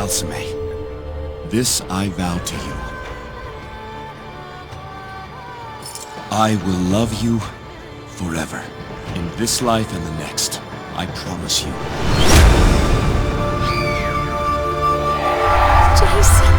Mycenae, this I vow to you. I will love you forever. In this life and the next, I promise you. Jason.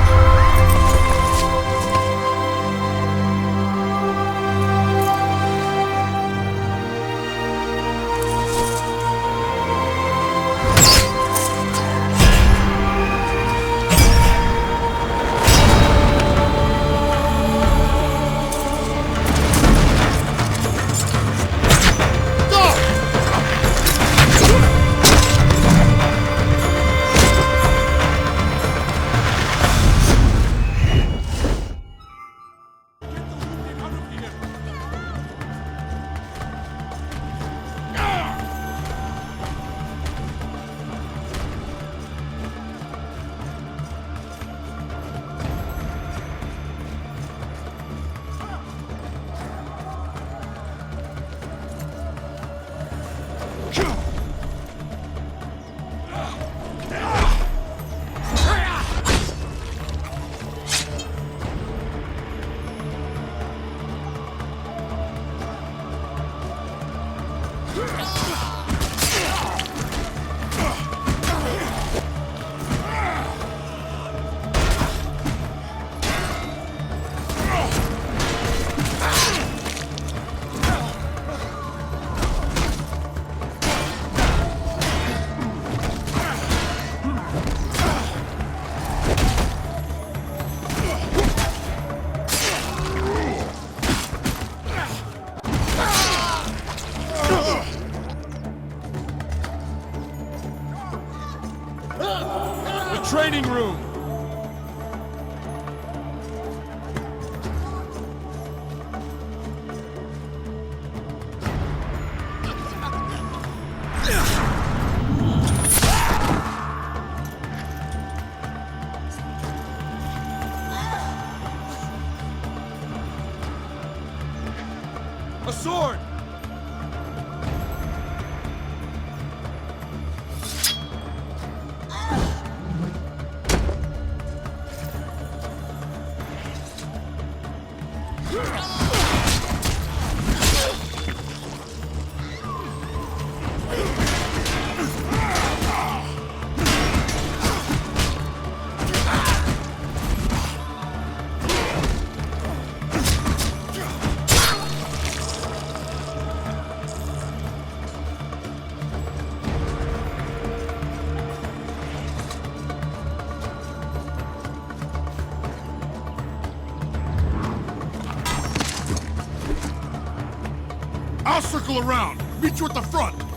Training room! A sword! I'll circle around. Meet you at the front.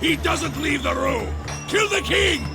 He doesn't leave the room! Kill the king!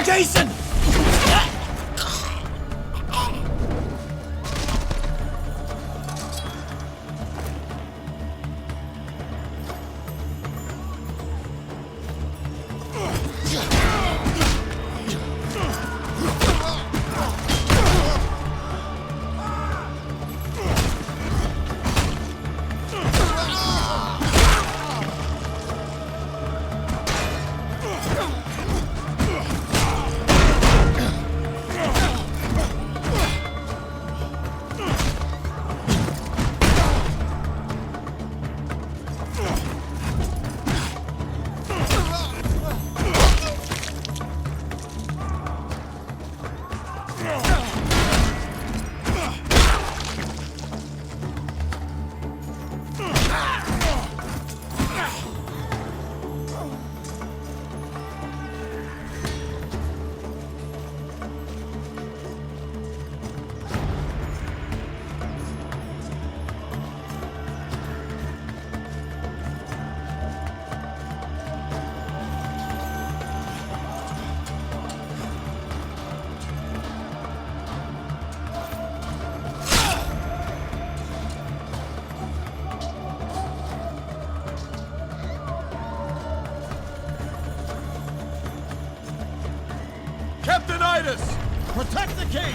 Jason! Protect the king!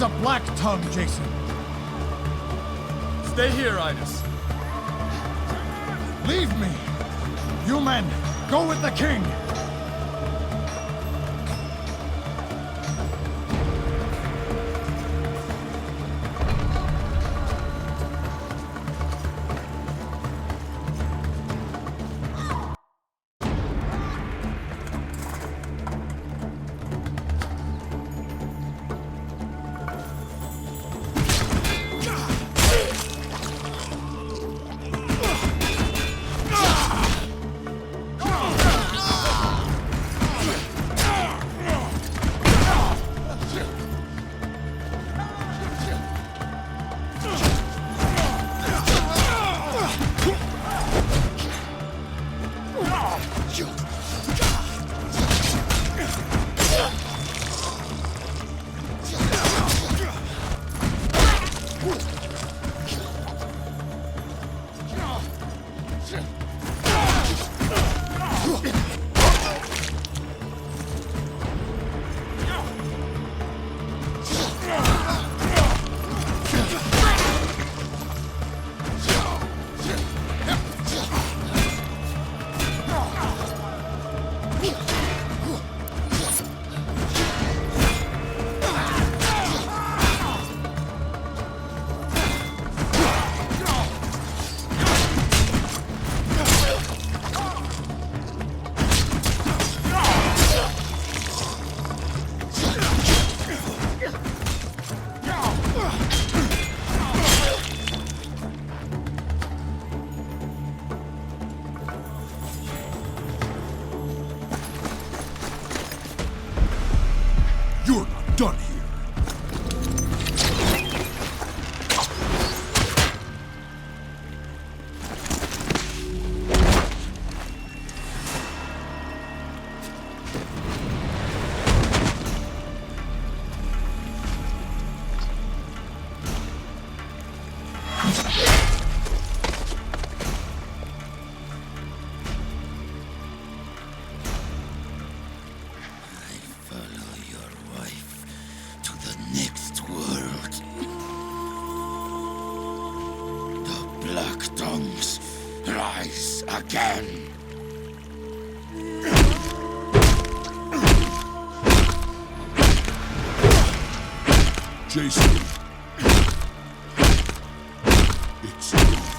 He's a black tongue, Jason. Stay here, Idus. Leave me! You men, go with the king! You're not done here. rise again. Jason. It's over.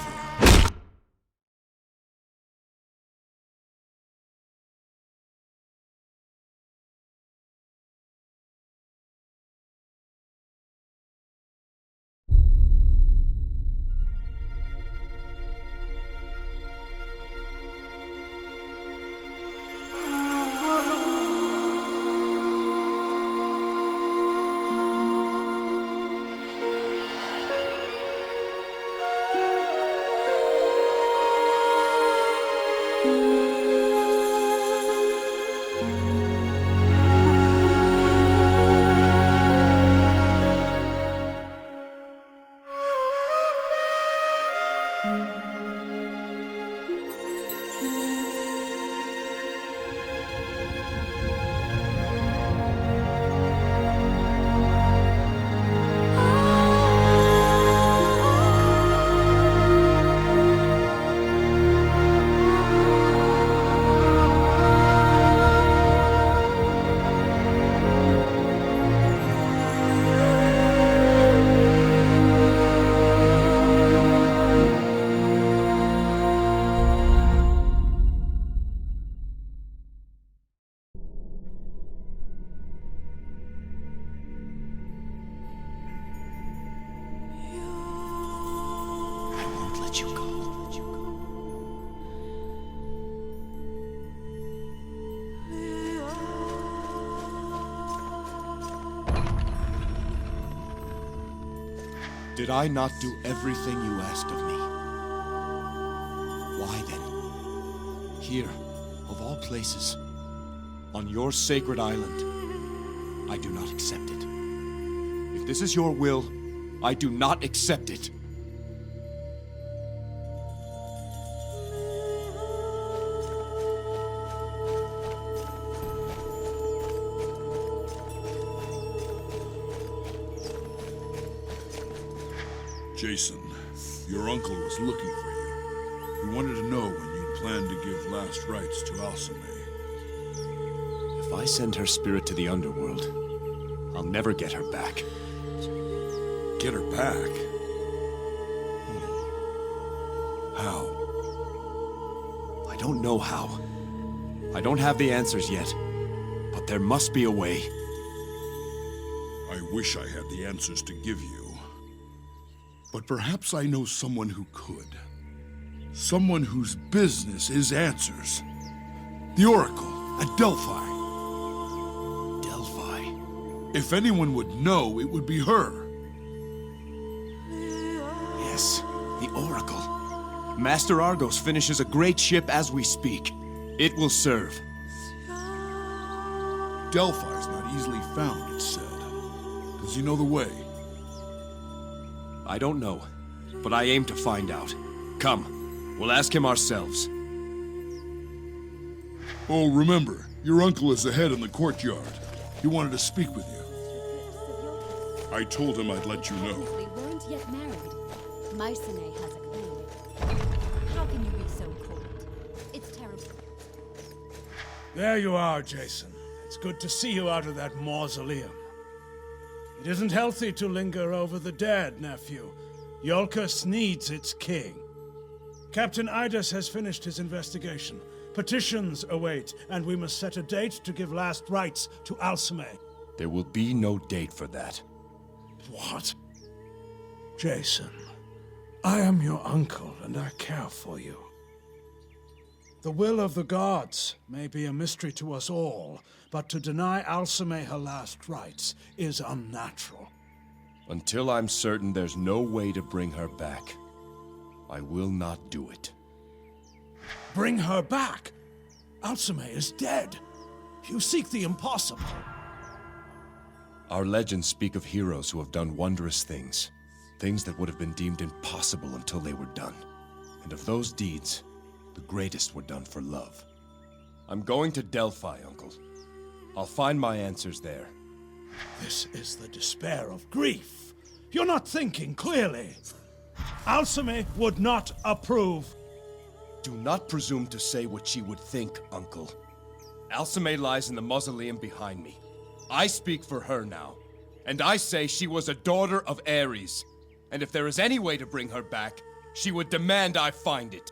Did I not do everything you asked of me? Why then? Here, of all places, on your sacred island, I do not accept it. If this is your will, I do not accept it. Jason, your uncle was looking for you. He wanted to know when you'd planned to give last rites to Alcinae. If I send her spirit to the underworld, I'll never get her back. Get her back? How? I don't know how. I don't have the answers yet, but there must be a way. I wish I had the answers to give you. But perhaps I know someone who could. Someone whose business is answers. The Oracle at Delphi. Delphi? If anyone would know, it would be her. Yes, the Oracle. Master Argos finishes a great ship as we speak. It will serve. Delphi's not easily found, it's said. Does he know the way? I don't know, but I aim to find out. Come, we'll ask him ourselves. Oh, remember, your uncle is ahead in the courtyard. He wanted to speak with you. I told him I'd let you know. We weren't yet married. Mycenae has a queen. How can you be so cold? It's terrible. There you are, Jason. It's good to see you out of that mausoleum. It isn't healthy to linger over the dead, nephew. Iolcus needs its king. Captain Idas has finished his investigation. Petitions await, and we must set a date to give last rites to Alcinae. There will be no date for that. What? Jason, I am your uncle, and I care for you. The will of the gods may be a mystery to us all, but to deny Alcinae her last rites is unnatural. Until I'm certain there's no way to bring her back, I will not do it. Bring her back? Alcinae is dead. You seek the impossible. Our legends speak of heroes who have done wondrous things. Things that would have been deemed impossible until they were done. And of those deeds, the greatest were done for love. I'm going to Delphi, Uncle. I'll find my answers there. This is the despair of grief. You're not thinking clearly. Alcinae would not approve. Do not presume to say what she would think, Uncle. Alcime lies in the mausoleum behind me. I speak for her now. And I say she was a daughter of Ares. And if there is any way to bring her back, she would demand I find it.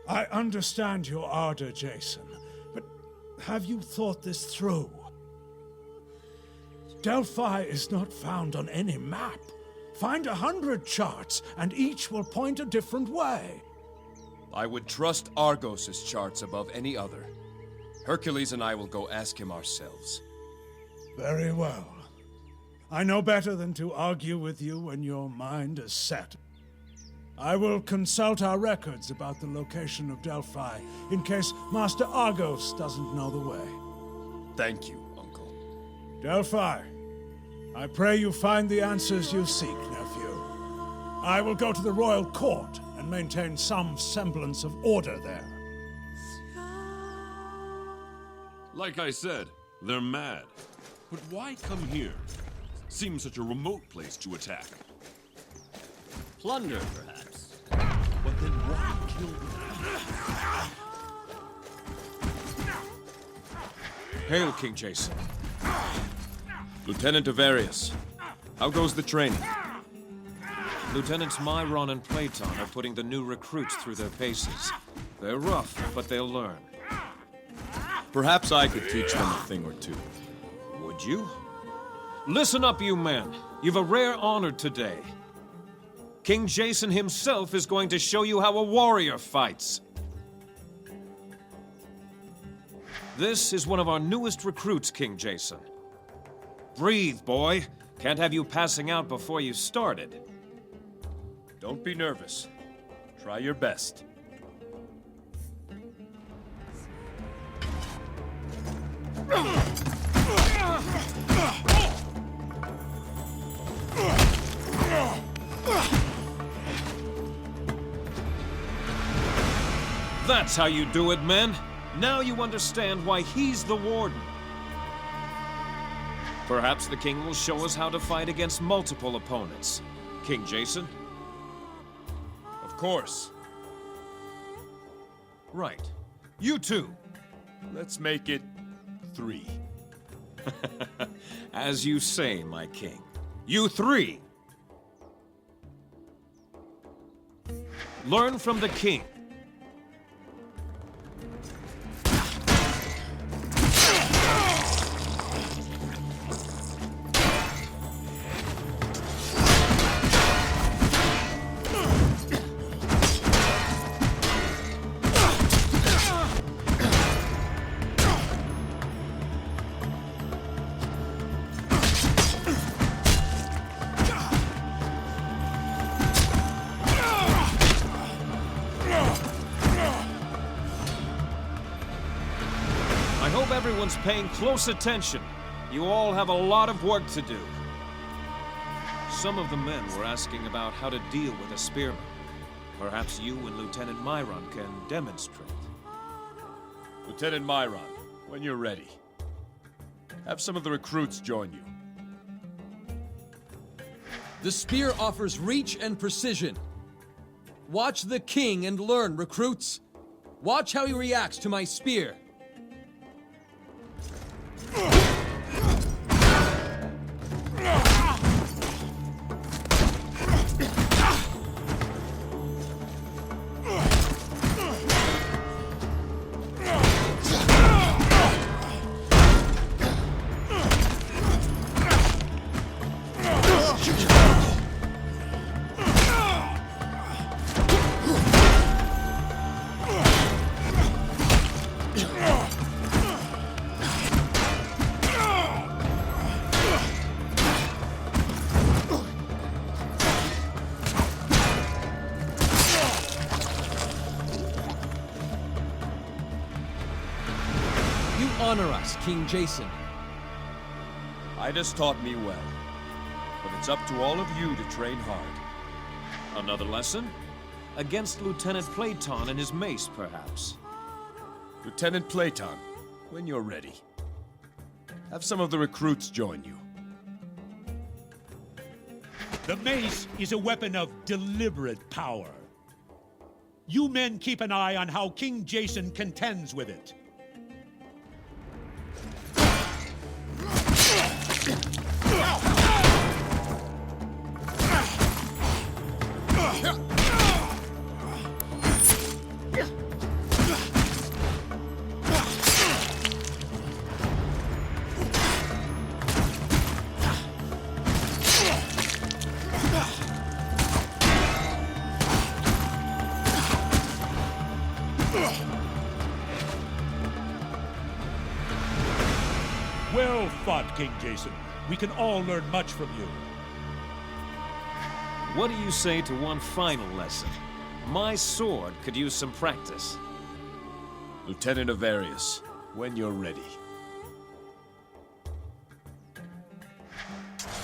I understand your ardor, Jason, but have you thought this through? Delphi is not found on any map. Find 100 charts, and each will point a different way. I would trust Argos' charts above any other. Hercules and I will go ask him ourselves. Very well. I know better than to argue with you when your mind is set. I will consult our records about the location of Delphi, in case Master Argos doesn't know the way. Thank you, Uncle. Delphi, I pray you find the answers you seek, nephew. I will go to the royal court and maintain some semblance of order there. Like I said, they're mad. But why come here? Seems such a remote place to attack. Plunder, perhaps. But then why kill them? Hail, King Jason. Lieutenant Avarius, how goes the training? Lieutenants Myron and Platon are putting the new recruits through their paces. They're rough, but they'll learn. Perhaps I could teach them a thing or two. Would you? Listen up, you men. You've a rare honor today. King Jason himself is going to show you how a warrior fights. This is one of our newest recruits, King Jason. Breathe, boy. Can't have you passing out before you started. Don't be nervous. Try your best. That's how you do it, men. Now you understand why he's the warden. Perhaps the king will show us how to fight against multiple opponents. King Jason? Of course. Right. You too. Let's make it 3. As you say, my king. You 3. Learn from the king. Everyone's paying close attention. You all have a lot of work to do. Some of the men were asking about how to deal with a spearman. Perhaps you and Lieutenant Myron can demonstrate. Lieutenant Myron, when you're ready, have some of the recruits join you. The spear offers reach and precision. Watch the king and learn, recruits. Watch how he reacts to my spear. Honor us, King Jason. Ida's taught me well, but it's up to all of you to train hard. Another lesson? Against Lieutenant Platon and his mace, perhaps. Lieutenant Platon, when you're ready, have some of the recruits join you. The mace is a weapon of deliberate power. You men keep an eye on how King Jason contends with it. Well fought, King Jason. We can all learn much from you. What do you say to one final lesson? My sword could use some practice. Lieutenant Avarius, when you're ready.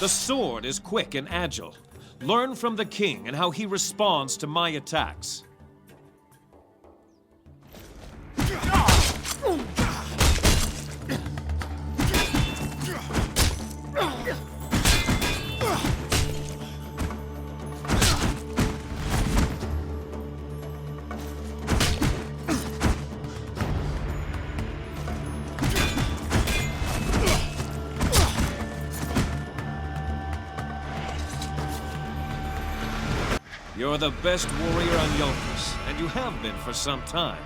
The sword is quick and agile. Learn from the king and how he responds to my attacks. You're the best warrior on Iolcus, and you have been for some time.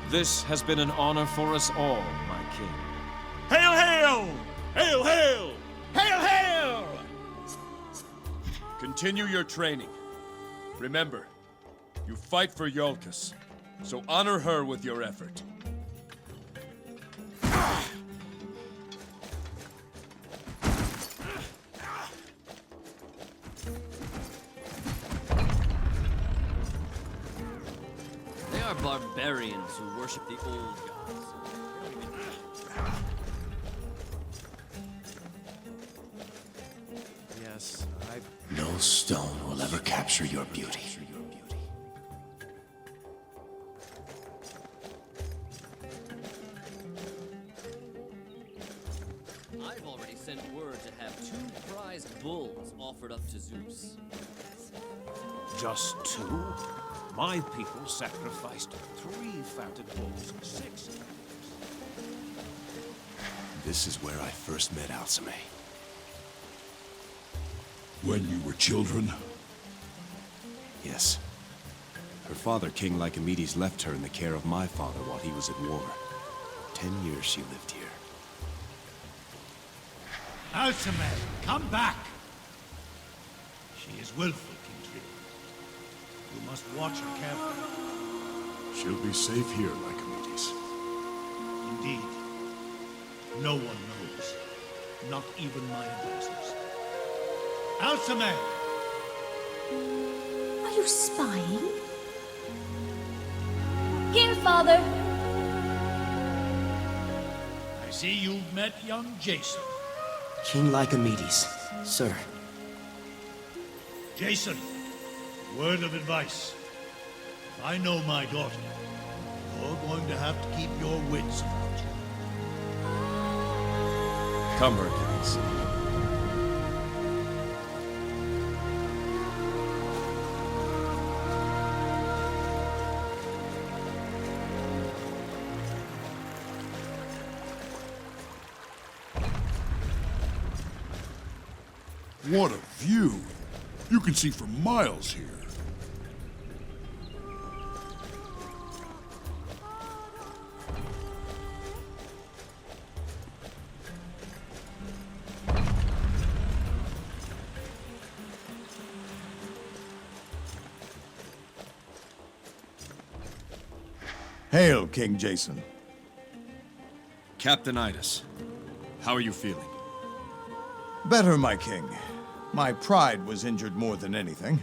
This has been an honor for us all, my king. Hail, hail! Hail, hail! Hail, hail! Continue your training. Remember, you fight for Iolcus, so honor her with your effort. They are barbarians who worship the old gods. Yes, No stone will ever capture your beauty. I've already sent word to have 2 prized bulls offered up to Zeus. Just 2? My people sacrificed 3 fatted bulls, 6. This is where I first met Alcime. When you were children? Yes. Her father, King Lycomedes, left her in the care of my father while he was at war. 10 years she lived here. Alcime, come back! She is willful, Kingsley. You must watch her carefully. She'll be safe here, Lycomedes. Indeed. No one knows. Not even my advisors. Alcime! Are you spying? Here, father! I see you've met young Jason. King Lycomedes, sir. Jason, word of advice. If I know my daughter, you're going to have to keep your wits about you. Come, Hercules. What a view! You can see for miles here. Hail, King Jason. Captain Idas, how are you feeling? Better, my king. My pride was injured more than anything.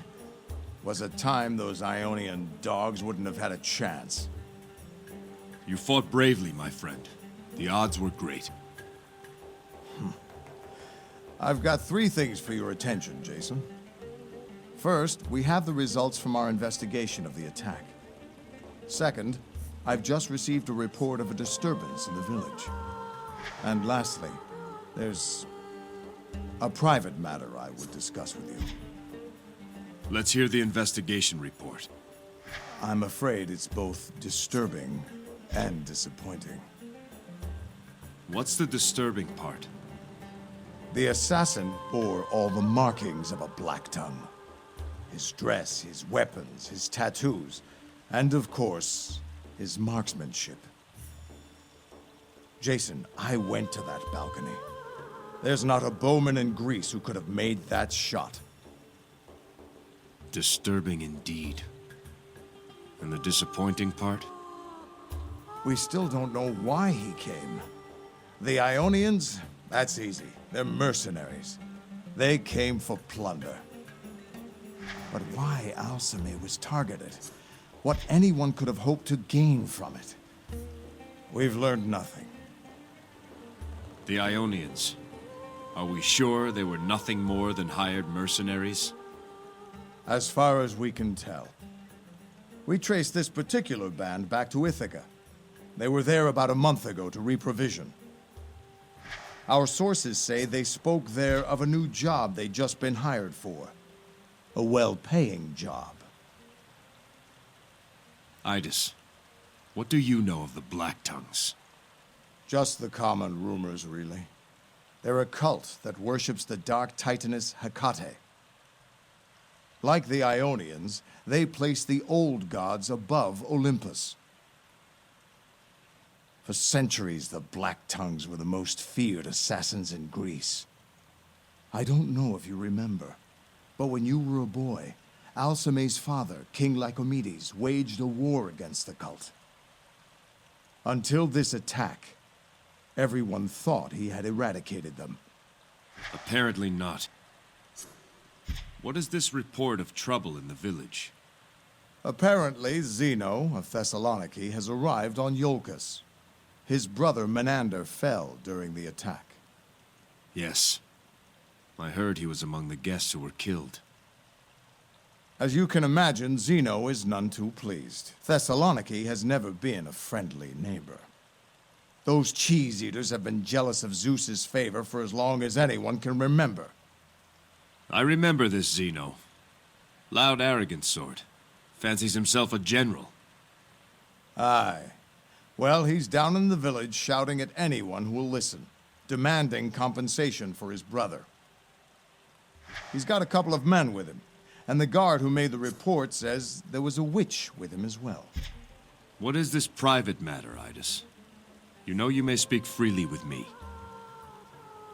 Was a time those Ionian dogs wouldn't have had a chance. You fought bravely, my friend. The odds were great. I've got 3 things for your attention, Jason. First, we have the results from our investigation of the attack. Second, I've just received a report of a disturbance in the village. And lastly, there's a private matter I would discuss with you. Let's hear the investigation report. I'm afraid it's both disturbing and disappointing. What's the disturbing part? The assassin bore all the markings of a Black Tongue. His dress, his weapons, his tattoos, and of course, his marksmanship. Jason, I went to that balcony. There's not a bowman in Greece who could have made that shot. Disturbing indeed. And the disappointing part? We still don't know why he came. The Ionians? That's easy. They're mercenaries. They came for plunder. But why Alcime was targeted? What anyone could have hoped to gain from it? We've learned nothing. The Ionians. Are we sure they were nothing more than hired mercenaries? As far as we can tell. We traced this particular band back to Ithaca. They were there about a month ago to reprovision. Our sources say they spoke there of a new job they'd just been hired for. A well-paying job. Idis, what do you know of the Black Tongues? Just the common rumors, really. They're a cult that worships the dark titaness Hecate. Like the Ionians, they place the old gods above Olympus. For centuries, the Black Tongues were the most feared assassins in Greece. I don't know if you remember, but when you were a boy, Alcime's father, King Lycomedes, waged a war against the cult. Until this attack, everyone thought he had eradicated them. Apparently not. What is this report of trouble in the village? Apparently, Zeno of Thessaloniki has arrived on Iolcus. His brother Menander fell during the attack. Yes. I heard he was among the guests who were killed. As you can imagine, Zeno is none too pleased. Thessaloniki has never been a friendly neighbor. Those cheese-eaters have been jealous of Zeus's favor for as long as anyone can remember. I remember this Zeno. Loud, arrogant sort. Fancies himself a general. Aye. Well, he's down in the village shouting at anyone who will listen, demanding compensation for his brother. He's got a couple of men with him, and the guard who made the report says there was a witch with him as well. What is this private matter, Idis? You know you may speak freely with me.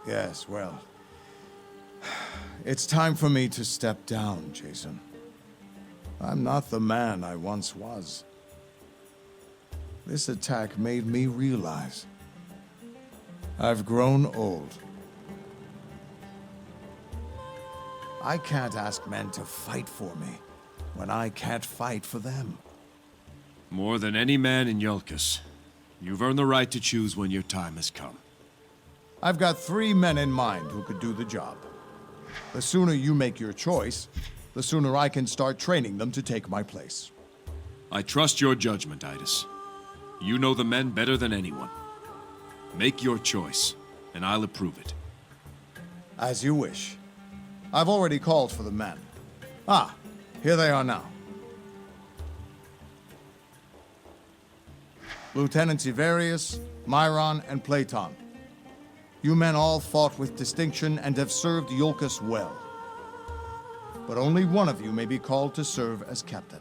Yes, well, it's time for me to step down, Jason. I'm not the man I once was. This attack made me realize I've grown old. I can't ask men to fight for me when I can't fight for them. More than any man in Iolcus, you've earned the right to choose when your time has come. I've got 3 men in mind who could do the job. The sooner you make your choice, the sooner I can start training them to take my place. I trust your judgment, Idis. You know the men better than anyone. Make your choice, and I'll approve it. As you wish. I've already called for the men. Ah, here they are now. Lieutenants Ivarius, Myron, and Platon. You men all fought with distinction and have served Iolcus well. But only one of you may be called to serve as captain.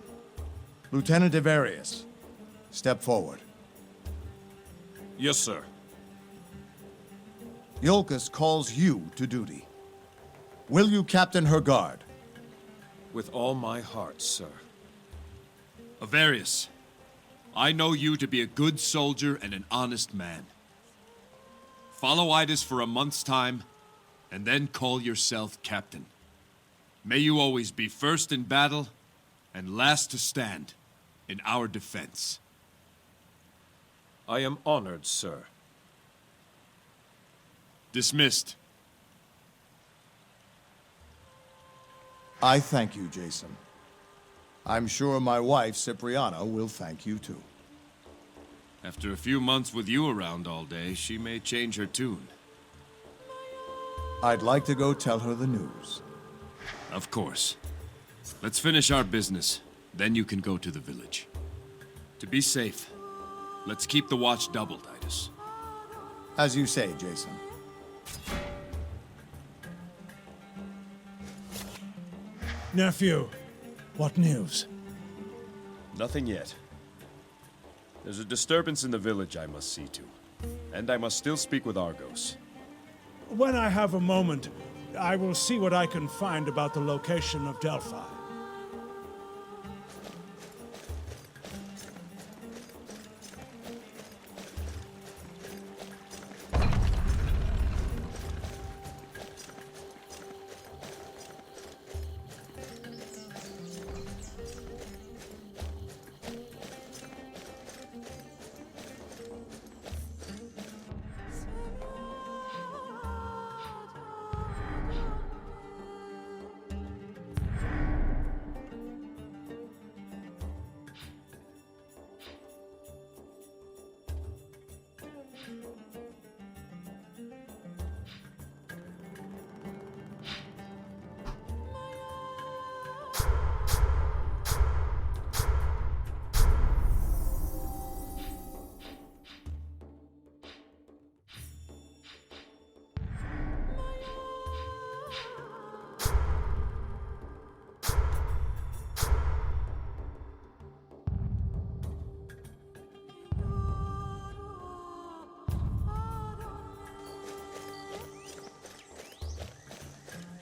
Lieutenant Ivarius, step forward. Yes, sir. Iolcus calls you to duty. Will you captain her guard? With all my heart, sir. Avarius, I know you to be a good soldier and an honest man. Follow Idis for a month's time, and then call yourself captain. May you always be first in battle, and last to stand in our defense. I am honored, sir. Dismissed. I thank you, Jason. I'm sure my wife, Cipriana, will thank you too. After a few months with you around all day, she may change her tune. I'd like to go tell her the news. Of course. Let's finish our business. Then you can go to the village. To be safe, let's keep the watch double, Titus. As you say, Jason. Nephew, what news? Nothing yet. There's a disturbance in the village I must see to. And I must still speak with Argos. When I have a moment, I will see what I can find about the location of Delphi.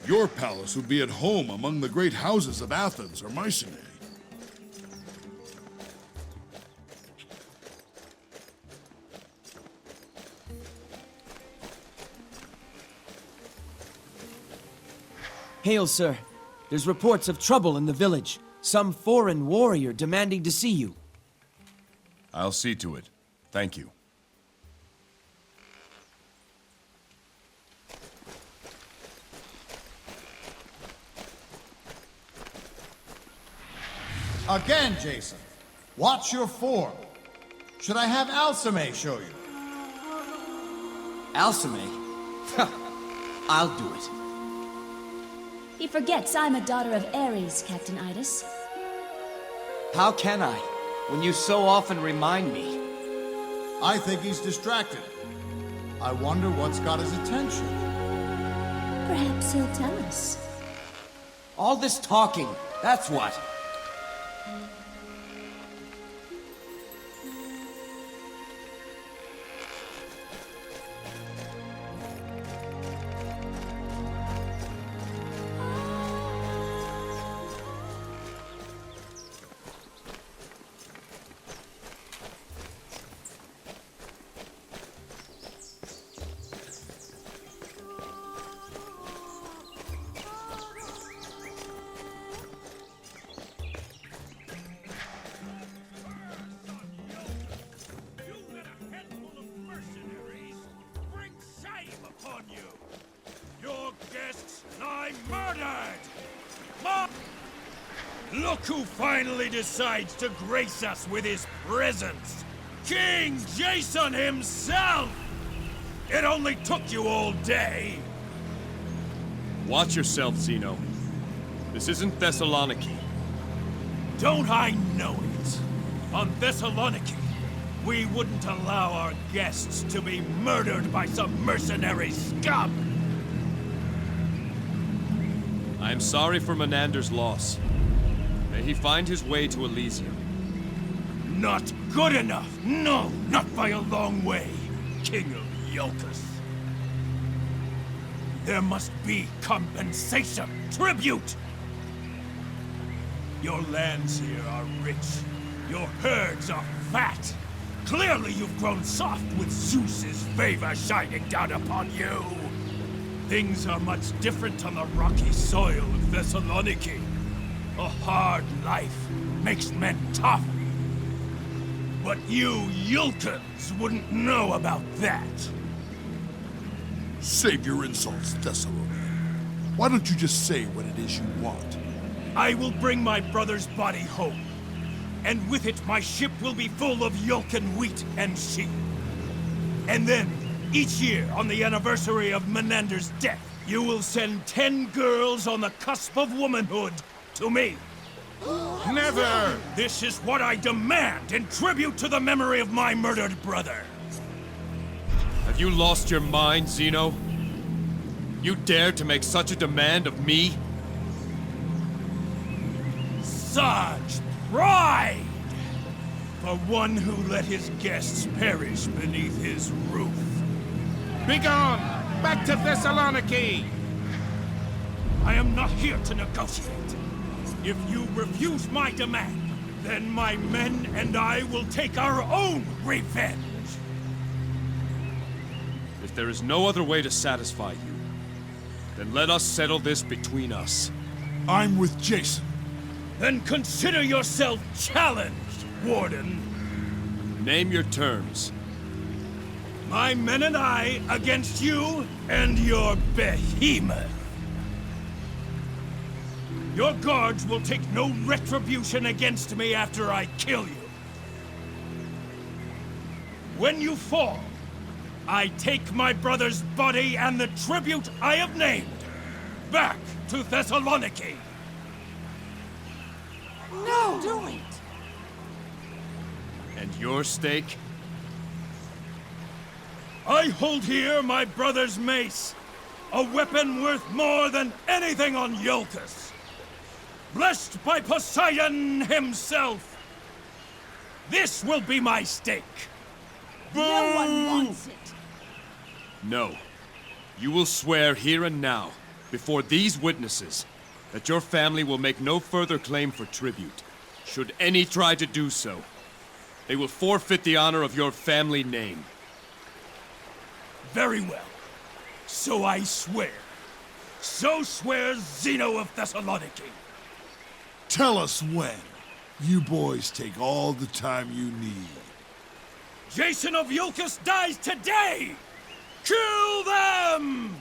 Your palace would be at home among the great houses of Athens or Mycenae. Hail, sir. There's reports of trouble in the village. Some foreign warrior demanding to see you. I'll see to it. Thank you. Again, Jason. Watch your form. Should I have Alcime show you? Alcime? I'll do it. He forgets I'm a daughter of Ares, Captain Idas. How can I, when you so often remind me? I think he's distracted. I wonder what's got his attention. Perhaps he'll tell us. All this talking, that's what. Look who finally decides to grace us with his presence! King Jason himself! It only took you all day! Watch yourself, Zeno. This isn't Thessaloniki. Don't I know it? On Thessaloniki, we wouldn't allow our guests to be murdered by some mercenary scum! I am sorry for Menander's loss. May he find his way to Elysium. Not good enough! No, not by a long way, King of Iolcus. There must be compensation, tribute! Your lands here are rich. Your herds are fat. Clearly you've grown soft with Zeus's favor shining down upon you. Things are much different on the rocky soil of Thessaloniki. A hard life makes men tough. But you Iolcans wouldn't know about that. Save your insults, Thessalonian. Why don't you just say what it is you want? I will bring my brother's body home. And with it, my ship will be full of Iolcan wheat and sheep. And then, each year, on the anniversary of Menander's death, you will send 10 girls on the cusp of womanhood to me. Never! This is what I demand in tribute to the memory of my murdered brother. Have you lost your mind, Zeno? You dare to make such a demand of me? Such pride! For one who let his guests perish beneath his roof. Begone! Back to Thessaloniki! I am not here to negotiate. If you refuse my demand, then my men and I will take our own revenge. If there is no other way to satisfy you, then let us settle this between us. I'm with Jason. Then consider yourself challenged, Warden. Name your terms. My men and I against you and your behemoth. Your guards will take no retribution against me after I kill you. When you fall, I take my brother's body and the tribute I have named back to Thessaloniki. No! Do it! And your stake? I hold here my brother's mace, a weapon worth more than anything on Iolcus. Blessed by Poseidon himself. This will be my stake. No one wants it. No. You will swear here and now, before these witnesses, that your family will make no further claim for tribute. Should any try to do so, they will forfeit the honor of your family name. Very well. So I swear. So swears Zeno of Thessaloniki. Tell us when. You boys take all the time you need. Jason of Iolcus dies today! Kill them!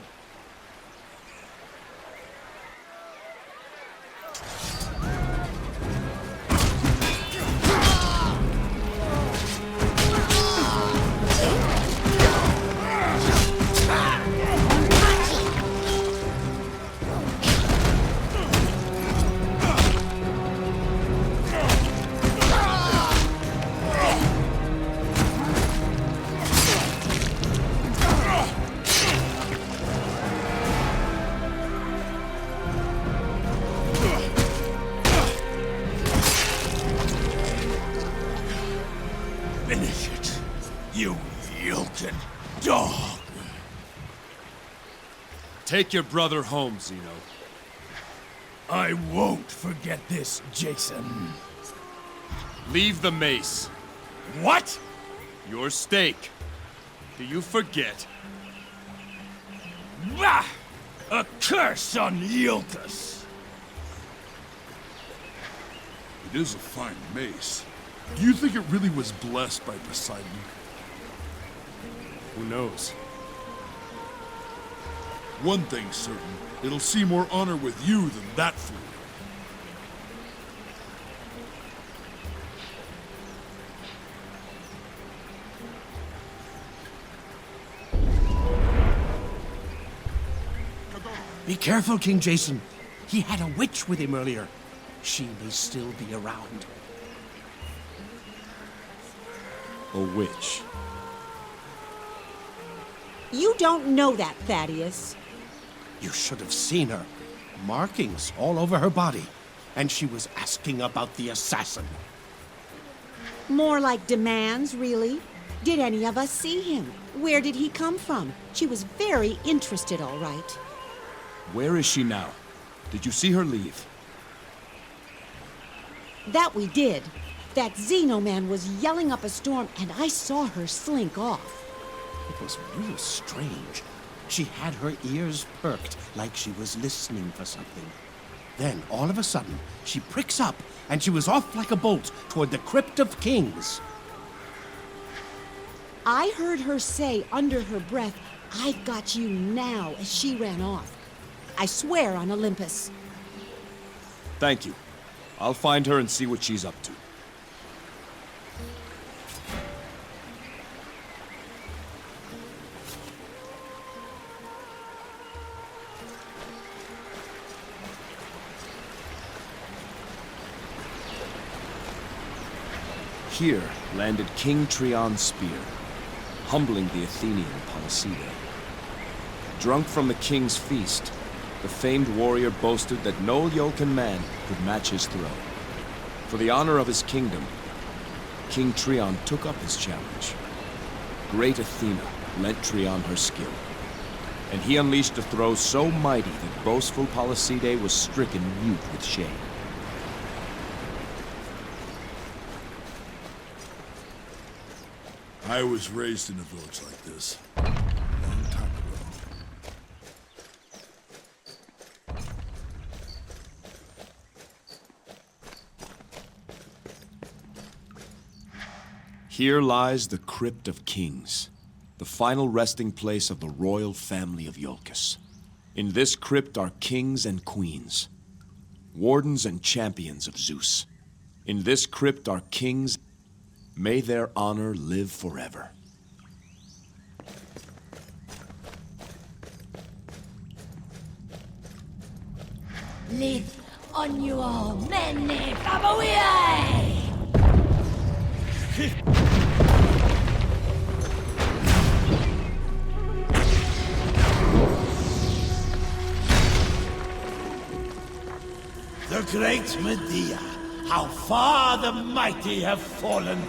Finish it, you Iolcan dog! Take your brother home, Zeno. I won't forget this, Jason. Leave the mace. What? Your stake. Do you forget? Bah! A curse on Iolcus! It is a fine mace. Do you think it really was blessed by Poseidon? Who knows? One thing's certain. It'll see more honor with you than that fool. Be careful, King Jason. He had a witch with him earlier. She may still be around. A witch. You don't know that, Thaddeus. You should have seen her. Markings all over her body. And she was asking about the assassin. More like demands, really. Did any of us see him? Where did he come from? She was very interested, all right. Where is she now? Did you see her leave? That we did. That Zeno man was yelling up a storm, and I saw her slink off. It was real strange. She had her ears perked like she was listening for something. Then, all of a sudden, she pricks up, and she was off like a bolt toward the Crypt of Kings. I heard her say under her breath, "I've got you now," as she ran off. I swear on Olympus. Thank you. I'll find her and see what she's up to. Here landed King Trion's spear, humbling the Athenian Policidae. Drunk from the king's feast, the famed warrior boasted that no Iolcan man could match his throw. For the honor of his kingdom, King Trion took up his challenge. Great Athena lent Trion her skill, and he unleashed a throw so mighty that boastful Policidae was stricken mute with shame. I was raised in a village like this, a long time ago. Here lies the Crypt of Kings, the final resting place of the royal family of Iolcus. In this crypt are kings and queens, wardens and champions of Zeus. In this crypt are kings. May their honor live forever. Live on your many Faboiae! The great Medea, how far the mighty have fallen.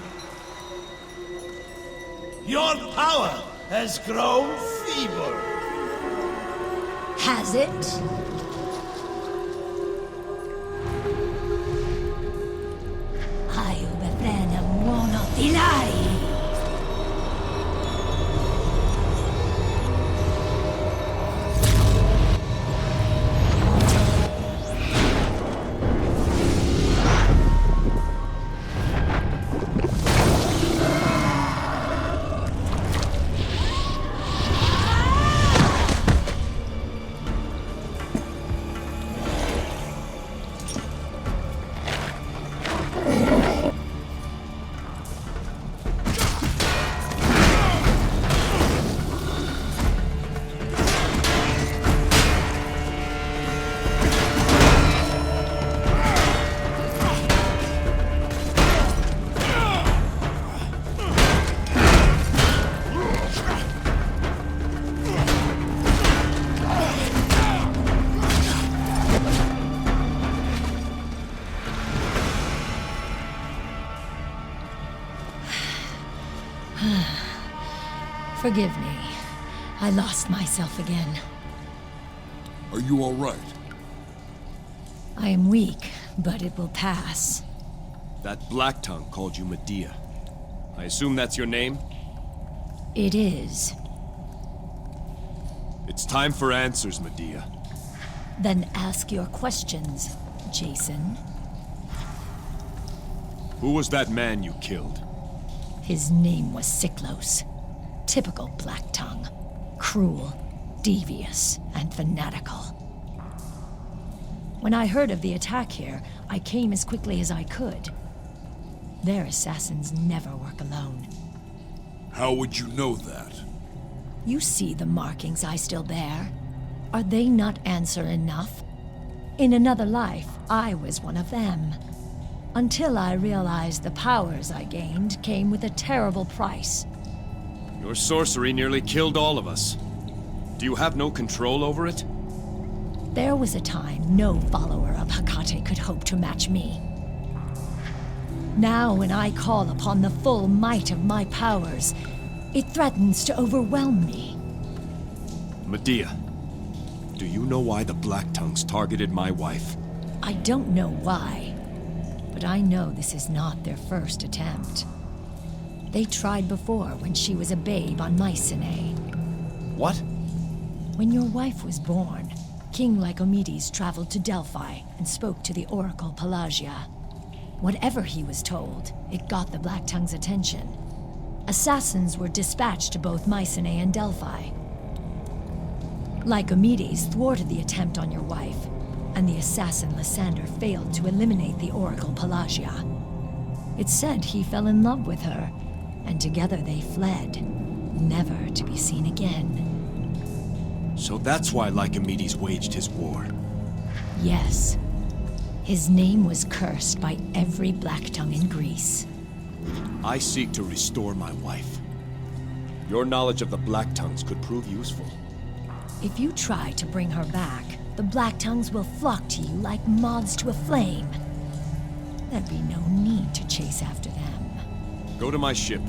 Your power has grown feeble. Has it? Iobethena monothilai. Forgive me. I lost myself again. Are you all right? I am weak, but it will pass. That Black Tongue called you Medea. I assume that's your name? It is. It's time for answers, Medea. Then ask your questions, Jason. Who was that man you killed? His name was Siklos. Typical Black Tongue. Cruel, devious, and fanatical. When I heard of the attack here, I came as quickly as I could. Their assassins never work alone. How would you know that? You see the markings I still bear. Are they not answer enough? In another life, I was one of them. Until I realized the powers I gained came with a terrible price. Your sorcery nearly killed all of us. Do you have no control over it? There was a time no follower of Hecate could hope to match me. Now when I call upon the full might of my powers, it threatens to overwhelm me. Medea, do you know why the Black Tongues targeted my wife? I don't know why, but I know this is not their first attempt. They tried before when she was a babe on Mycenae. What? When your wife was born, King Lycomedes traveled to Delphi and spoke to the Oracle Pelagia. Whatever he was told, it got the Black Tongue's attention. Assassins were dispatched to both Mycenae and Delphi. Lycomedes thwarted the attempt on your wife, and the assassin Lysander failed to eliminate the Oracle Pelagia. It's said he fell in love with her, and together they fled, never to be seen again. So that's why Lycomedes waged his war. Yes. His name was cursed by every Black Tongue in Greece. I seek to restore my wife. Your knowledge of the Black Tongues could prove useful. If you try to bring her back, the Black Tongues will flock to you like moths to a flame. There'd be no need to chase after them. Go to my ship.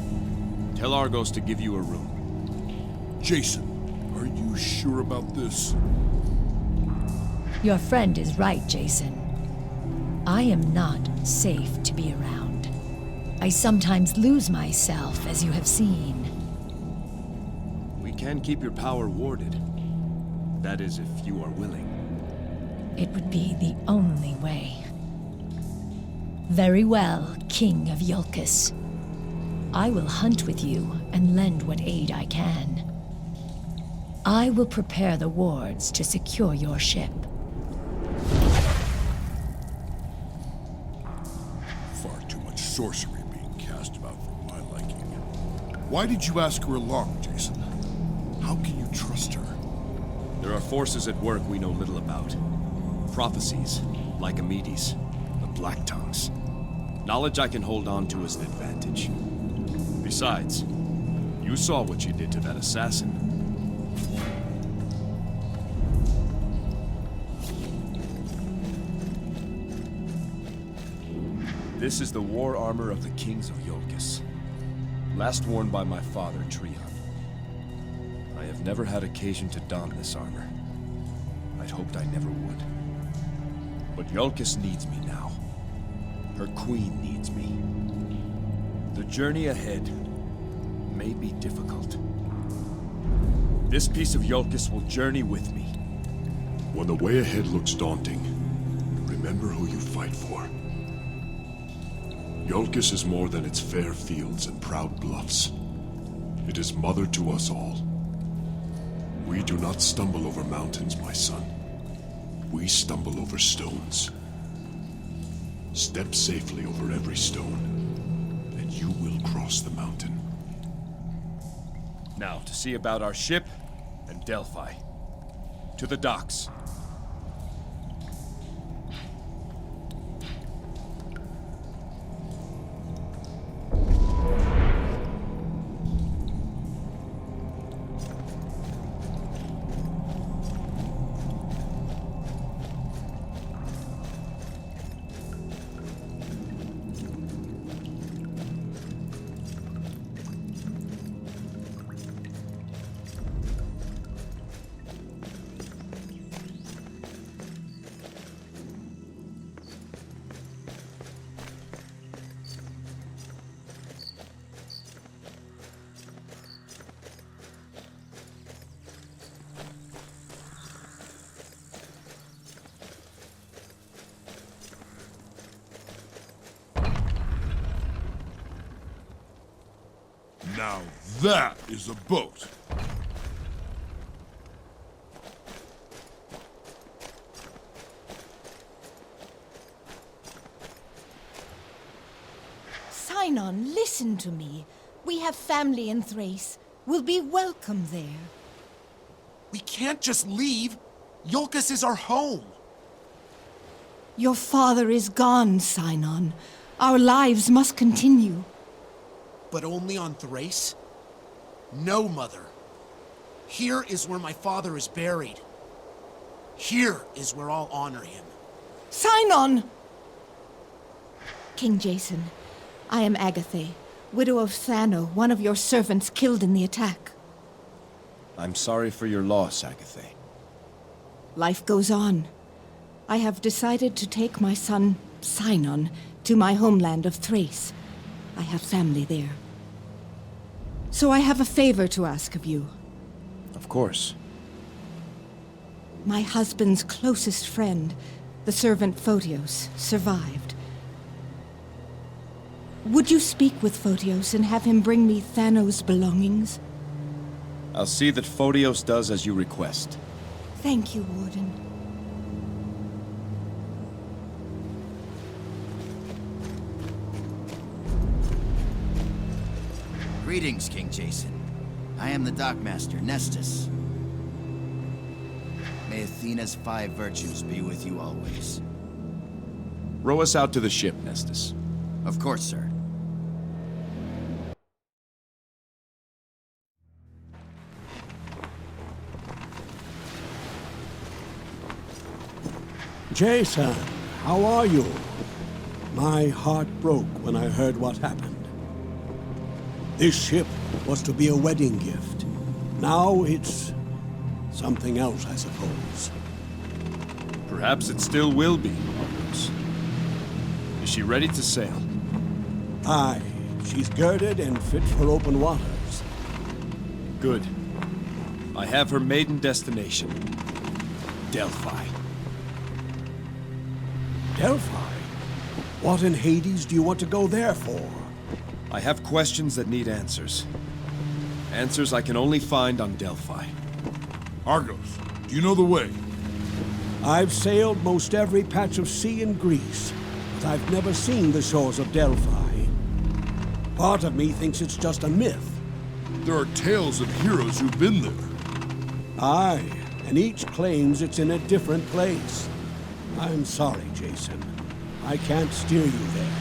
Tell Argos to give you a room. Jason, are you sure about this? Your friend is right, Jason. I am not safe to be around. I sometimes lose myself, as you have seen. We can keep your power warded. That is, if you are willing. It would be the only way. Very well, King of Iolcus. I will hunt with you and lend what aid I can. I will prepare the wards to secure your ship. Far too much sorcery being cast about for my liking. Why did you ask her along, Jason? How can you trust her? There are forces at work we know little about. Prophecies, like Amedes, the Black Tongues. Knowledge I can hold on to as an advantage. Besides, you saw what she did to that assassin. This is the war armor of the kings of Iolcus. Last worn by my father, Trion. I have never had occasion to don this armor. I'd hoped I never would. But Iolcus needs me now. Her queen needs me. The journey ahead may be difficult. This piece of Iolcus will journey with me. When the way ahead looks daunting, remember who you fight for. Iolcus is more than its fair fields and proud bluffs. It is mother to us all. We do not stumble over mountains, my son. We stumble over stones. Step safely over every stone, and you will cross the mountain. Now, to see about our ship and Delphi. To the docks. Now that is a boat. Sinon, listen to me. We have family in Thrace. We'll be welcome there. We can't just leave. Iolcus is our home. Your father is gone, Sinon. Our lives must continue. But only on Thrace? No, Mother. Here is where my father is buried. Here is where I'll honor him. Sinon! King Jason, I am Agathe, widow of Thano, one of your servants killed in the attack. I'm sorry for your loss, Agathe. Life goes on. I have decided to take my son, Sinon, to my homeland of Thrace. I have family there. So I have a favor to ask of you. Of course. My husband's closest friend, the servant Photios, survived. Would you speak with Photios and have him bring me Thanos' belongings? I'll see that Photios does as you request. Thank you, Warden. Greetings, King Jason. I am the Dockmaster, Nestus. May Athena's 5 virtues be with you always. Row us out to the ship, Nestus. Of course, sir. Jason, how are you? My heart broke when I heard what happened. This ship was to be a wedding gift. Now it's something else, I suppose. Perhaps it still will be, Argonauts. Is she ready to sail? Aye, she's girded and fit for open waters. Good. I have her maiden destination. Delphi. Delphi? What in Hades do you want to go there for? I have questions that need answers. Answers I can only find on Delphi. Argos, do you know the way? I've sailed most every patch of sea in Greece, but I've never seen the shores of Delphi. Part of me thinks it's just a myth. There are tales of heroes who've been there. Aye, and each claims it's in a different place. I'm sorry, Jason. I can't steer you there.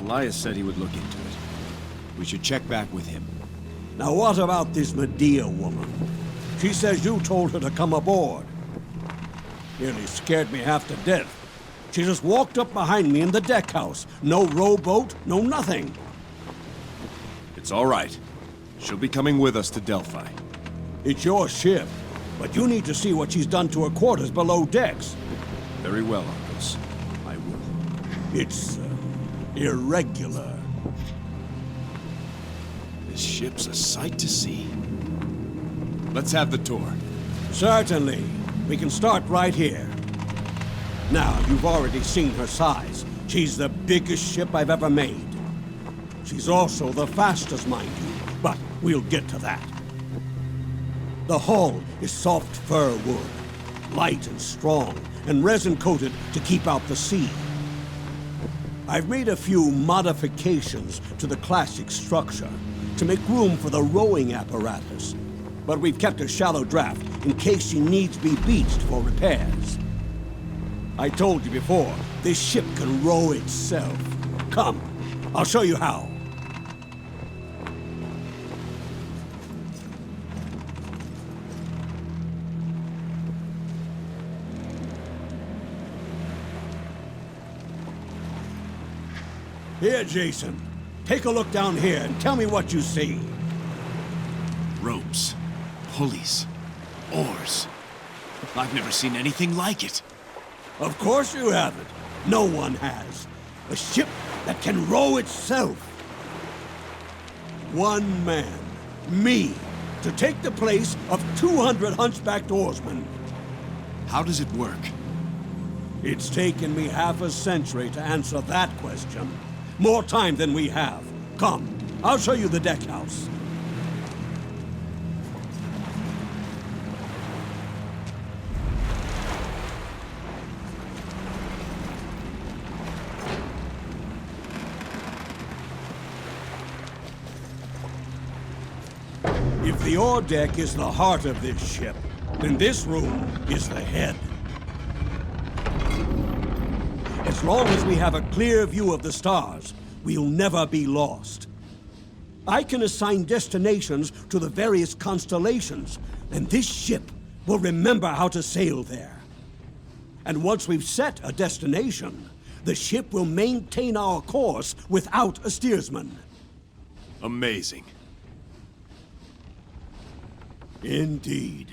Elias said he would look into it. We should check back with him. Now what about this Medea woman? She says you told her to come aboard. Nearly scared me half to death. She just walked up behind me in the deck house. No rowboat, no nothing. It's all right. She'll be coming with us to Delphi. It's your ship, but you need to see what she's done to her quarters below decks. Very well, Argos. I will. It's irregular. This ship's a sight to see. Let's have the tour. Certainly. We can start right here. Now, you've already seen her size. She's the biggest ship I've ever made. She's also the fastest, mind you, but we'll get to that. The hull is soft fir wood, light and strong, and resin-coated to keep out the sea. I've made a few modifications to the classic structure to make room for the rowing apparatus, but we've kept a shallow draft in case she needs to be beached for repairs. I told you before, this ship can row itself. Come, I'll show you how. Here, Jason. Take a look down here and tell me what you see. Ropes, pulleys, oars. I've never seen anything like it. Of course you haven't. No one has. A ship that can row itself. One man, me, to take the place of 200 hunchbacked oarsmen. How does it work? It's taken me half a century to answer that question. More time than we have. Come, I'll show you the deck house. If the ore deck is the heart of this ship, then this room is the head. As long as we have a clear view of the stars, we'll never be lost. I can assign destinations to the various constellations, and this ship will remember how to sail there. And once we've set a destination, the ship will maintain our course without a steersman. Amazing. Indeed.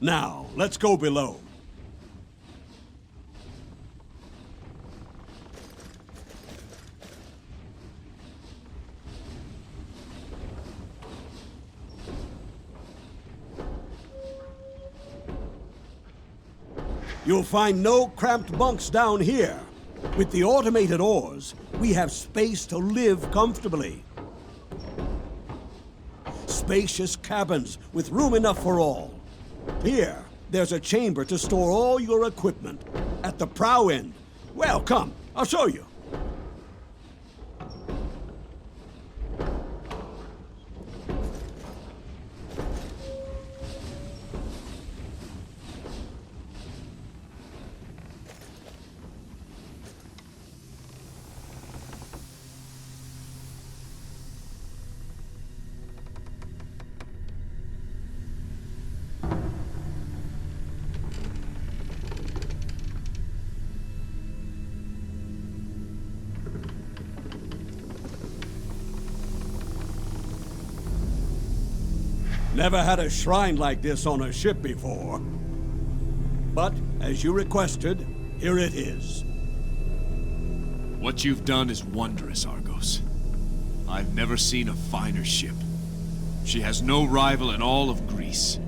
Now, let's go below. You'll find no cramped bunks down here. With the automated oars, we have space to live comfortably. Spacious cabins with room enough for all. Here, there's a chamber to store all your equipment. At the prow end. Well, come, I'll show you. Never had a shrine like this on a ship before. But, as you requested, here it is. What you've done is wondrous, Argos. I've never seen a finer ship. She has no rival in all of Greece.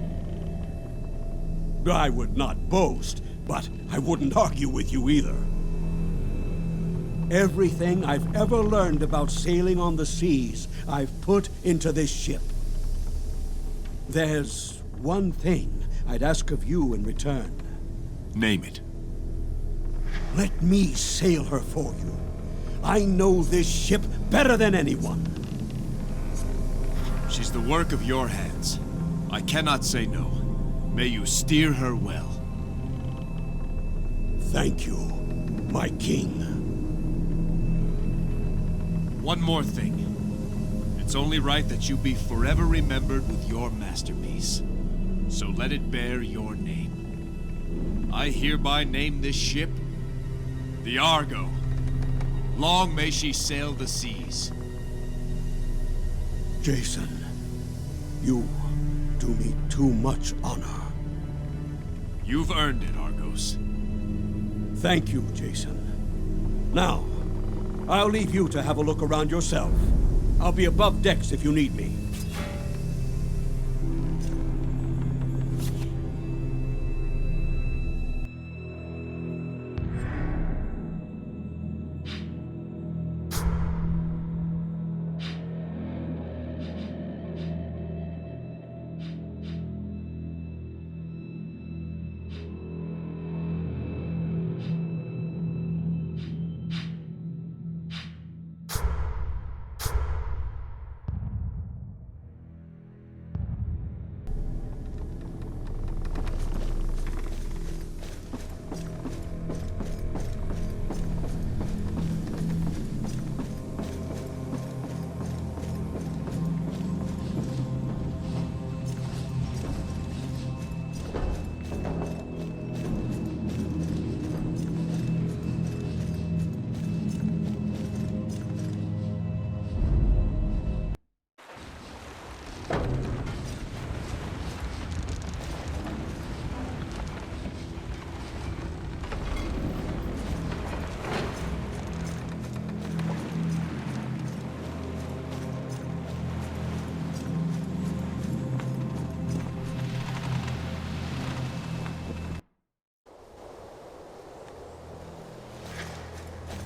I would not boast, but I wouldn't argue with you either. Everything I've ever learned about sailing on the seas, I've put into this ship. There's one thing I'd ask of you in return. Name it. Let me sail her for you. I know this ship better than anyone. She's the work of your hands. I cannot say no. May you steer her well. Thank you, my king. One more thing. It's only right that you be forever remembered with your masterpiece. So let it bear your name. I hereby name this ship the Argo. Long may she sail the seas. Jason, you do me too much honor. You've earned it, Argos. Thank you, Jason. Now, I'll leave you to have a look around yourself. I'll be above decks if you need me.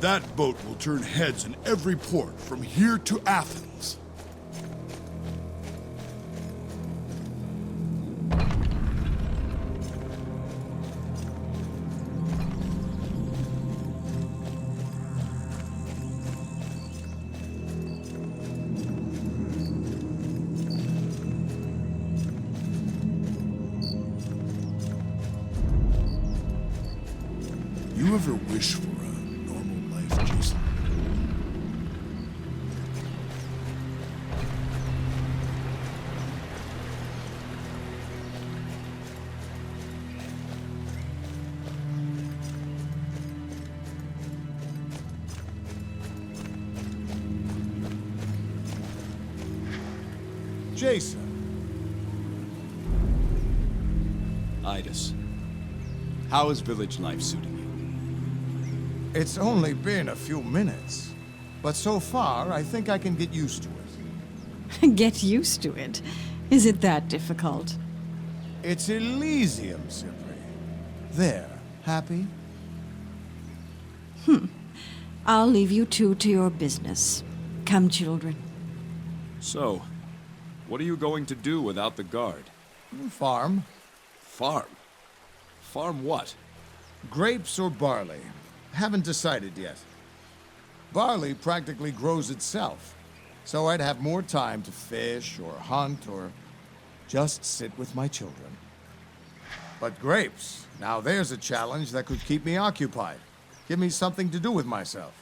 That boat will turn heads in every port from here to Athens. You ever wish for a normal life, Jason? Jason. Idas, how is village life suiting you? It's only been a few minutes, but so far I think I can get used to it. Get used to it? Is it that difficult? It's Elysium, Cypri. There, happy? I'll leave you two to your business. Come, children. So, what are you going to do without the guard? Farm. Farm? Farm what? Grapes or barley. Haven't decided yet. Barley practically grows itself, so I'd have more time to fish or hunt or just sit with my children. But grapes, now there's a challenge that could keep me occupied. Give me something to do with myself.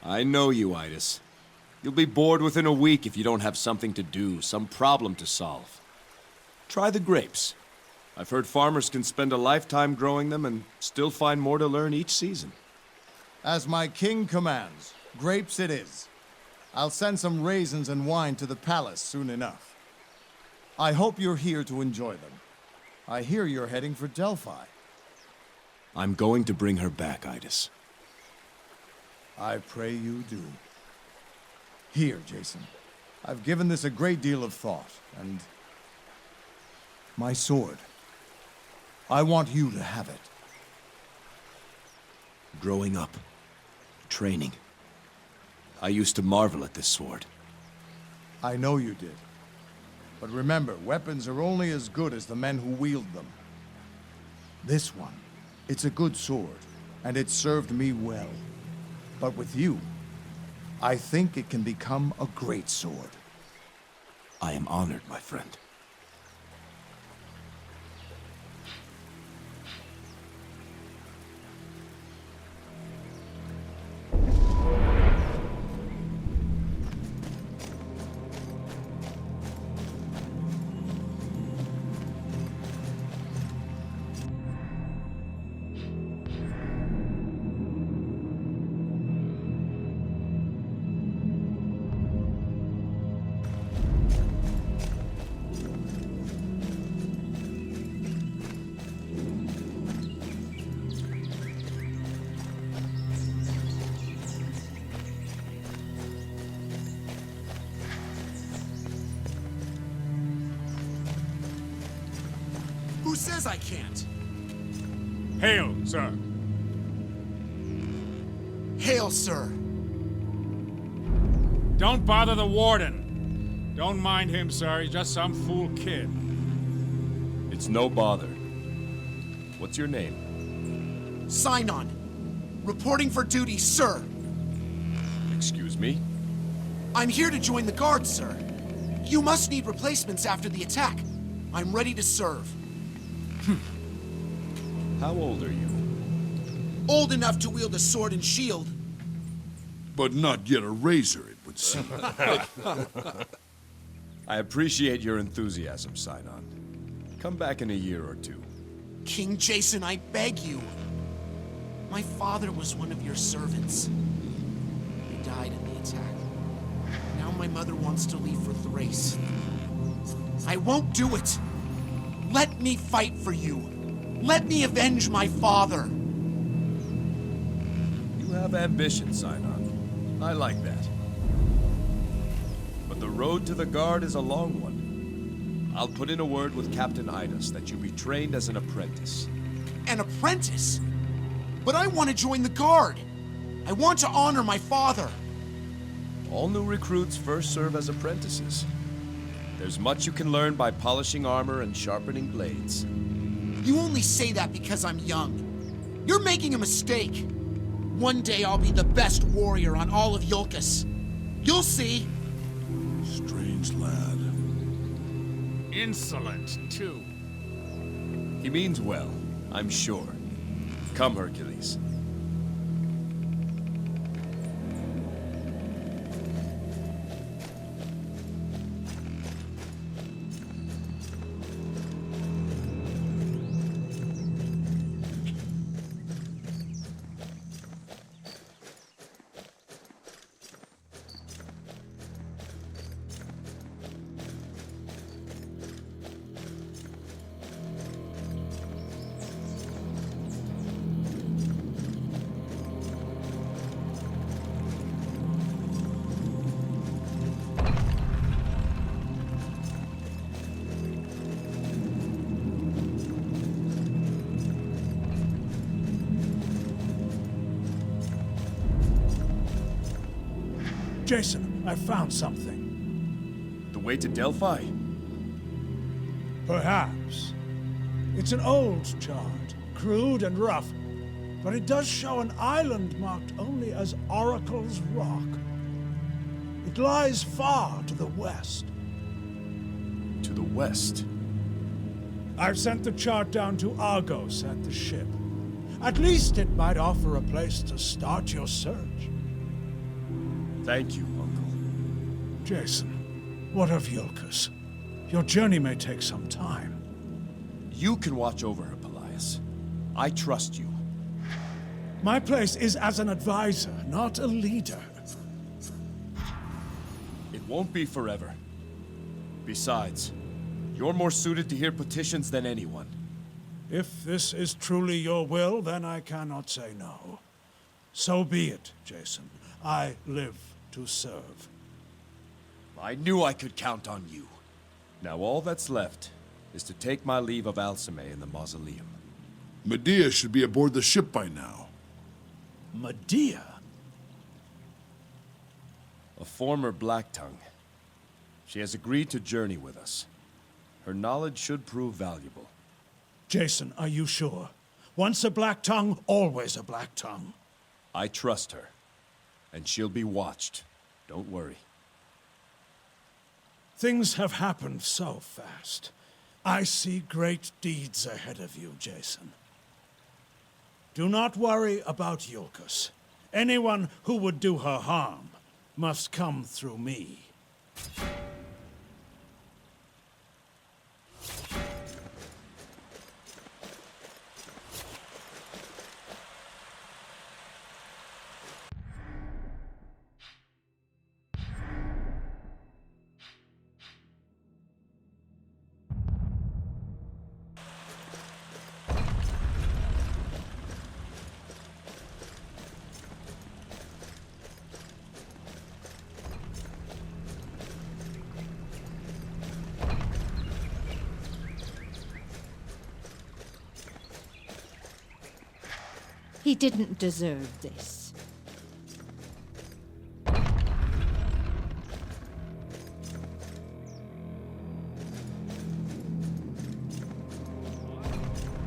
I know you, Idas. You'll be bored within a week if you don't have something to do, some problem to solve. Try the grapes. I've heard farmers can spend a lifetime growing them and still find more to learn each season. As my king commands, grapes it is. I'll send some raisins and wine to the palace soon enough. I hope you're here to enjoy them. I hear you're heading for Delphi. I'm going to bring her back, Idis. I pray you do. Here, Jason. I've given this a great deal of thought, and... my sword. I want you to have it. Growing up, training, I used to marvel at this sword. I know you did. But remember, weapons are only as good as the men who wield them. This one, it's a good sword, and it served me well. But with you, I think it can become a great sword. I am honored, my friend. Who says I can't? Hail, sir. Hail, sir. Don't bother the warden. Don't mind him, sir. He's just some fool kid. It's no bother. What's your name? Sinon. Reporting for duty, sir. Excuse me? I'm here to join the guard, sir. You must need replacements after the attack. I'm ready to serve. How old are you? Old enough to wield a sword and shield. But not yet a razor, it would seem. I appreciate your enthusiasm, Sinon. Come back in a year or two. King Jason, I beg you. My father was one of your servants. He died in the attack. Now my mother wants to leave for Thrace. I won't do it. Let me fight for you. Let me avenge my father. You have ambition, Sinon. I like that. But the road to the guard is a long one. I'll put in a word with Captain Idis that you be trained as an apprentice. An apprentice? But I want to join the guard. I want to honor my father. All new recruits first serve as apprentices. There's much you can learn by polishing armor and sharpening blades. You only say that because I'm young. You're making a mistake. One day I'll be the best warrior on all of Iolcus. You'll see. Strange lad. Insolent, too. He means well, I'm sure. Come, Hercules. Jason, I found something. The way to Delphi? Perhaps. It's an old chart, crude and rough, but it does show an island marked only as Oracle's Rock. It lies far to the west. To the west? I've sent the chart down to Argos at the ship. At least it might offer a place to start your search. Thank you, Uncle. Jason, what of Iolcus? Your journey may take some time. You can watch over her, Pelaius. I trust you. My place is as an advisor, not a leader. It won't be forever. Besides, You're more suited to hear petitions than anyone. If this is truly your will, then I cannot say no. So be it, Jason. I live to serve. I knew I could count on you. Now all that's left is to take my leave of Alcime in the mausoleum. Medea should be aboard the ship by now. Medea? A former Black Tongue. She has agreed to journey with us. Her knowledge should prove valuable. Jason, are you sure? Once a Black Tongue, always a Black Tongue. I trust her. And she'll be watched. Don't worry. Things have happened so fast. I see great deeds ahead of you, Jason. Do not worry about Iolcus. Anyone who would do her harm must come through me. He didn't deserve this. They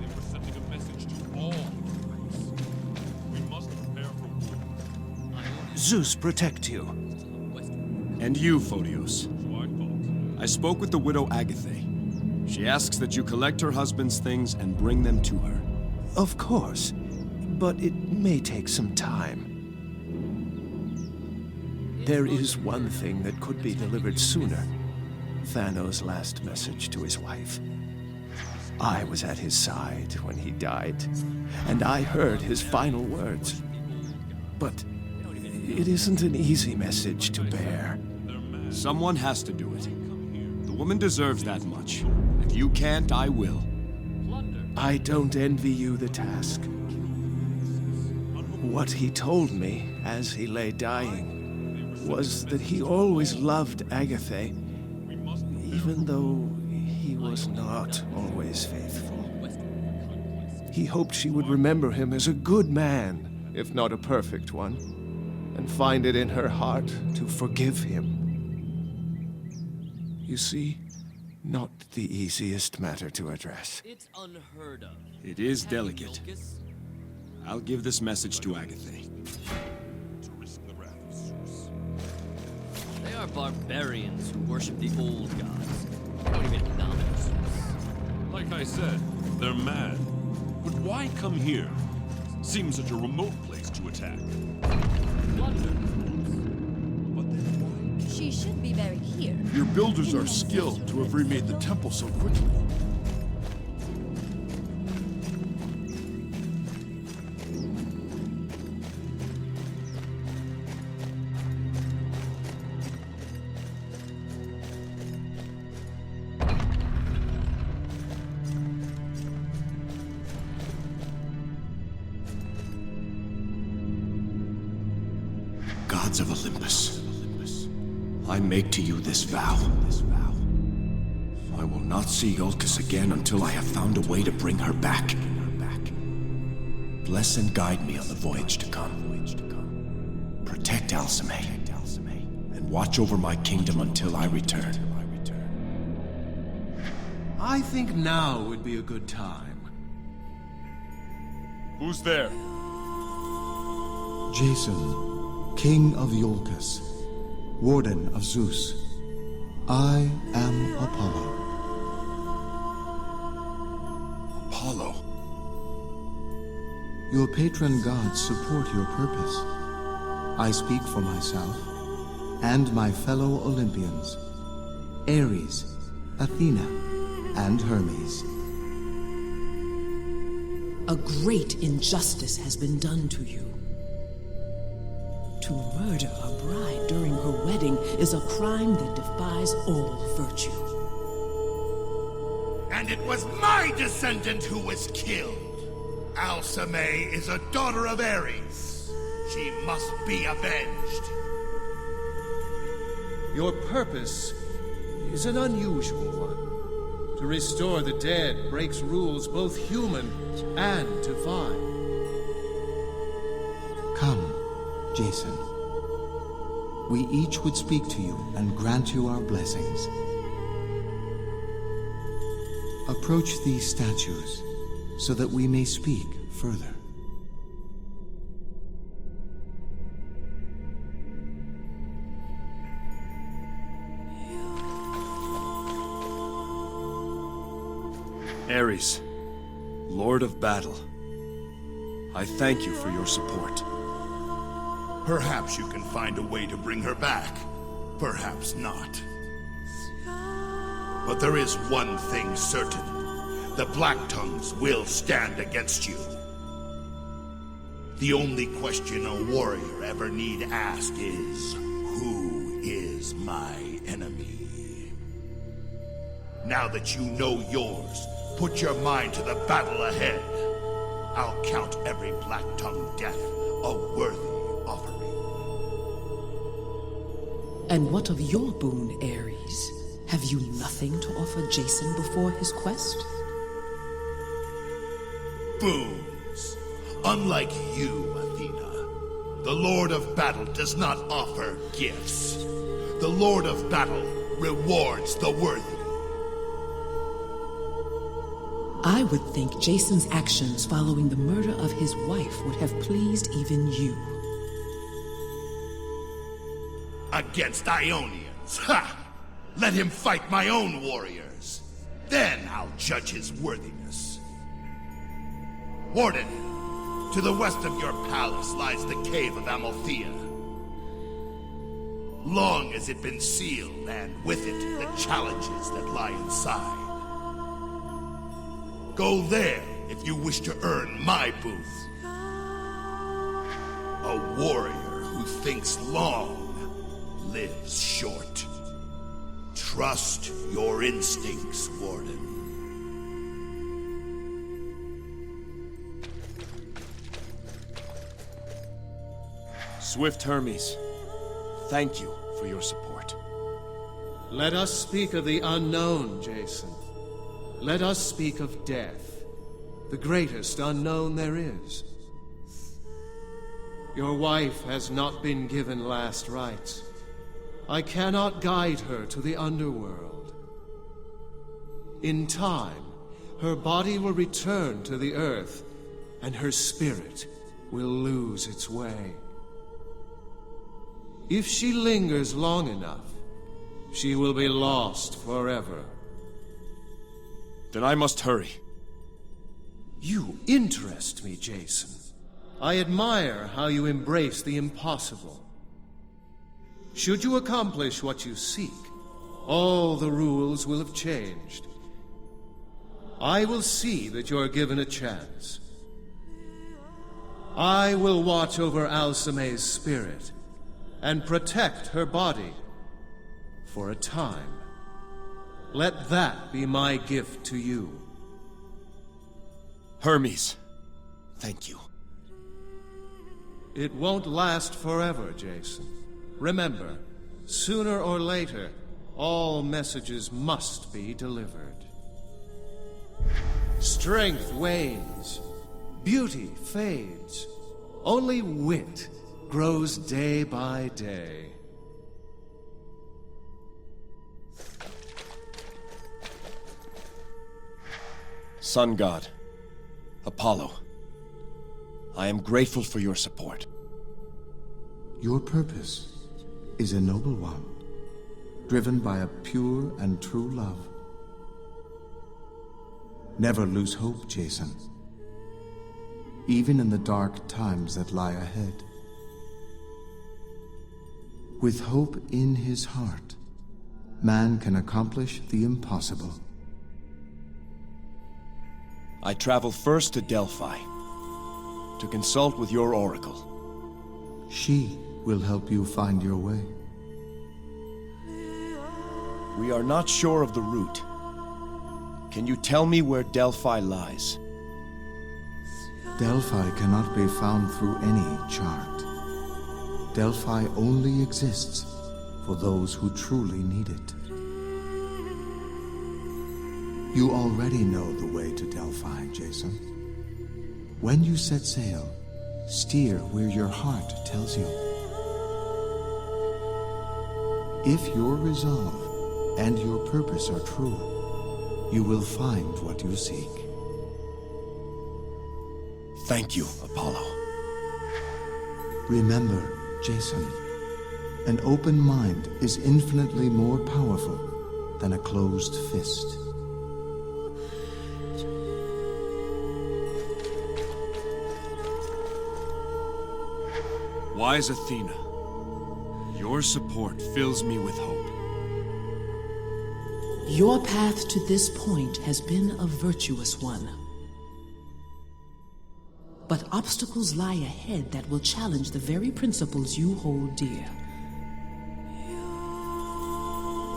were sending a message to all recruits. We must prepare for war. Zeus protect you. And you, Photios. I spoke with the widow Agathe. She asks that you collect her husband's things and bring them to her. Of course, but it may take some time. There is one thing that could be delivered sooner. Thanos' last message to his wife. I was at his side when he died, and I heard his final words. But it isn't an easy message to bear. Someone has to do it. The woman deserves that much. If you can't, I will. I don't envy you the task. What he told me as he lay dying was that he always loved Agatha, even though he was not always faithful. He hoped she would remember him as a good man, if not a perfect one, and find it in her heart to forgive him. You see, not the easiest matter to address. It's unheard of. It is delicate. I'll give this message to Agatha. To risk the wrath of Zeus. They are barbarians who worship the old gods. They don't even acknowledge Zeus. Like I said, they're mad. But why come here? Seems such a remote place to attack. She should be buried here. Your builders are skilled to have remade the temple so quickly. Gods of Olympus, I make to you this vow. I will not see Iolcus again until I have found a way to bring her back. Bless and guide me on the voyage to come. Protect Alcime, and watch over my kingdom until I return. I think now would be a good time. Who's there? Jason, King of Iolcus, Warden of Zeus. I am Apollo. Apollo? Your patron gods support your purpose. I speak for myself and my fellow Olympians, Ares, Athena, and Hermes. A great injustice has been done to you. To murder a bride during her wedding is a crime that defies all virtue. And it was my descendant who was killed. Alcime is a daughter of Ares. She must be avenged. Your purpose is an unusual one. To restore the dead breaks rules both human and divine. Come, Jason. We each would speak to you and grant you our blessings. Approach these statues so that we may speak further. Ares, Lord of Battle, I thank you for your support. Perhaps you can find a way to bring her back. Perhaps not. But there is one thing certain. The Black Tongues will stand against you. The only question a warrior ever need ask is, who is my enemy? Now that you know yours, put your mind to the battle ahead. I'll count every Black Tongue death a worthy offering. And what of your boon, Ares? Have you nothing to offer Jason before his quest? Boons. Unlike you, Athena, the Lord of Battle does not offer gifts. The Lord of Battle rewards the worthy. I would think Jason's actions following the murder of his wife would have pleased even you. Against Ionians, ha! Let him fight my own warriors. Then I'll judge his worthiness. Warden, to the west of your palace lies the cave of Amalthea. Long has it been sealed, and with it the challenges that lie inside. Go there if you wish to earn my boon. A warrior who thinks long lives short. Trust your instincts, Warden. Swift Hermes, thank you for your support. Let us speak of the unknown, Jason. Let us speak of death, the greatest unknown there is. Your wife has not been given last rites. I cannot guide her to the underworld. In time, her body will return to the earth, and her spirit will lose its way. If she lingers long enough, she will be lost forever. Then I must hurry. You interest me, Jason. I admire how you embrace the impossible. Should you accomplish what you seek, all the rules will have changed. I will see that you're given a chance. I will watch over Alcime's spirit and protect her body for a time. Let that be my gift to you. Hermes, thank you. It won't last forever, Jason. Remember, sooner or later, all messages must be delivered. Strength wanes, beauty fades, only wit grows day by day. Sun God, Apollo, I am grateful for your support. Your purpose is a noble one, driven by a pure and true love. Never lose hope, Jason, even in the dark times that lie ahead. With hope in his heart, man can accomplish the impossible. I travel first to Delphi, to consult with your oracle. She will help you find your way. We are not sure of the route. Can you tell me where Delphi lies? Delphi cannot be found through any chart. Delphi only exists for those who truly need it. You already know the way to Delphi, Jason. When you set sail, steer where your heart tells you. If your resolve and your purpose are true, you will find what you seek. Thank you, Apollo. Remember, Jason, an open mind is infinitely more powerful than a closed fist. Wise Athena, your support fills me with hope. Your path to this point has been a virtuous one. But obstacles lie ahead that will challenge the very principles you hold dear.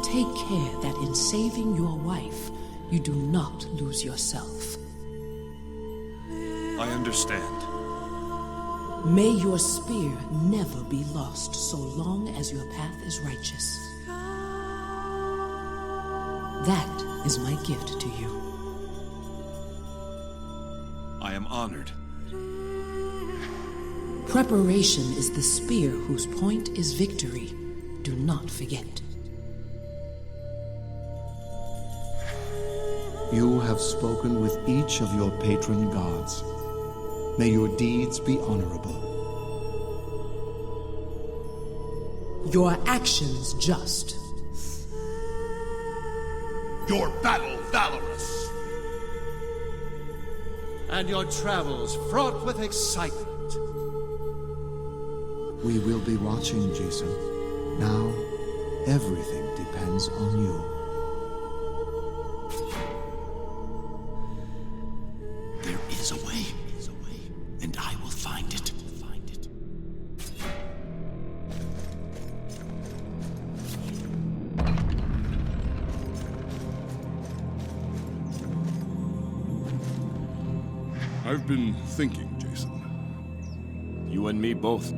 Take care that in saving your wife, you do not lose yourself. I understand. May your spear never be lost so long as your path is righteous. That is my gift to you. I am honored. Preparation is the spear whose point is victory. Do not forget. You have spoken with each of your patron gods. May your deeds be honorable. Your actions just. Your battle valorous. And your travels fraught with excitement. We will be watching, Jason. Now, everything depends on you. There is a way, and I will find it. I've been thinking, Jason. You and me both.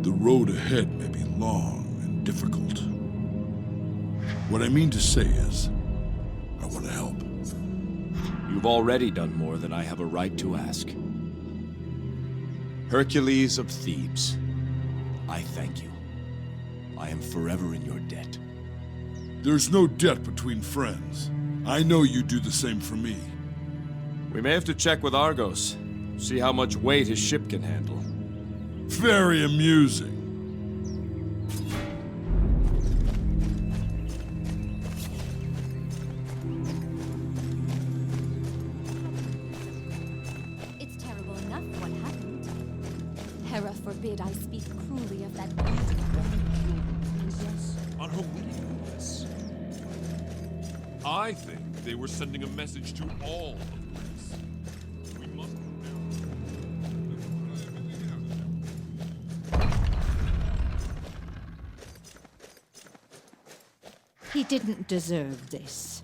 The road ahead may be long and difficult. What I mean to say is, I want to help. You've already done more than I have a right to ask. Hercules of Thebes, I thank you. I am forever in your debt. There's no debt between friends. I know you do the same for me. We may have to check with Argos, see how much weight his ship can handle. Very amusing. It's terrible enough what happened. Hera forbid I speak cruelly of that beautiful woman. And yes, on her wedding dress. I think they were sending a message to all of Greece. We must He didn't deserve this.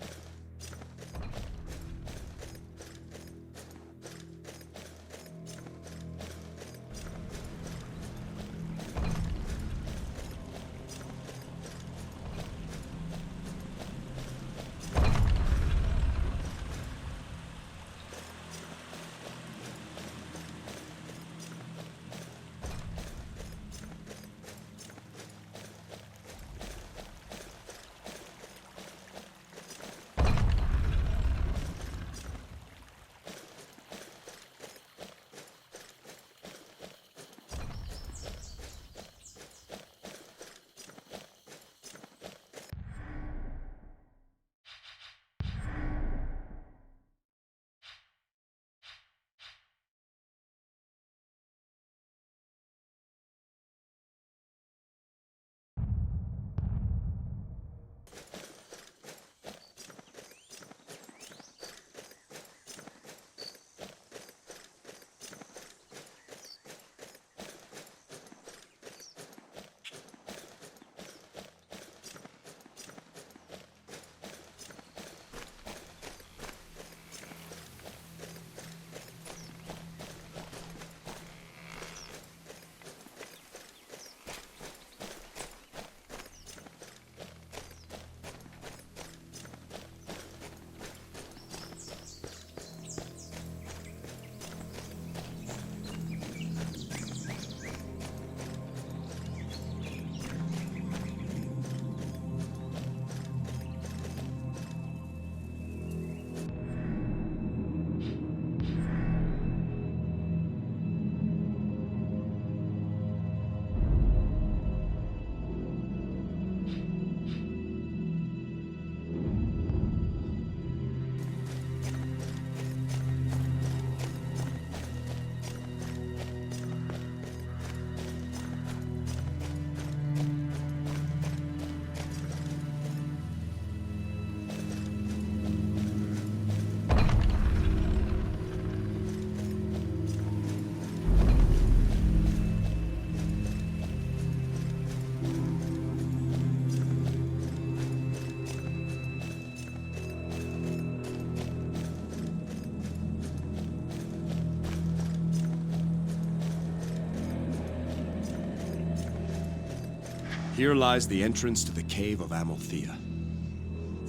Here lies the entrance to the cave of Amalthea.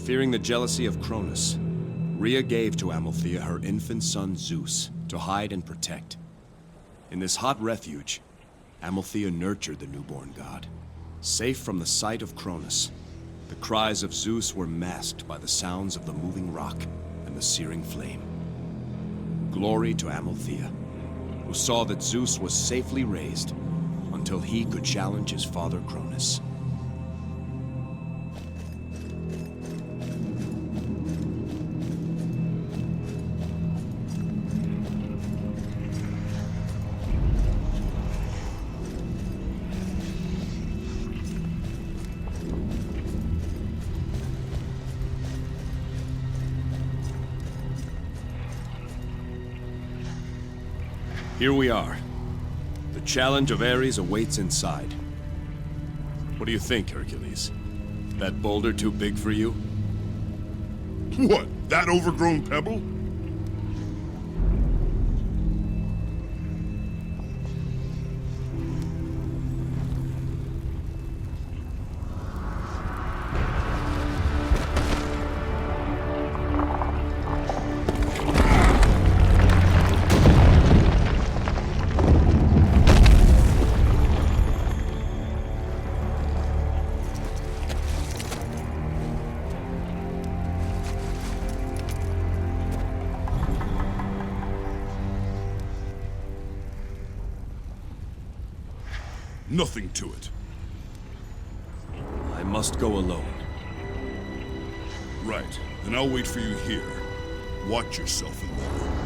Fearing the jealousy of Cronus, Rhea gave to Amalthea her infant son Zeus to hide and protect. In this hot refuge, Amalthea nurtured the newborn god. Safe from the sight of Cronus, the cries of Zeus were masked by the sounds of the moving rock and the searing flame. Glory to Amalthea, who saw that Zeus was safely raised until he could challenge his father Cronus. Here we are. The challenge of Ares awaits inside. What do you think, Hercules? That boulder too big for you? What, that overgrown pebble? Nothing to it. I must go alone. Right. Then I'll wait for you here. Watch yourself in there.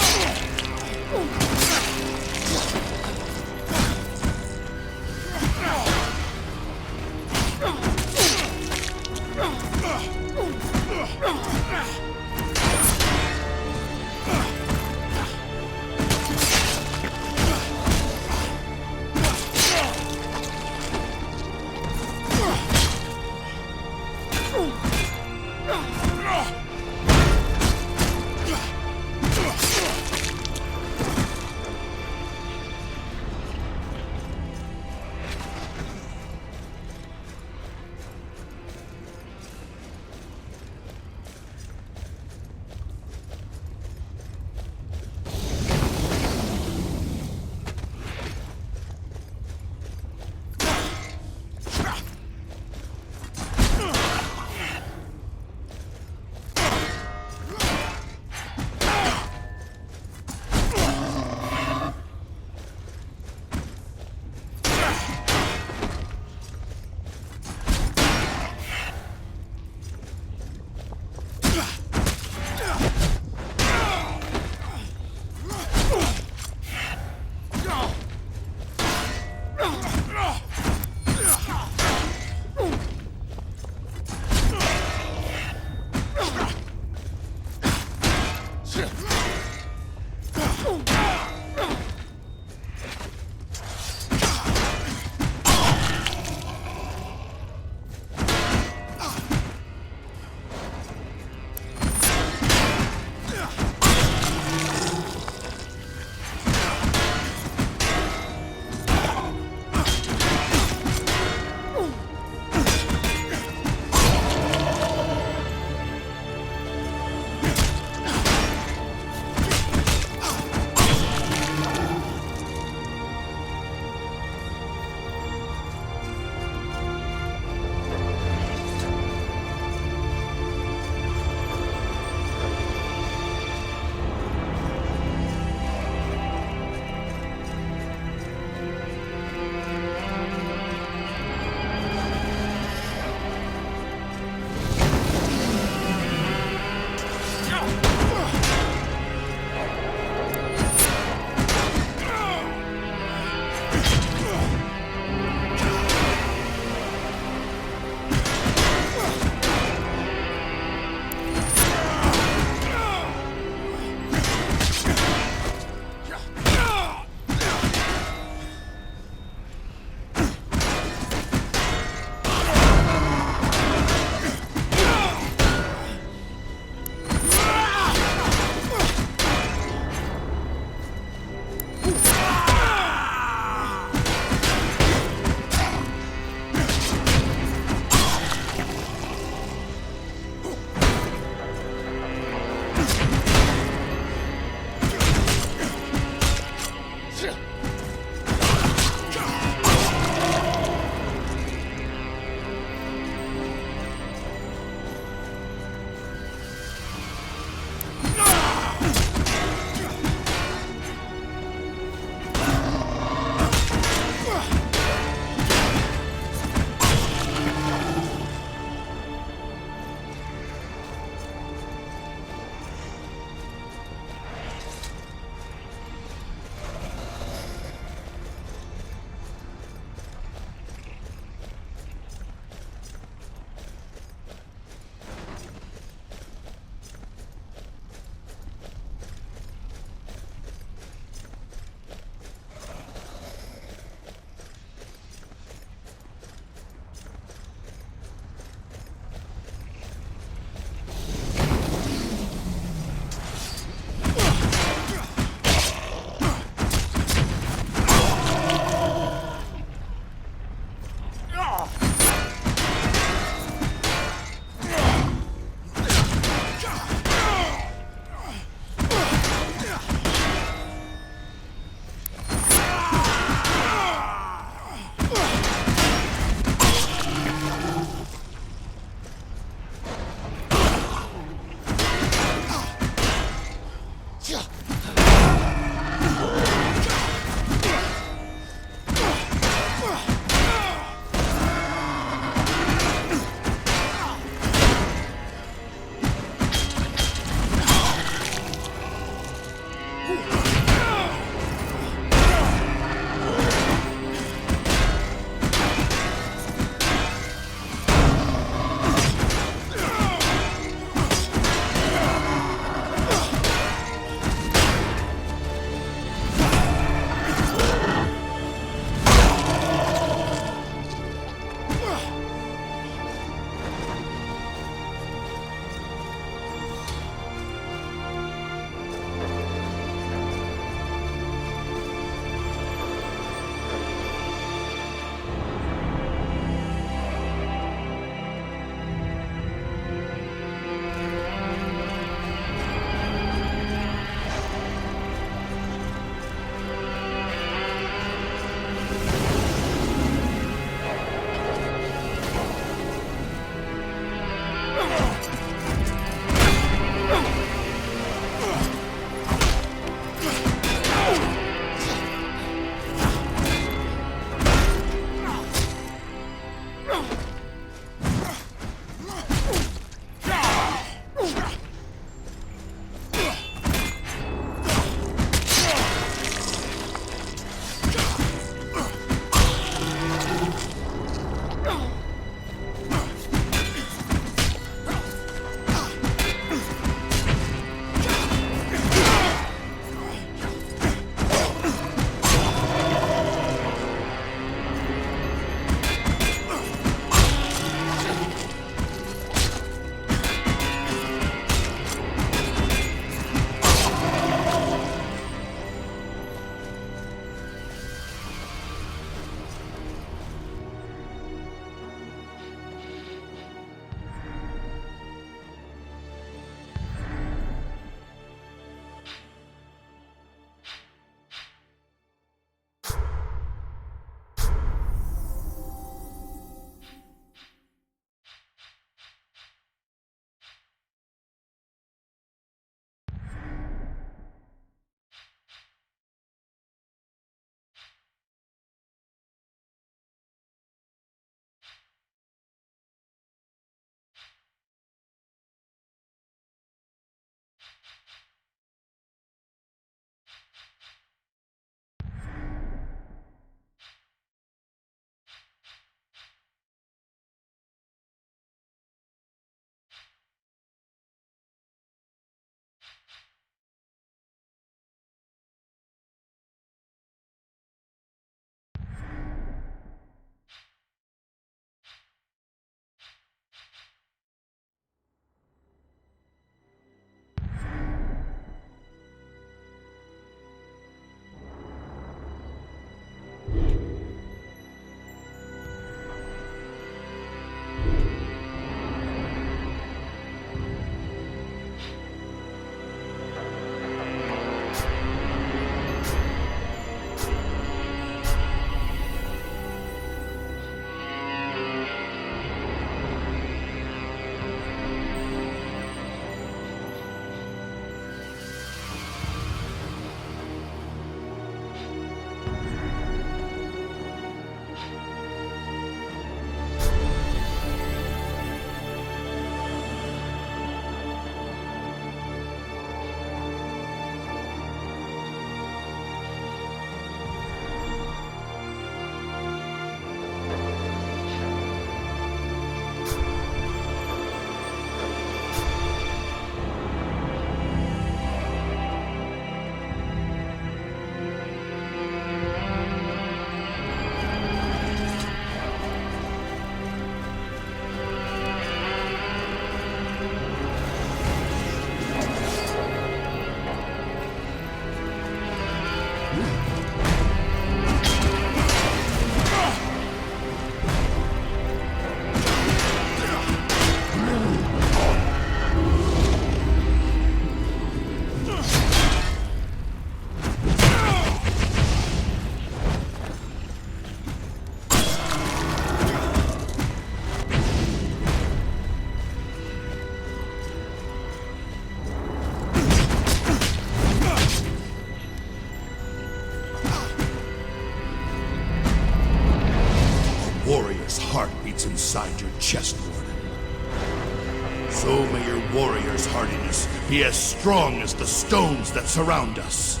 Inside your chest, Warden. So may your warrior's hardiness be as strong as the stones that surround us.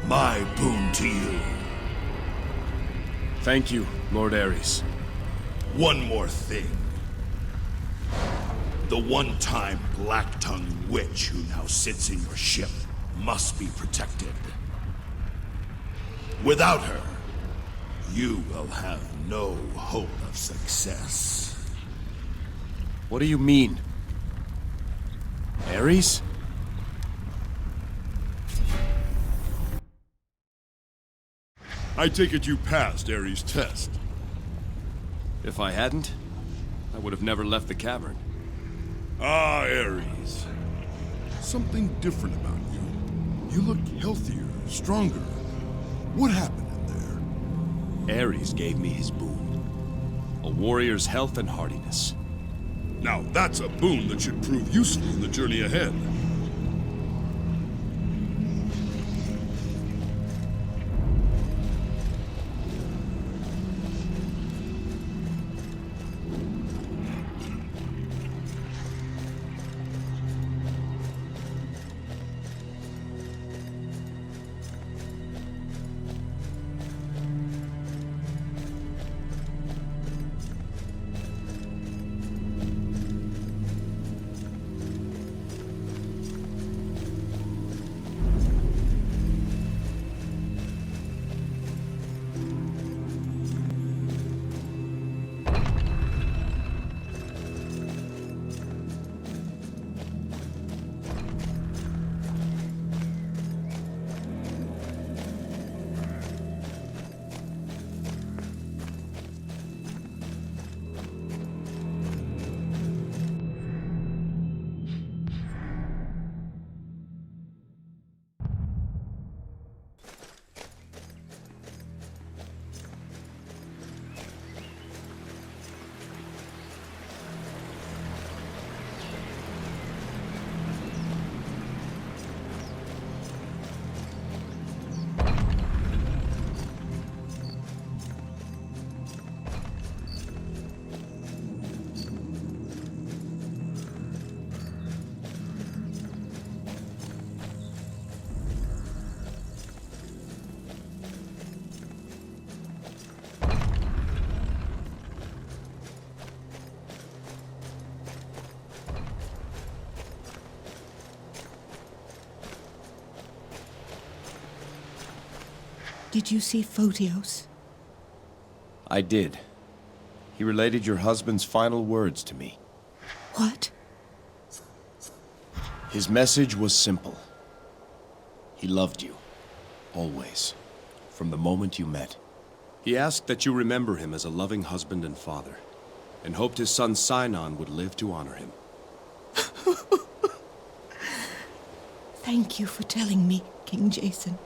My boon to you. Thank you, Lord Ares. One more thing. The one-time black-tongued witch who now sits in your ship must be protected. Without her, you will have no hope of success. What do you mean? Ares? I take it you passed Ares' test. If I hadn't, I would have never left the cavern. Ah, Ares. Something different about you. You look healthier, stronger. What happened in there? Ares gave me his boon. A warrior's health and hardiness. Now that's a boon that should prove useful in the journey ahead. Did you see Photios? I did. He related your husband's final words to me. What? His message was simple. He loved you. Always. From the moment you met. He asked that you remember him as a loving husband and father, and hoped his son Sinon would live to honor him. Thank you for telling me, King Jason.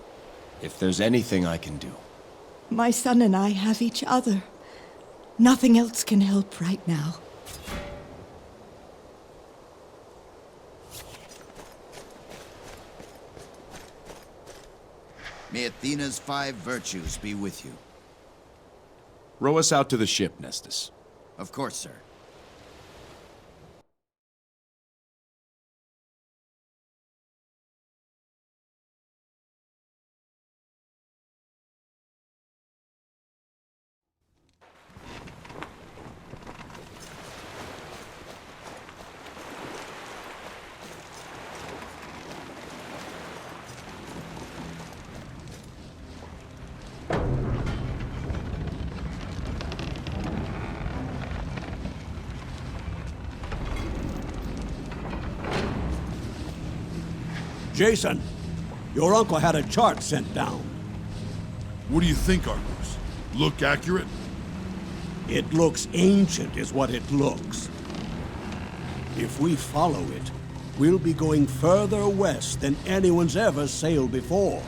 If there's anything I can do. My son and I have each other. Nothing else can help right now. May Athena's 5 virtues be with you. Row us out to the ship, Nestus. Of course, sir. Jason, your uncle had a chart sent down. What do you think, Argonauts? Look accurate? It looks ancient, is what it looks. If we follow it, we'll be going further west than anyone's ever sailed before.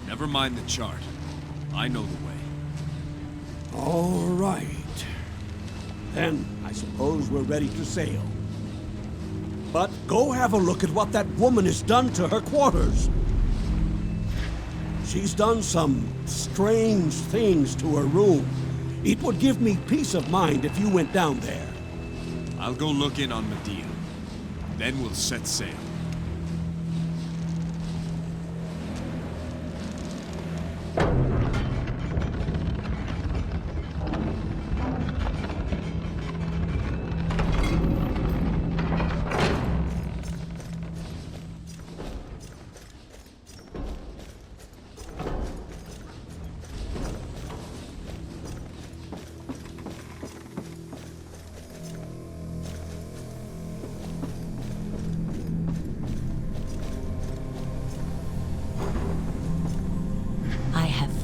Never mind the chart. I know the way. All right. Then I suppose we're ready to sail. But go have a look at what that woman has done to her quarters. She's done some strange things to her room. It would give me peace of mind if you went down there. I'll go look in on Medea. Then we'll set sail.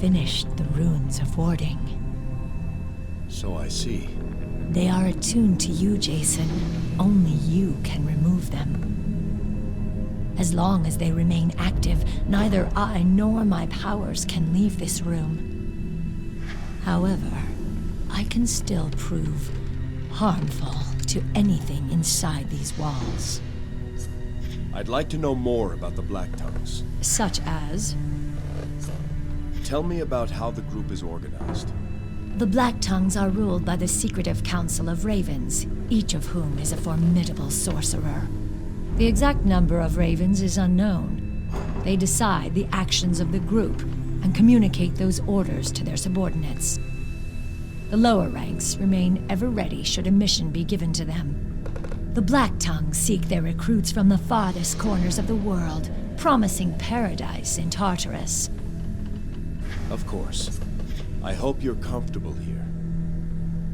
Finished the runes of warding. So I see. They are attuned to you, Jason. Only you can remove them. As long as they remain active, neither I nor my powers can leave this room. However, I can still prove harmful to anything inside these walls. I'd like to know more about the Black Tongues. Such as? Tell me about how the group is organized. The Black Tongues are ruled by the secretive council of ravens, each of whom is a formidable sorcerer. The exact number of ravens is unknown. They decide the actions of the group and communicate those orders to their subordinates. The lower ranks remain ever ready should a mission be given to them. The Black Tongues seek their recruits from the farthest corners of the world, promising paradise in Tartarus. Of course. I hope you're comfortable here.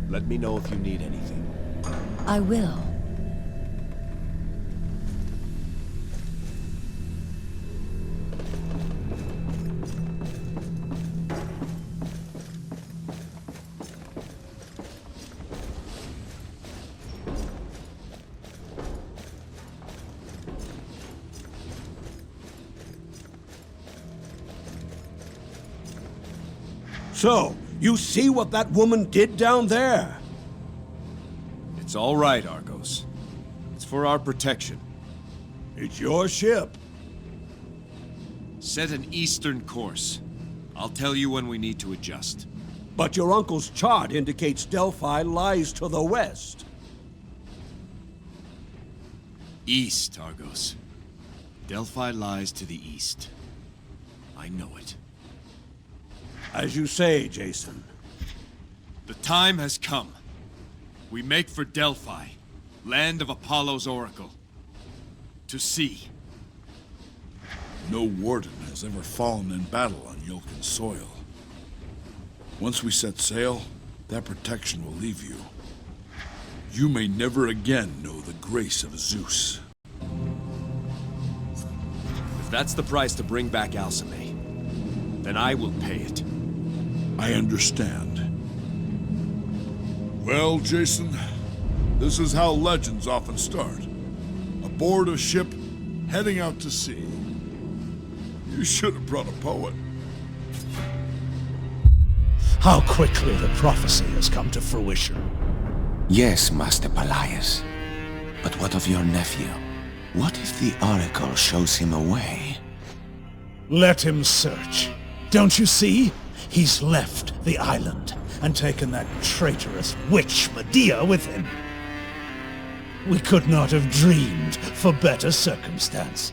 Let me know if you need anything. I will. So, you see what that woman did down there? It's all right, Argos. It's for our protection. It's your ship. Set an eastern course. I'll tell you when we need to adjust. But your uncle's chart indicates Delphi lies to the west. East, Argos. Delphi lies to the east. I know it. As you say, Jason. The time has come. We make for Delphi, land of Apollo's oracle. To sea. No warden has ever fallen in battle on Yolkin soil. Once we set sail, that protection will leave you. You may never again know the grace of Zeus. If that's the price to bring back Alcime, then I will pay it. I understand. Well, Jason, this is how legends often start. Aboard a ship, heading out to sea. You should have brought a poet. How quickly the prophecy has come to fruition. Yes, Master Pelias. But what of your nephew? What if the Oracle shows him a way? Let him search. Don't you see? He's left the island and taken that traitorous witch Medea with him. We could not have dreamed for better circumstance.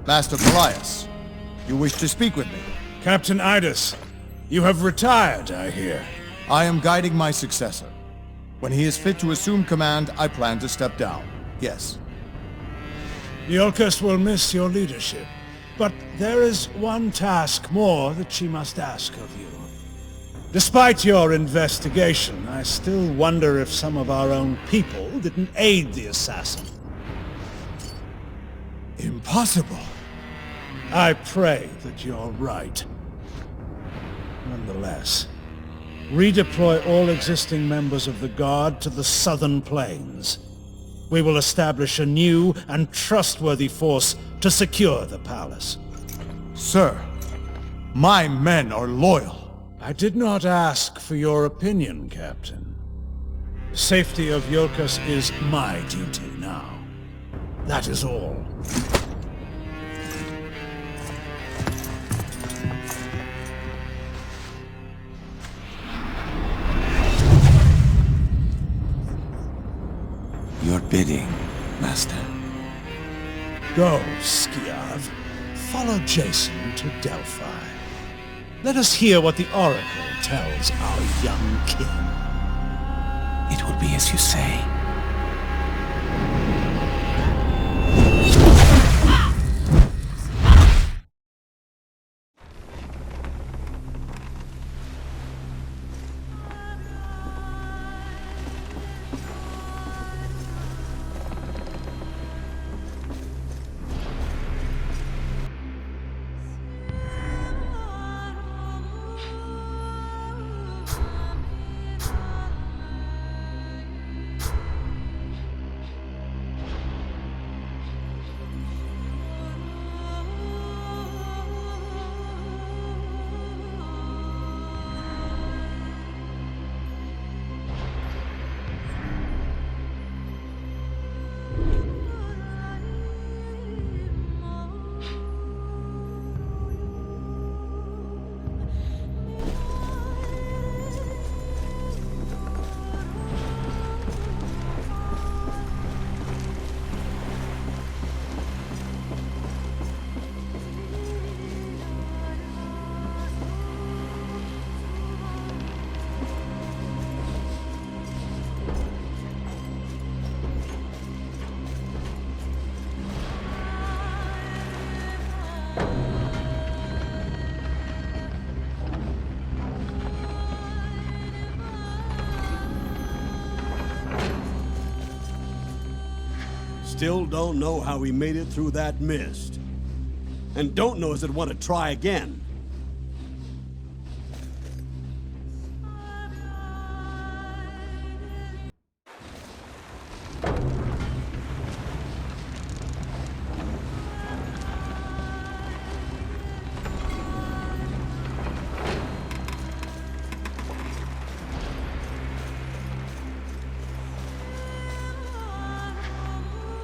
Master Pelias, you wish to speak with me? Captain Idus, you have retired, I hear. I am guiding my successor. When he is fit to assume command, I plan to step down. Yes. Iolcus will miss your leadership, but there is one task more that she must ask of you. Despite your investigation, I still wonder if some of our own people didn't aid the assassin. Impossible. I pray that you're right. Nonetheless, redeploy all existing members of the Guard to the southern plains. We will establish a new and trustworthy force to secure the palace. Sir, my men are loyal. I did not ask for your opinion, Captain. The safety of Iolcus is my duty now. That is all. Your bidding, Master. Go, Skiav. Follow Jason to Delphi. Let us hear what the Oracle tells our young king. It will be as you say. Still don't know how we made it through that mist. And don't know as I'd want to try again.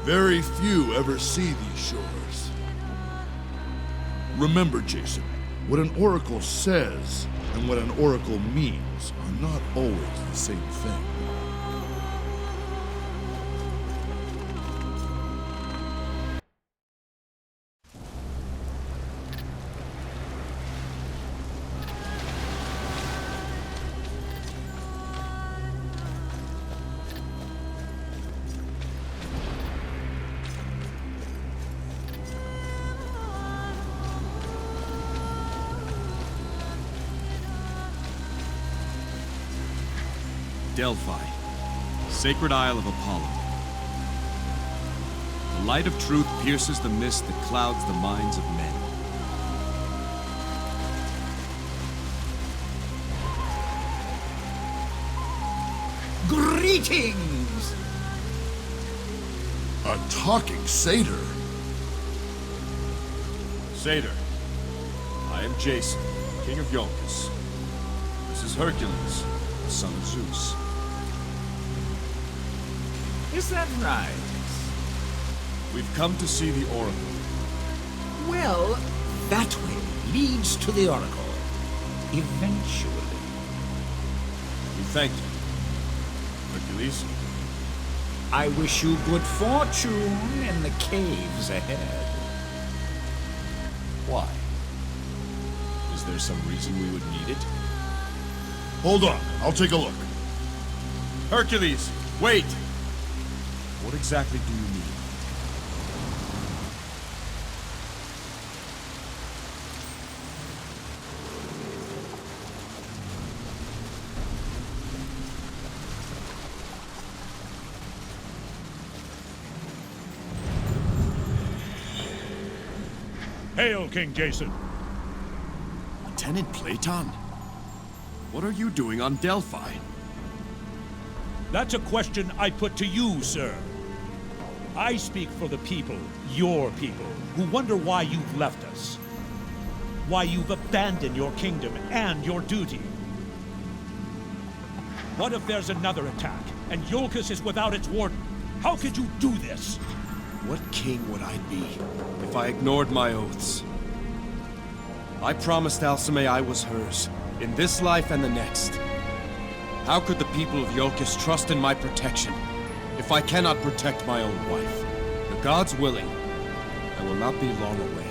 Very few ever see these shores. Remember, Jason, what an oracle says and what an oracle means are not always the same thing. Delphi, sacred isle of Apollo. The light of truth pierces the mist that clouds the minds of men. Greetings! A talking satyr? Satyr, I am Jason, king of Iolcus. This is Hercules, the son of Zeus. Is that right? We've come to see the Oracle. Well, that way leads to the Oracle. Eventually. We thank you, Hercules. I wish you good fortune in the caves ahead. Why? Is there some reason we would need it? Hold on, I'll take a look. Hercules, wait! What exactly do you need? Hail, King Jason. Lieutenant Platon? What are you doing on Delphi? That's a question I put to you, sir. I speak for the people, your people, who wonder why you've left us. Why you've abandoned your kingdom and your duty. What if there's another attack, and Iolcus is without its warden? How could you do this? What king would I be if I ignored my oaths? I promised Alcime I was hers, in this life and the next. How could the people of Iolcus trust in my protection if I cannot protect my own wife? The gods willing, I will not be long away.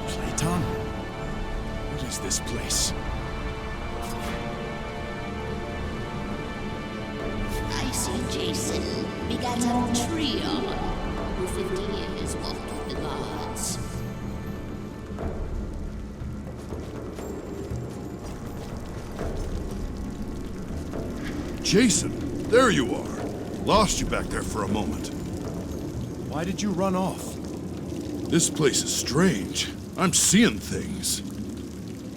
Platon? What is this place? I see Jason begat a trio who 50 years walked with the gods. Jason, there you are. Lost you back there for a moment. Why did you run off? This place is strange. I'm seeing things.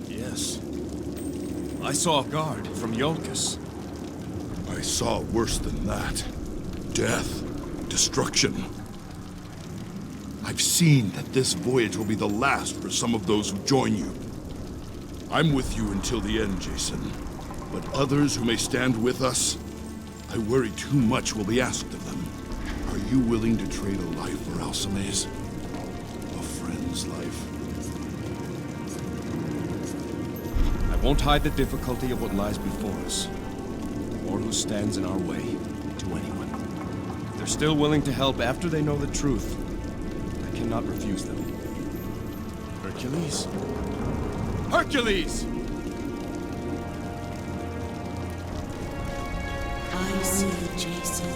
Yes. I saw a guard from Iolcus. I saw worse than that. Death. Destruction. I've seen that this voyage will be the last for some of those who join you. I'm with you until the end, Jason. But others who may stand with us, I worry too much will be asked of them. Are you willing to trade a life for Alcime's? A friend's life? I won't hide the difficulty of what lies before us, or who stands in our way, to anyone. If they're still willing to help after they know the truth, I cannot refuse them. Hercules? Hercules! I see Jason,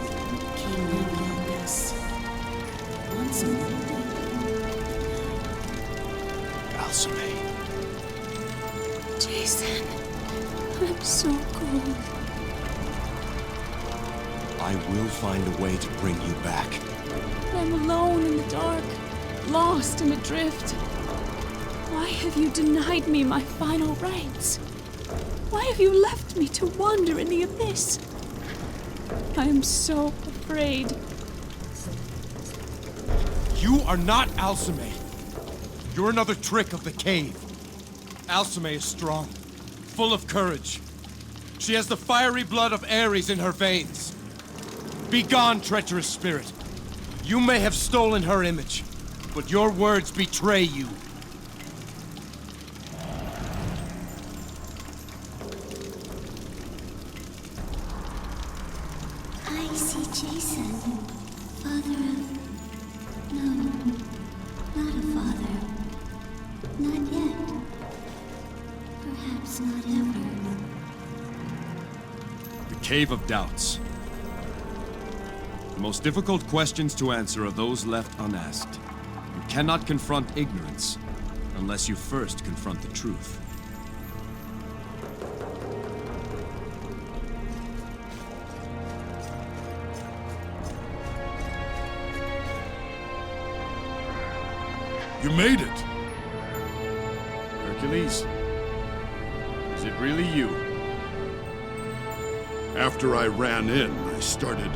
king of Iolcus. Once a Alcime. Jason, I'm so cold. I will find a way to bring you back. I'm alone in the dark, lost and adrift. Why have you denied me my final rights? Why have you left me to wander in the abyss? I am so afraid. You are not Alcime. You're another trick of the cave. Alcime is strong, full of courage. She has the fiery blood of Ares in her veins. Begone, treacherous spirit. You may have stolen her image, but your words betray you. I see Jason, father of... No, not a father. Not yet. Perhaps not ever. The Cave of Doubts. The most difficult questions to answer are those left unasked. You cannot confront ignorance unless you first confront the truth. You made it! Hercules, is it really you? After I ran in, I started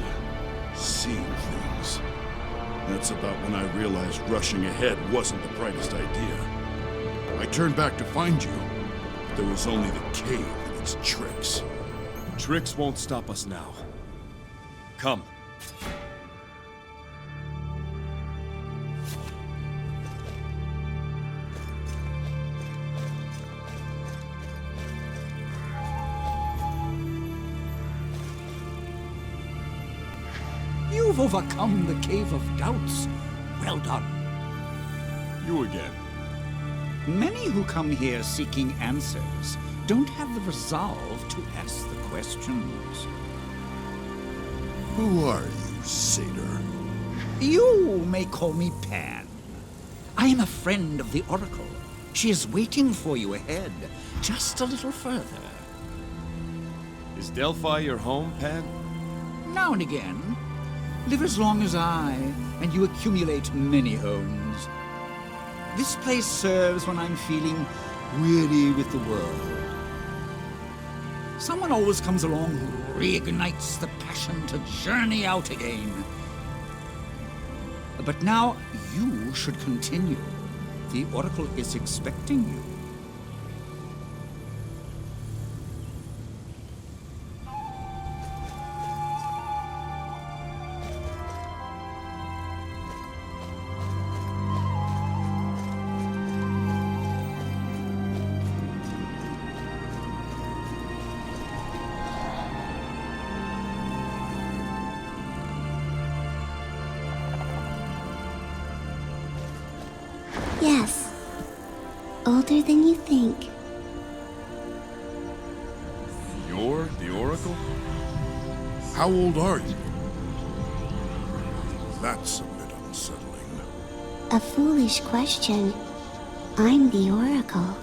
seeing things. That's about when I realized rushing ahead wasn't the brightest idea. I turned back to find you, but there was only the cave and its tricks. Tricks won't stop us now. Come. You've overcome the Cave of Doubts. Well done. You again. Many who come here seeking answers don't have the resolve to ask the questions. Who are you, Satyr? You may call me Pan. I am a friend of the Oracle. She is waiting for you ahead, just a little further. Is Delphi your home, Pan? Now and again. Live as long as I, and you accumulate many homes. This place serves when I'm feeling weary with the world. Someone always comes along who reignites the passion to journey out again. But now you should continue. The Oracle is expecting you. Yes. Older than you think. You're the Oracle? How old are you? That's a bit unsettling. A foolish question. I'm the Oracle.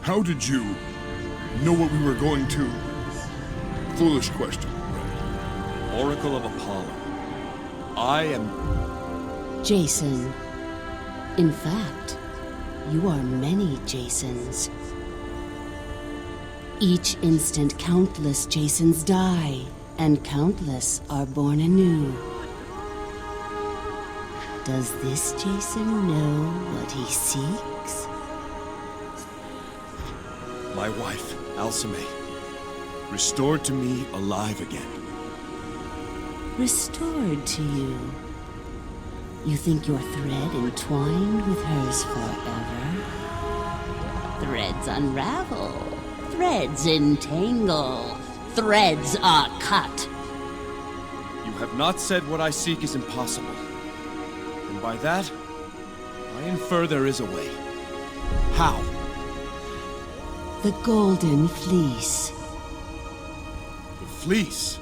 How did you know what we were going to? Foolish question. Oracle of Apollo. I am... Jason. In fact, you are many Jasons. Each instant, countless Jasons die, and countless are born anew. Does this Jason know what he seeks? My wife, Alcime. Restored to me alive again. Restored to you. You think your thread entwined with hers forever? Threads unravel. Threads entangle. Threads are cut. You have not said what I seek is impossible. And by that, I infer there is a way. How? The Golden Fleece. The Fleece?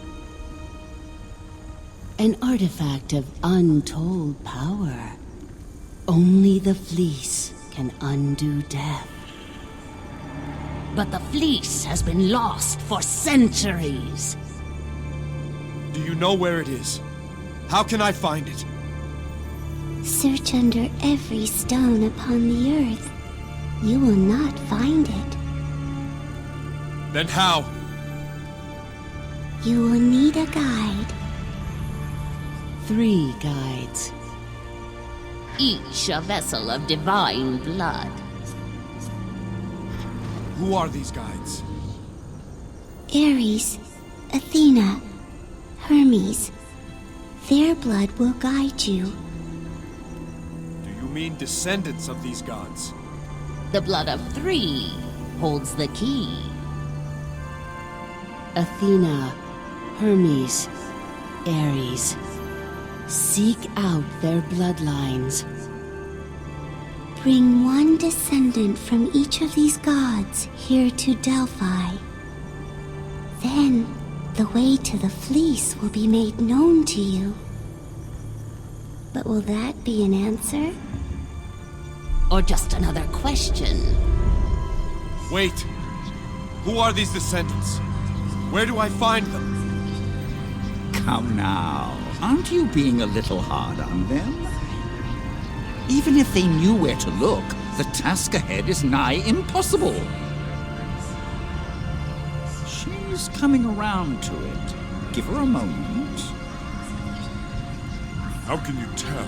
An artifact of untold power. Only the Fleece can undo death. But the Fleece has been lost for centuries. Do you know where it is? How can I find it? Search under every stone upon the earth. You will not find it. Then how? You will need a guide. 3 guides. Each a vessel of divine blood. Who are these guides? Ares, Athena, Hermes. Their blood will guide you. Do you mean descendants of these gods? The blood of 3 holds the key. Athena, Hermes, Ares. Seek out their bloodlines. Bring one descendant from each of these gods here to Delphi. Then, the way to the Fleece will be made known to you. But will that be an answer? Or just another question? Wait! Who are these descendants? Where do I find them? Come now. Aren't you being a little hard on them? Even if they knew where to look, the task ahead is nigh impossible. She's coming around to it. Give her a moment. How can you tell?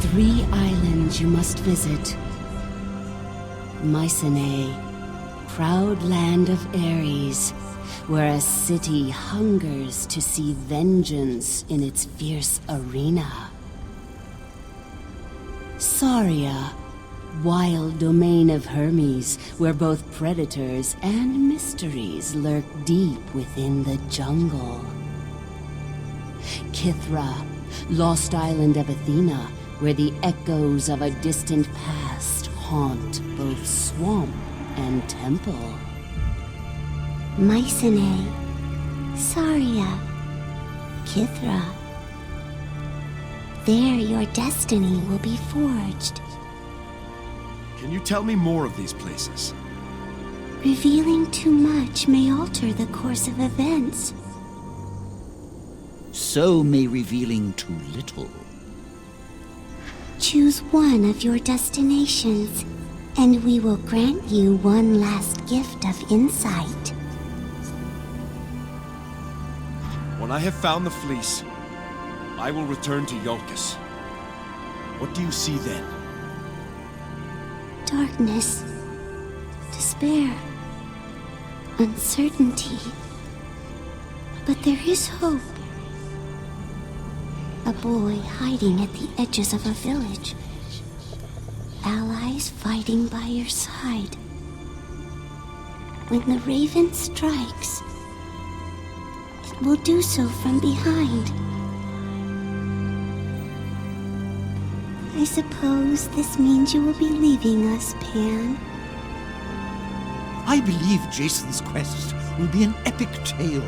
3 islands you must visit. Mycenae, proud land of Ares, where a city hungers to see vengeance in its fierce arena. Saria, wild domain of Hermes, where both predators and mysteries lurk deep within the jungle. Kythra, lost island of Athena, where the echoes of a distant past haunt both swamp and temple. Mycenae, Saria, Kythra. There your destiny will be forged. Can you tell me more of these places? Revealing too much may alter the course of events. So may revealing too little. Choose one of your destinations, and we will grant you one last gift of insight. When I have found the fleece, I will return to Iolcus. What do you see then? Darkness, despair, uncertainty. But there is hope. A boy hiding at the edges of a village. Allies fighting by your side. When the raven strikes, it will do so from behind. I suppose this means you will be leaving us, Pan. I believe Jason's quest will be an epic tale,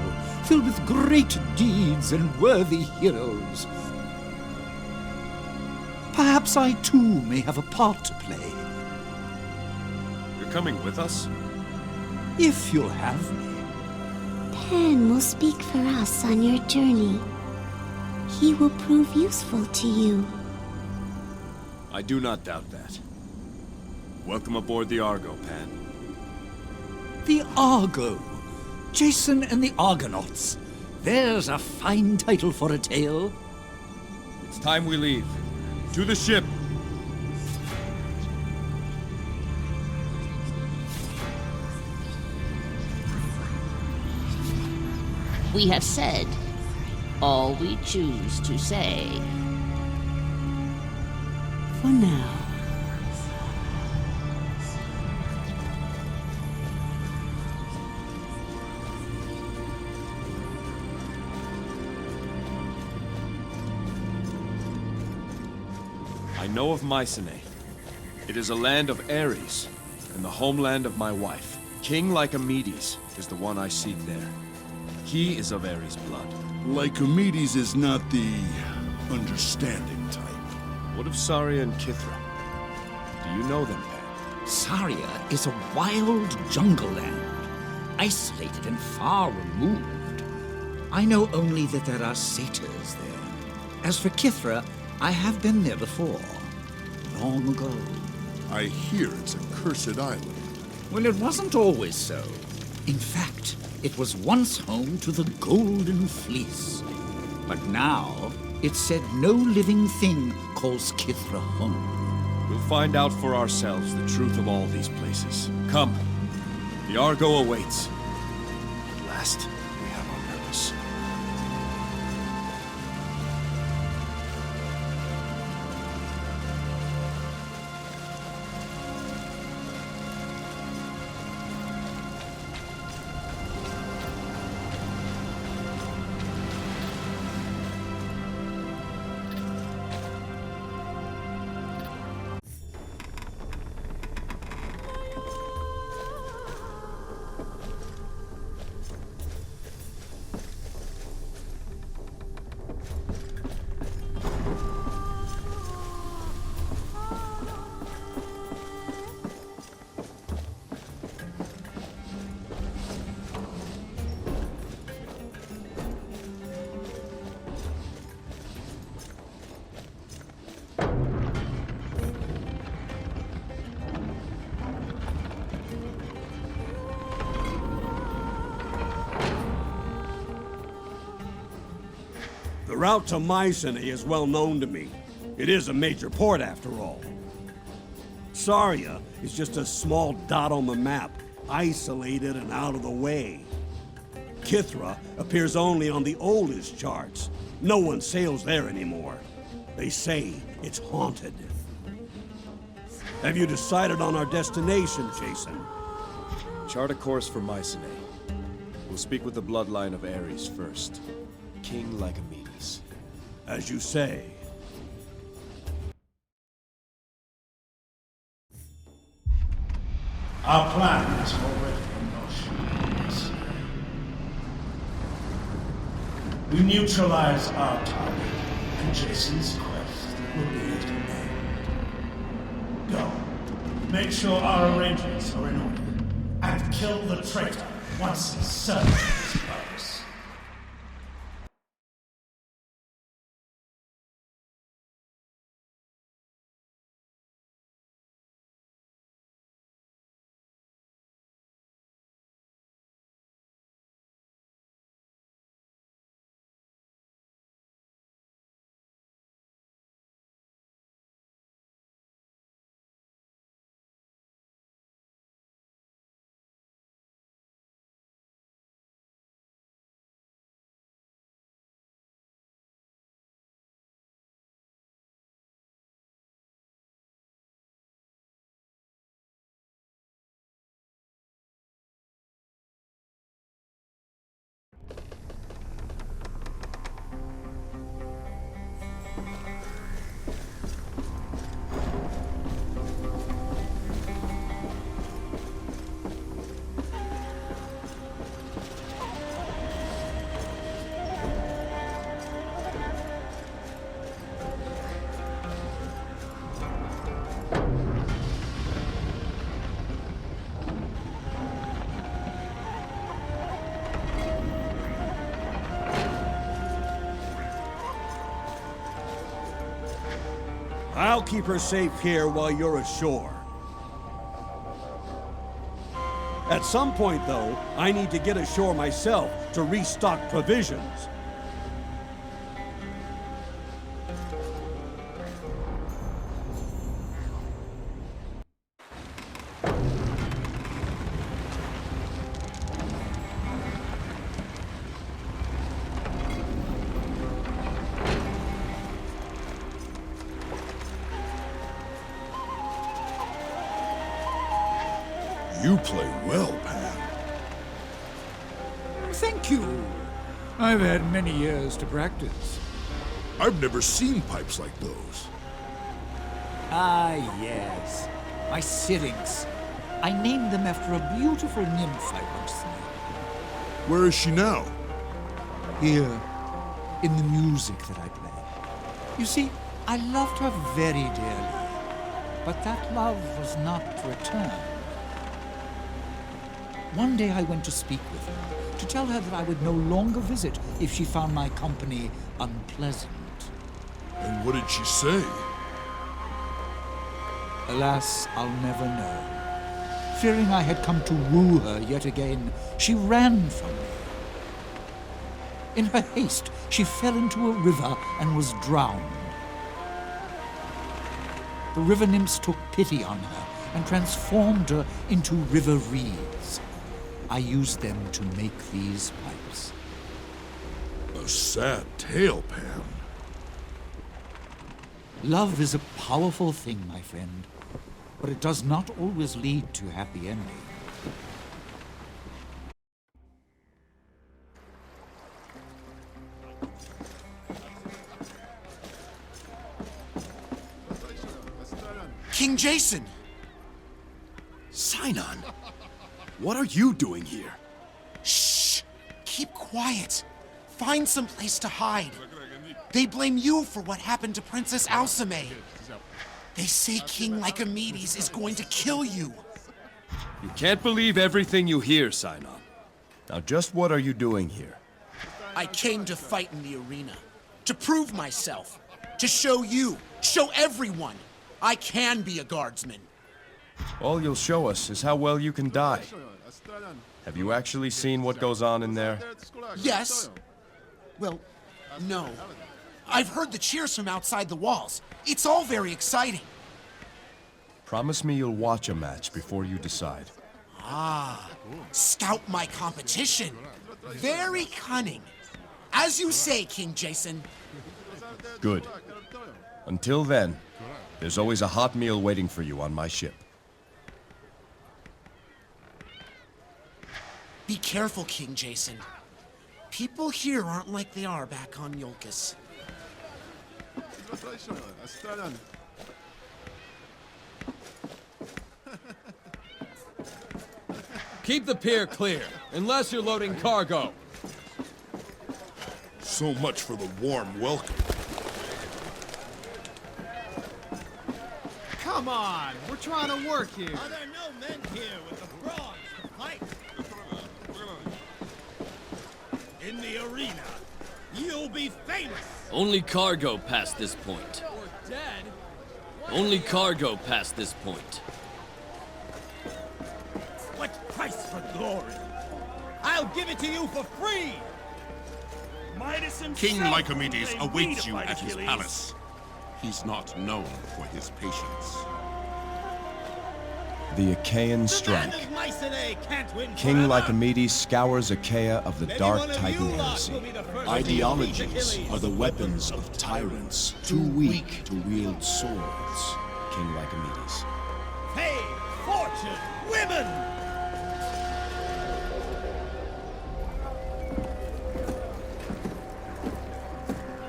filled with great deeds and worthy heroes. Perhaps I too may have a part to play. You're coming with us? If you'll have me. Pan will speak for us on your journey. He will prove useful to you. I do not doubt that. Welcome aboard the Argo, Pan. The Argo. Jason and the Argonauts. There's a fine title for a tale. It's time we leave. To the ship! We have said all we choose to say. For now. I know of Mycenae. It is a land of Ares, and the homeland of my wife. King Lycomedes is the one I seek there. He is of Ares' blood. Lycomedes is not the understanding type. What of Saria and Kythra? Do you know them, Pan? Saria is a wild jungle land, isolated and far removed. I know only that there are satyrs there. As for Kythra, I have been there before, long ago. I hear it's a cursed island. Well, it wasn't always so. In fact, it was once home to the Golden Fleece. But now, it's said no living thing calls Kythra home. We'll find out for ourselves the truth of all these places. Come. The Argo awaits. At last, we have our purpose. route to Mycenae is well known to me. It is a major port, after all. Saria is just a small dot on the map, isolated and out of the way. Kythra appears only on the oldest charts. No one sails there anymore. They say it's haunted. Have you decided on our destination, Jason? Chart a course for Mycenae. We'll speak with the bloodline of Ares first. King Lycomedes. As you say. Our plan is already in motion. We neutralize our target, and Jason's quest will be at an end. Go. Make sure our arrangements are in order, and kill the traitor once he's certain of his purpose. I'll keep her safe here while you're ashore. At some point, though, I need to get ashore myself to restock provisions. You play well, Pan. Thank you. I've had many years to practice. I've never seen pipes like those. Ah, yes. My Syrinx. I named them after a beautiful nymph I once knew. Where is she now? Here, in the music that I play. You see, I loved her very dearly, but that love was not returned. One day I went to speak with her, to tell her that I would no longer visit if she found my company unpleasant. And what did she say? Alas, I'll never know. Fearing I had come to woo her yet again, she ran from me. In her haste, she fell into a river and was drowned. The river nymphs took pity on her and transformed her into river reeds. I used them to make these pipes. A sad tale, Pan. Love is a powerful thing, my friend, but it does not always lead to happy ending. King Jason! Sinon! What are you doing here? Shh! Keep quiet. Find some place to hide. They blame you for what happened to Princess Alcime. They say King Lycomedes is going to kill you. You can't believe everything you hear, Sinon. Now just what are you doing here? I came to fight in the arena. To prove myself. To show you. Show everyone. I can be a guardsman. All you'll show us is how well you can die. Have you actually seen what goes on in there? Yes. Well, no. I've heard the cheers from outside the walls. It's all very exciting. Promise me you'll watch a match before you decide. Ah, scout my competition. Very cunning. As you say, King Jason. Good. Until then, there's always a hot meal waiting for you on my ship. Be careful, King Jason. People here aren't like they are back on Iolcus. Keep the pier clear, unless you're loading cargo. So much for the warm welcome. Come on, we're trying to work here. Are there no men here with the bronze to fight? In the arena, you'll be famous. Only cargo past this point. Or dead. Only cargo past this point. What price for glory? I'll give it to you for free. King Lycomedes awaits you at his palace. He's not known for his patience. The Achaean strike. Mycenae can't win King forever. Lycomedes scours Achaea of the dark Titan heresy. Ideologies are the weapons of tyrants, too weak to wield swords. King Lycomedes. Fame, fortune, women!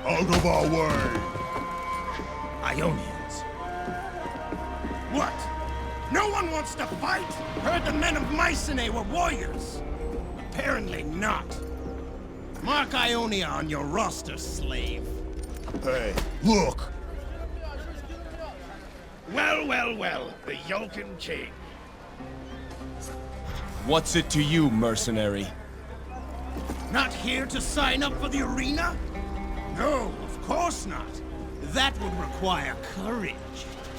Out of our way! Ionians. What? No one wants to fight? Heard the men of Mycenae were warriors. Apparently not. Mark Ionia on your roster, slave. Hey, look! Well, well, well, the Iolcan King. What's it to you, mercenary? Not here to sign up for the arena? No, of course not. That would require courage.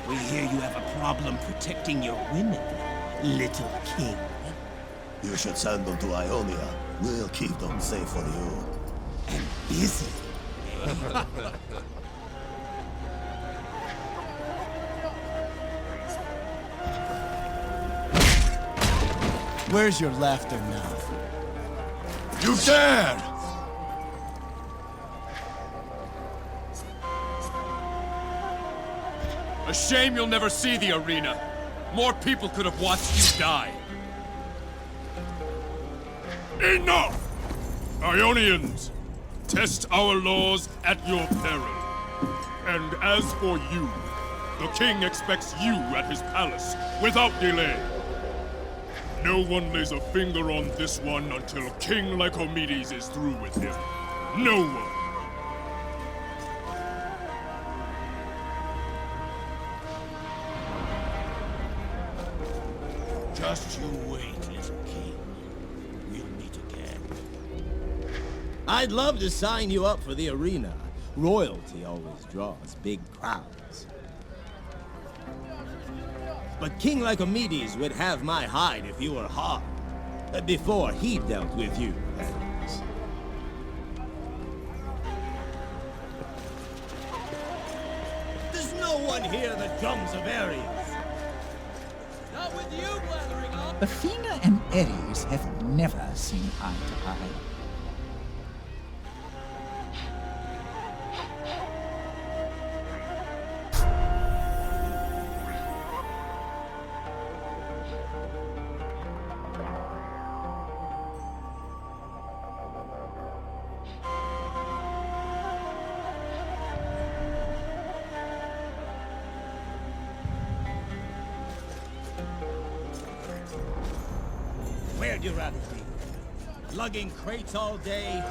We hear you have a problem protecting your women, little king. You should send them to Ionia. We'll keep them safe for you. And busy. Where's your laughter now? You dared! A shame you'll never see the arena. More people could have watched you die. Enough! Ionians, test our laws at your peril. And as for you, the king expects you at his palace without delay. No one lays a finger on this one until King Lycomedes is through with him. No one. Just you wait, little king. We'll meet again. I'd love to sign you up for the arena. Royalty always draws big crowds. But King Lycomedes would have my hide if you were hard. Before he dealt with you, that is. There's no one here that drums of Ares. Not with you blathering on. Athena and Ares have never seen eye to eye. Where'd you rather be? Lugging crates all day?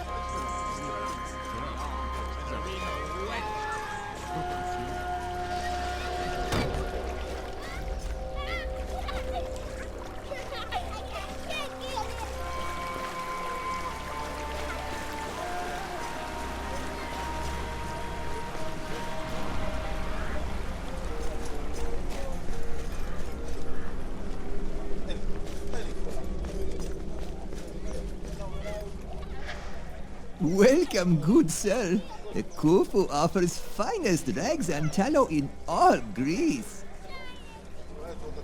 Welcome, good sir. Khufu offers finest rags and tallow in all Greece.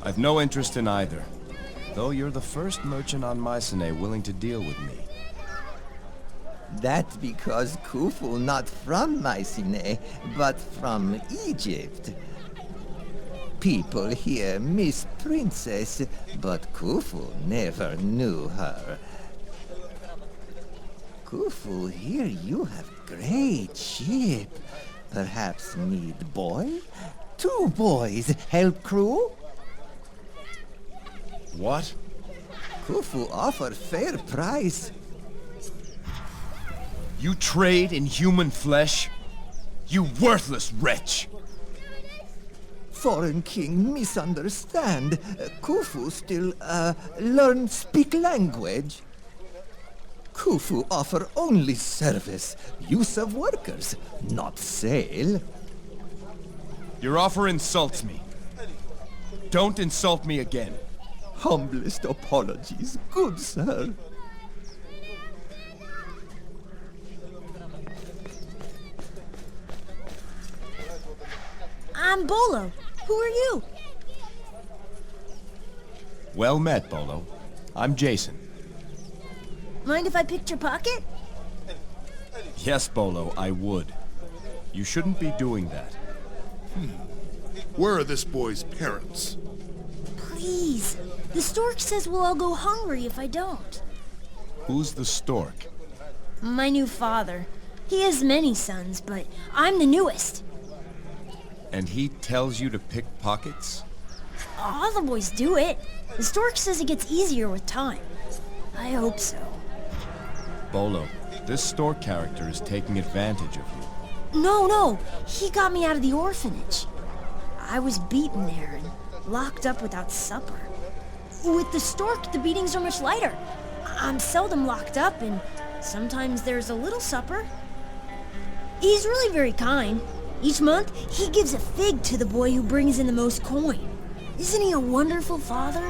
I've no interest in either. Though you're the first merchant on Mycenae willing to deal with me. That's because Khufu not from Mycenae, but from Egypt. People here miss Princess, but Khufu never knew her. Khufu, here you have great ship. Perhaps need boy? 2 boys help crew? What? Khufu offer fair price. You trade in human flesh? You worthless wretch! Foreign king misunderstand. Khufu still, learn speak language. Khufu offer only service, use of workers, not sale. Your offer insults me. Don't insult me again. Humblest apologies, good sir. I'm Bolo. Who are you? Well met, Bolo. I'm Jason. Mind if I picked your pocket? Yes, Bolo, I would. You shouldn't be doing that. Where are this boy's parents? Please. The stork says we'll all go hungry if I don't. Who's the stork? My new father. He has many sons, but I'm the newest. And he tells you to pick pockets? All the boys do it. The stork says it gets easier with time. I hope so. Bolo, this stork character is taking advantage of you. No. He got me out of the orphanage. I was beaten there and locked up without supper. With the stork, the beatings are much lighter. I'm seldom locked up, and sometimes there's a little supper. He's really very kind. Each month, he gives a fig to the boy who brings in the most coin. Isn't he a wonderful father?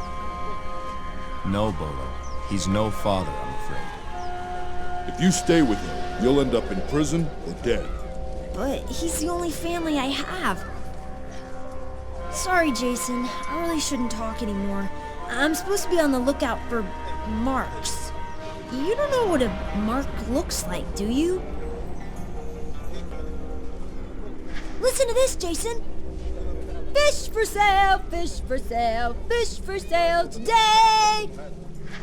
No, Bolo. He's no father, I'm afraid. If you stay with him, you'll end up in prison or dead. But he's the only family I have. Sorry, Jason. I really shouldn't talk anymore. I'm supposed to be on the lookout for marks. You don't know what a mark looks like, do you? Listen to this, Jason. Fish for sale, fish for sale, fish for sale today.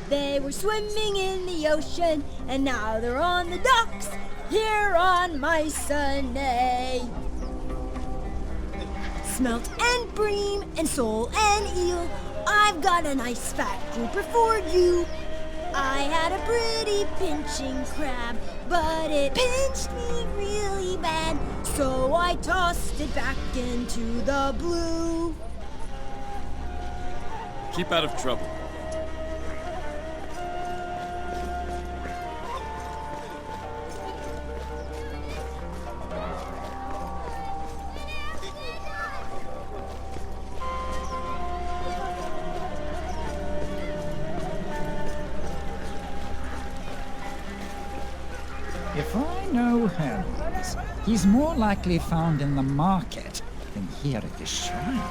They were swimming in the ocean, and now they're on the docks here on Mycenae. Smelt and bream and sole and eel, I've got a nice fat grouper for you. I had a pretty pinching crab, but it pinched me really bad, so I tossed it back into the blue. Keep out of trouble. If I know Hermes, he's more likely found in the market than here at the shrine.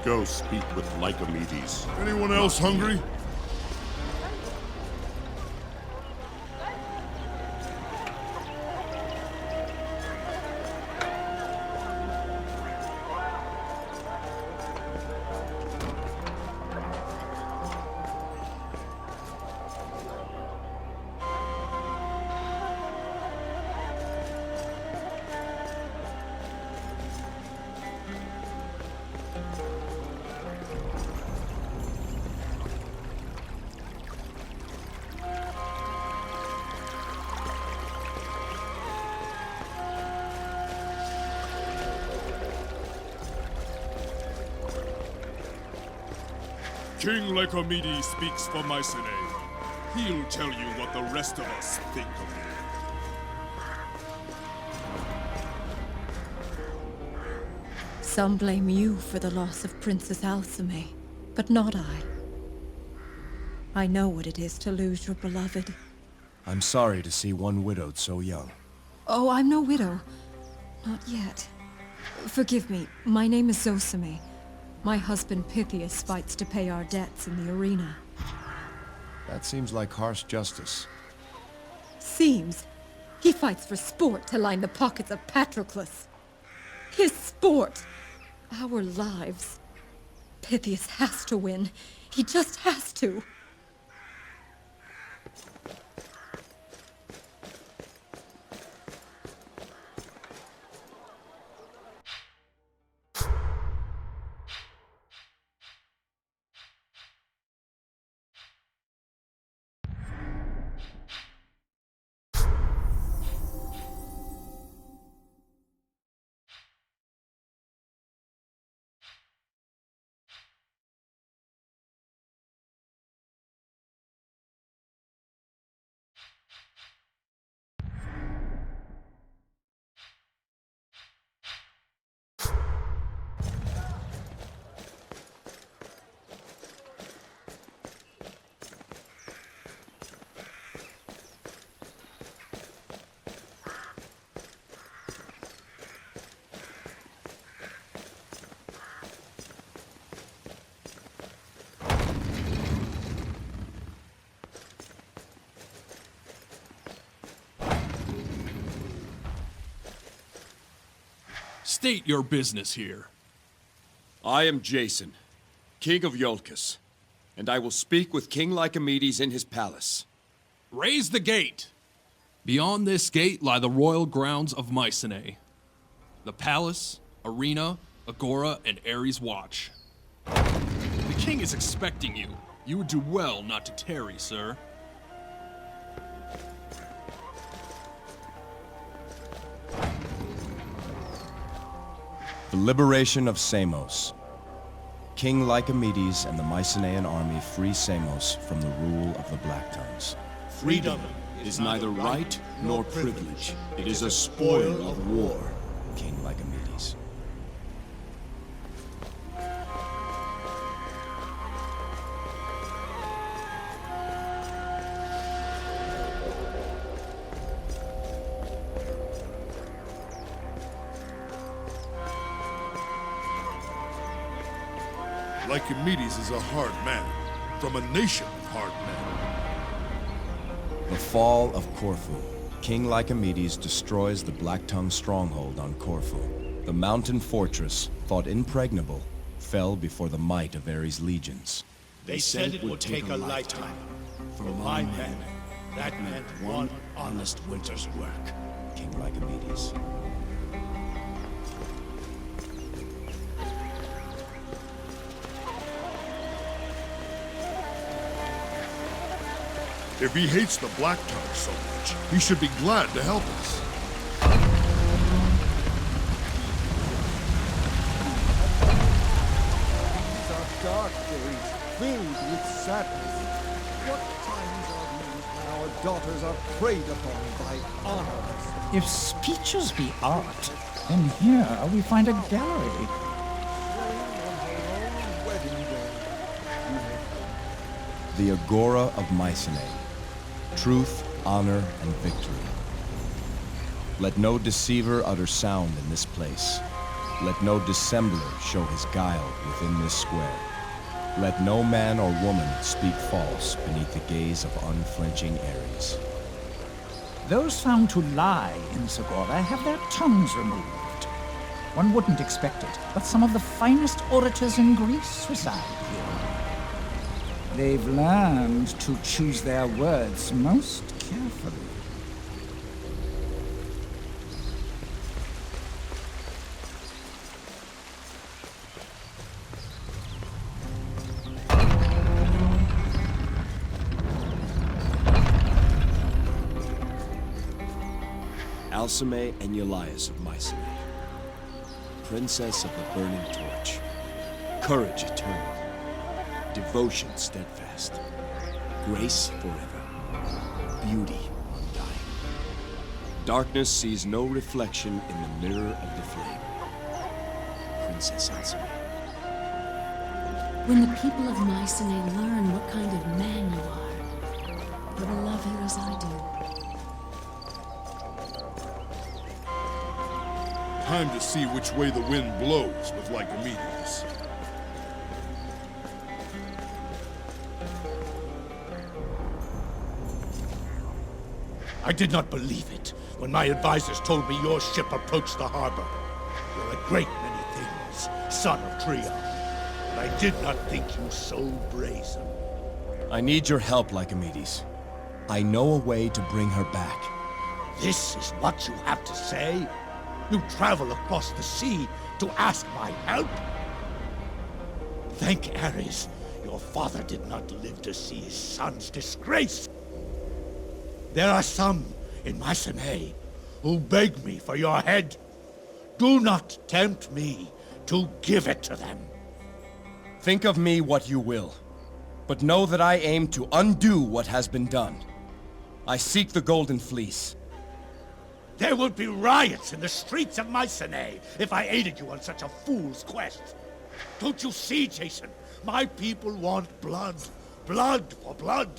Go speak with Lycomedes. Anyone else hungry? King Lycomedes speaks for Mycenae. He'll tell you what the rest of us think of him. Some blame you for the loss of Princess Alcime, but not I. I know what it is to lose your beloved. I'm sorry to see one widowed so young. Oh, I'm no widow. Not yet. Forgive me, my name is Zosime. My husband Pythias fights to pay our debts in the arena. That seems like harsh justice. Seems. He fights for sport to line the pockets of Patroclus. His sport. Our lives. Pythias has to win. He just has to. State your business here. I am Jason, king of Iolcus, and I will speak with King Lycomedes in his palace. Raise the gate! Beyond this gate lie the royal grounds of Mycenae. The palace, arena, agora, and Ares Watch. The king is expecting you. You would do well not to tarry, sir. The liberation of Samos. King Lycomedes and the Mycenaean army free Samos from the rule of the Black Tongues. Freedom is neither right nor privilege. It is a spoil of war. King Lycomedes. Lycomedes is a hard man, from a nation of hard men. The fall of Corfu. King Lycomedes destroys the Black Tongue stronghold on Corfu. The mountain fortress, thought impregnable, fell before the might of Ares' legions. They said it would take a lifetime. For my men, that meant one honest winter's work. King Lycomedes. If he hates the Black Tongue so much, he should be glad to help us. These are dark days, filled with sadness. What times are these when our daughters are preyed upon by honors? If speeches be art, then here we find a gallery. The Agora of Mycenae. Truth, honor, and victory. Let no deceiver utter sound in this place. Let no dissembler show his guile within this square. Let no man or woman speak false beneath the gaze of unflinching Ares. Those found to lie in this agora have their tongues removed. One wouldn't expect it, but some of the finest orators in Greece reside here. They've learned to choose their words most carefully. Alcime and Eulias of Mycenae. Princess of the Burning Torch. Courage eternal. devotion steadfast, grace forever, beauty undying. Darkness sees no reflection in the mirror of the flame. Princess Elsa. When the people of Mycenae learn what kind of man you are, they will love you as I do. Time to see which way the wind blows with Lycomedes. I did not believe it when my advisors told me your ship approached the harbor. You're a great many things, son of Trion, but I did not think you so brazen. I need your help, Lycomedes. I know a way to bring her back. This is what you have to say? You travel across the sea to ask my help? Thank Ares, your father did not live to see his son's disgrace. There are some in Mycenae who beg me for your head. Do not tempt me to give it to them. Think of me what you will, but know that I aim to undo what has been done. I seek the Golden Fleece. There would be riots in the streets of Mycenae if I aided you on such a fool's quest. Don't you see, Jason? My people want blood. Blood for blood.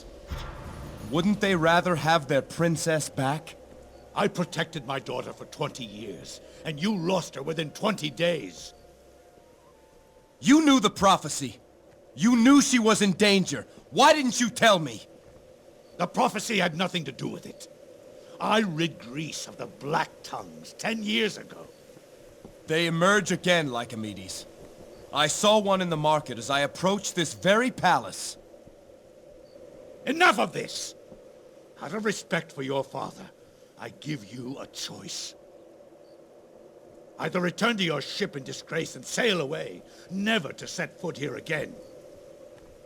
Wouldn't they rather have their princess back? I protected my daughter for 20 years, and you lost her within 20 days. You knew the prophecy. You knew she was in danger. Why didn't you tell me? The prophecy had nothing to do with it. I rid Greece of the Black Tongues 10 years ago. They emerge again, Lycomedes. I saw one in the market as I approached this very palace. Enough of this! Out of respect for your father, I give you a choice. Either return to your ship in disgrace and sail away, never to set foot here again.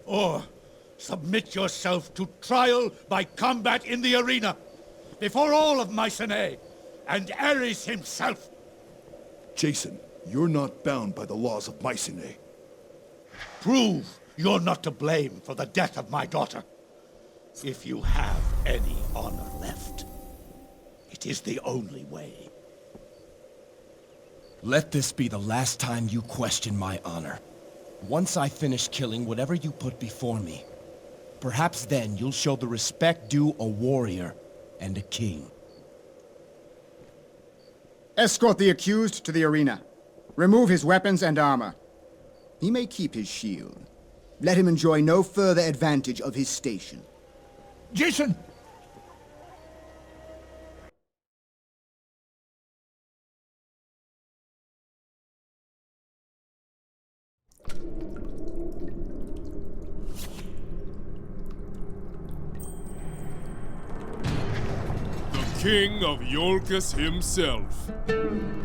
Or submit yourself to trial by combat in the arena, before all of Mycenae, and Ares himself. Jason, you're not bound by the laws of Mycenae. Prove you're not to blame for the death of my daughter. If you have any honor left, it is the only way. Let this be the last time you question my honor. Once I finish killing whatever you put before me, perhaps then you'll show the respect due a warrior and a king. Escort the accused to the arena. Remove his weapons and armor. He may keep his shield. Let him enjoy no further advantage of his station. Jason! King of Iolcus himself.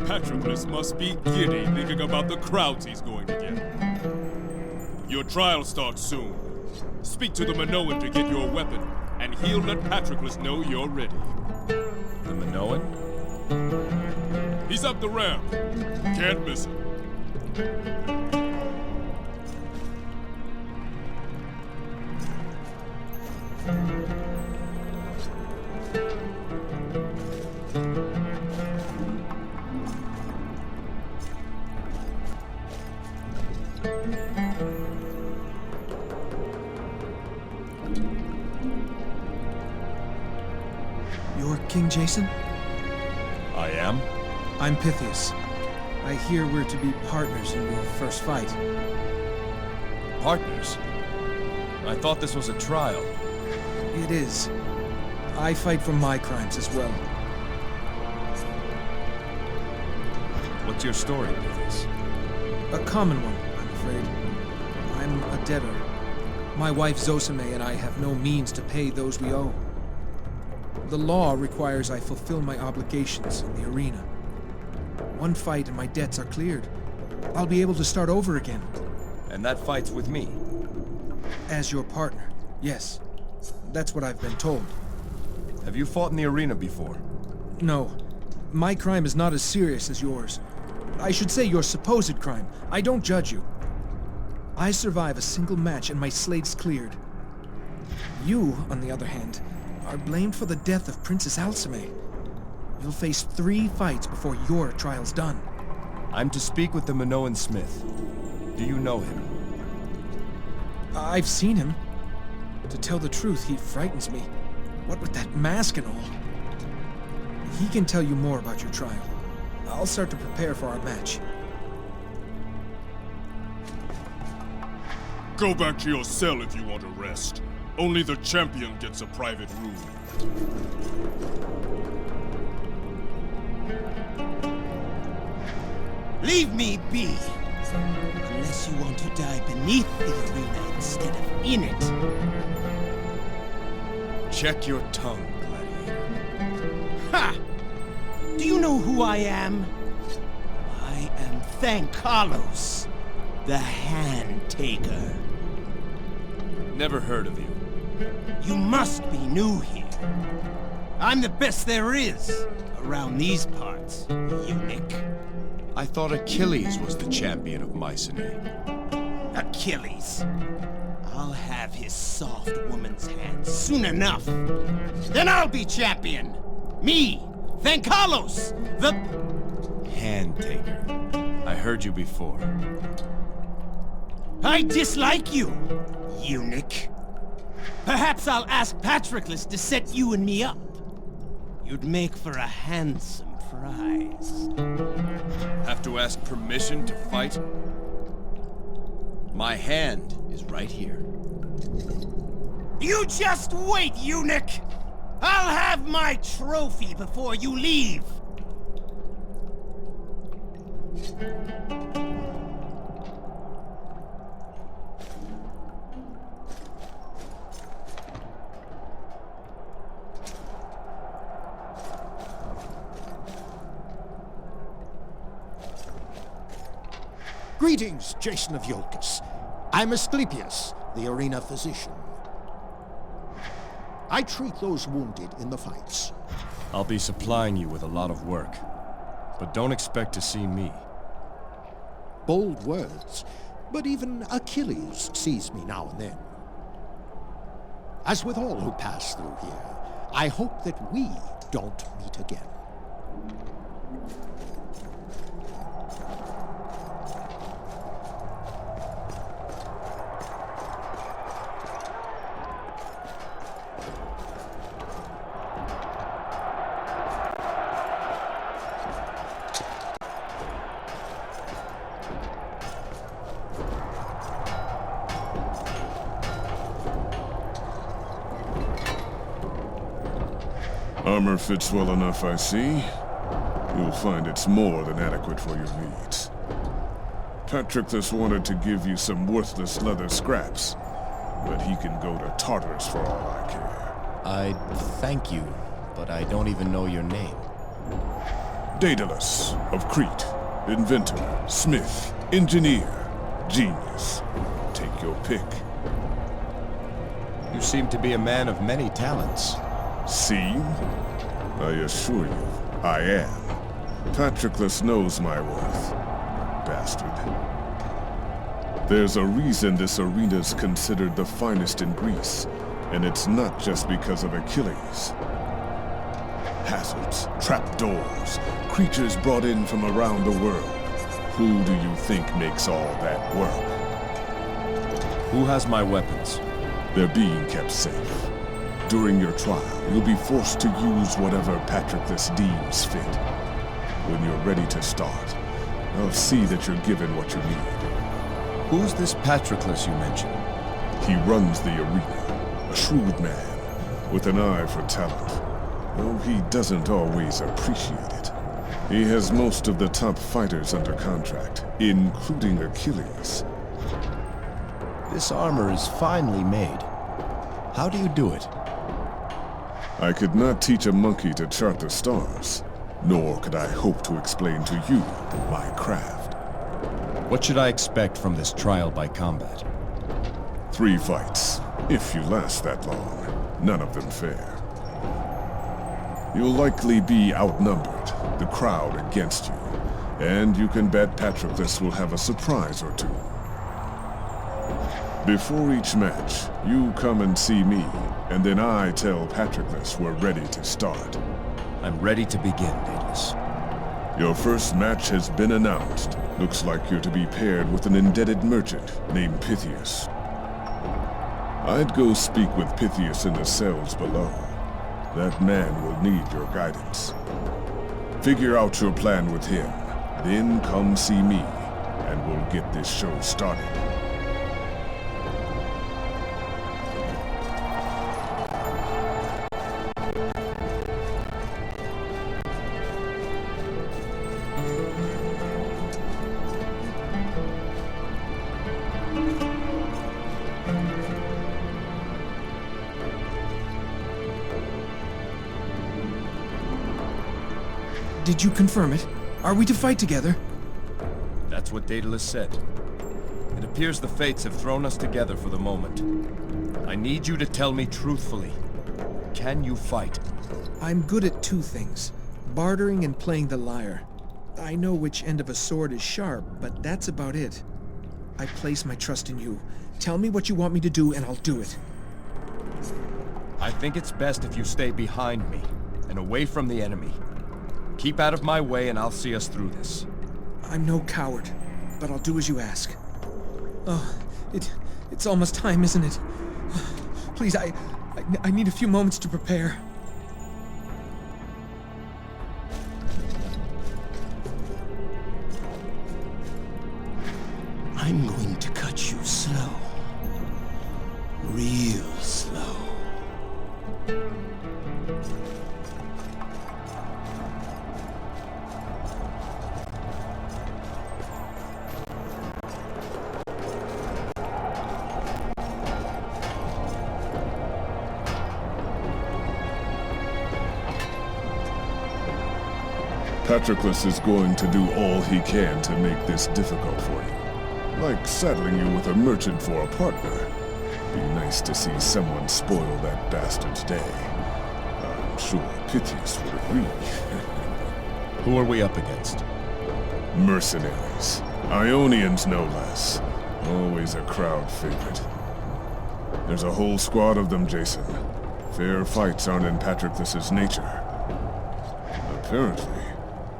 Patroclus must be giddy thinking about the crowds he's going to get. Your trial starts soon. Speak to the Minoan to get your weapon, and he'll let Patroclus know you're ready. The Minoan? He's up the ramp. Can't miss him. You're King Jason? I am. I'm Pythias. I hear we're to be partners in your first fight. Partners? I thought this was a trial. It is. I fight for my crimes as well. What's your story, Pythias? A common one, I'm afraid. I'm a debtor. My wife Zosime and I have no means to pay those we owe. The law requires I fulfill my obligations in the arena. One fight and my debts are cleared. I'll be able to start over again. And that fight's with me? As your partner, yes. That's what I've been told. Have you fought in the arena before? No. My crime is not as serious as yours. I should say your supposed crime. I don't judge you. I survive a single match and my slate's cleared. You, on the other hand, are blamed for the death of Princess Alcime. You'll face 3 fights before your trial's done. I'm to speak with the Minoan smith. Do you know him? I've seen him. To tell the truth, he frightens me. What with that mask and all. He can tell you more about your trial. I'll start to prepare for our match. Go back to your cell if you want to rest. Only the champion gets a private room. Leave me be! Unless you want to die beneath the arena instead of in it. Check your tongue, gladiator. Ha! Do you know who I am? I am Thankalos, the Hand Taker. Never heard of you. You must be new here. I'm the best there is around these parts, eunuch. I thought Achilles was the champion of Mycenae. Achilles? I'll have his soft woman's hands soon enough. Then I'll be champion. Me, Thankalos, the Hand Taker. I heard you before. I dislike you, eunuch. Perhaps I'll ask Patroclus to set you and me up. You'd make for a handsome prize. Have to ask permission to fight? My hand is right here. You just wait, eunuch! I'll have my trophy before you leave! Greetings, Jason of Iolcus. I'm Asclepius, the arena physician. I treat those wounded in the fights. I'll be supplying you with a lot of work, but don't expect to see me. Bold words, but even Achilles sees me now and then. As with all who pass through here, I hope that we don't meet again. Armor fits well enough, I see. You'll find it's more than adequate for your needs. Patroclus wanted to give you some worthless leather scraps, but he can go to Tartarus for all I care. I thank you, but I don't even know your name. Daedalus of Crete. Inventor, smith, engineer, genius. Take your pick. You seem to be a man of many talents. Seem? I assure you, I am. Patroclus knows my worth. Bastard. There's a reason this arena's considered the finest in Greece, and it's not just because of Achilles. Hazards, trapdoors, creatures brought in from around the world. Who do you think makes all that work? Who has my weapons? They're being kept safe. During your trial, you'll be forced to use whatever Patroclus deems fit. When you're ready to start, I'll see that you're given what you need. Who's this Patroclus you mentioned? He runs the arena, a shrewd man, with an eye for talent, though he doesn't always appreciate it. He has most of the top fighters under contract, including Achilles. This armor is finely made. How do you do it? I could not teach a monkey to chart the stars, nor could I hope to explain to you my craft. What should I expect from this trial by combat? 3 fights, if you last that long, none of them fair. You'll likely be outnumbered, the crowd against you, and you can bet Patroclus will have a surprise or two. Before each match, you come and see me, and then I tell Patroclus we're ready to start. I'm ready to begin, Daedalus. Your first match has been announced. Looks like you're to be paired with an indebted merchant named Pythias. I'd go speak with Pythias in the cells below. That man will need your guidance. Figure out your plan with him, then come see me, and we'll get this show started. Did you confirm it? Are we to fight together? That's what Daedalus said. It appears the fates have thrown us together for the moment. I need you to tell me truthfully. Can you fight? I'm good at two things. Bartering and playing the lyre. I know which end of a sword is sharp, but that's about it. I place my trust in you. Tell me what you want me to do and I'll do it. I think it's best if you stay behind me and away from the enemy. Keep out of my way and I'll see us through this. I'm no coward, but I'll do as you ask. Oh, it's almost time, isn't it? Please, I need a few moments to prepare. I'm going to cut you slow. Real slow. Patroclus is going to do all he can to make this difficult for you. Like saddling you with a merchant for a partner. Be nice to see someone spoil that bastard's day. I'm sure Pythias would agree. Who are we up against? Mercenaries. Ionians, no less. Always a crowd favorite. There's a whole squad of them, Jason. Fair fights aren't in Patroclus's nature. Apparently,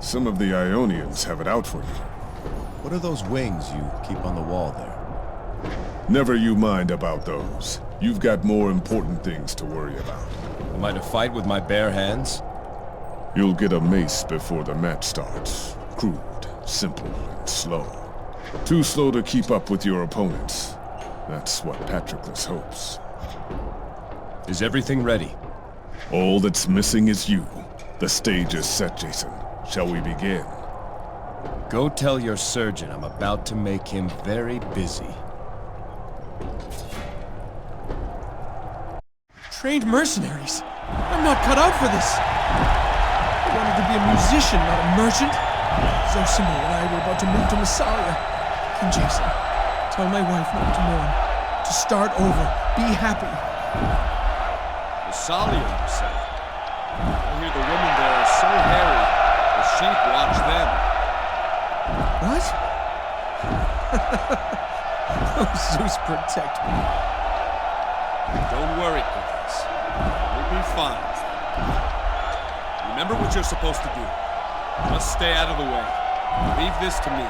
some of the Ionians have it out for you. What are those wings you keep on the wall there? Never you mind about those. You've got more important things to worry about. Am I to fight with my bare hands? You'll get a mace before the match starts. Crude, simple, and slow. Too slow to keep up with your opponents. That's what Patroclus hopes. Is everything ready? All that's missing is you. The stage is set, Jason. Shall we begin? Go tell your surgeon I'm about to make him very busy. Trained mercenaries? I'm not cut out for this. I wanted to be a musician, not a merchant. Zosime and I were about to move to Saria. And Jason, tell my wife not to mourn. To start over. Be happy. Saria, you say? I hear the women there are so hairy, the sheep watch them. What? Oh, Zeus protect me. Don't worry, Pythias. You'll be fine. Remember what you're supposed to do. Just stay out of the way. Leave this to me.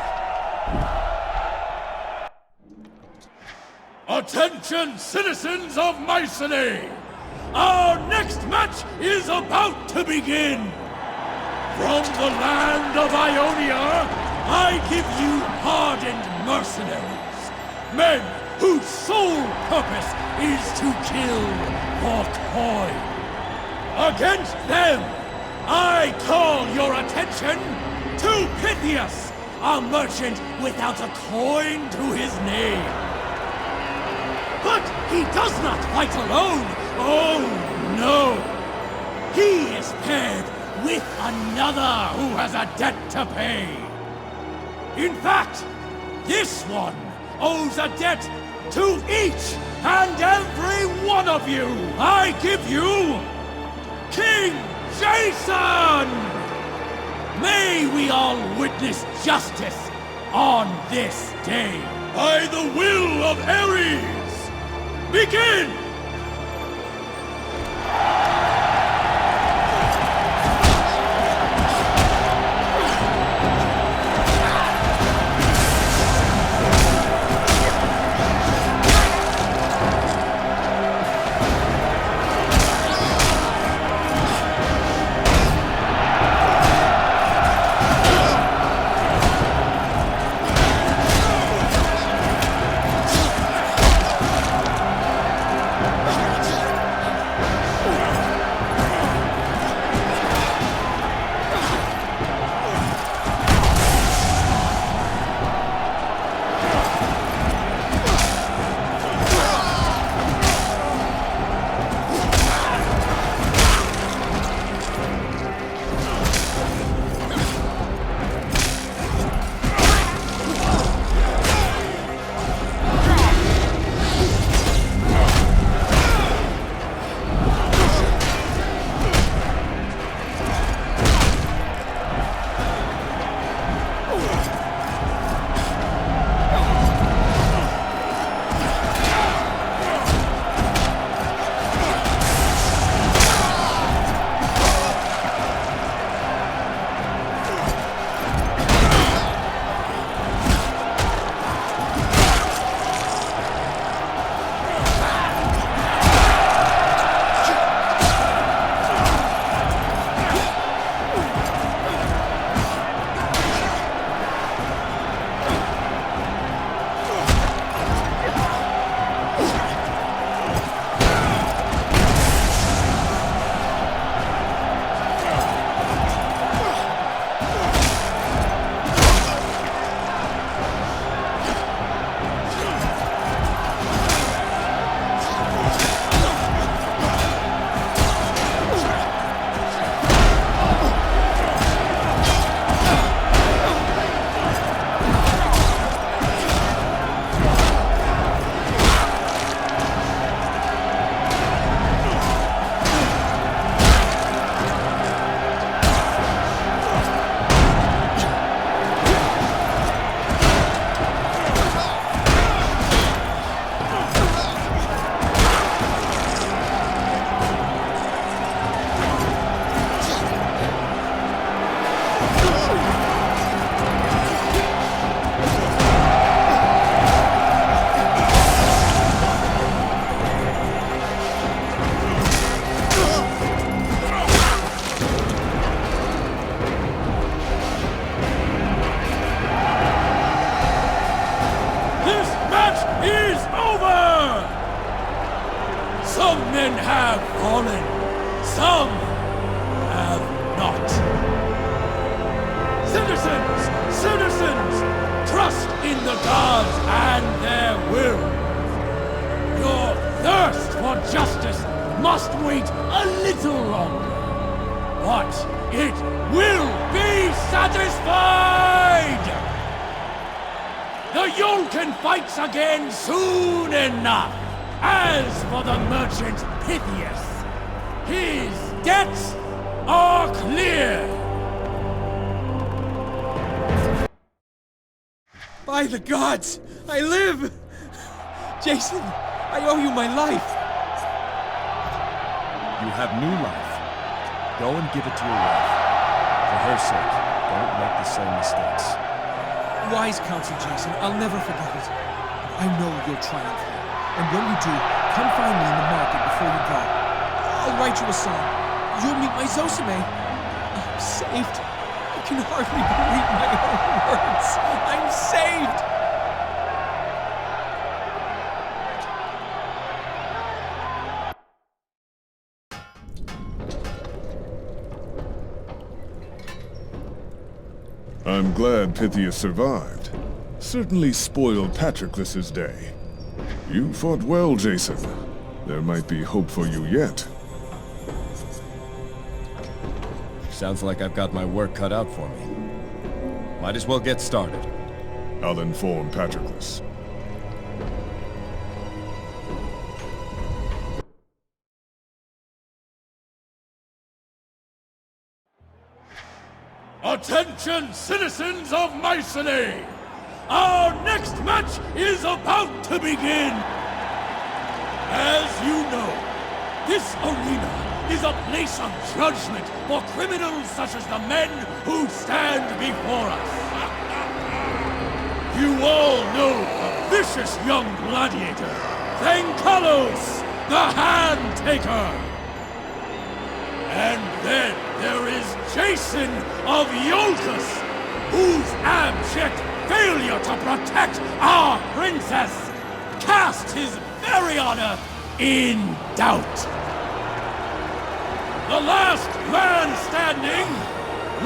Attention, citizens of Mycenae! Our next match is about to begin! From the land of Ionia, I give you hardened mercenaries. Men whose sole purpose is to kill for coin. Against them, I call your attention to Pythias, a merchant without a coin to his name. But he does not fight alone. Oh, no. He is paired with another who has a debt to pay. In fact, this one owes a debt to each and every one of you. I give you King Jason! May we all witness justice on this day. By the will of Ares, begin! Again soon enough. As for the merchant Pythias, his debts are clear. By the gods, I live! Jason, I owe you my life. You have new life. Go and give it to your wife. For her sake, don't make the same mistakes. Wise counsel, Jason. I'll never forget it. I know you'll triumph here. And when you do, come find me in the market before you go. I'll write you a song. You'll meet my Zosime. I'm saved. I can hardly believe my own words. I'm saved! I'm glad Pythias survived. Certainly spoiled Patroclus's day. You fought well, Jason. There might be hope for you yet. Sounds like I've got my work cut out for me. Might as well get started. I'll inform Patroclus. Attention, citizens of Mycenae! Our next match is about to begin! As you know, this arena is a place of judgment for criminals such as the men who stand before us. You all know a vicious young gladiator, Thankalos, the Hand Taker. And then there is Jason of Iolcus, whose abject failure to protect our princess cast his very honor in doubt. The last man standing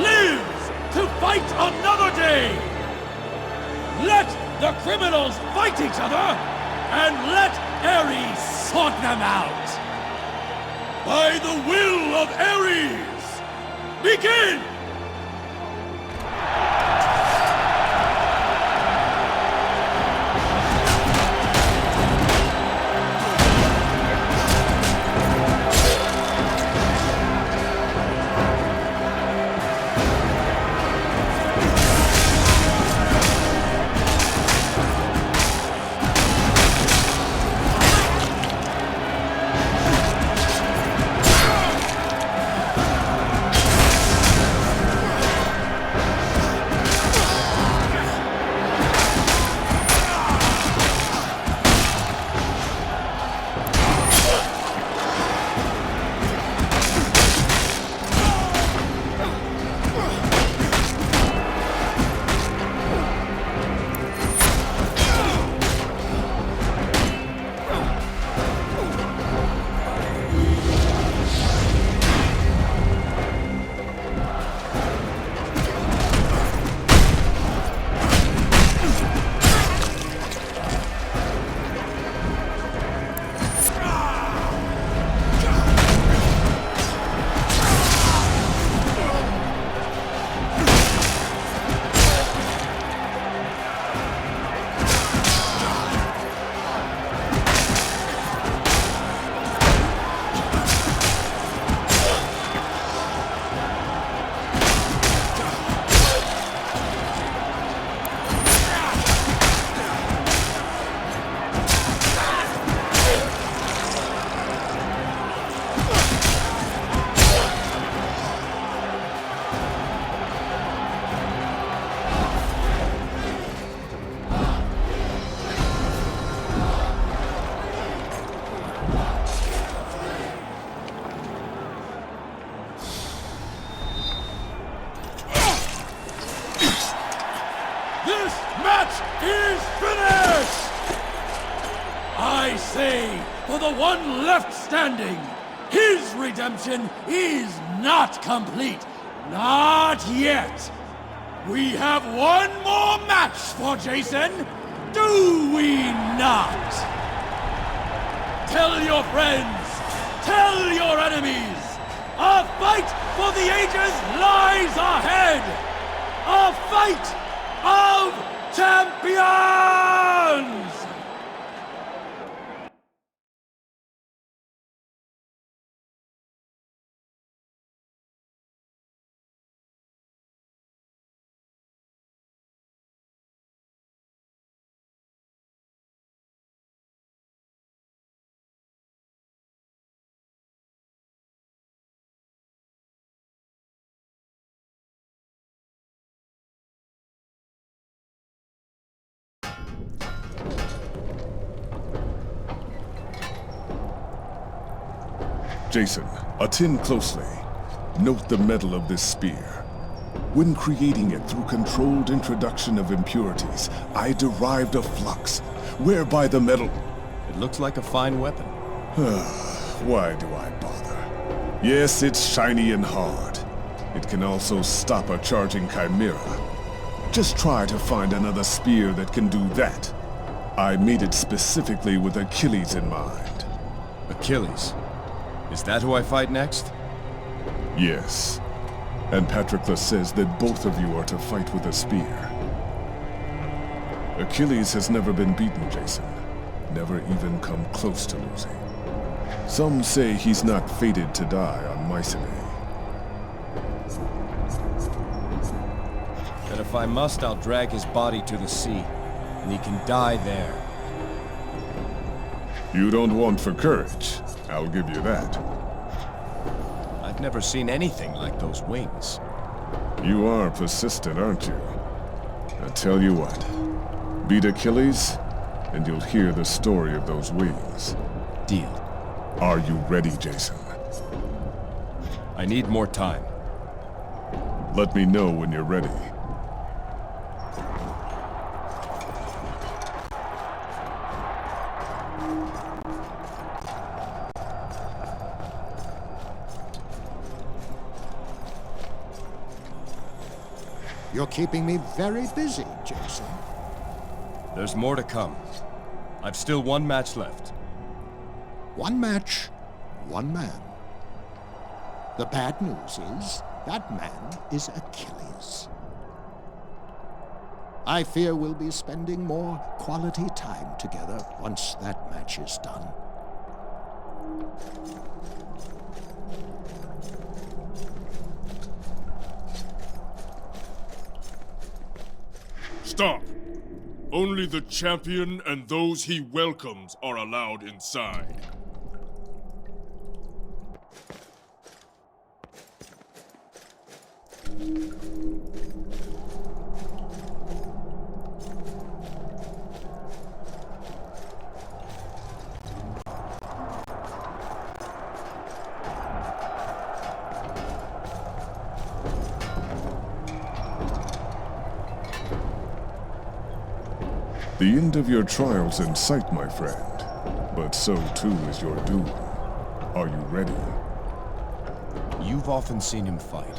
lives to fight another day. Let the criminals fight each other, and let Ares sort them out. By the will of Ares, begin! The one left standing, his redemption is not complete. Not yet. We have one more match for Jason, do we not? Tell your friends, tell your enemies, a fight for the ages lies ahead! A fight of champions! Jason, attend closely. Note the metal of this spear. When creating it through controlled introduction of impurities, I derived a flux, whereby the metal... It looks like a fine weapon. Why do I bother? Yes, it's shiny and hard. It can also stop a charging chimera. Just try to find another spear that can do that. I made it specifically with Achilles in mind. Achilles? Is that who I fight next? Yes. And Patroclus says that both of you are to fight with a spear. Achilles has never been beaten, Jason. Never even come close to losing. Some say he's not fated to die on Mycenae. Then if I must, I'll drag his body to the sea, and he can die there. You don't want for courage. I'll give you that. I've never seen anything like those wings. You are persistent, aren't you? I tell you what. Beat Achilles, and you'll hear the story of those wings. Deal. Are you ready, Jason? I need more time. Let me know when you're ready. You're keeping me very busy, Jason. There's more to come. I've still one match left. One match, one man. The bad news is, that man is Achilles. I fear we'll be spending more quality time together once that match is done. Stop! Only the champion and those he welcomes are allowed inside. The end of your trial's in sight, my friend. But so too is your doom. Are you ready? You've often seen him fight.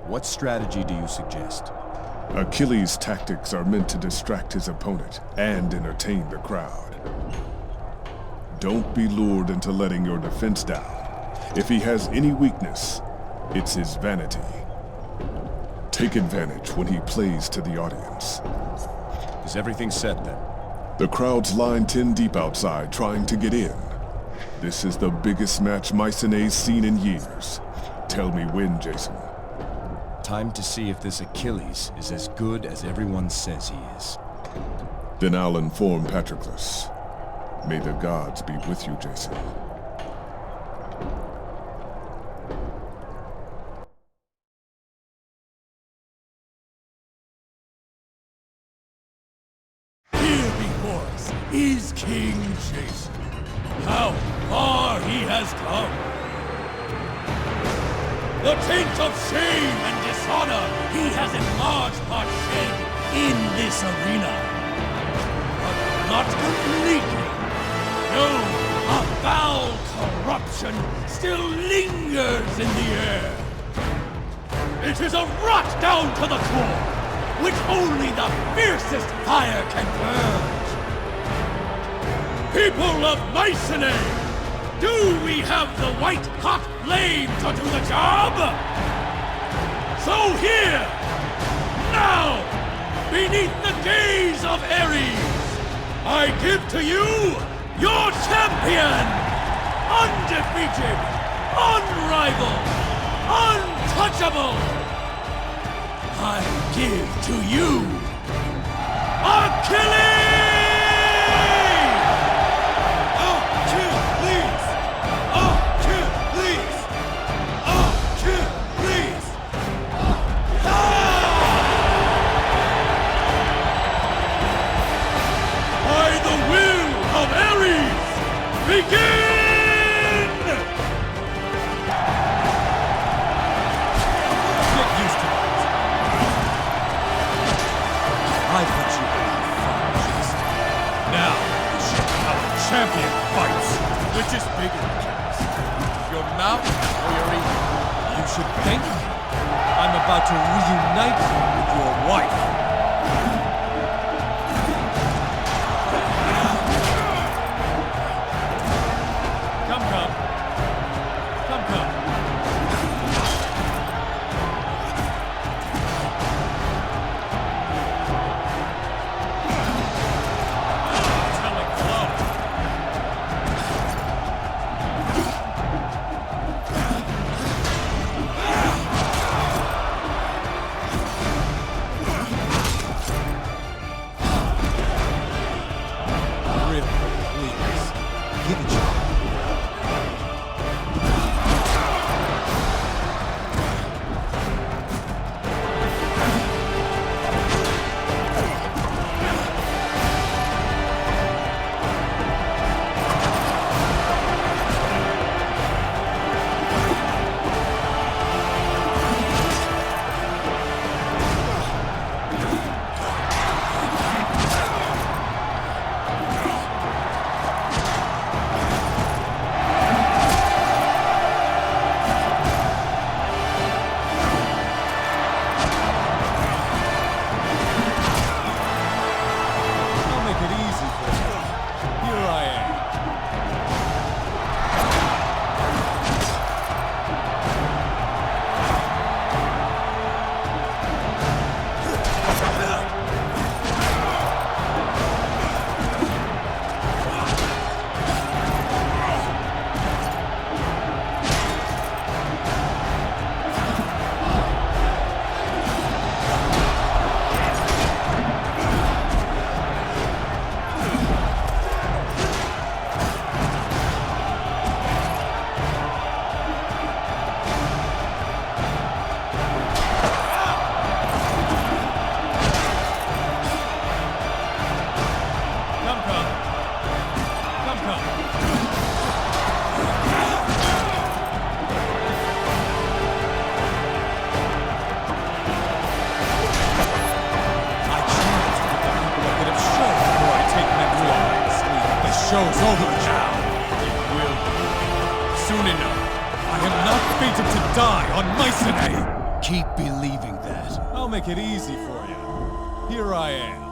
What strategy do you suggest? Achilles' tactics are meant to distract his opponent and entertain the crowd. Don't be lured into letting your defense down. If he has any weakness, it's his vanity. Take advantage when he plays to the audience. Is everything set then? The crowd's lined 10 deep outside, trying to get in. This is the biggest match Mycenae's seen in years. Tell me when, Jason. Time to see if this Achilles is as good as everyone says he is. Then I'll inform Patroclus. May the gods be with you, Jason. Is King Jason. How far he has come. The taint of shame and dishonor he has in large part shed in this arena. But not completely. No, a foul corruption still lingers in the air. It is a rot down to the core, which only the fiercest fire can burn. People of Mycenae, do we have the white-hot flame to do the job? So here, now, beneath the gaze of Ares, I give to you your champion! Undefeated, unrivaled, untouchable! I give to you Achilles! Begin! Get used to it. I put you in fun, Jason. Now, we show how a champion fights. Which is bigger, Achilles? Your mouth or your ego? You should thank me. I'm about to reunite you with your wife. soon enough. I am not fated to die on Mycenae! Keep believing that. I'll make it easy for you. Here I am.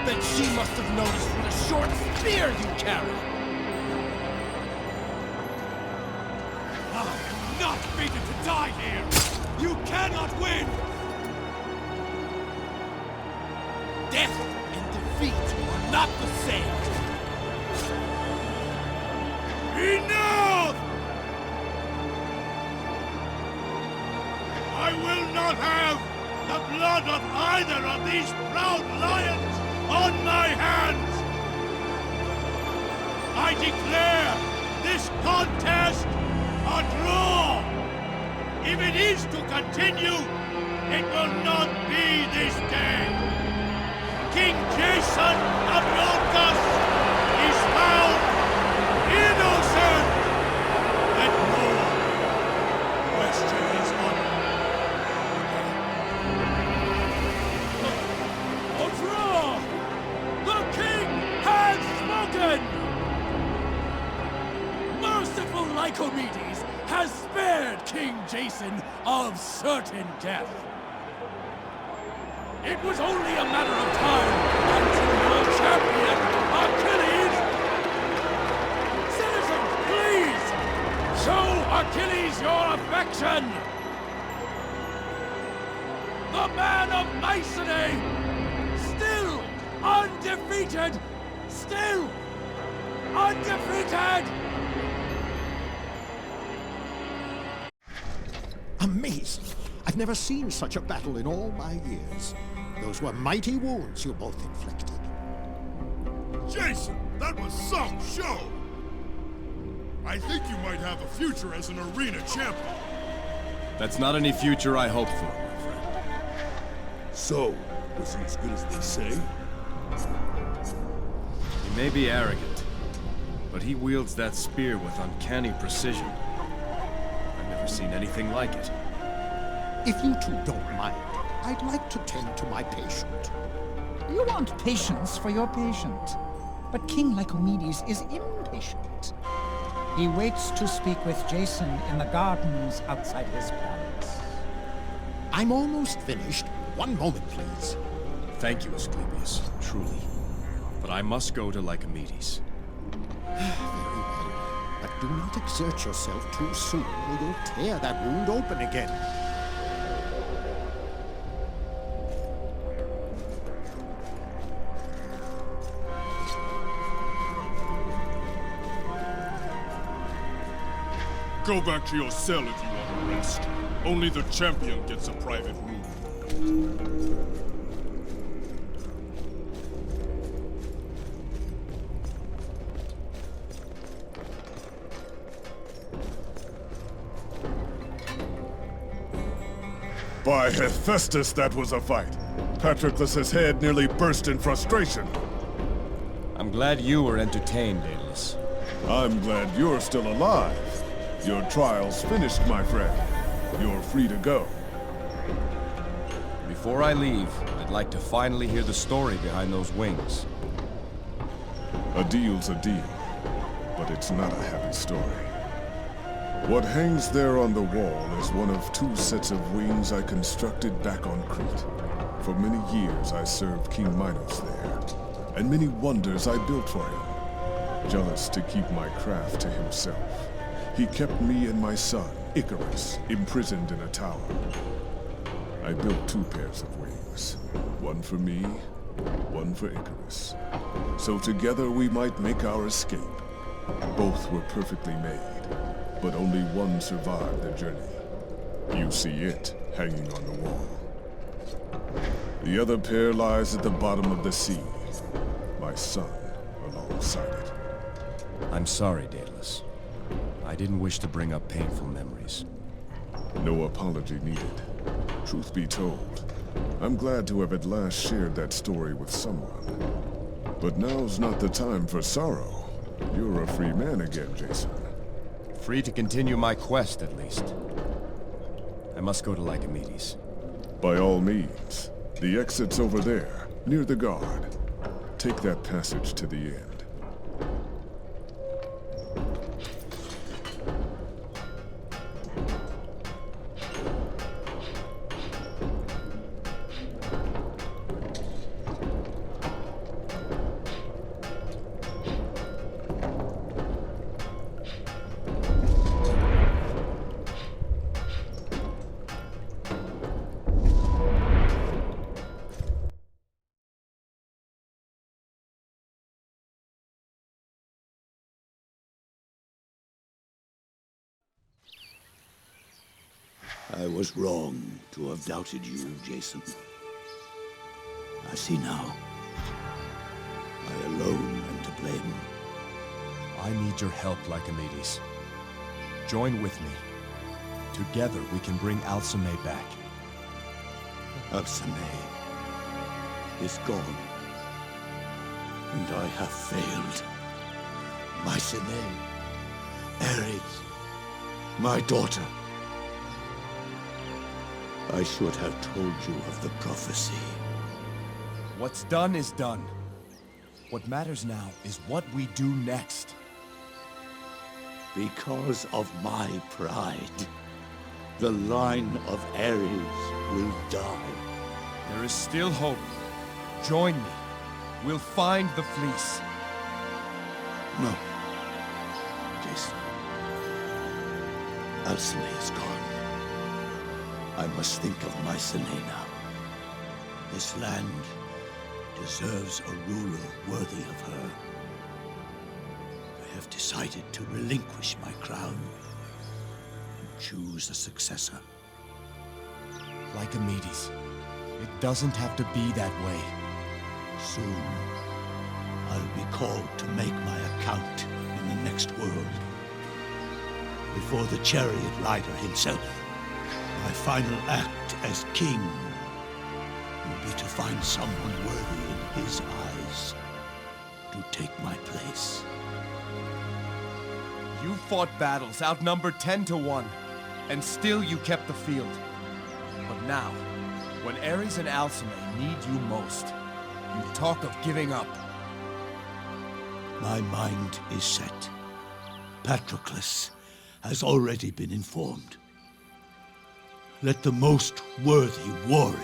Then she must have noticed what a short spear you carry. I am not fated to die here! You cannot win! Death and defeat are not the same. Enough! I will not have the blood of either of these proud lions on my hands! I declare this contest a draw! If it is to continue, it will not be this day! King Jason of Iolcus is found innocent! Let no one question his honor. A draw! The king has spoken! Merciful Lycomedes has spared King Jason of certain death. It was only a matter of time until your champion, Achilles... Citizens, please! Show Achilles your affection! The man of Mycenae! Still undefeated! Still undefeated! Amazing! I've never seen such a battle in all my years. Those were mighty wounds you both inflicted. Jason, that was some show! I think you might have a future as an arena champion. That's not any future I hope for, my friend. So, was he as good as they say? He may be arrogant, but he wields that spear with uncanny precision. I've never seen anything like it. If you two don't mind, I'd like to tend to my patient. You want patience for your patient. But King Lycomedes is impatient. He waits to speak with Jason in the gardens outside his palace. I'm almost finished. One moment, please. Thank you, Asclepius, truly. But I must go to Lycomedes. Very well. But do not exert yourself too soon, or you'll tear that wound open again. Go back to your cell if you want to rest. Only the champion gets a private room. By Hephaestus, that was a fight. Patroclus' head nearly burst in frustration. I'm glad you were entertained, Daedalus. I'm glad you're still alive. Your trial's finished, my friend. You're free to go. Before I leave, I'd like to finally hear the story behind those wings. A deal's a deal, but it's not a happy story. What hangs there on the wall is one of 2 sets of wings I constructed back on Crete. For many years I served King Minos there, and many wonders I built for him. Jealous to keep my craft to himself, he kept me and my son, Icarus, imprisoned in a tower. I built 2 pairs of wings, one for me, one for Icarus, so together we might make our escape. Both were perfectly made, but only one survived the journey. You see it hanging on the wall. The other pair lies at the bottom of the sea, my son alongside it. I'm sorry, Daedalus. I didn't wish to bring up painful memories. No apology needed. Truth be told, I'm glad to have at last shared that story with someone. But now's not the time for sorrow. You're a free man again, Jason. Free to continue my quest, at least. I must go to Lycomedes. By all means. The exit's over there, near the guard. Take that passage to the end. I was wrong to have doubted you, Jason. I see now. I alone am to blame. I need your help, Lycomedes. Join with me. Together we can bring Alcime back. Alcime is gone. And I have failed. Mycenae, Ares, my daughter. I should have told you of the prophecy. What's done is done. What matters now is what we do next. Because of my pride, the line of Ares will die. There is still hope. Join me. We'll find the fleece. No. Jason. Alcime is gone. I must think of Mycenae now. This land deserves a ruler worthy of her. I have decided to relinquish my crown and choose a successor. Lycomedes, it doesn't have to be that way. Soon, I'll be called to make my account in the next world. Before the chariot rider himself. My final act as king will be to find someone worthy in his eyes to take my place. You fought battles outnumbered 10-1, and still you kept the field. But now, when Ares and Alcime need you most, you talk of giving up. My mind is set. Patroclus has already been informed. Let the most worthy warrior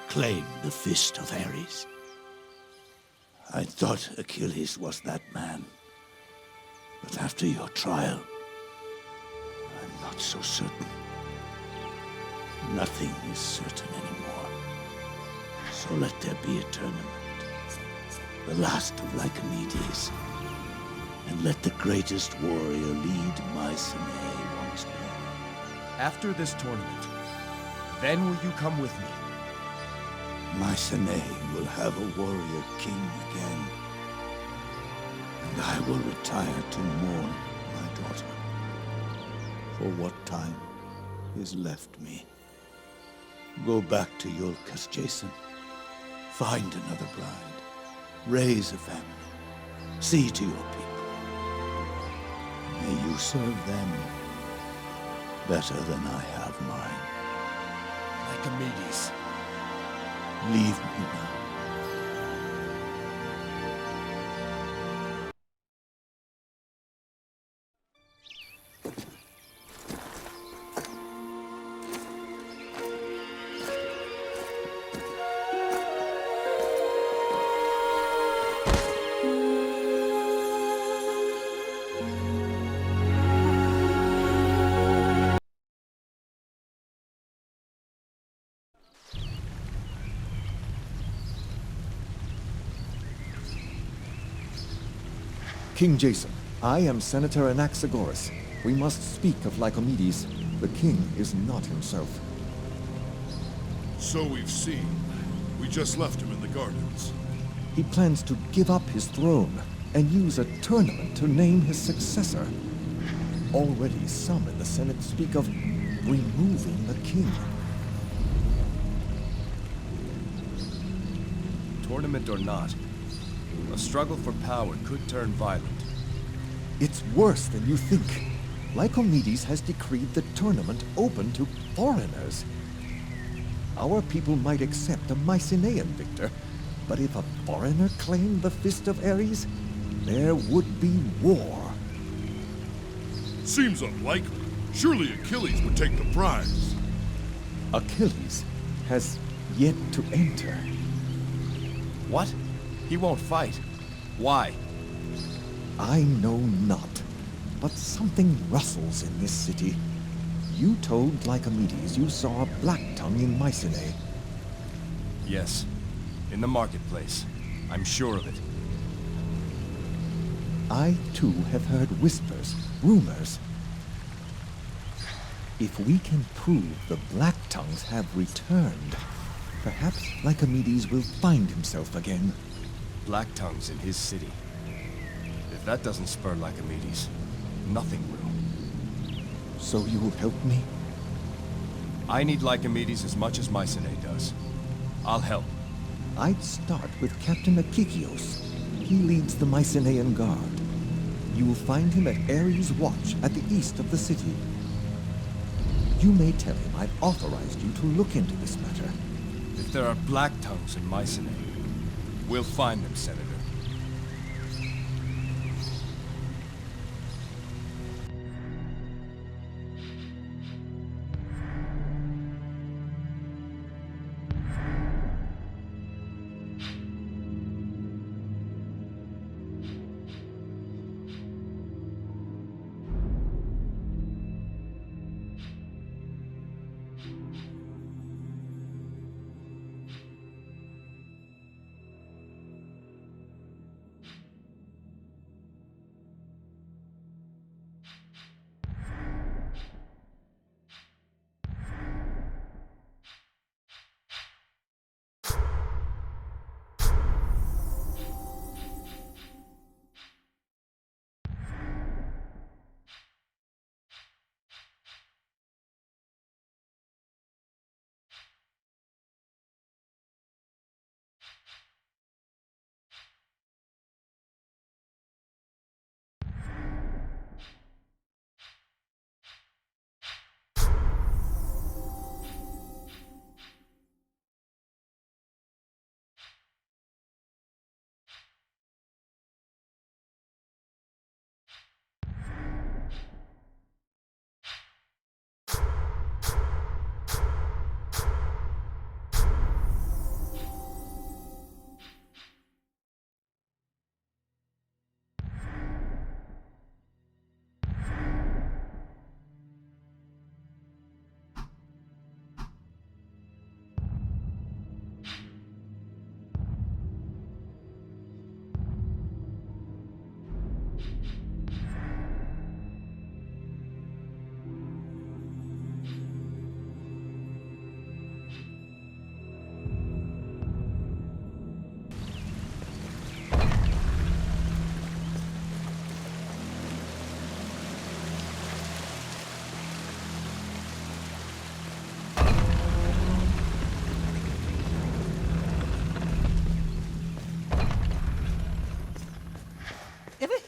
claim the fist of Ares. I thought Achilles was that man. But after your trial, I'm not so certain. Nothing is certain anymore. So let there be a tournament. The last of Lycomedes. And let the greatest warrior lead Mycenae After this tournament, then will you come with me? Mycenae will have a warrior king again. And I will retire to mourn my daughter. For what time is left me. Go back to Iolcus, Jason. Find another bride. Raise a family. See to your people. May you serve them better than I have mine. Lycomedes. Leave me now. King Jason, I am Senator Anaxagoras. We must speak of Lycomedes. The king is not himself. So we've seen. We just left him in the gardens. He plans to give up his throne and use a tournament to name his successor. Already some in the Senate speak of removing the king. Tournament or not, a struggle for power could turn violent. It's worse than you think. Lycomedes has decreed the tournament open to foreigners. Our people might accept a Mycenaean victor, but if a foreigner claimed the Fist of Ares, there would be war. Seems unlikely. Surely Achilles would take the prize. Achilles has yet to enter. What? He won't fight. Why? I know not, but something rustles in this city. You told Lycomedes you saw a black tongue in Mycenae. Yes, in the marketplace. I'm sure of it. I, too, have heard whispers, rumors. If we can prove the Black Tongues have returned, perhaps Lycomedes will find himself again. Black Tongues in his city. If that doesn't spur Lycomedes, nothing will. So you will help me? I need Lycomedes as much as Mycenae does. I'll help. I'd start with Captain Akikios. He leads the Mycenaean Guard. You will find him at Ares' Watch at the east of the city. You may tell him I've authorized you to look into this matter. If there are Black Tongues in Mycenae, we'll find them, Senator.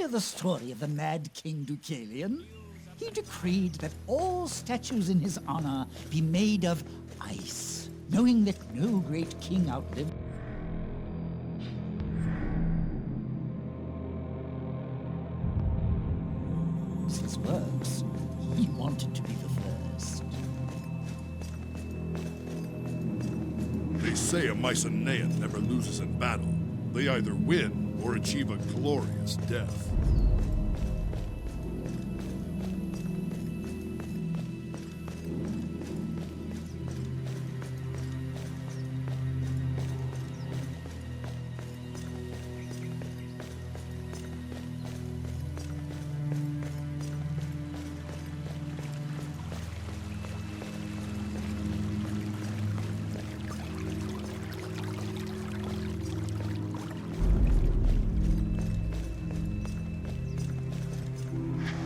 hear the story of the Mad King Deucalion? He decreed that all statues in his honor be made of ice, knowing that no great king outlived. His works. He wanted to be the first. They say a Mycenaean never loses in battle. They either win or achieve a glorious death.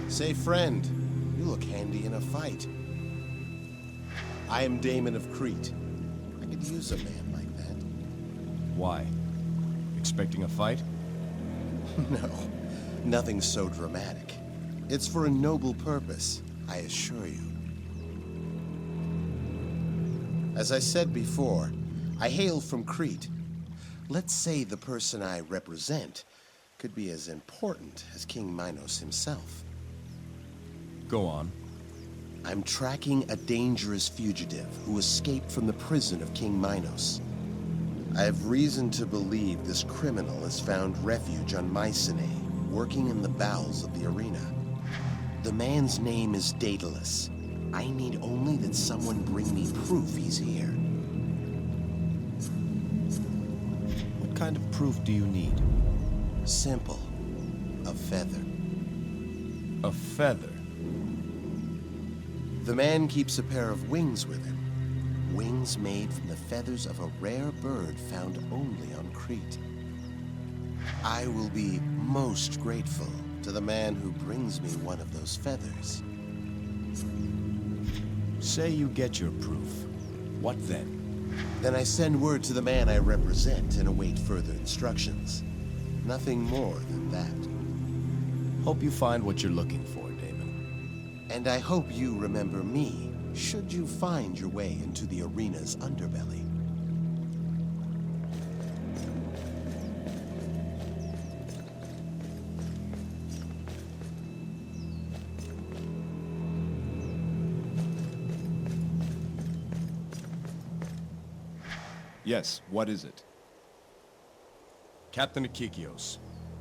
Say, friend, you look handy in a fight. I am Damon of Crete. I could use a man like that. Why? Expecting a fight? No, nothing so dramatic. It's for a noble purpose, I assure you. As I said before, I hail from Crete. Let's say the person I represent could be as important as King Minos himself. Go on. I'm tracking a dangerous fugitive who escaped from the prison of King Minos. I have reason to believe this criminal has found refuge on Mycenae, working in the bowels of the arena. The man's name is Daedalus. I need only that someone bring me proof he's here. What kind of proof do you need? Simple. A feather. A feather? The man keeps a pair of wings with him. Wings made from the feathers of a rare bird found only on Crete. I will be most grateful to the man who brings me one of those feathers. Say you get your proof. What then? Then I send word to the man I represent and await further instructions. Nothing more than that. Hope you find what you're looking for. And I hope you remember me, should you find your way into the arena's underbelly. Yes, what is it? Captain Akikios,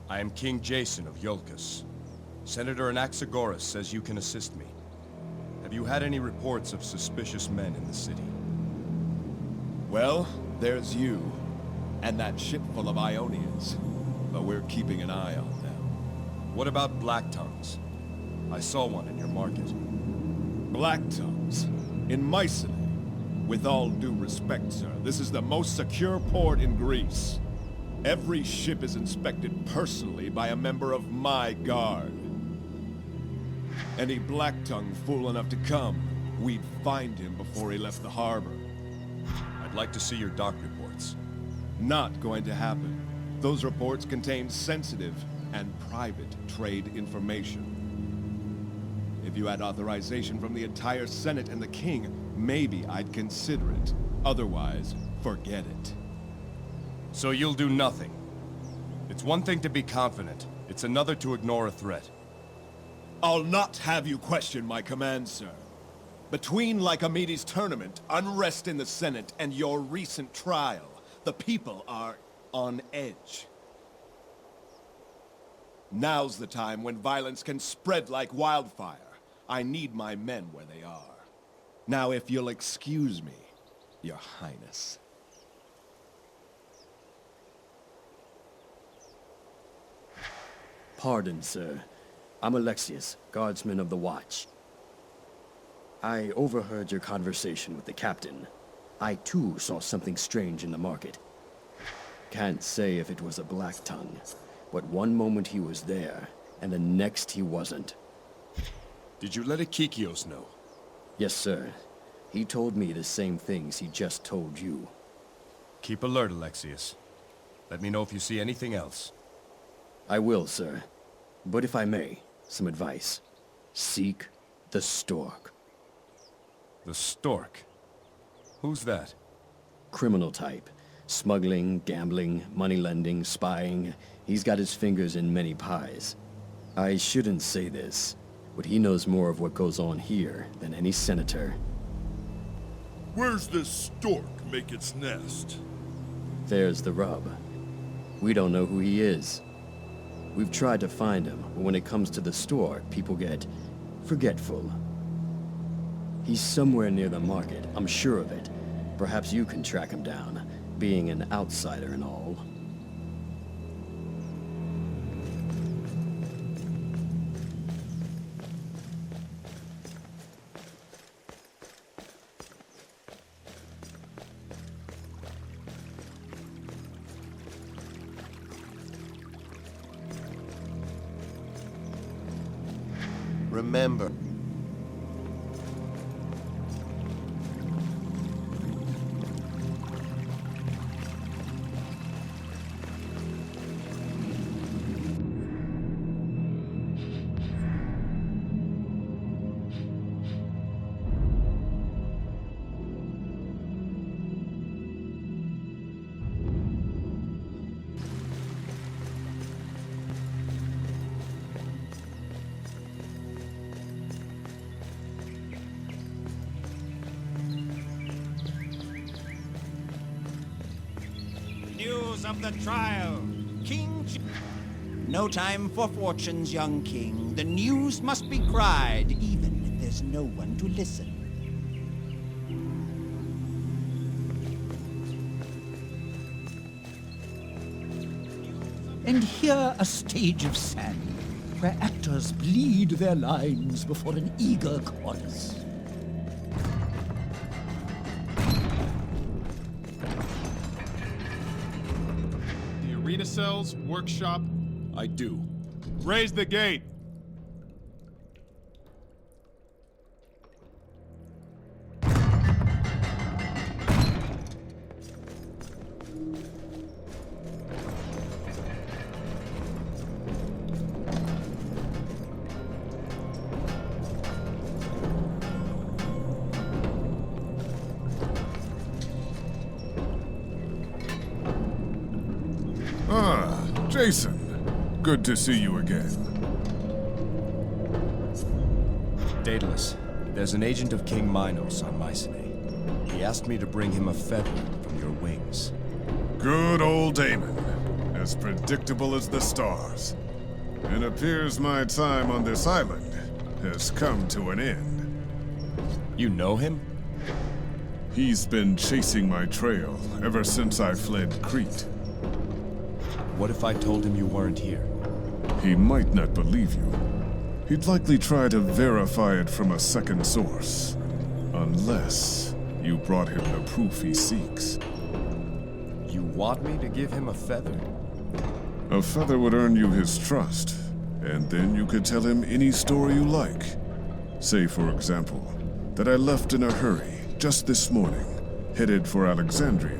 I am King Jason of Iolcus. Senator Anaxagoras says you can assist me. Have you had any reports of suspicious men in the city? Well, there's you, and that ship full of Ionians. But we're keeping an eye on them. What about Black Tongues? I saw one in your market. Black Tongues? In Mycenae? With all due respect, sir, this is the most secure port in Greece. Every ship is inspected personally by a member of my guard. Any Black Tongue fool enough to come, we'd find him before he left the harbor. I'd like to see your dock reports. Not going to happen. Those reports contain sensitive and private trade information. If you had authorization from the entire Senate and the King, maybe I'd consider it. Otherwise, forget it. So you'll do nothing? It's one thing to be confident, it's another to ignore a threat. I'll not have you question my command, sir. Between Lycomedes' tournament, unrest in the Senate, and your recent trial, the people are on edge. Now's the time when violence can spread like wildfire. I need my men where they are. Now, if you'll excuse me, Your Highness. Pardon, sir. I'm Alexius, guardsman of the watch. I overheard your conversation with the captain. I too saw something strange in the market. Can't say if it was a Black Tongue, but one moment he was there, and the next he wasn't. Did you let Akikios know? Yes, sir. He told me the same things he just told you. Keep alert, Alexius. Let me know if you see anything else. I will, sir. But if I may, some advice. Seek the Stork. The Stork? Who's that? Criminal type. Smuggling, gambling, money lending, spying. He's got his fingers in many pies. I shouldn't say this, but he knows more of what goes on here than any senator. Where's this stork make its nest? There's the rub. We don't know who he is. We've tried to find him, but when it comes to the Stork, people get forgetful. He's somewhere near the market, I'm sure of it. Perhaps you can track him down, being an outsider and all. Remember, News of the trial. No time for fortunes, young king. The news must be cried, even if there's no one to listen. And here a stage of sand, where actors bleed their lines before an eager chorus. The arena cells, workshop. I do. Raise the gate. Jason, good to see you again. Daedalus, there's an agent of King Minos on Mycenae. He asked me to bring him a feather from your wings. Good old Damon. As predictable as the stars. It appears my time on this island has come to an end. You know him? He's been chasing my trail ever since I fled Crete. What if I told him you weren't here? He might not believe you. He'd likely try to verify it from a second source. Unless you brought him the proof he seeks. You want me to give him a feather? A feather would earn you his trust, and then you could tell him any story you like. Say, for example, that I left in a hurry just this morning, headed for Alexandria.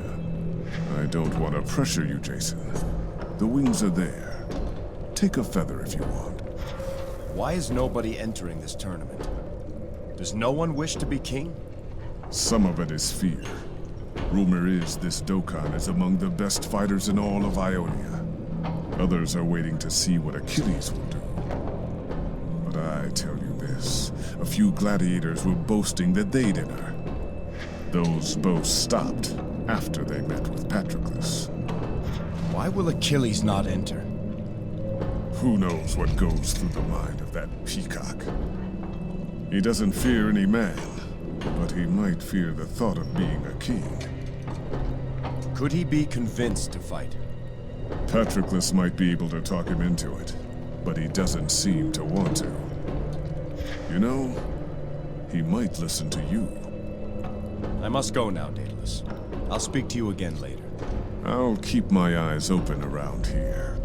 I don't want to pressure you, Jason. The wings are there. Take a feather if you want. Why is nobody entering this tournament? Does no one wish to be king? Some of it is fear. Rumor is this Dokkan is among the best fighters in all of Ionia. Others are waiting to see what Achilles will do. But I tell you this, a few gladiators were boasting that they'd enter. Those boasts stopped after they met with Patroclus. Why will Achilles not enter? Who knows what goes through the mind of that peacock? He doesn't fear any man, but he might fear the thought of being a king. Could he be convinced to fight? Patroclus might be able to talk him into it, but he doesn't seem to want to. You know, he might listen to you. I must go now, Daedalus. I'll speak to you again later. I'll keep my eyes open around here.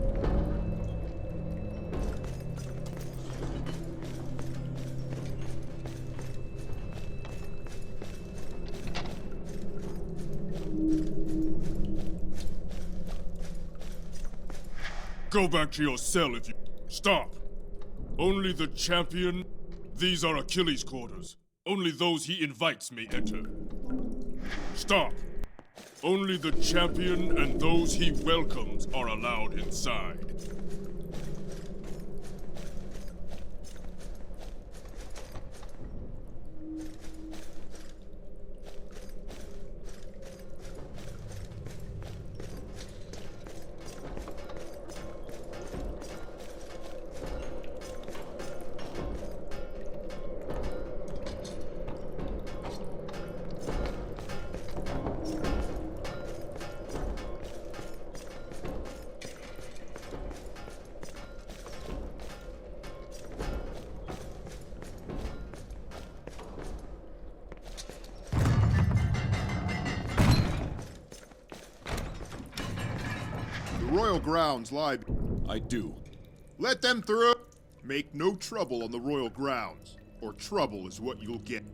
Go back to your cell if you... Stop! Only the champion? These are Achilles' quarters. Only those he invites may enter. Stop! Only the champion and those he welcomes are allowed inside. Royal grounds lie. I do. Let them through. Make no trouble on the royal grounds, or trouble is what you'll get.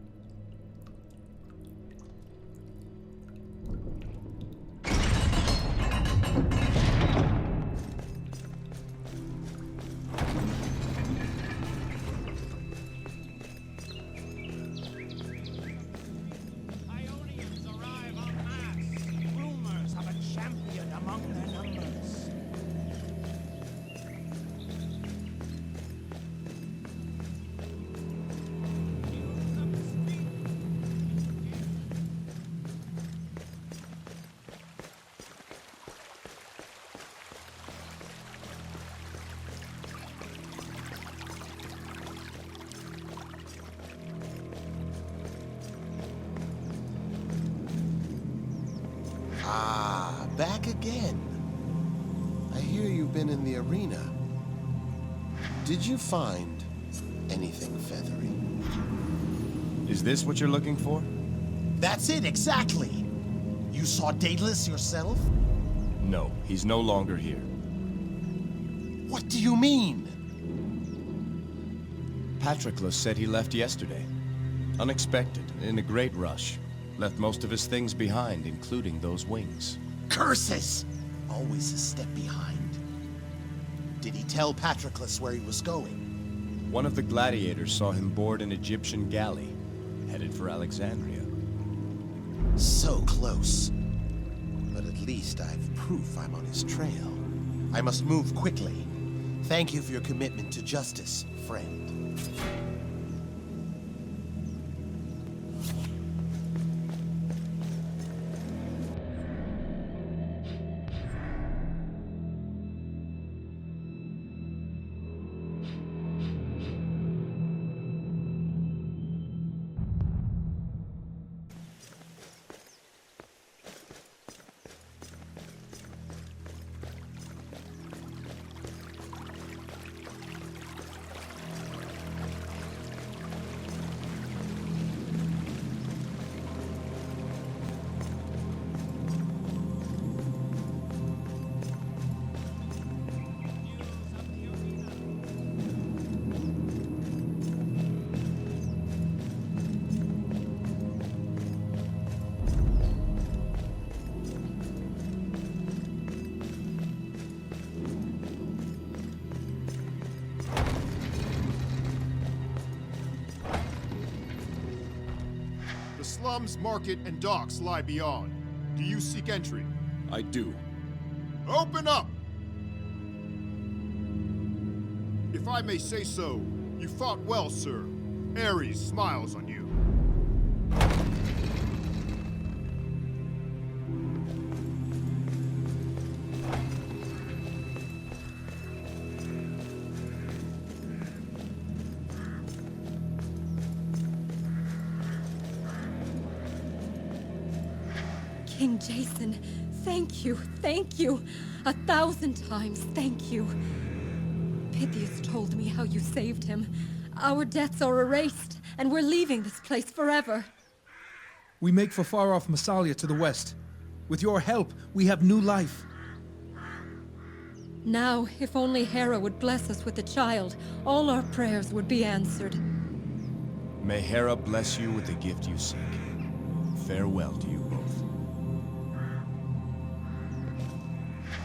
Ah, back again. I hear you've been in the arena. Did you find anything feathery? Is this what you're looking for? That's it, exactly. You saw Daedalus yourself? No, he's no longer here. What do you mean? Patroclus said he left yesterday. Unexpected, in a great rush. Left most of his things behind, including those wings. Curses! Always a step behind. Did he tell Patroclus where he was going? One of the gladiators saw him board an Egyptian galley, headed for Alexandria. So close. But at least I've proof I'm on his trail. I must move quickly. Thank you for your commitment to justice, friend. Slums, market, and docks lie beyond. Do you seek entry? I do. Open up! If I may say so, you fought well, sir. Ares smiles on you. King Jason, thank you, 1,000 times thank you. Pythias told me how you saved him. Our debts are erased, and we're leaving this place forever. We make for far-off Massalia to the west. With your help, we have new life. Now, if only Hera would bless us with a child, all our prayers would be answered. May Hera bless you with the gift you seek. Farewell to you both.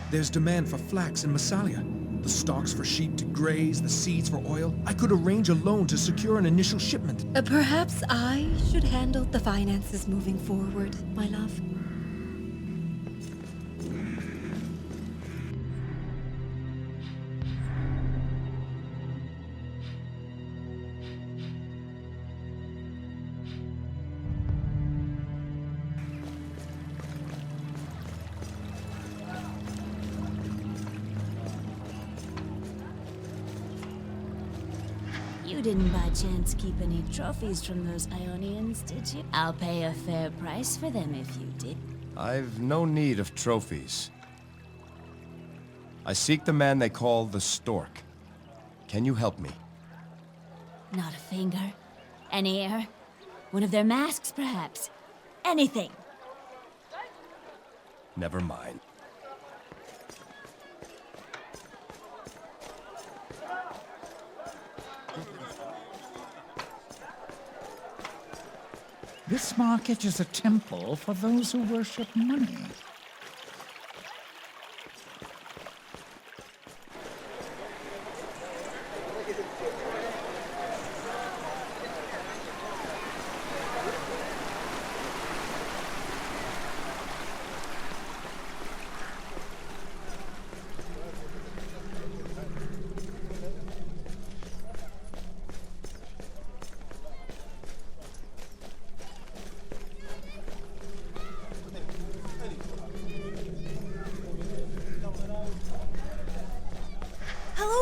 There's demand for flax in Massalia. The stalks for sheep to graze, the seeds for oil. I could arrange a loan to secure an initial shipment. Perhaps I should handle the finances moving forward, my love. You didn't by chance keep any trophies from those Ionians, did you? I'll pay a fair price for them if you did. I've no need of trophies. I seek the man they call the Stork. Can you help me? Not a finger, an ear, one of their masks, perhaps. Anything. Never mind. This market is a temple for those who worship money.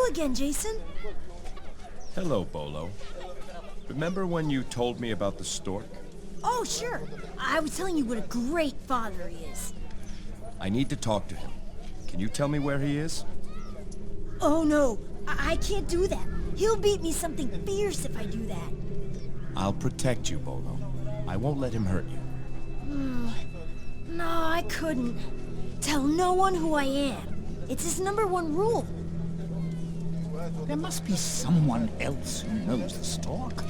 Again, Jason. Hello, Bolo. Remember when you told me about the Stork? Oh, sure. I was telling you what a great father he is. I need to talk to him. Can you tell me where he is? Oh, no. I can't do that. He'll beat me something fierce if I do that. I'll protect you, Bolo. I won't let him hurt you. No, I couldn't. Tell no one who I am. It's his #1 rule. There must be someone else who knows the Stork.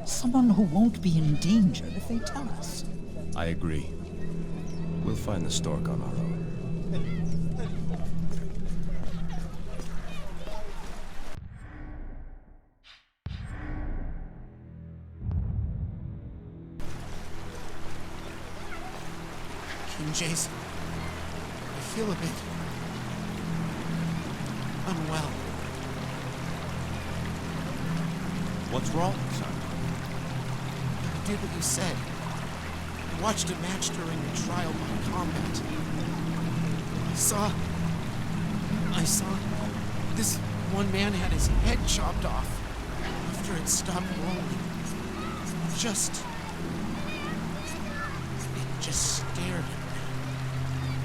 Someone who won't be in danger if they tell us. I agree. We'll find the Stork on our own. King Jason, I feel a bit unwell. What's wrong, son? I did what you said. I watched a match during the trial by combat. I saw this one man had his head chopped off after it stopped rolling. It just stared at me.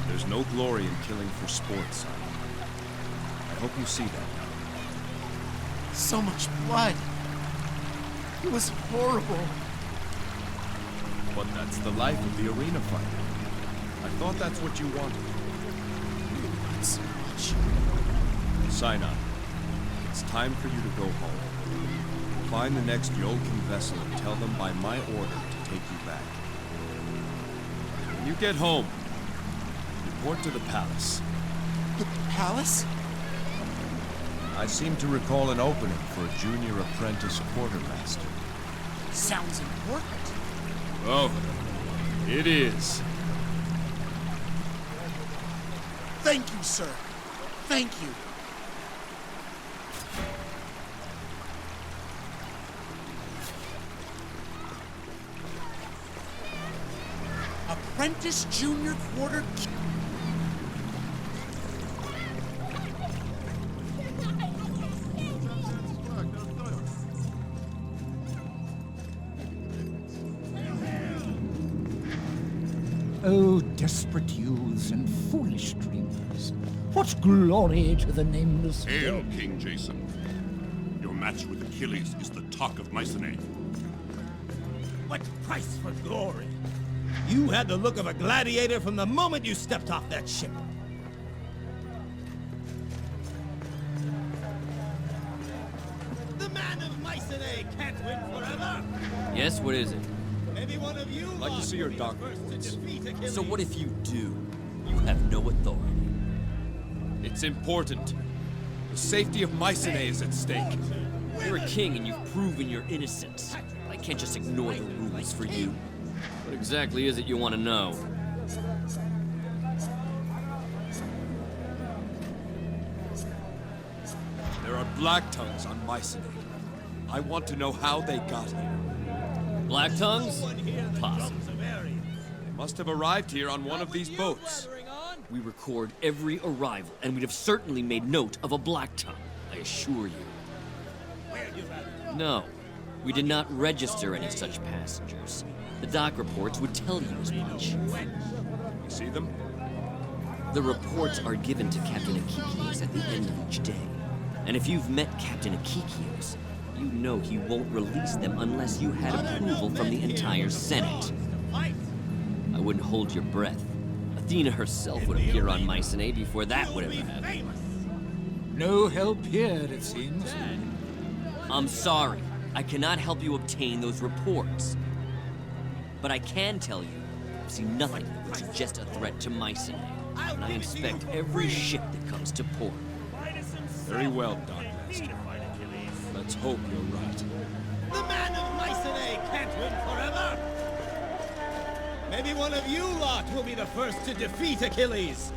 There's no glory in killing for sport, son. I hope you see that now. So much blood. It was horrible. But that's the life of the arena fighter. I thought that's what you wanted. Not so much. Sign up. It's time for you to go home. Find the next Iolcus vessel and tell them by my order to take you back. When you get home, report to the palace. The palace? I seem to recall an opening for a junior apprentice quartermaster. Sounds important. Oh, it is. Thank you, sir. Thank you. Apprentice Junior Quarter... Oh, desperate youths and foolish dreamers. What glory to the nameless Hail, dead. King Jason. Your match with Achilles is the talk of Mycenae. What price for glory? You had the look of a gladiator from the moment you stepped off that ship. The man of Mycenae can't win forever. Yes, what is it? Maybe one of you I'd like to see your documents. documents. So what if you do? You have no authority. It's important. The The safety of Mycenae is at stake. You're a king and you've proven your innocence. I can't just ignore the rules for you. What exactly is it you want to know? There are black tongues on Mycenae. I want to know how they got here. Black tongues? Possible. They must have arrived here on one of these boats. We record every arrival, and we'd have certainly made note of a black tongue, I assure you. No, we did not register any such passengers. The dock reports would tell you as much. You see them? The reports are given to Captain Akikios at the end of each day. And if you've met Captain Akikios, you know he won't release them unless you had approval from the entire Senate. I wouldn't hold your breath. Athena herself would appear on Mycenae before that would ever happen. No help here, it seems. I'm sorry. I cannot help you obtain those reports. But I can tell you, I've seen nothing that would suggest a threat to Mycenae. And I inspect every ship that comes to port. Very well, Darkmaster. Let's hope you're right. The man of Mycenae can't win forever! Maybe one of you lot will be the first to defeat Achilles!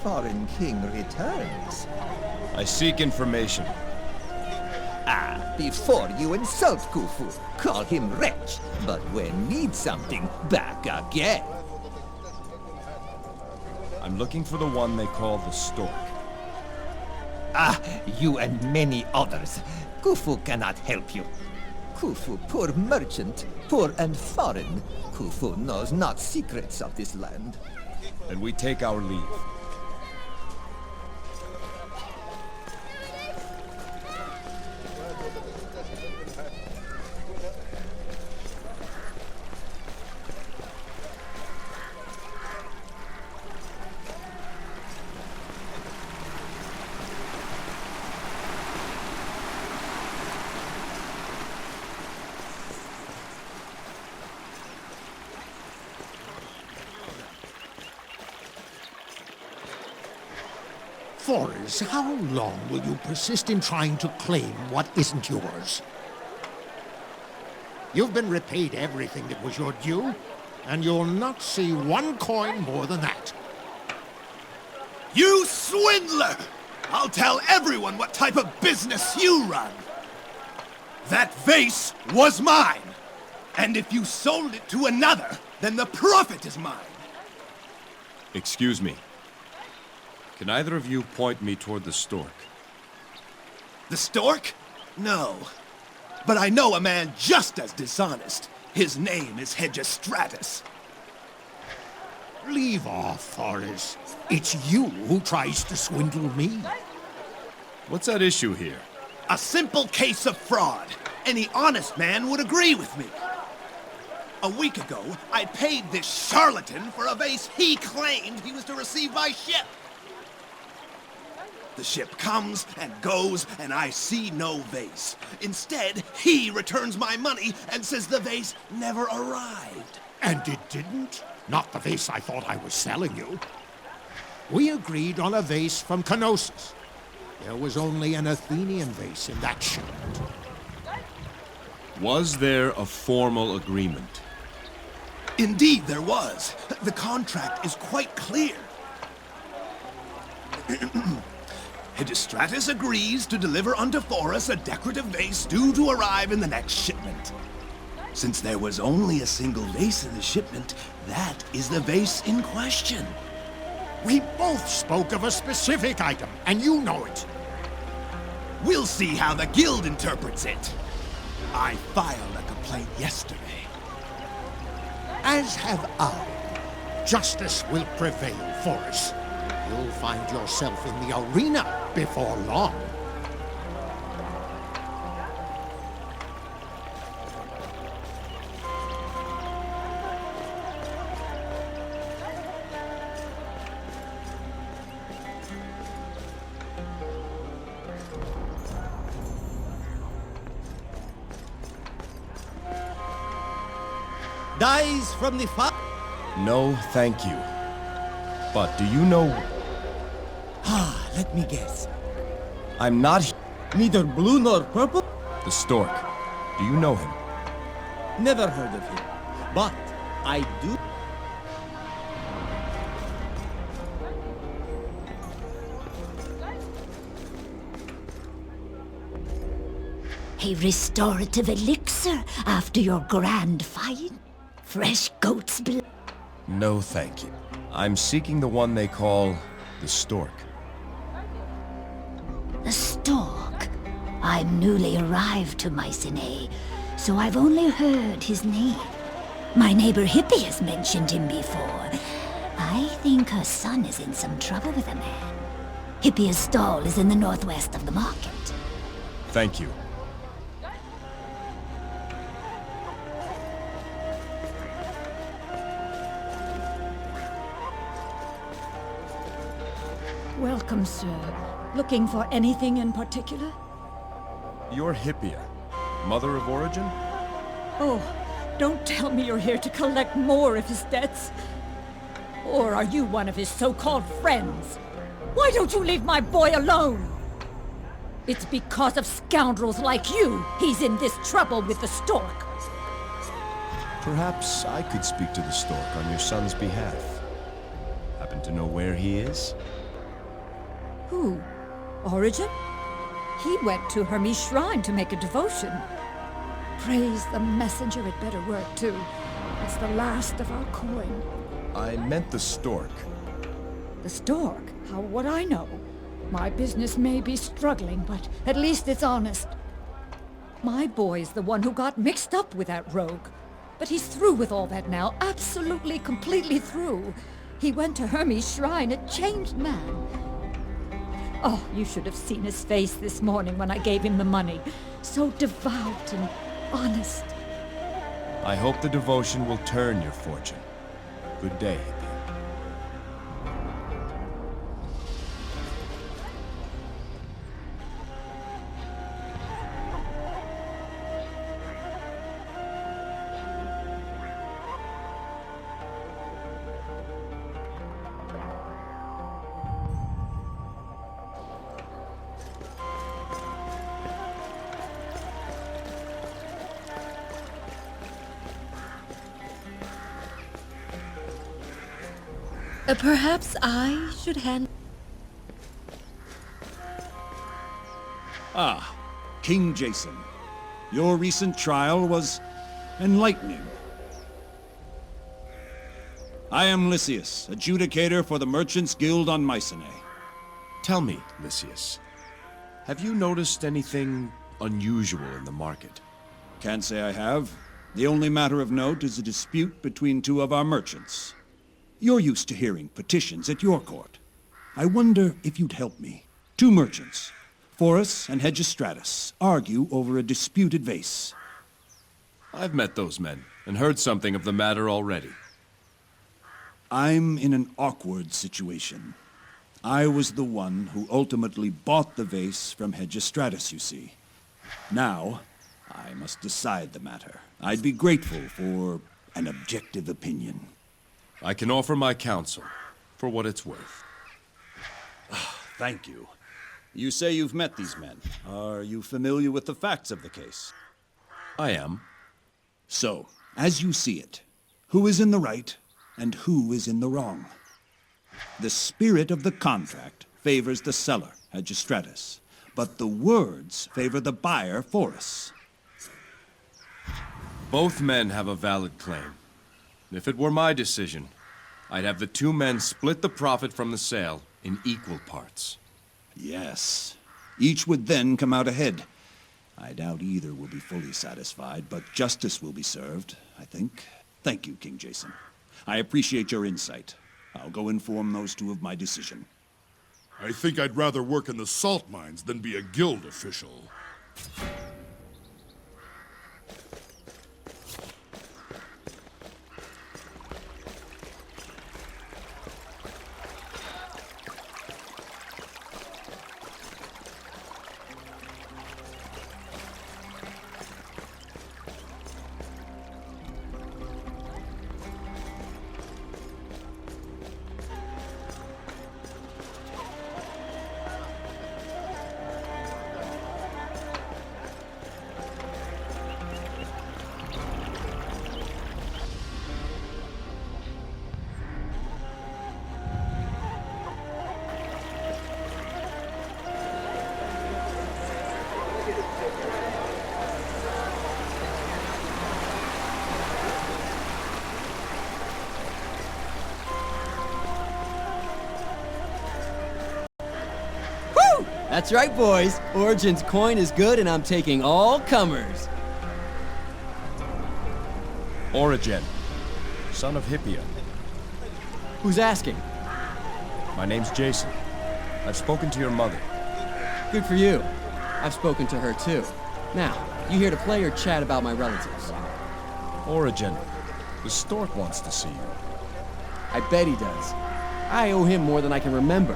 Foreign king returns. I seek information. Ah, before you insult Khufu, call him wretch. But when need something, back again. I'm looking for the one they call the Stork. Ah, you and many others. Khufu cannot help you. Khufu, poor merchant, poor and foreign. Khufu knows not secrets of this land. Then we take our leave. Forrest, how long will you persist in trying to claim what isn't yours? You've been repaid everything that was your due, and you'll not see one coin more than that. You swindler! I'll tell everyone what type of business you run! That vase was mine! And if you sold it to another, then the profit is mine! Excuse me. Can either of you point me toward the Stork? The Stork? No. But I know a man just as dishonest. His name is Hegestratus. Leave off, Forrest. It's you who tries to swindle me. What's at issue here? A simple case of fraud. Any honest man would agree with me. A week ago, I paid this charlatan for a vase he claimed he was to receive by ship. The ship comes and goes, and I see no vase. Instead, he returns my money and says the vase never arrived. And it didn't? Not the vase I thought I was selling you. We agreed on a vase from Knossos. There was only an Athenian vase in that shipment. Was there a formal agreement? Indeed there was. The contract is quite clear. Hegestratus agrees to deliver unto Forus a decorative vase due to arrive in the next shipment. Since there was only a single vase in the shipment, that is the vase in question. We both spoke of a specific item, and you know it. We'll see how the guild interprets it. I filed a complaint yesterday. As have I. Justice will prevail for us. You'll find yourself in the arena before long. Dies from the fire. No, thank you. But do you know... Let me guess. I'm not... Neither blue nor purple? The Stork. Do you know him? Never heard of him. But I do... A restorative elixir after your grand fight? Fresh goat's blood? No, thank you. I'm seeking the one they call the Stork. The Stork? I'm newly arrived to Mycenae, so I've only heard his name. My neighbor Hippie has mentioned him before. I think her son is in some trouble with a man. Hippie's stall is in the northwest of the market. Thank you. Welcome, sir. Looking for anything in particular? You're Hippia, Mother of Origin? Oh, don't tell me you're here to collect more of his debts. Or are you one of his so-called friends? Why don't you leave my boy alone? It's because of scoundrels like you he's in this trouble with the Stork. Perhaps I could speak to the Stork on your son's behalf. Happen to know where he is? Who? Origin? He went to Hermes' shrine to make a devotion. Praise the messenger had better work, too. It's the last of our coin. I meant the Stork. The Stork? How would I know? My business may be struggling, but at least it's honest. My boy's the one who got mixed up with that rogue. But he's through with all that now, absolutely, completely through. He went to Hermes' shrine, a changed man. Oh, you should have seen his face this morning when I gave him the money. So devout and honest. I hope the devotion will turn your fortune. Good day, Hippie. Perhaps I should hand... Ah, King Jason. Your recent trial was enlightening. I am Lysias, adjudicator for the Merchants Guild on Mycenae. Tell me, Lysias, have you noticed anything unusual in the market? Can't say I have. The only matter of note is a dispute between two of our merchants. You're used to hearing petitions at your court. I wonder if you'd help me. Two merchants, Forus and Hegestratus, argue over a disputed vase. I've met those men, and heard something of the matter already. I'm in an awkward situation. I was the one who ultimately bought the vase from Hegestratus, you see. Now, I must decide the matter. I'd be grateful for an objective opinion. I can offer my counsel, for what it's worth. Thank you. You say you've met these men. Are you familiar with the facts of the case? I am. So, as you see it, who is in the right and who is in the wrong? The spirit of the contract favors the seller, Hagistratus, but the words favor the buyer, Forus. Both men have a valid claim. If it were my decision, I'd have the two men split the profit from the sale in equal parts. Yes. Each would then come out ahead. I doubt either will be fully satisfied, but justice will be served, I think. Thank you, King Jason. I appreciate your insight. I'll go inform those two of my decision. I think I'd rather work in the salt mines than be a guild official. That's right, boys. Origin's coin is good, and I'm taking all comers. Origin, son of Hippia. Who's asking? My name's Jason. I've spoken to your mother. Good for you. I've spoken to her, too. Now, you here to play or chat about my relatives? Origin, the stork wants to see you. I bet he does. I owe him more than I can remember.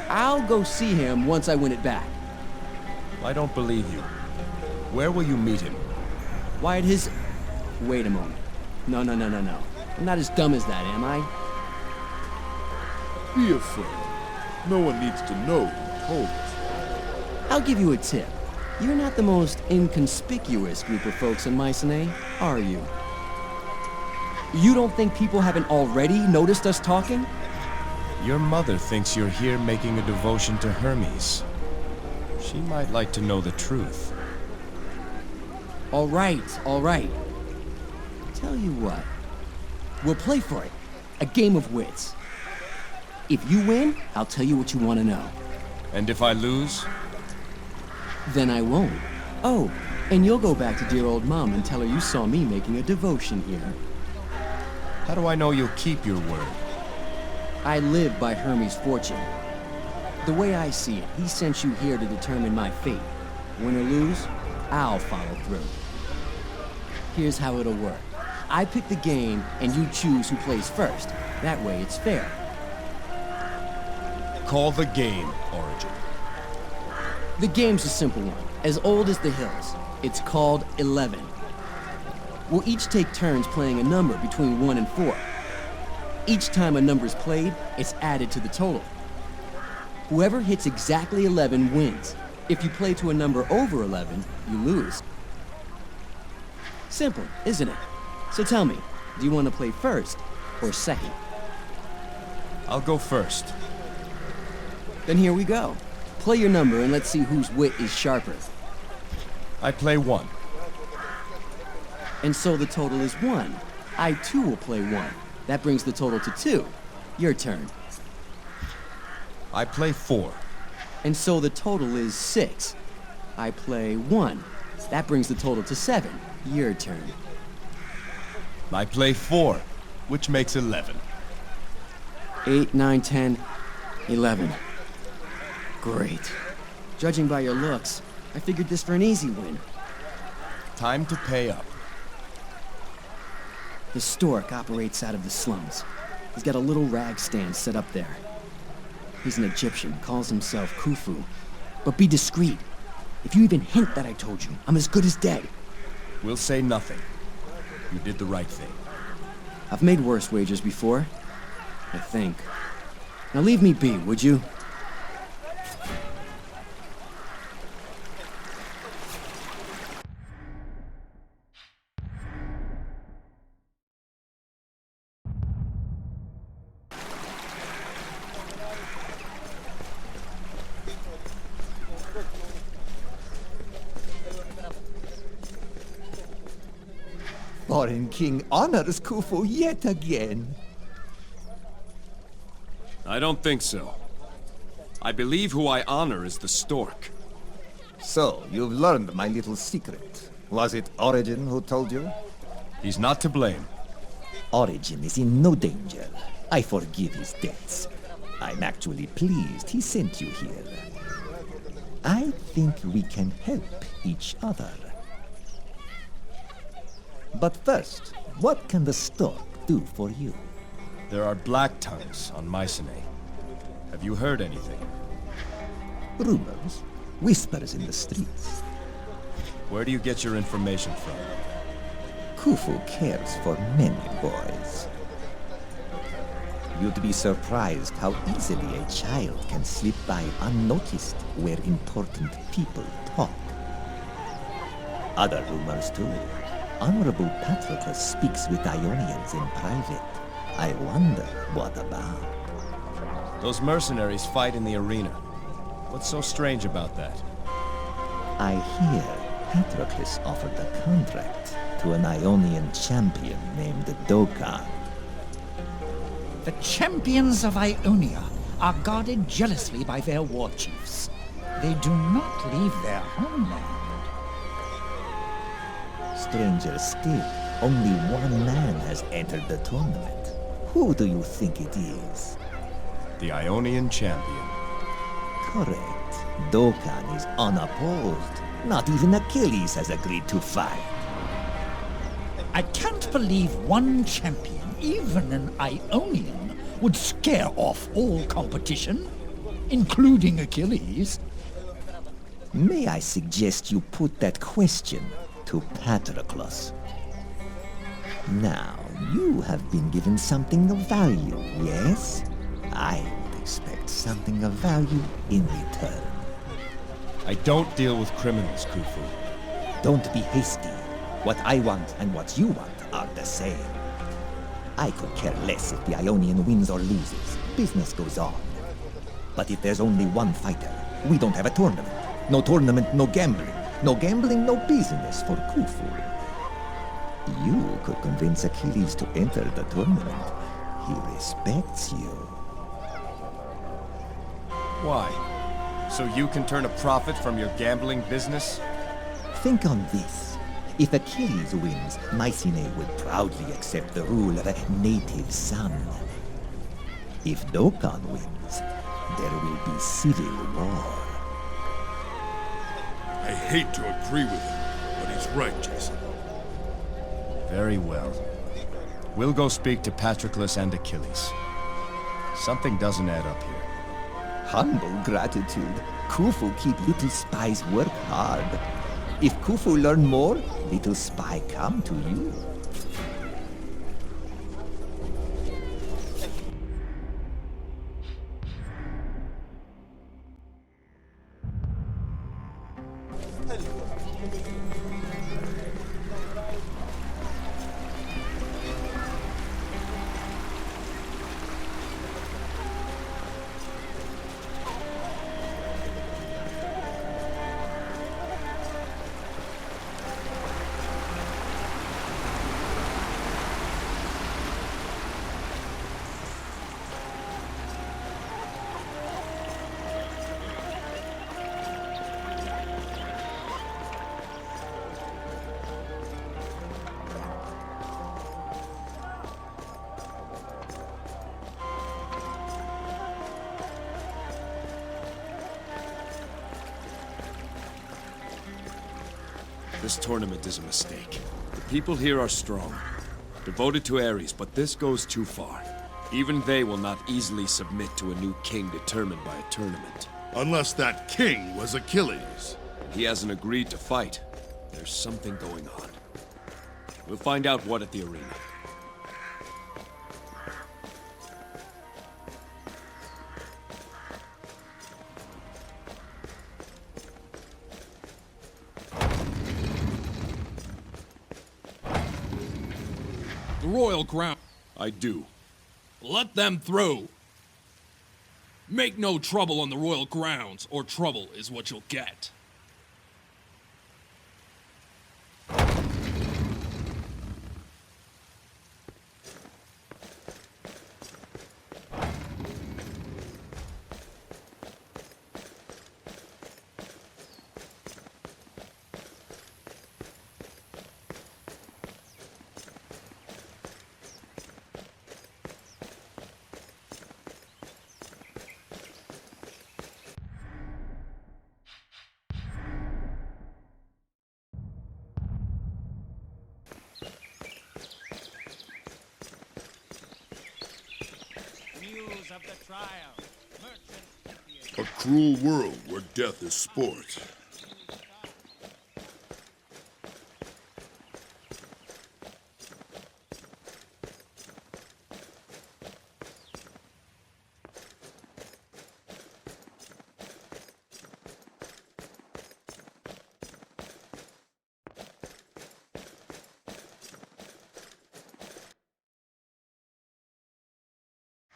I'll go see him once I win it back. I don't believe you. Where will you meet him? Why at his... Wait a moment. No. I'm not as dumb as that, am I? Be afraid. No one needs to know who told us. I'll give you a tip. You're not the most inconspicuous group of folks in Mycenae, are you? You don't think people haven't already noticed us talking? Your mother thinks you're here making a devotion to Hermes. She might like to know the truth. All right. Tell you what. We'll play for it. A game of wits. If you win, I'll tell you what you want to know. And if I lose? Then I won't. Oh, and you'll go back to dear old Mom and tell her you saw me making a devotion here. How do I know you'll keep your word? I live by Hermes' fortune. The way I see it, he sent you here to determine my fate. Win or lose, I'll follow through. Here's how it'll work. I pick the game, and you choose who plays first. That way, it's fair. Call the game, Origin. The game's a simple one, as old as the hills. It's called 11. We'll each take turns playing a number between 1 and 4. Each time a number's played, it's added to the total. Whoever hits exactly 11 wins. If you play to a number over 11, you lose. Simple, isn't it? So tell me, do you want to play first or second? I'll go first. Then here we go. Play your number and let's see whose wit is sharper. I play 1. And so the total is 1. I too will play 1. That brings the total to 2. Your turn. I play 4. And so the total is 6. I play 1. That brings the total to 7. Your turn. I play 4, which makes 11. 8, 9, 10, 11. Great. Judging by your looks, I figured this for an easy win. Time to pay up. The stork operates out of the slums. He's got a little rag stand set up there. He's an Egyptian, calls himself Khufu. But be discreet. If you even hint that I told you, I'm as good as dead. We'll say nothing. You did the right thing. I've made worse wagers before. I think. Now leave me be, would you? foreign king honors Khufu yet again. I don't think so. I believe who I honor is the stork. So, you've learned my little secret. Was it Origin who told you? He's not to blame. Origin is in no danger. I forgive his debts. I'm actually pleased he sent you here. I think we can help each other. But first, what can the stork do for you? There are black tongues on Mycenae. Have you heard anything? Rumors, whispers in the streets. Where do you get your information from? Khufu cares for many boys. You'd be surprised how easily a child can slip by unnoticed where important people talk. Other rumors too. Honorable Patroclus speaks with Ionians in private. I wonder what about. Those mercenaries fight in the arena. What's so strange about that? I hear Patroclus offered a contract to an Ionian champion named Dokkan. The champions of Ionia are guarded jealously by their war chiefs. They do not leave their homeland. Stranger still, only one man has entered the tournament. Who do you think it is? The Ionian champion. Correct. Dokkan is unopposed. Not even Achilles has agreed to fight. I can't believe one champion, even an Ionian, would scare off all competition, including Achilles. May I suggest you put that question to Patroclus? Now, you have been given something of value, yes? I would expect something of value in return. I don't deal with criminals, Khufu. Don't be hasty. What I want and what you want are the same. I could care less if the Ionian wins or loses. Business goes on. But if there's only one fighter, we don't have a tournament. No tournament, no gambling. No gambling, no business for Khufu. You could convince Achilles to enter the tournament. He respects you. Why? So you can turn a profit from your gambling business? Think on this. If Achilles wins, Mycenae would proudly accept the rule of a native son. If Dokkan wins, there will be civil war. I hate to agree with him, but he's right, Jason. Very well. We'll go speak to Patroclus and Achilles. Something doesn't add up here. Humble gratitude. Khufu keep little spies work hard. If Khufu learn more, little spy come to you. This tournament is a mistake. The people here are strong, devoted to Ares, but this goes too far. Even they will not easily submit to a new king determined by a tournament. Unless that king was Achilles. He hasn't agreed to fight. There's something going on. We'll find out what at the arena. The royal ground. I do. Let them through. Make no trouble on the royal grounds, or trouble is what you'll get. news of the trial. Merchant A cruel world where death is sport.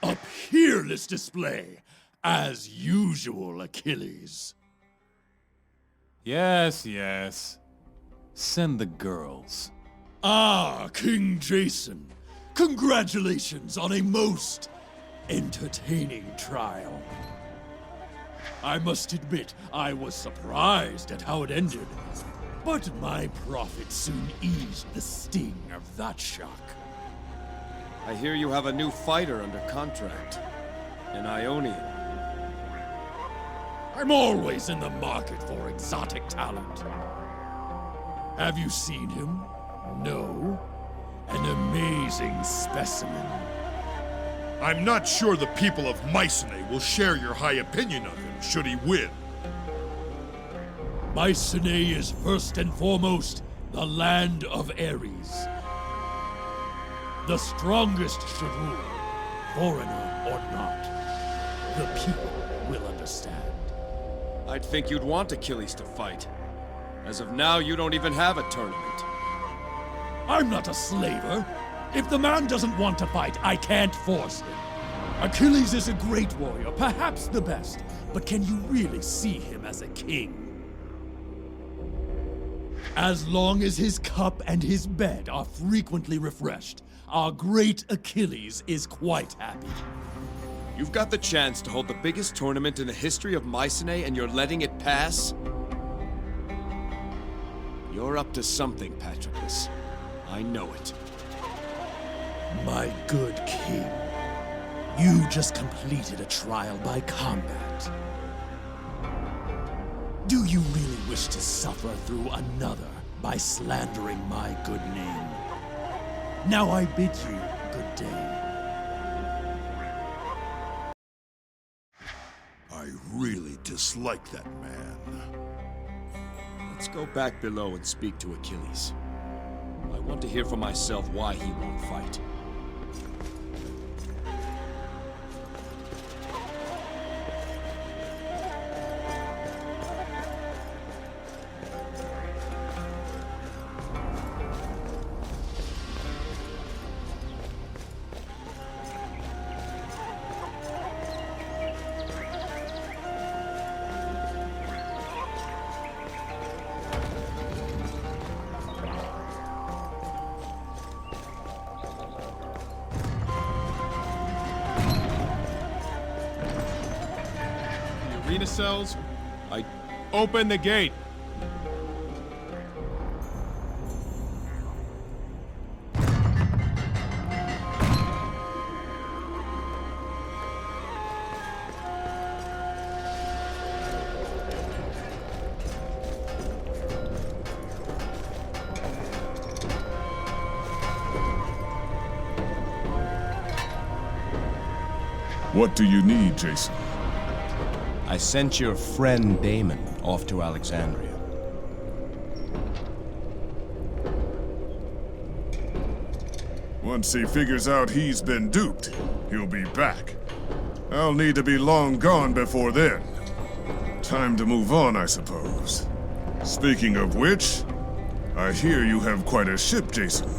A peerless display, as usual, Achilles. Yes, yes. Send the girls. Ah, King Jason. Congratulations on a most entertaining trial. I must admit, I was surprised at how it ended, but my prophet soon eased the sting of that shock. I hear you have a new fighter under contract. An Ionian. I'm always in the market for exotic talent. Have you seen him? No? An amazing specimen. I'm not sure the people of Mycenae will share your high opinion of him should he win. Mycenae is first and foremost the land of Ares. The strongest should rule, foreigner or not. The people will understand. I'd think you'd want Achilles to fight. As of now, you don't even have a tournament. I'm not a slaver. If the man doesn't want to fight, I can't force him. Achilles is a great warrior, perhaps the best, but can you really see him as a king? As long as his cup and his bed are frequently refreshed, our great Achilles is quite happy. You've got the chance to hold the biggest tournament in the history of Mycenae and you're letting it pass? You're up to something, Patroclus. I know it. My good king, you just completed a trial by combat. Do you really wish to suffer through another by slandering my good name? Now I bid you good day. I really dislike that man. Let's go back below and speak to Achilles. I want to hear for myself why he won't fight. Arena cells. Open the gate. What do you need, Jason? I sent your friend Damon off to Alexandria. Once he figures out he's been duped, he'll be back. I'll need to be long gone before then. Time to move on, I suppose. Speaking of which, I hear you have quite a ship, Jason.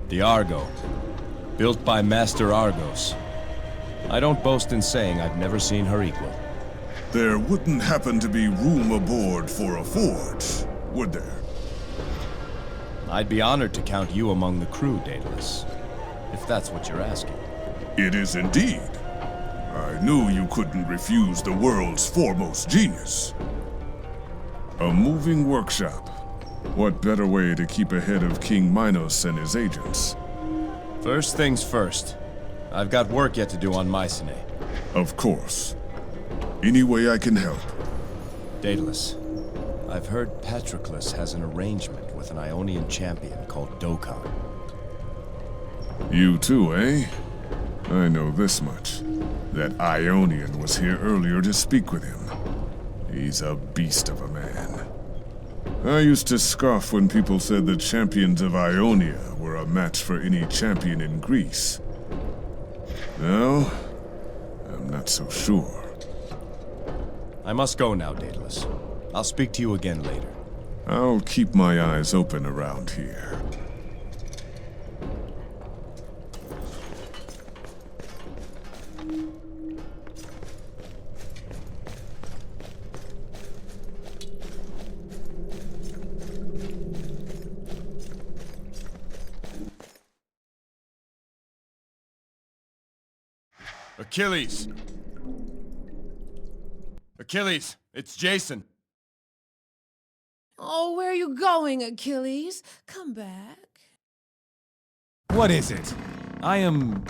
The Argo, built by Master Argos. I don't boast in saying I've never seen her equal. There wouldn't happen to be room aboard for a forge, would there? I'd be honored to count you among the crew, Daedalus, if that's what you're asking. It is indeed. I knew you couldn't refuse the world's foremost genius. A moving workshop. What better way to keep ahead of King Minos and his agents? First things first. I've got work yet to do on Mycenae. Of course. Any way I can help. Daedalus, I've heard Patroclus has an arrangement with an Ionian champion called Dokkan. You too, eh? I know this much. That Ionian was here earlier to speak with him. He's a beast of a man. I used to scoff when people said the champions of Ionia were a match for any champion in Greece. Now, I'm not so sure. I must go now, Daedalus. I'll speak to you again later. I'll keep my eyes open around here. Achilles! Achilles, it's Jason. Oh, where are you going, Achilles? Come back. What is it? I am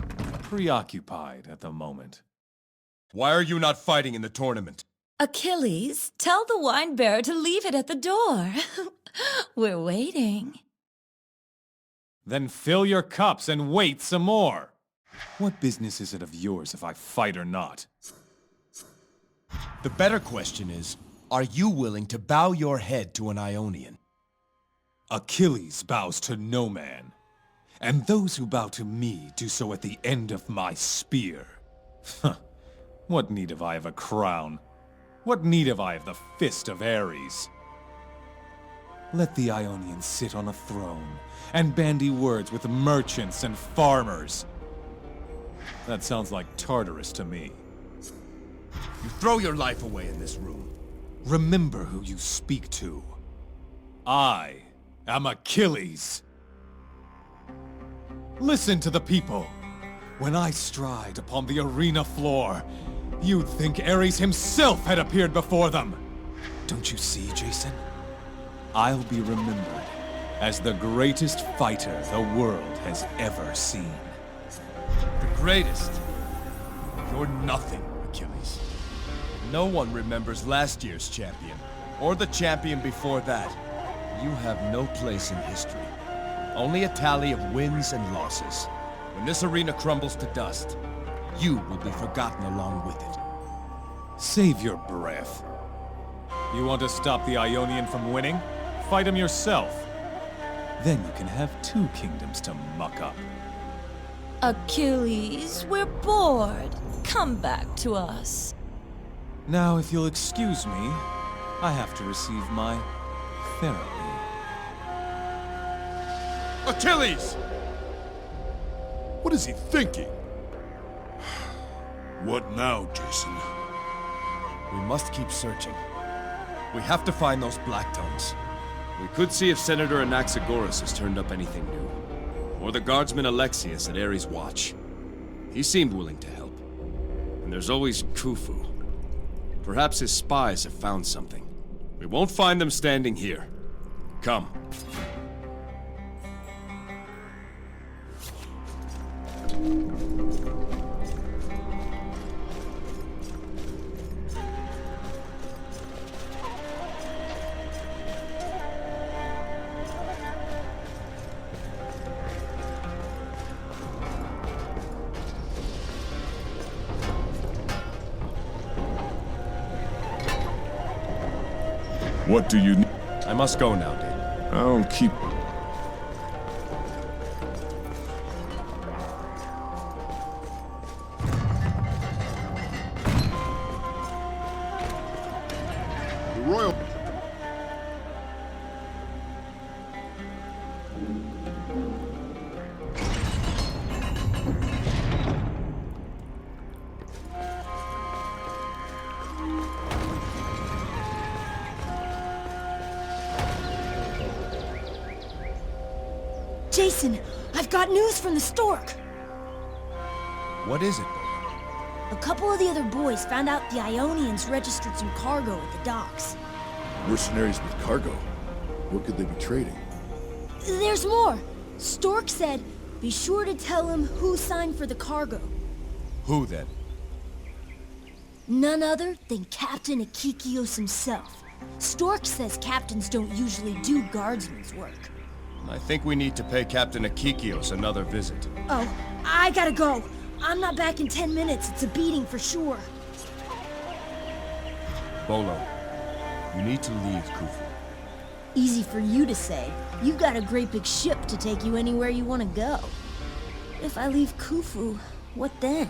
preoccupied at the moment. Why are you not fighting in the tournament? Achilles, tell the wine bearer to leave it at the door. We're waiting. Then fill your cups and wait some more. What business is it of yours if I fight or not? The better question is, are you willing to bow your head to an Ionian? Achilles bows to no man, and those who bow to me do so at the end of my spear. What need have I of a crown? What need have I of the fist of Ares? Let the Ionians sit on a throne and bandy words with merchants and farmers. That sounds like Tartarus to me. You throw your life away in this room. Remember who you speak to. I am Achilles. Listen to the people. When I stride upon the arena floor, you'd think Ares himself had appeared before them. Don't you see, Jason? I'll be remembered as the greatest fighter the world has ever seen. The greatest? You're nothing, Achilles. No one remembers last year's champion, or the champion before that. You have no place in history. Only a tally of wins and losses. When this arena crumbles to dust, you will be forgotten along with it. Save your breath. You want to stop the Ionian from winning? Fight him yourself. Then you can have two kingdoms to muck up. Achilles, we're bored. Come back to us. Now, if you'll excuse me, I have to receive my therapy. Achilles! What is he thinking? What now, Jason? We must keep searching. We have to find those Black Tongues. We could see if Senator Anaxagoras has turned up anything new. Or the guardsman Alexius at Ares' watch. He seemed willing to help. And there's always Khufu. Perhaps his spies have found something. We won't find them standing here. Come. What do you need? I must go now, Dave. I'll keep... The royal... Jason, I've got news from the stork. What is it? A couple of the other boys found out the Ionians registered some cargo at the docks. Mercenaries with cargo? What could they be trading? There's more. Stork said, be sure to tell him who signed for the cargo. Who then? None other than Captain Akikios himself. Stork says captains don't usually do guardsmen's work. I think we need to pay Captain Akikios another visit. Oh, I gotta go. I'm not back in 10 minutes. It's a beating for sure. Bolo, you need to leave Khufu. Easy for you to say. You've got a great big ship to take you anywhere you want to go. If I leave Khufu, what then?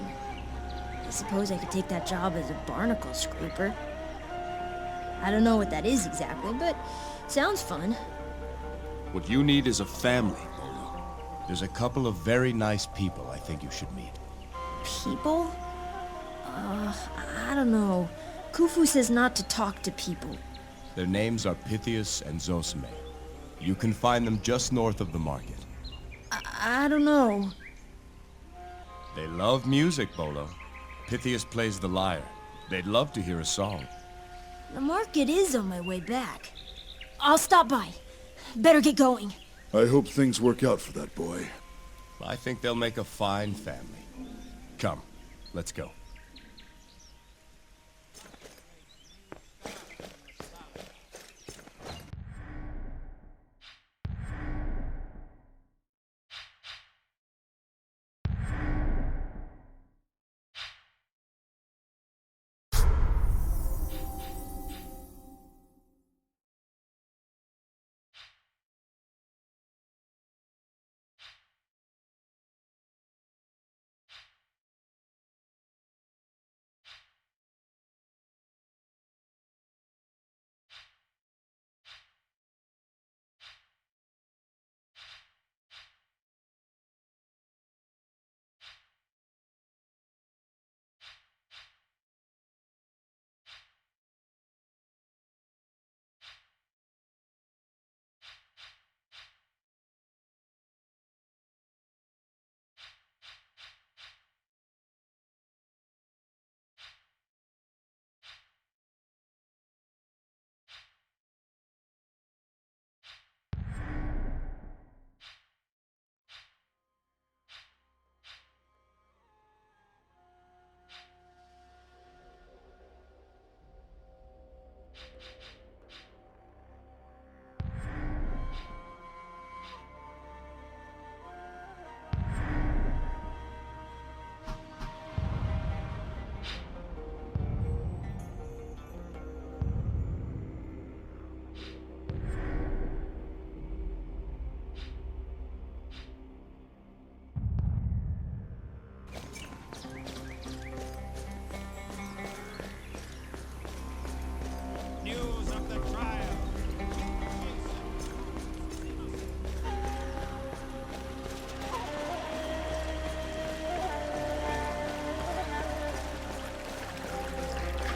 I suppose I could take that job as a barnacle scraper. I don't know what that is exactly, but sounds fun. What you need is a family, Bolo. There's a couple of very nice people I think you should meet. People? I don't know. Khufu says not to talk to people. Their names are Pythias and Zosime. You can find them just north of the market. I don't know. They love music, Bolo. Pythias plays the lyre. They'd love to hear a song. The market is on my way back. I'll stop by. Better get going. I hope things work out for that boy. I think they'll make a fine family. Come, let's go.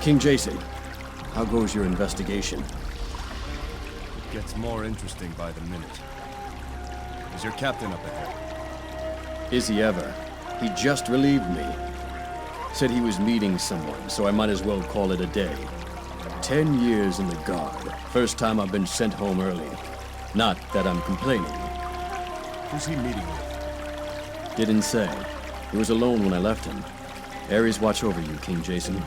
King Jason, how goes your investigation? It gets more interesting by the minute. Is your captain up ahead? Is he ever? He just relieved me. Said he was meeting someone, so I might as well call it a day. 10 years in the Guard. First time I've been sent home early. Not that I'm complaining. Who's he meeting with? Didn't say. He was alone when I left him. Ares watch over you, King Jason.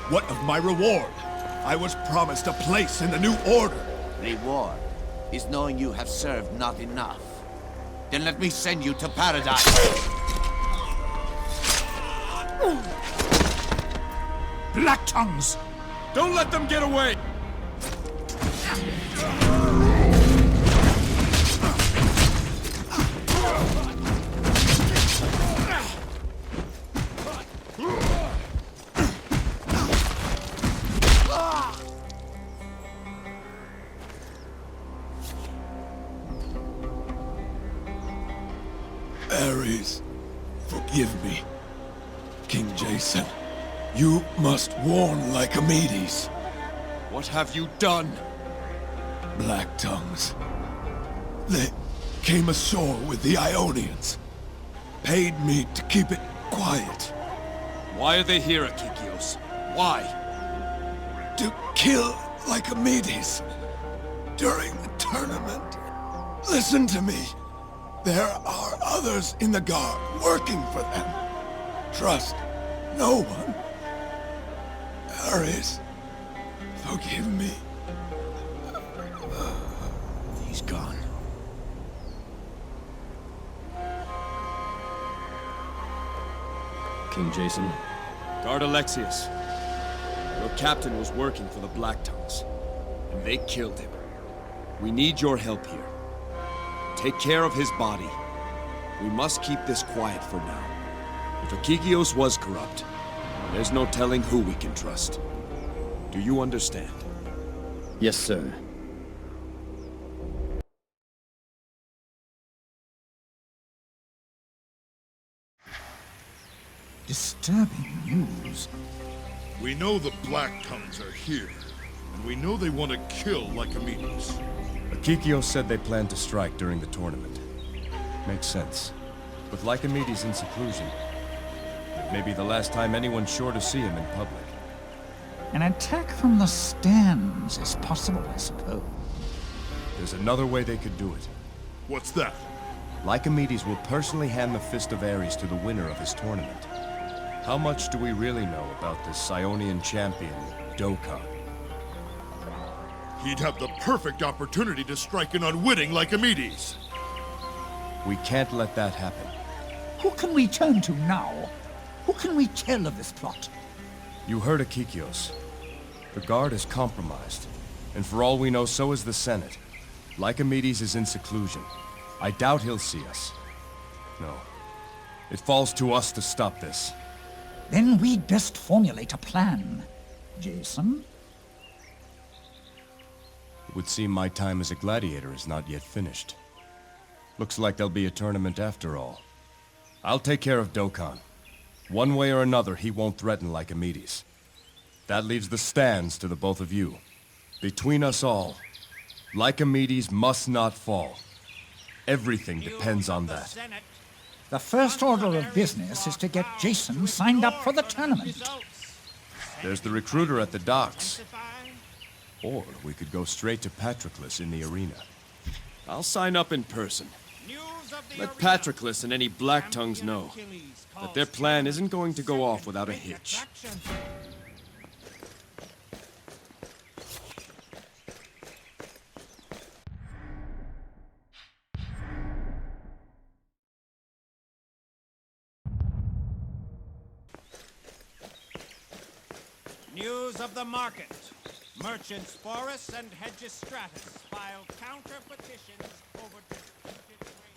What of my reward? I was promised a place in the new order. Reward is knowing you have served not enough. Then let me send you to paradise. Black tongues! Don't let them get away! Ares, forgive me. King Jason, you must warn Lycomedes. What have you done? Black tongues. They came ashore with the Ionians. Paid me to keep it quiet. Why are they here, Akikios? Why? To kill Lycomedes during the tournament. Listen to me. There are others in the Guard working for them. Trust no one. Ares, forgive me. King Jason. Guard Alexius. Your captain was working for the Black Tongues, and they killed him. We need your help here. Take care of his body. We must keep this quiet for now. If Akikios was corrupt, there's no telling who we can trust. Do you understand? Yes, sir. Disturbing news. We know the Black Tongues are here, and we know they want to kill Lycomedes. Akikios said they planned to strike during the tournament. Makes sense. With Lycomedes in seclusion, it may be the last time anyone's sure to see him in public. An attack from the stands is possible, I suppose. There's another way they could do it. What's that? Lycomedes will personally hand the Fist of Ares to the winner of his tournament. How much do we really know about this Ionian champion, Dokkan? He'd have the perfect opportunity to strike an unwitting Lycomedes. We can't let that happen. Who can we turn to now? Who can we tell of this plot? You heard Akikios. The Guard is compromised. And for all we know, so is the Senate. Lycomedes is in seclusion. I doubt he'll see us. No. It falls to us to stop this. Then we'd best formulate a plan. Jason? It would seem my time as a gladiator is not yet finished. Looks like there'll be a tournament after all. I'll take care of Dokkan. One way or another, he won't threaten Lycomedes. That leaves the stands to the both of you. Between us all, Lycomedes must not fall. Everything depends on that. The first order of business is to get Jason signed up for the tournament. There's the recruiter at the docks. Or we could go straight to Patroclus in the arena. I'll sign up in person. Let Patroclus and any Black Tongues know that their plan isn't going to go off without a hitch. News of the market. Merchants Forus and Hegistratus file counter petitions over disputed trade.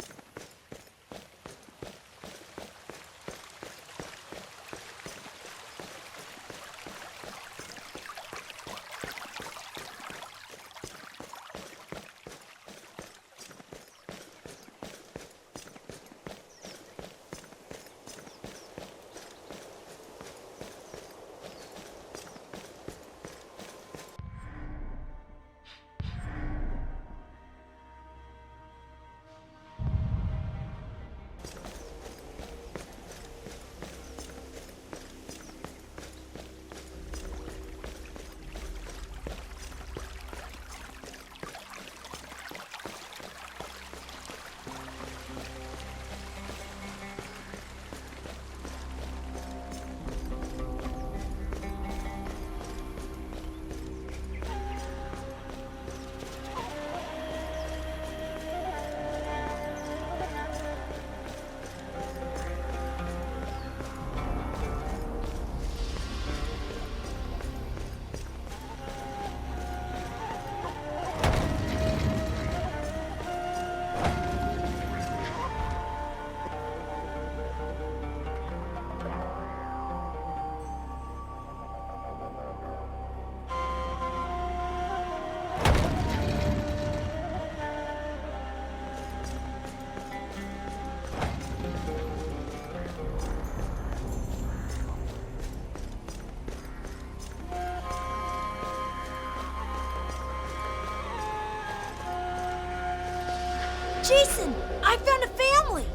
Jason, I found a family!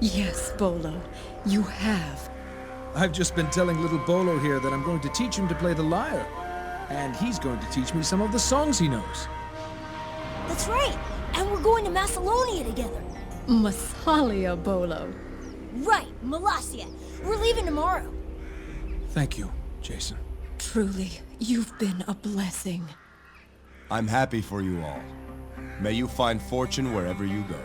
Yes, Bolo, you have. I've just been telling little Bolo here that I'm going to teach him to play the lyre. And he's going to teach me some of the songs he knows. That's right, and we're going to Macedonia together. Massalia, Bolo. Right, Molossia. We're leaving tomorrow. Thank you, Jason. Truly, you've been a blessing. I'm happy for you all. May you find fortune wherever you go.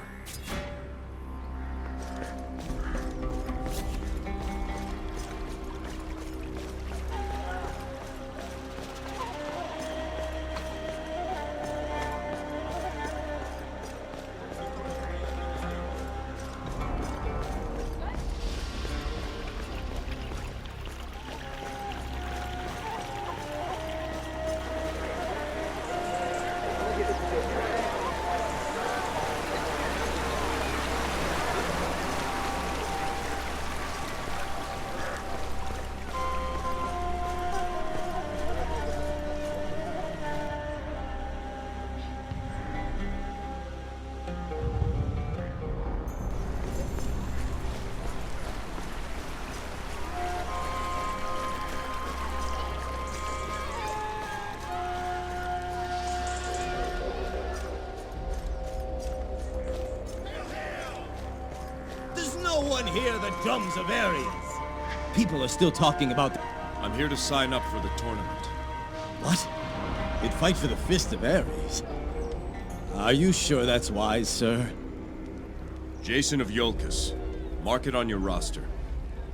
one hear the drums of Ares? People are still talking about... I'm here to sign up for the tournament. What? You'd fight for the Fist of Ares? Are you sure that's wise, sir? Jason of Iolcus. Mark it on your roster.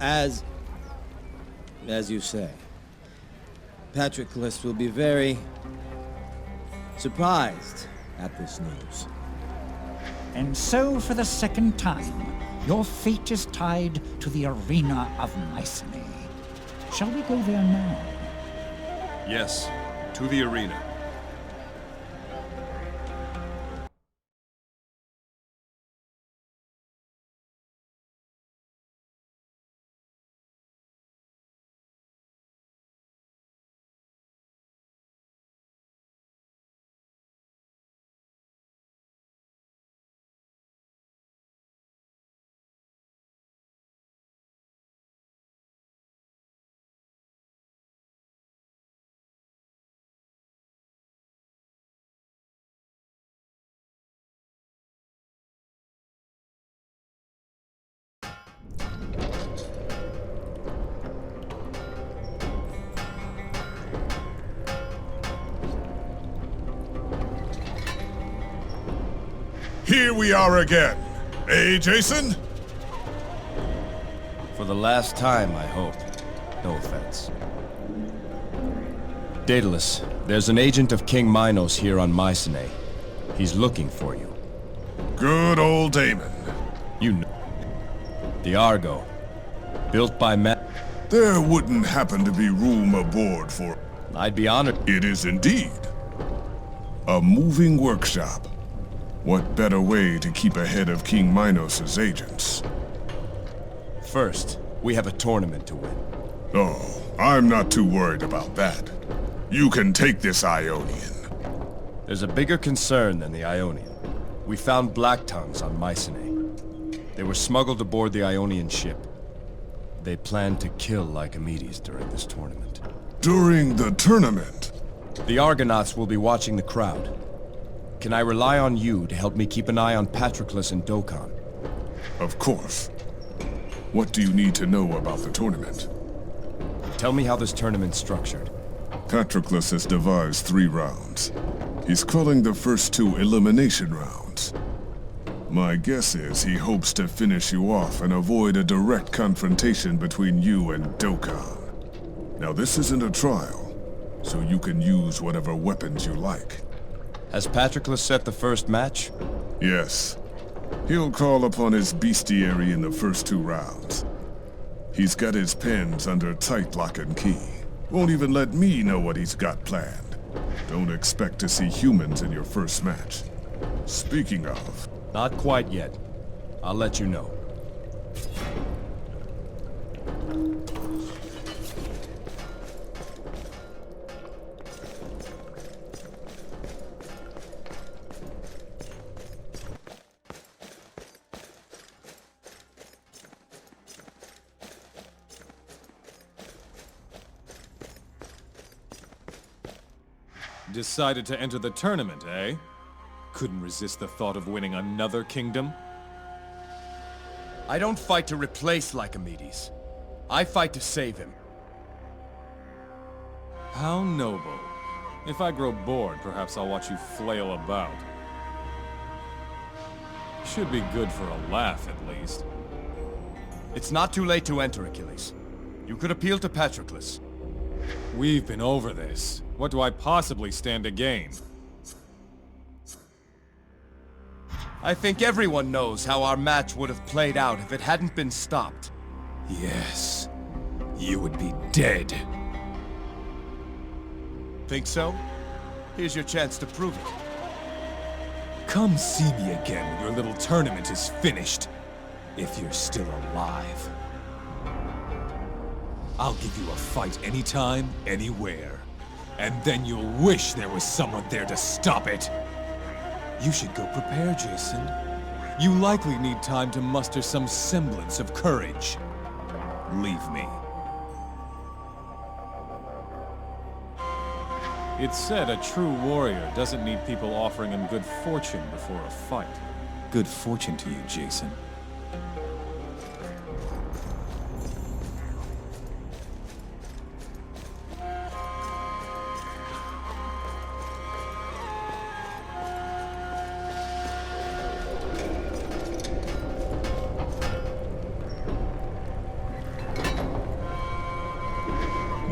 As you say. Patroclus will be very... surprised at this news. And so, for the second time, your fate is tied to the arena of Mycenae. Shall we go there now? Yes, to the arena. Here we are again. Eh, Jason? For the last time, I hope. No offense. Daedalus, there's an agent of King Minos here on Mycenae. He's looking for you. Good old Damon. You know. The Argo. Built by There wouldn't happen to be room aboard for... I'd be honored. It is indeed. A moving workshop. What better way to keep ahead of King Minos' agents? First, we have a tournament to win. Oh, I'm not too worried about that. You can take this Ionian. There's a bigger concern than the Ionian. We found Black Tongues on Mycenae. They were smuggled aboard the Ionian ship. They planned to kill Lycomedes during this tournament. During the tournament? The Argonauts will be watching the crowd. Can I rely on you to help me keep an eye on Patroclus and Dokkan? Of course. What do you need to know about the tournament? Tell me how this tournament's structured. Patroclus has devised 3 rounds. He's calling the first 2 elimination rounds. My guess is he hopes to finish you off and avoid a direct confrontation between you and Dokkan. Now this isn't a trial, so you can use whatever weapons you like. Has Patroclus set the first match? Yes. He'll call upon his bestiary in the first 2 rounds. He's got his pens under tight lock and key. Won't even let me know what he's got planned. Don't expect to see humans in your first match. Speaking of... Not quite yet. I'll let you know. Decided to enter the tournament, eh? Couldn't resist the thought of winning another kingdom? I don't fight to replace Lycomedes. I fight to save him. How noble. If I grow bored, perhaps I'll watch you flail about. Should be good for a laugh, at least. It's not too late to enter, Achilles. You could appeal to Patroclus. We've been over this. What do I possibly stand to gain? I think everyone knows how our match would have played out if it hadn't been stopped. Yes. You would be dead. Think so? Here's your chance to prove it. Come see me again when your little tournament is finished. If you're still alive. I'll give you a fight anytime, anywhere. And then you'll wish there was someone there to stop it. You should go prepare, Jason. You likely need time to muster some semblance of courage. Leave me. It's said a true warrior doesn't need people offering him good fortune before a fight. Good fortune to you, Jason.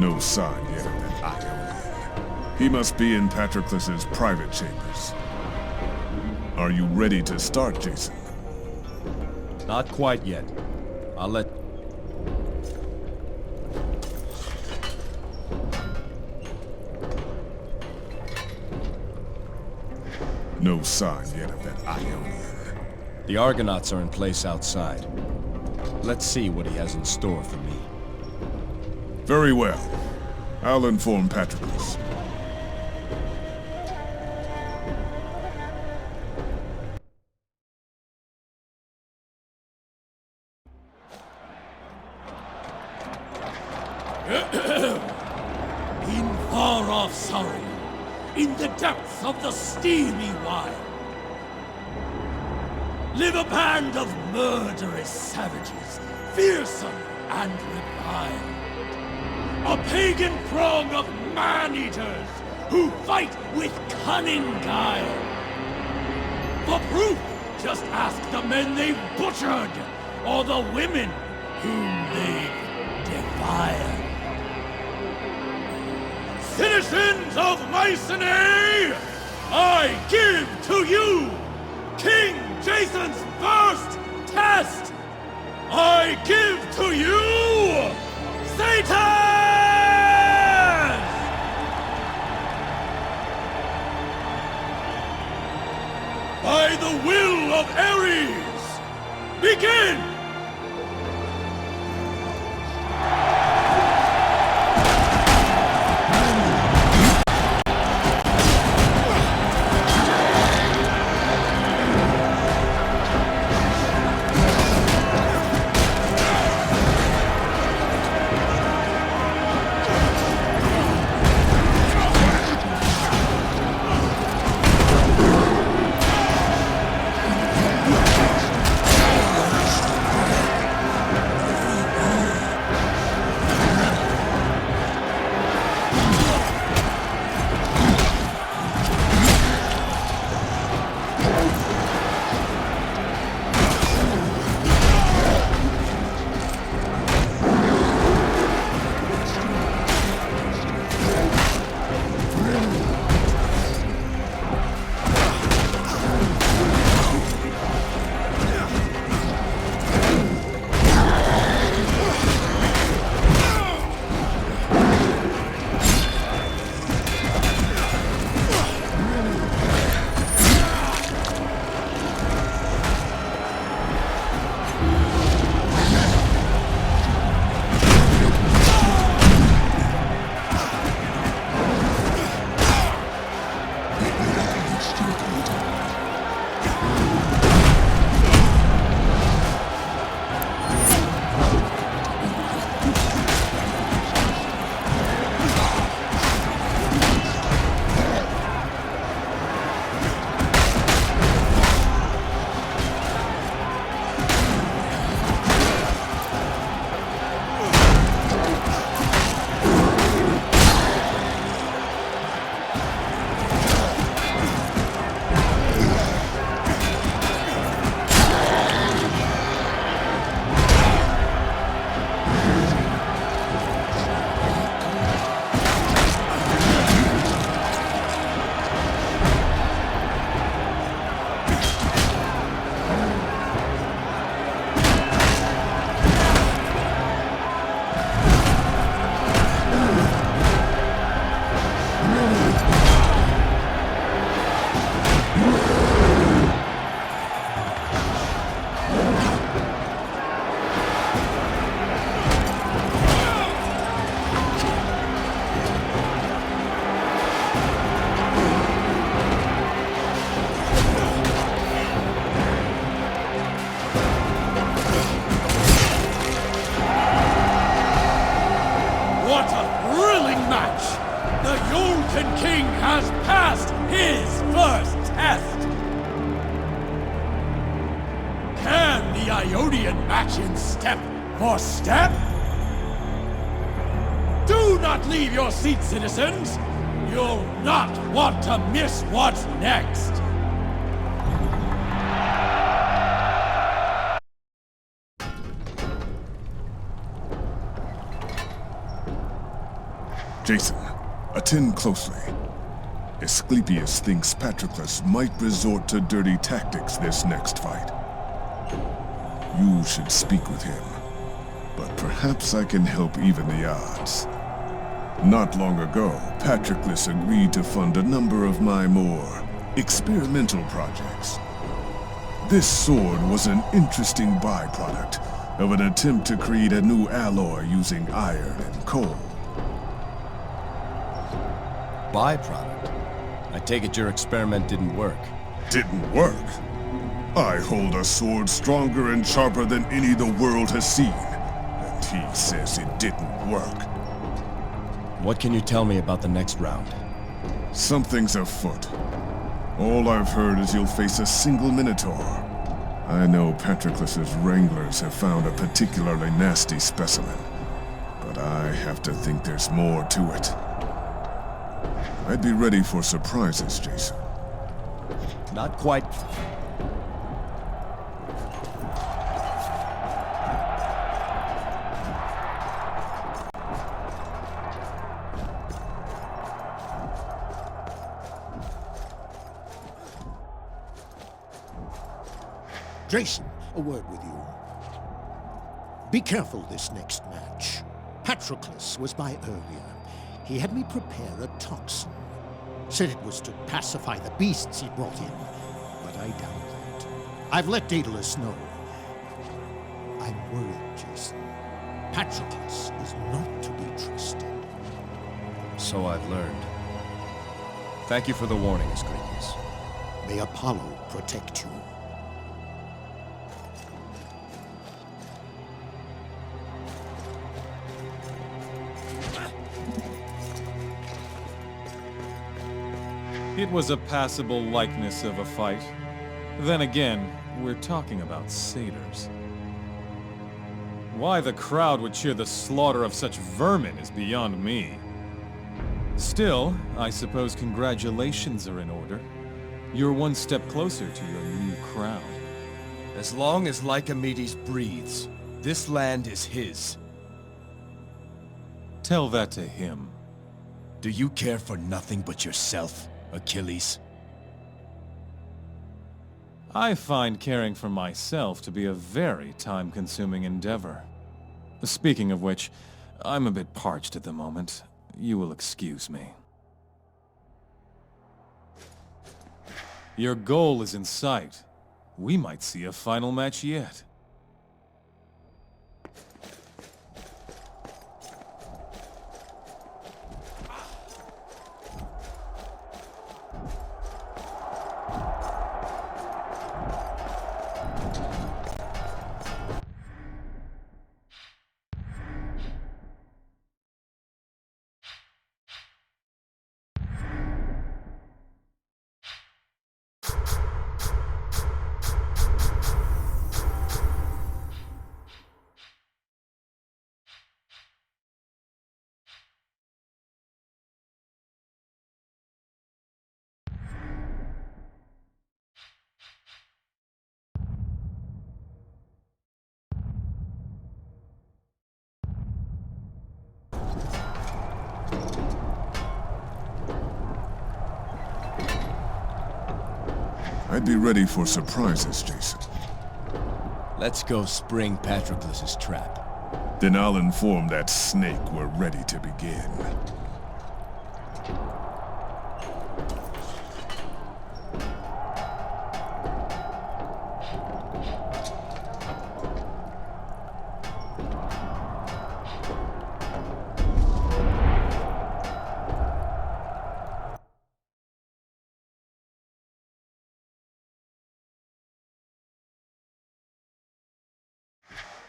No sign yet of that Ionian. He must be in Patroclus's private chambers. Are you ready to start, Jason? Not quite yet. I'll let... No sign yet of that Ionian. The Argonauts are in place outside. Let's see what he has in store for me. Very well. I'll inform Patroclus. In far-off Saria, in the depths of the steamy wild, live a band of murderous savages, fearsome and reviled. A pagan throng of man-eaters who fight with cunning guile. For proof, just ask the men they've butchered, or the women whom they've defiled. Citizens of Mycenae, I give to you King Jason's first test! I give to you Satan! By the will of Ares, begin! Ionian match in step for step? Do not leave your seats, citizens! You'll not want to miss what's next! Jason, attend closely. Asclepius thinks Patroclus might resort to dirty tactics this next fight. You should speak with him, but perhaps I can help even the odds. Not long ago, Patroclus agreed to fund a number of my more experimental projects. This sword was an interesting byproduct of an attempt to create a new alloy using iron and coal. Byproduct? I take it your experiment didn't work. Didn't work? I hold a sword stronger and sharper than any the world has seen, and he says it didn't work. What can you tell me about the next round? Something's afoot. All I've heard is you'll face a single Minotaur. I know Patroclus's wranglers have found a particularly nasty specimen, but I have to think there's more to it. I'd be ready for surprises, Jason. Not quite. Jason, a word with you. Be careful this next match. Patroclus was by earlier. He had me prepare a toxin. Said it was to pacify the beasts he brought in, but I doubt that. I've let Daedalus know. I'm worried, Jason. Patroclus is not to be trusted. So I've learned. Thank you for the warning, Asclepius. May Apollo protect you. It was a passable likeness of a fight. Then again, we're talking about satyrs. Why the crowd would cheer the slaughter of such vermin is beyond me. Still, I suppose congratulations are in order. You're one step closer to your new crown. As long as Lycomedes breathes, this land is his. Tell that to him. Do you care for nothing but yourself, Achilles? I find caring for myself to be a very time-consuming endeavor. Speaking of which, I'm a bit parched at the moment. You will excuse me. Your goal is in sight. We might see a final match yet. I'd be ready for surprises, Jason. Let's go spring Patroclus's trap. Then I'll inform that snake we're ready to begin.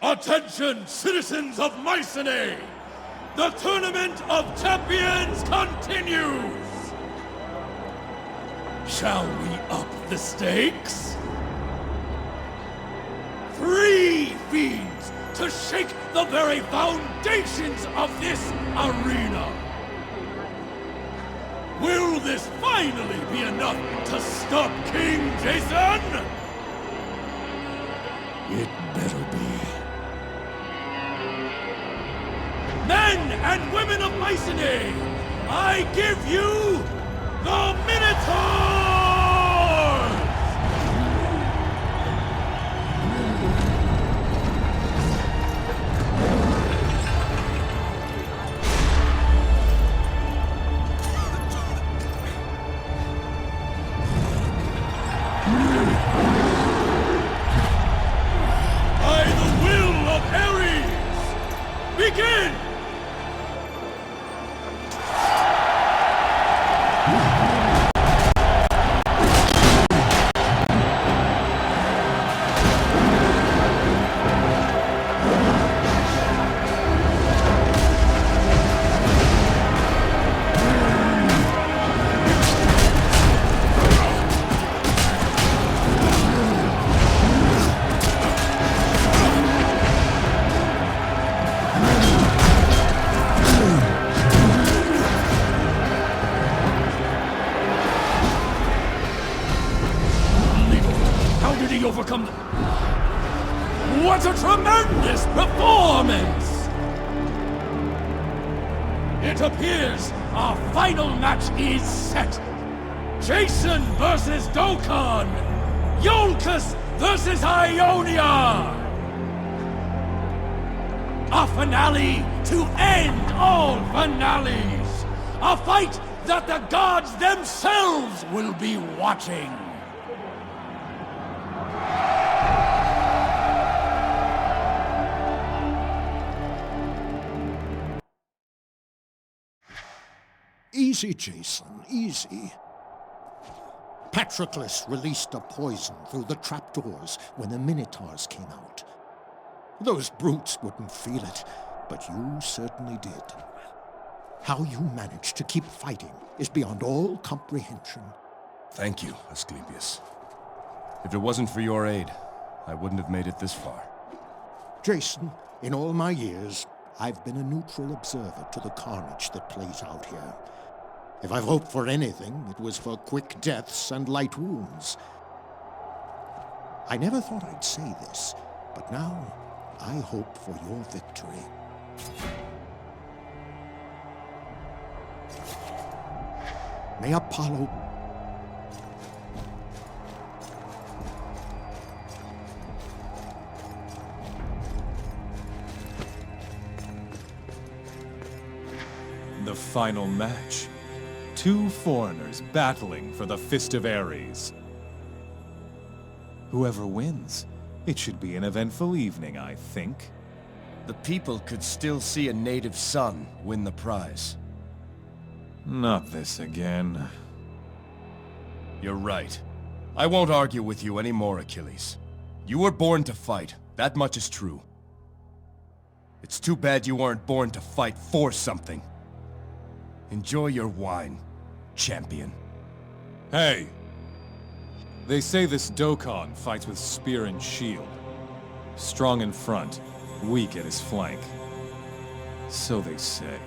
Attention, citizens of Mycenae! The Tournament of Champions continues! Shall we up the stakes? 3 fiends to shake the very foundations of this arena! Will this finally be enough to stop King Jason? It better be. Men and women of Mycenae, I give you the Minotaur! By the will of Ares, begin! Overcome them. What a tremendous performance! It appears our final match is set. Jason versus Dokkan! Iolcus versus Ionia! A finale to end all finales! A fight that the gods themselves will be watching! Easy, Jason, easy. Patroclus released a poison through the trapdoors when the Minotaurs came out. Those brutes wouldn't feel it, but you certainly did. How you managed to keep fighting is beyond all comprehension. Thank you, Asclepius. If it wasn't for your aid, I wouldn't have made it this far. Jason, in all my years, I've been a neutral observer to the carnage that plays out here. If I've hoped for anything, it was for quick deaths and light wounds. I never thought I'd say this, but now I hope for your victory. May Apollo... The final match. Two foreigners battling for the Fist of Ares. Whoever wins, it should be an eventful evening, I think. The people could still see a native son win the prize. Not this again. You're right. I won't argue with you anymore, Achilles. You were born to fight, that much is true. It's too bad you weren't born to fight for something. Enjoy your wine, champion. Hey! They say this Dokkan fights with spear and shield. Strong in front, weak at his flank. So they say.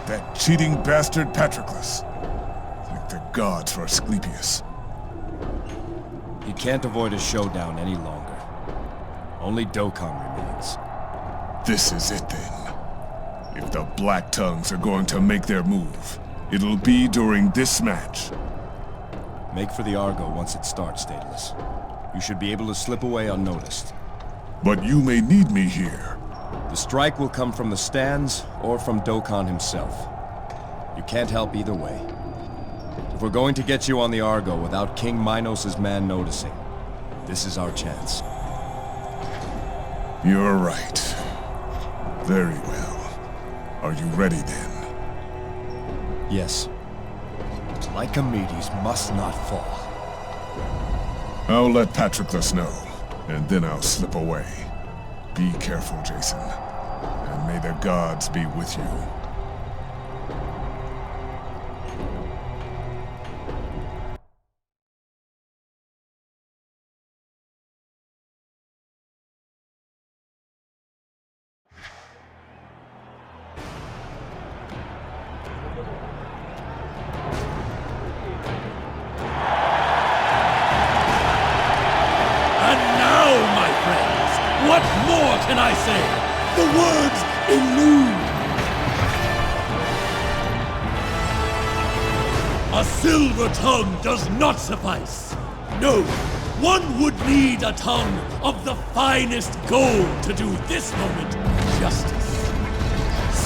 That cheating bastard Patroclus. Thank the gods for Asclepius. He can't avoid a showdown any longer. Only Dokkan remains. This is it then. If the Black Tongues are going to make their move, it'll be during this match. Make for the Argo once it starts, Daedalus. You should be able to slip away unnoticed. But you may need me here. The strike will come from the stands or from Dokkan himself. You can't help either way. If we're going to get you on the Argo without King Minos' man noticing, this is our chance. You're right. Very well. Are you ready then? Yes. Lycomedes must not fall. I'll let Patroclus know, and then I'll slip away. Be careful, Jason, and may the gods be with you. What more can I say? The words elude. A silver tongue does not suffice. No, one would need a tongue of the finest gold to do this moment justice.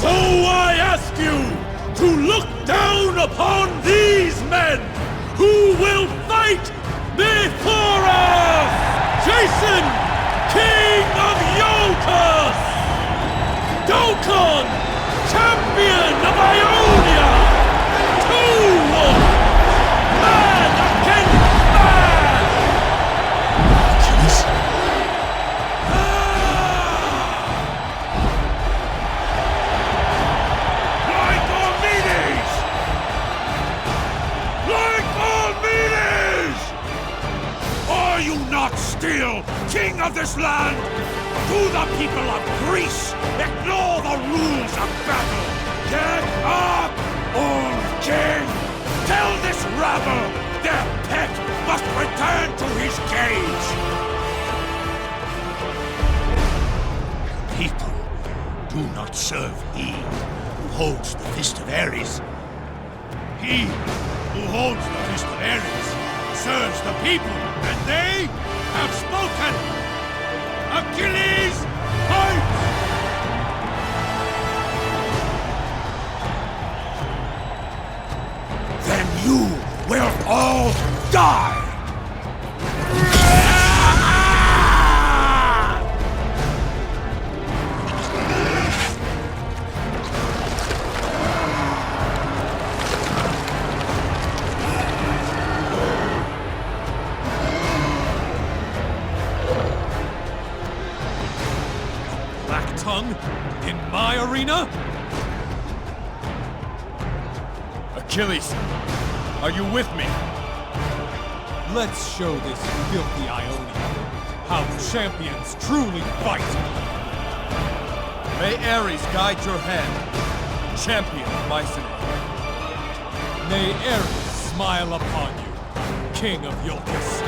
So I ask you to look down upon these men who will fight before us! Jason! King of Iolcus! Dokon! Champion of Ionia! Two-Wolf! Man against man! Achilles? Lycomedes! Lycomedes! Are you not still king of this land? Do the people of Greece ignore the rules of battle? Get up, old king! Tell this rabble their pet must return to his cage! People do not serve he who holds the fist of Ares. He who holds the fist of Ares serves the people, and they have spoken! Achilles, fight! Then you will all die! In my arena? Achilles, are you with me? Let's show this filthy Ionian how champions truly fight. May Ares guide your hand, champion of Mycenae. May Ares smile upon you, king of Iolcus.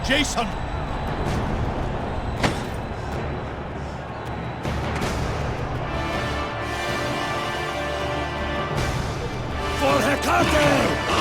Jason! For Hecate!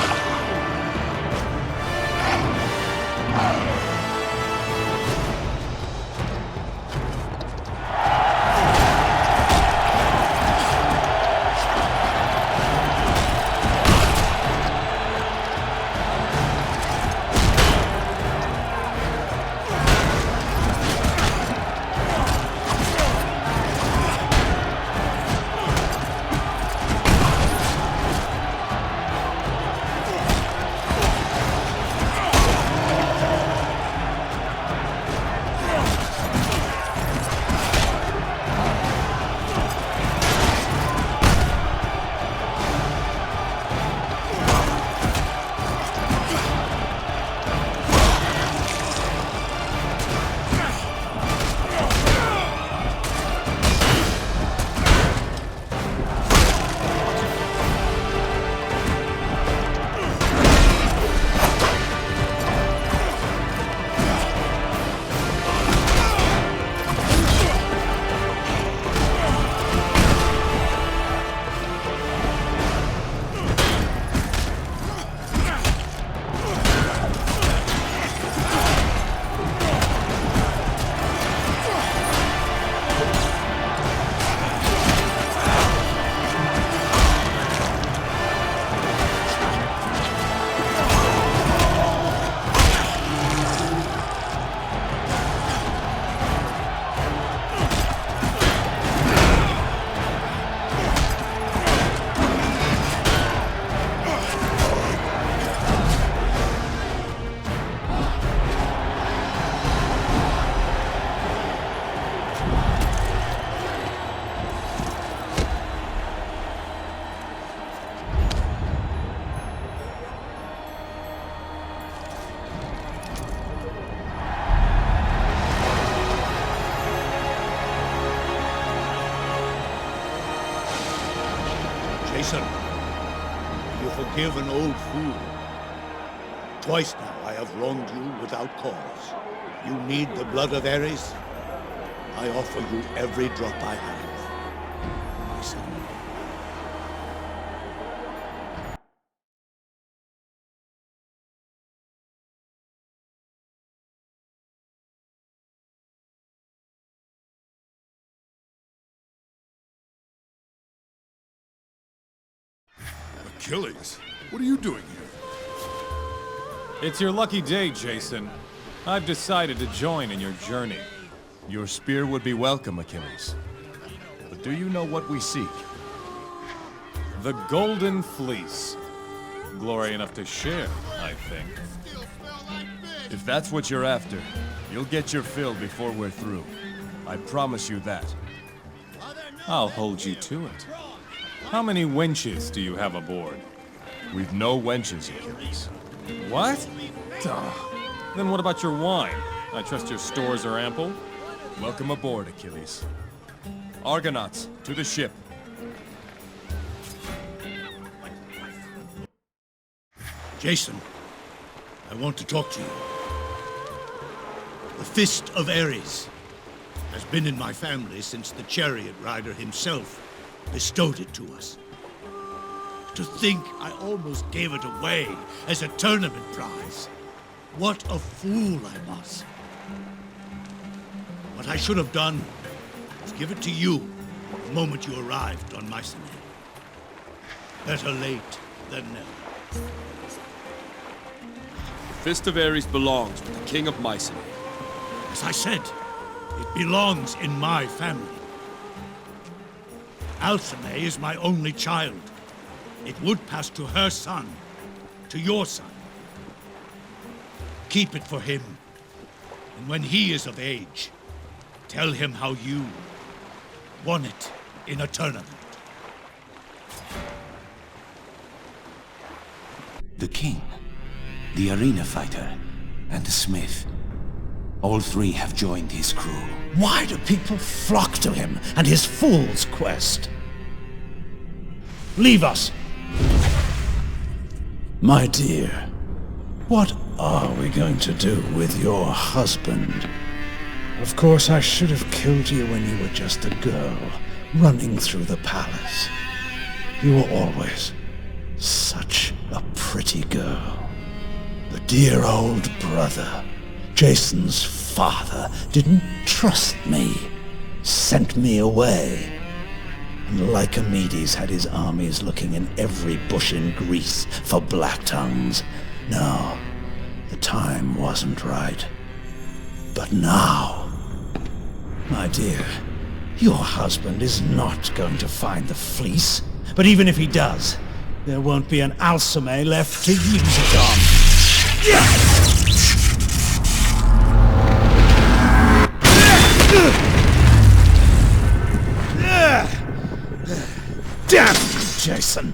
Jason, you forgive an old fool. Twice now I have wronged you without cause. You need the blood of Ares? I offer you every drop I have. My son. Achilles, what are you doing here? It's your lucky day, Jason. I've decided to join in your journey. Your spear would be welcome, Achilles. But do you know what we seek? The Golden Fleece. Glory enough to share, I think. If that's what you're after, you'll get your fill before we're through. I promise you that. I'll hold you to it. How many wenches do you have aboard? We've no wenches, Achilles. What? Duh. Then what about your wine? I trust your stores are ample? Welcome aboard, Achilles. Argonauts, to the ship. Jason, I want to talk to you. The Fist of Ares has been in my family since the chariot rider himself bestowed it to us. To think I almost gave it away as a tournament prize. What a fool I was. What I should have done was give it to you the moment you arrived on Mycenae. Better late than never. The Fist of Ares belongs to the King of Mycenae. As I said, it belongs in my family. Alcime is my only child. It would pass to her son, to your son. Keep it for him, and when he is of age, tell him how you won it in a tournament. The king, the arena fighter, and the smith. All three have joined his crew. Why do people flock to him and his fool's quest? Leave us! My dear, what are we going to do with your husband? Of course, I should have killed you when you were just a girl, running through the palace. You were always such a pretty girl. The dear old brother, Jason's father, didn't trust me, sent me away. And Lycomedes had his armies looking in every bush in Greece for black tongues. No, the time wasn't right. But now, my dear, your husband is not going to find the fleece. But even if he does, there won't be an Alcime left to use it on. Damn you, Jason!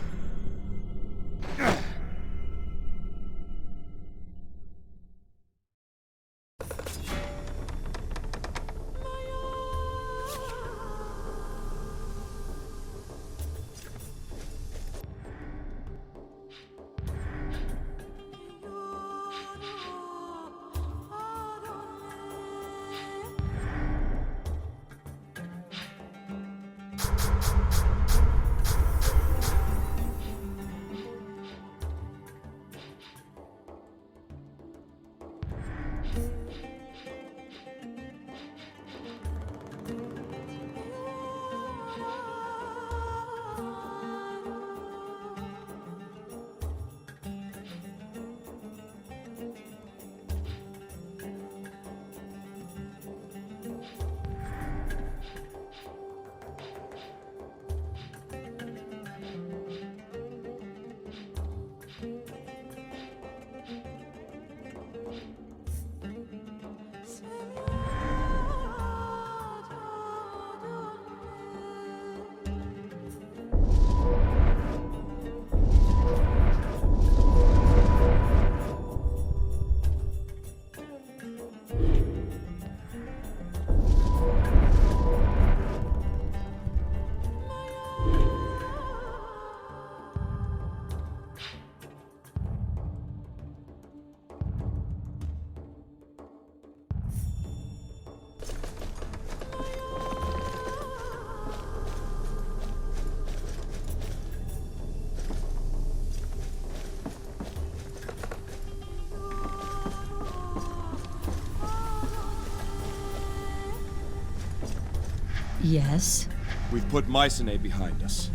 Yes? We've put Mycenae behind us.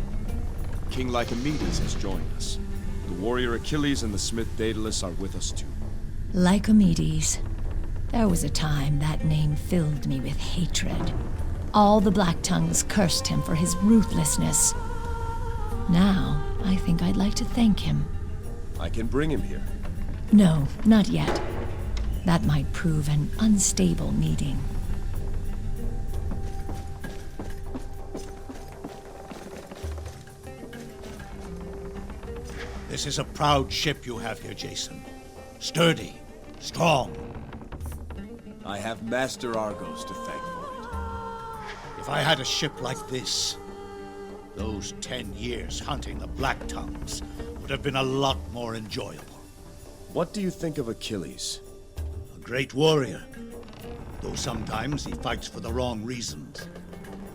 King Lycomedes has joined us. The warrior Achilles and the smith Daedalus are with us too. Lycomedes. There was a time that name filled me with hatred. All the Black Tongues cursed him for his ruthlessness. Now, I think I'd like to thank him. I can bring him here. No, not yet. That might prove an unstable meeting. This is a proud ship you have here, Jason. Sturdy, strong. I have Master Argos to thank for it. If I had a ship like this, those 10 years hunting the Black Tongues would have been a lot more enjoyable. What do you think of Achilles? A great warrior, though sometimes he fights for the wrong reasons.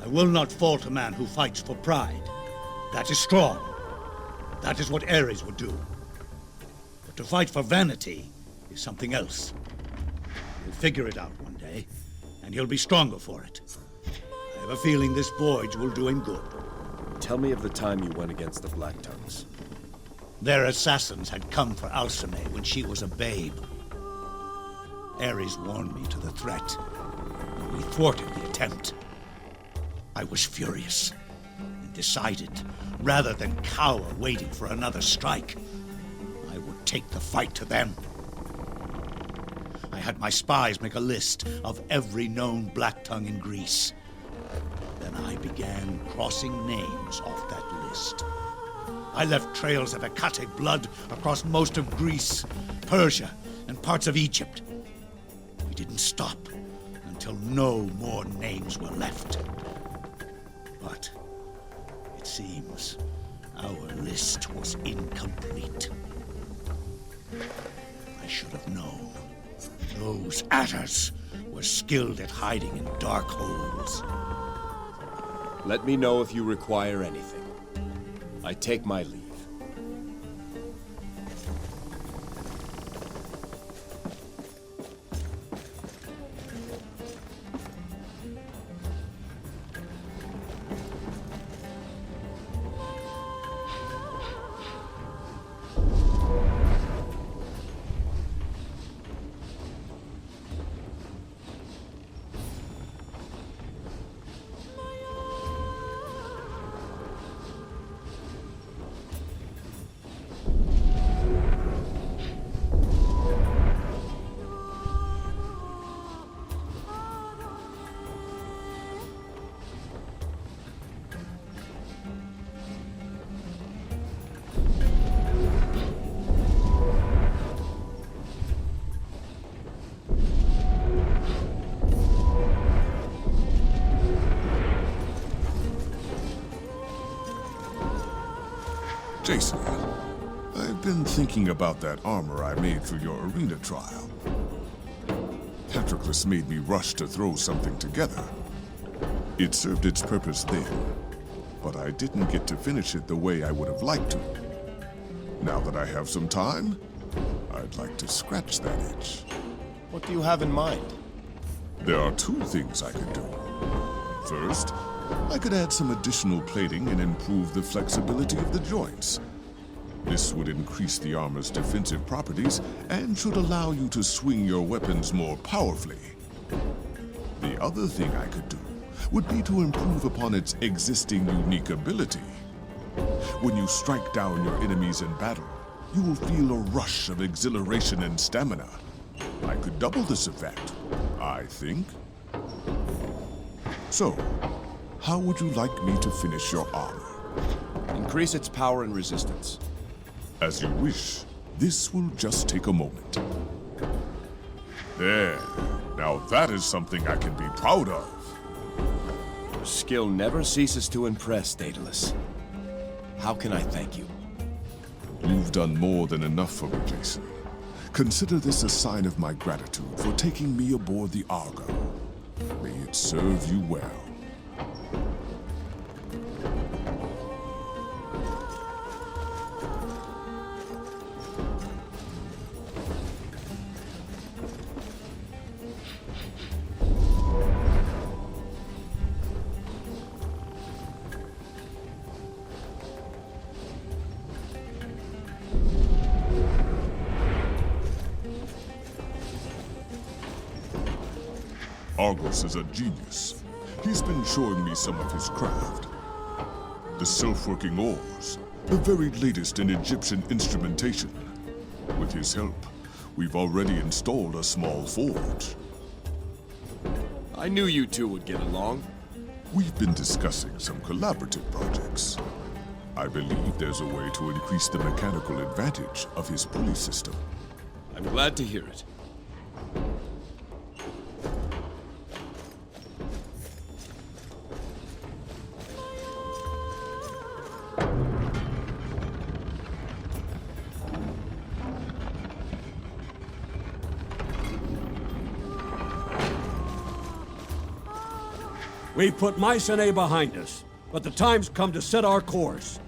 I will not fault a man who fights for pride. That is strong. That is what Ares would do. But to fight for vanity is something else. He'll figure it out one day, and he'll be stronger for it. I have a feeling this voyage will do him good. Tell me of the time you went against the Black Tongues. Their assassins had come for Mycenae when she was a babe. Ares warned me to the threat, and we thwarted the attempt. I was furious, and decided, rather than cower waiting for another strike, I would take the fight to them. I had my spies make a list of every known Black Tongue in Greece. Then I began crossing names off that list. I left trails of Hecatic blood across most of Greece, Persia, and parts of Egypt. We didn't stop until no more names were left. But it seems our list was incomplete. I should have known. Those adders were skilled at hiding in dark holes. Let me know if you require anything. I take my leave. Jason, I've been thinking about that armor I made for your arena trial. Patroclus made me rush to throw something together. It served its purpose then, but I didn't get to finish it the way I would have liked to. Now that I have some time, I'd like to scratch that itch. What do you have in mind? There are two things I could do. First, I could add some additional plating and improve the flexibility of the joints. This would increase the armor's defensive properties and should allow you to swing your weapons more powerfully. The other thing I could do would be to improve upon its existing unique ability. When you strike down your enemies in battle, you will feel a rush of exhilaration and stamina. I could double this effect, I think. So, how would you like me to finish your armor? Increase its power and resistance. As you wish. This will just take a moment. There. Now that is something I can be proud of. Your skill never ceases to impress, Daedalus. How can I thank you? You've done more than enough for me, Jason. Consider this a sign of my gratitude for taking me aboard the Argo. May it serve you well. Argos is a genius. He's been showing me some of his craft. The self-working oars, the very latest in Egyptian instrumentation. With his help, we've already installed a small forge. I knew you two would get along. We've been discussing some collaborative projects. I believe there's a way to increase the mechanical advantage of his pulley system. I'm glad to hear it. We've put Mycenae behind us, but the time's come to set our course.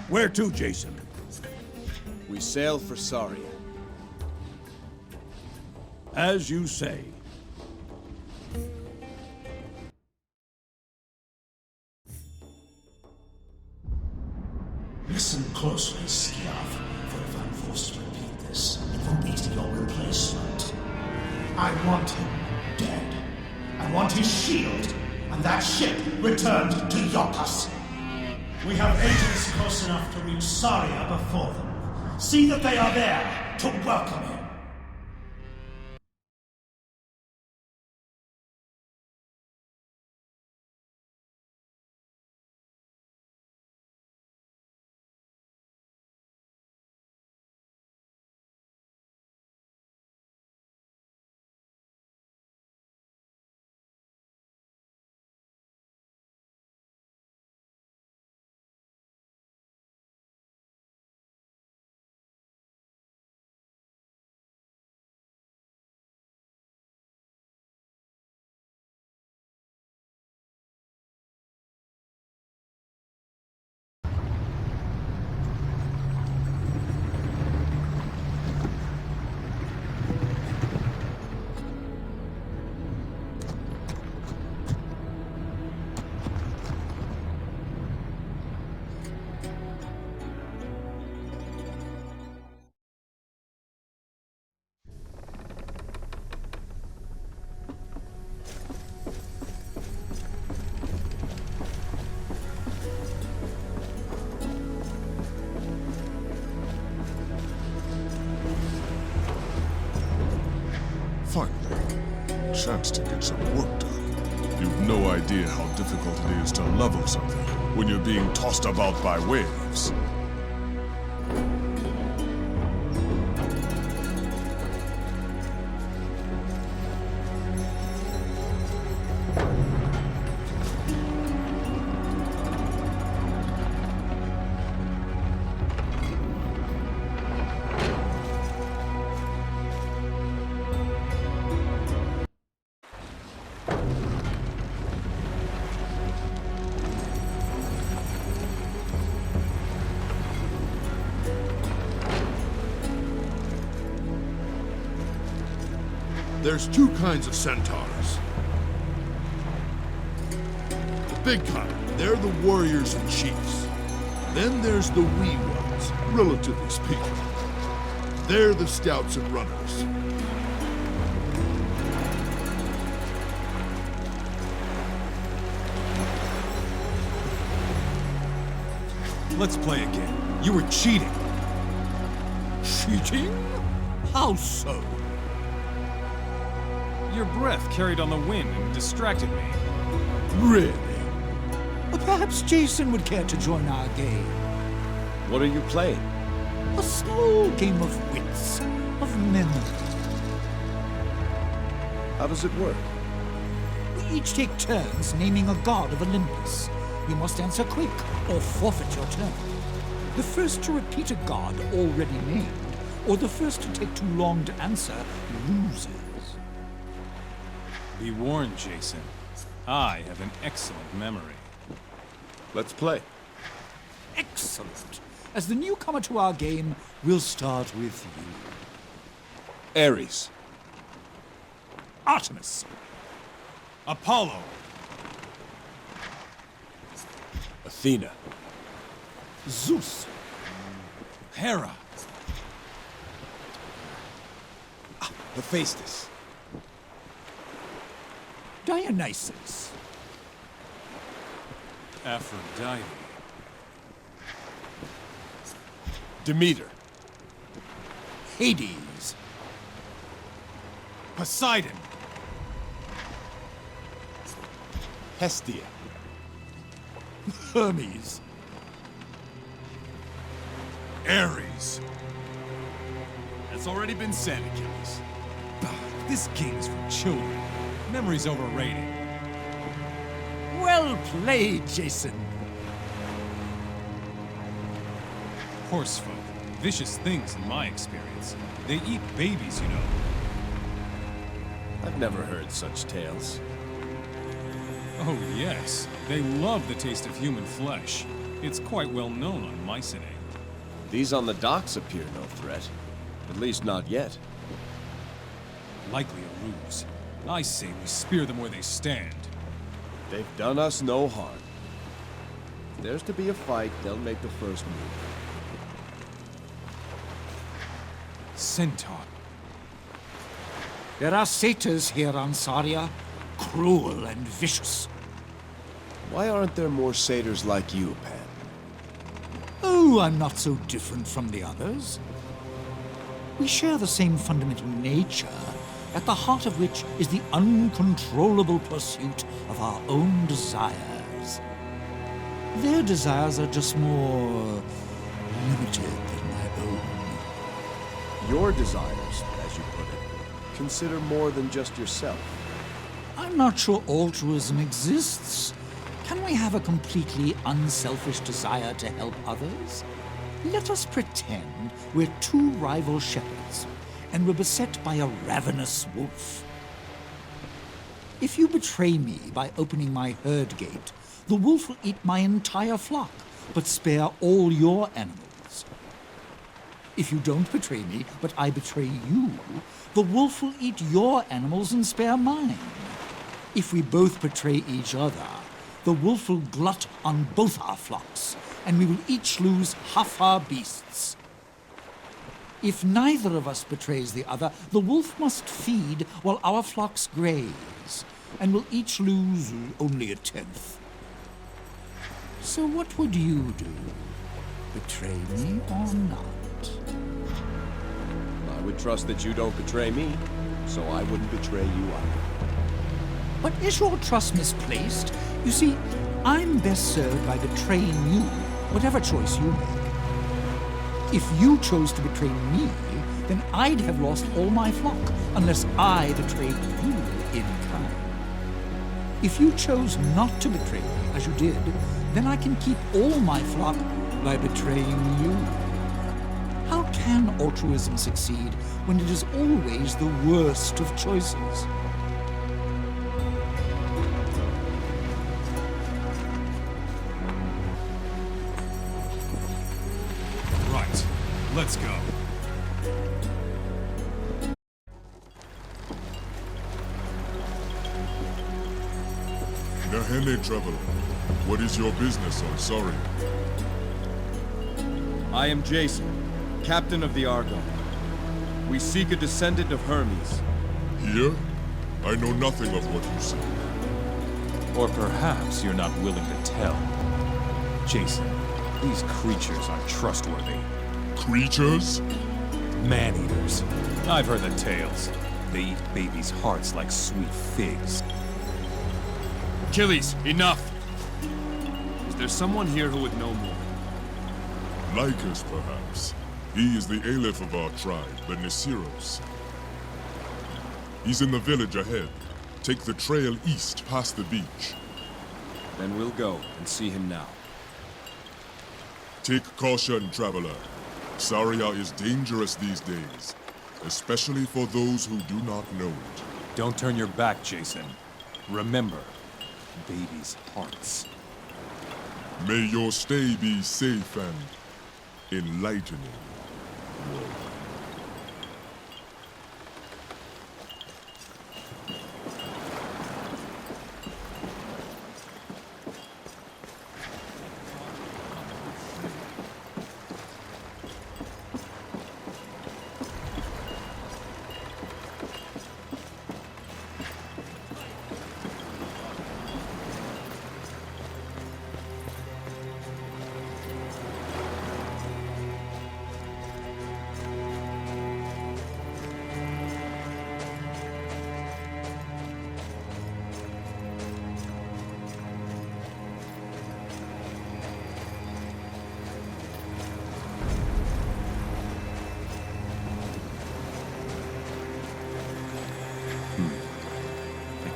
Where to, Jason? We sail for Saria. As you say. Listen closely, Skiav, for if I'm forced to repeat this, it will be to your replacement. I want him dead. I want his shield, and that ship returned to Iolcus. We have agents close enough to reach Saria before them. See that they are there to welcome him. Finally, a chance to get some work done. You've no idea how difficult it is to level something when you're being tossed about by waves. There's two kinds of centaurs. The big kind, they're the warriors and chiefs. Then there's the wee ones, relatively speaking. They're the scouts and runners. Let's play again. You were cheating. Cheating? How so? Your breath carried on the wind and distracted me. Really? Perhaps Jason would care to join our game. What are you playing? A small game of wits, of memory. How does it work? We each take turns naming a god of Olympus. You must answer quick, or forfeit your turn. The first to repeat a god already named, or the first to take too long to answer, loses. Be warned, Jason. I have an excellent memory. Let's play. Excellent. As the newcomer to our game, we'll start with you. Ares. Artemis. Apollo. Athena. Zeus. Hera. Hephaestus. Dionysus. Aphrodite. Demeter. Hades. Poseidon. Hestia. Hermes. Ares. That's already been said, Achilles. This game is for children. Memory's overrated. Well played, Jason. Horsefolk. Vicious things in my experience. They eat babies, you know. I've never heard such tales. Oh yes, they love the taste of human flesh. It's quite well known on Mycenae. These on the docks appear no threat. At least not yet. Likely a ruse. I say we spear them where they stand. They've done us no harm. If there's to be a fight, they'll make the first move. Centaur. There are satyrs here on Saria, cruel and vicious. Why aren't there more satyrs like you, Pan? Oh, I'm not so different from the others. We share the same fundamental nature, at the heart of which is the uncontrollable pursuit of our own desires. Their desires are just more limited than my own. Your desires, as you put it, consider more than just yourself. I'm not sure altruism exists. Can we have a completely unselfish desire to help others? Let us pretend we're two rival shepherds, and we're beset by a ravenous wolf. If you betray me by opening my herd gate, the wolf will eat my entire flock, but spare all your animals. If you don't betray me, but I betray you, the wolf will eat your animals and spare mine. If we both betray each other, the wolf will glut on both our flocks, and we will each lose half our beasts. If neither of us betrays the other, the wolf must feed while our flocks graze, and we'll each lose only a tenth. So what would you do? Betray me or not? I would trust that you don't betray me, so I wouldn't betray you either. But is your trust misplaced? You see, I'm best served by betraying you, whatever choice you make. If you chose to betray me, then I'd have lost all my flock, unless I betrayed you in kind. If you chose not to betray me, as you did, then I can keep all my flock by betraying you. How can altruism succeed when it is always the worst of choices? Right, let's go. Nahene, traveler. What is your business on Saria? I am Jason, captain of the Argonauts. We seek a descendant of Hermes. Here? I know nothing of what you say. Or perhaps you're not willing to tell. Jason, these creatures aren't trustworthy. Creatures? Man-eaters. I've heard the tales. They eat babies' hearts like sweet figs. Achilles, enough! Is there someone here who would know more? Lycus, perhaps. He is the Aleph of our tribe, the Nisiros. He's in the village ahead. Take the trail east past the beach. Then we'll go and see him now. Take caution, traveler. Saria is dangerous these days, especially for those who do not know it. Don't turn your back, Jason. Remember, babies' hearts. May your stay be safe and enlightening.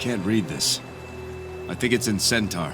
can't read this. I think it's in Centaur.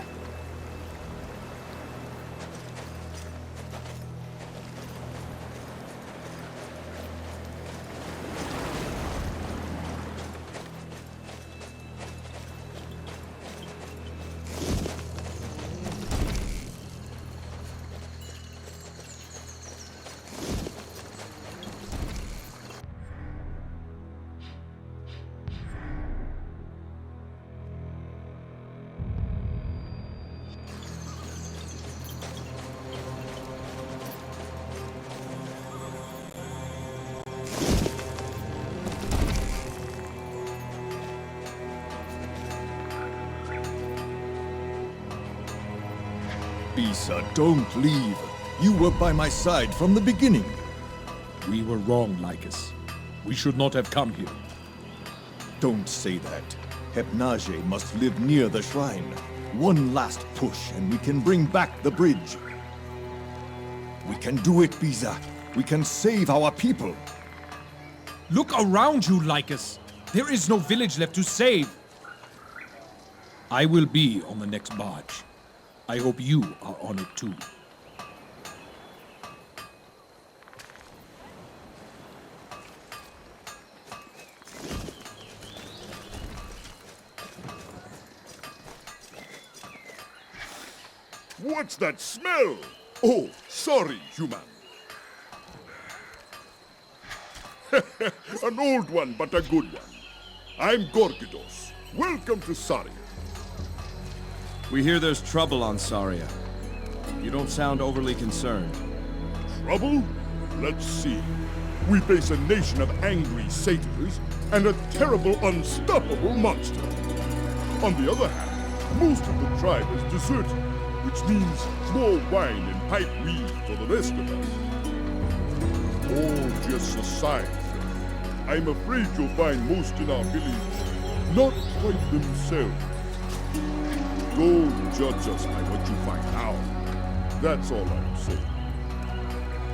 Bisa, don't leave. You were by my side from the beginning. We were wrong, Lycus. We should not have come here. Don't say that. Hypnage must live near the shrine. One last push and we can bring back the bridge. We can do it, Bisa. We can save our people. Look around you, Lycus. There is no village left to save. I will be on the next barge. I hope you are on it too. What's that smell? Oh, sorry, human. An old one, but a good one. I'm Gorgidos. Welcome to Saria. We hear there's trouble on Saria. You don't sound overly concerned. Trouble? Let's see. We face a nation of angry satyrs and a terrible, unstoppable monster. On the other hand, most of the tribe is deserted, which means more wine and pipe weed for the rest of us. Oh, just a side thing. I'm afraid you'll find most in our village not quite themselves. Don't judge us by what you find out. That's all I'm saying.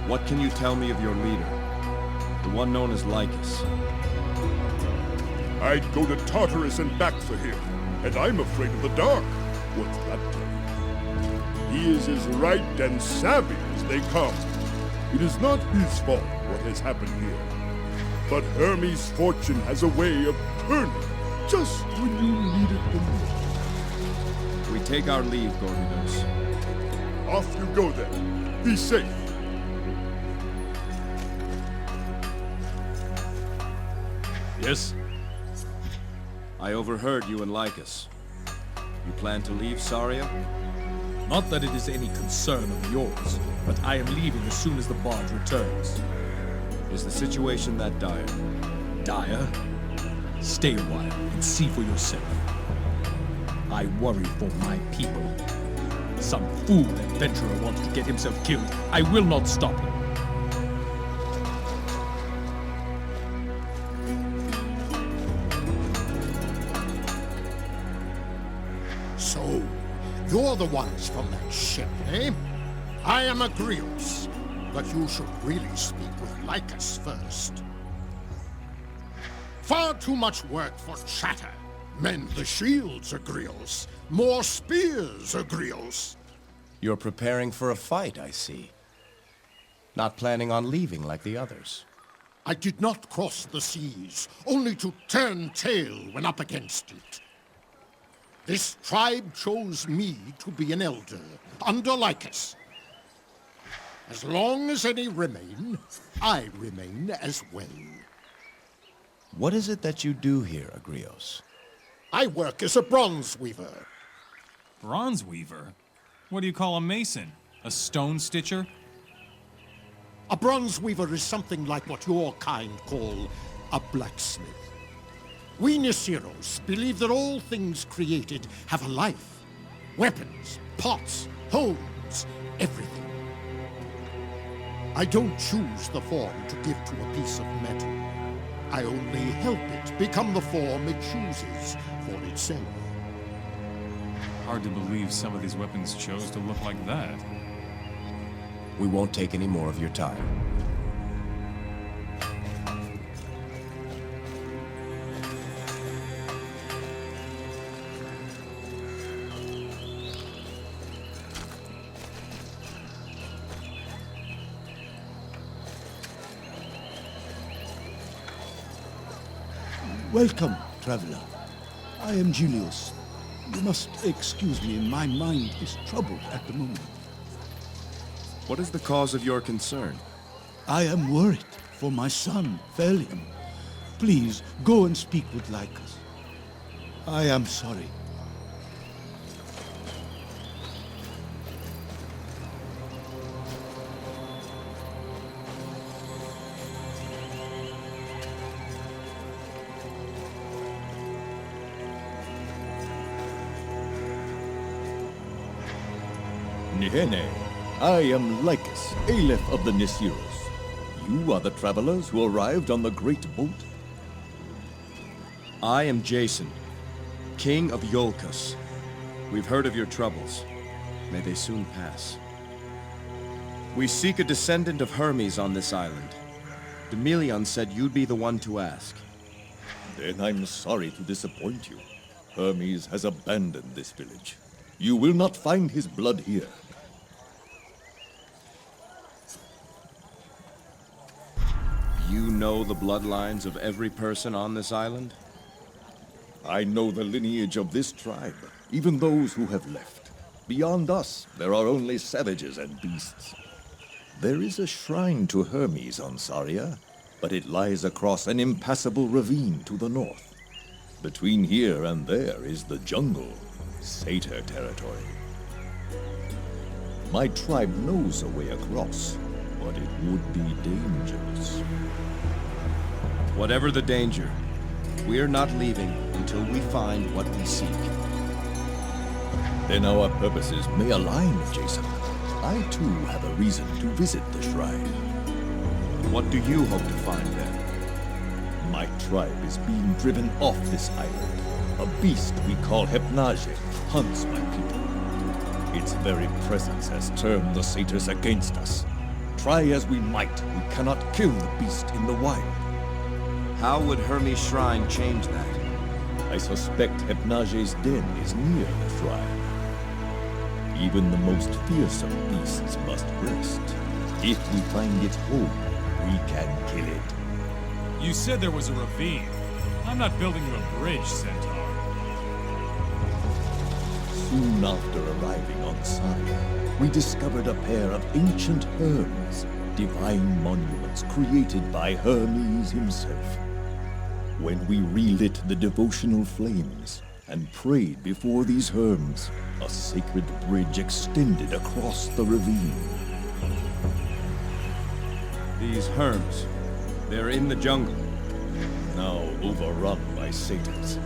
What can you tell me of your leader? The one known as Lycus. I'd go to Tartarus and back for him, and I'm afraid of the dark. What's that tell you? He is as right and savvy as they come. It is not his fault what has happened here. But Hermes' fortune has a way of turning just when you need it the most. We take our leave, Gorgidos. Off you go then. Be safe. Yes? I overheard you and Lycus. You plan to leave Saria? Not that it is any concern of yours, but I am leaving as soon as the barge returns. Is the situation that dire? Dire? Stay a while and see for yourself. I worry for my people. Some fool adventurer wants to get himself killed. I will not stop him. So, you're the ones from that ship, eh? I am Agrios, but you should really speak with Lycus first. Far too much work for chatter. Mend the shields, Agrios. More spears, Agrios. You're preparing for a fight, I see. Not planning on leaving like the others. I did not cross the seas, only to turn tail when up against it. This tribe chose me to be an elder, under Lycus. As long as any remain, I remain as well. What is it that you do here, Agrios? I work as a bronze weaver. Bronze weaver? What do you call a mason? A stone stitcher? A bronze weaver is something like what your kind call a blacksmith. We Nyceros believe that all things created have a life. Weapons, pots, homes, everything. I don't choose the form to give to a piece of metal. I only help it become the form it chooses for itself. Hard to believe some of these weapons chose to look like that. We won't take any more of your time. Welcome, traveler. I am Julius. You must excuse me, my mind is troubled at the moment. What is the cause of your concern? I am worried for my son, Felion. Please, go and speak with Lycus. I am sorry. Nihene, I am Lycus, Aleph of the Nisiros. You are the travelers who arrived on the great boat? I am Jason, King of Iolcus. We've heard of your troubles. May they soon pass. We seek a descendant of Hermes on this island. Demelion said you'd be the one to ask. Then I'm sorry to disappoint you. Hermes has abandoned this village. You will not find his blood here. You know the bloodlines of every person on this island? I know the lineage of this tribe, even those who have left. Beyond us, there are only savages and beasts. There is a shrine to Hermes on Saria, but it lies across an impassable ravine to the north. Between here and there is the jungle, Satyr territory. My tribe knows a way across, but it would be dangerous. Whatever the danger, we're not leaving until we find what we seek. Then our purposes may align, Jason. I too have a reason to visit the shrine. What do you hope to find there? My tribe is being driven off this island. A beast we call Hypnage hunts my people. Its very presence has turned the satyrs against us. Try as we might, we cannot kill the beast in the wild. How would Hermes' shrine change that? I suspect Hypnage's den is near the shrine. Even the most fearsome beasts must rest. If we find its home, we can kill it. You said there was a ravine. I'm not building you a bridge, Centaur. Soon after arriving on Saria, we discovered a pair of ancient urns, divine monuments created by Hermes himself. When we relit the devotional flames and prayed before these urns, a sacred bridge extended across the ravine. These Herms, they're in the jungle. Now overrun by satyrs.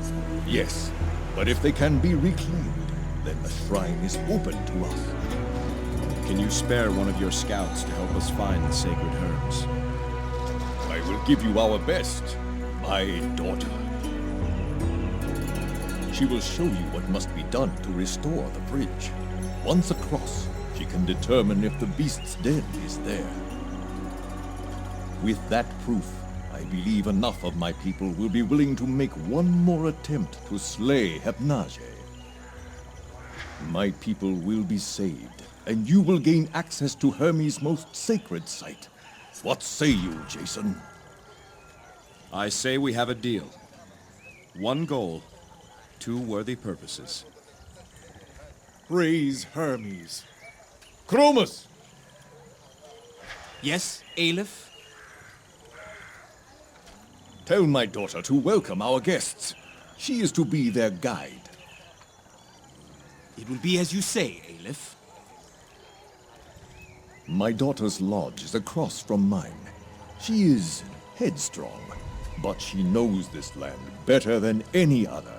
Yes, but if they can be reclaimed, then the shrine is open to us. Can you spare one of your scouts to help us find the sacred Herms? I will give you our best, my daughter. She will show you what must be done to restore the bridge. Once across, she can determine if the beast's den is there. With that proof, I believe enough of my people will be willing to make one more attempt to slay Hypnage. My people will be saved, and you will gain access to Hermes' most sacred site. What say you, Jason? I say we have a deal. One goal, two worthy purposes. Praise Hermes. Chromus! Yes, Aleph? Tell my daughter to welcome our guests. She is to be their guide. It will be as you say, Aleph. My daughter's lodge is across from mine. She is headstrong, but she knows this land better than any other.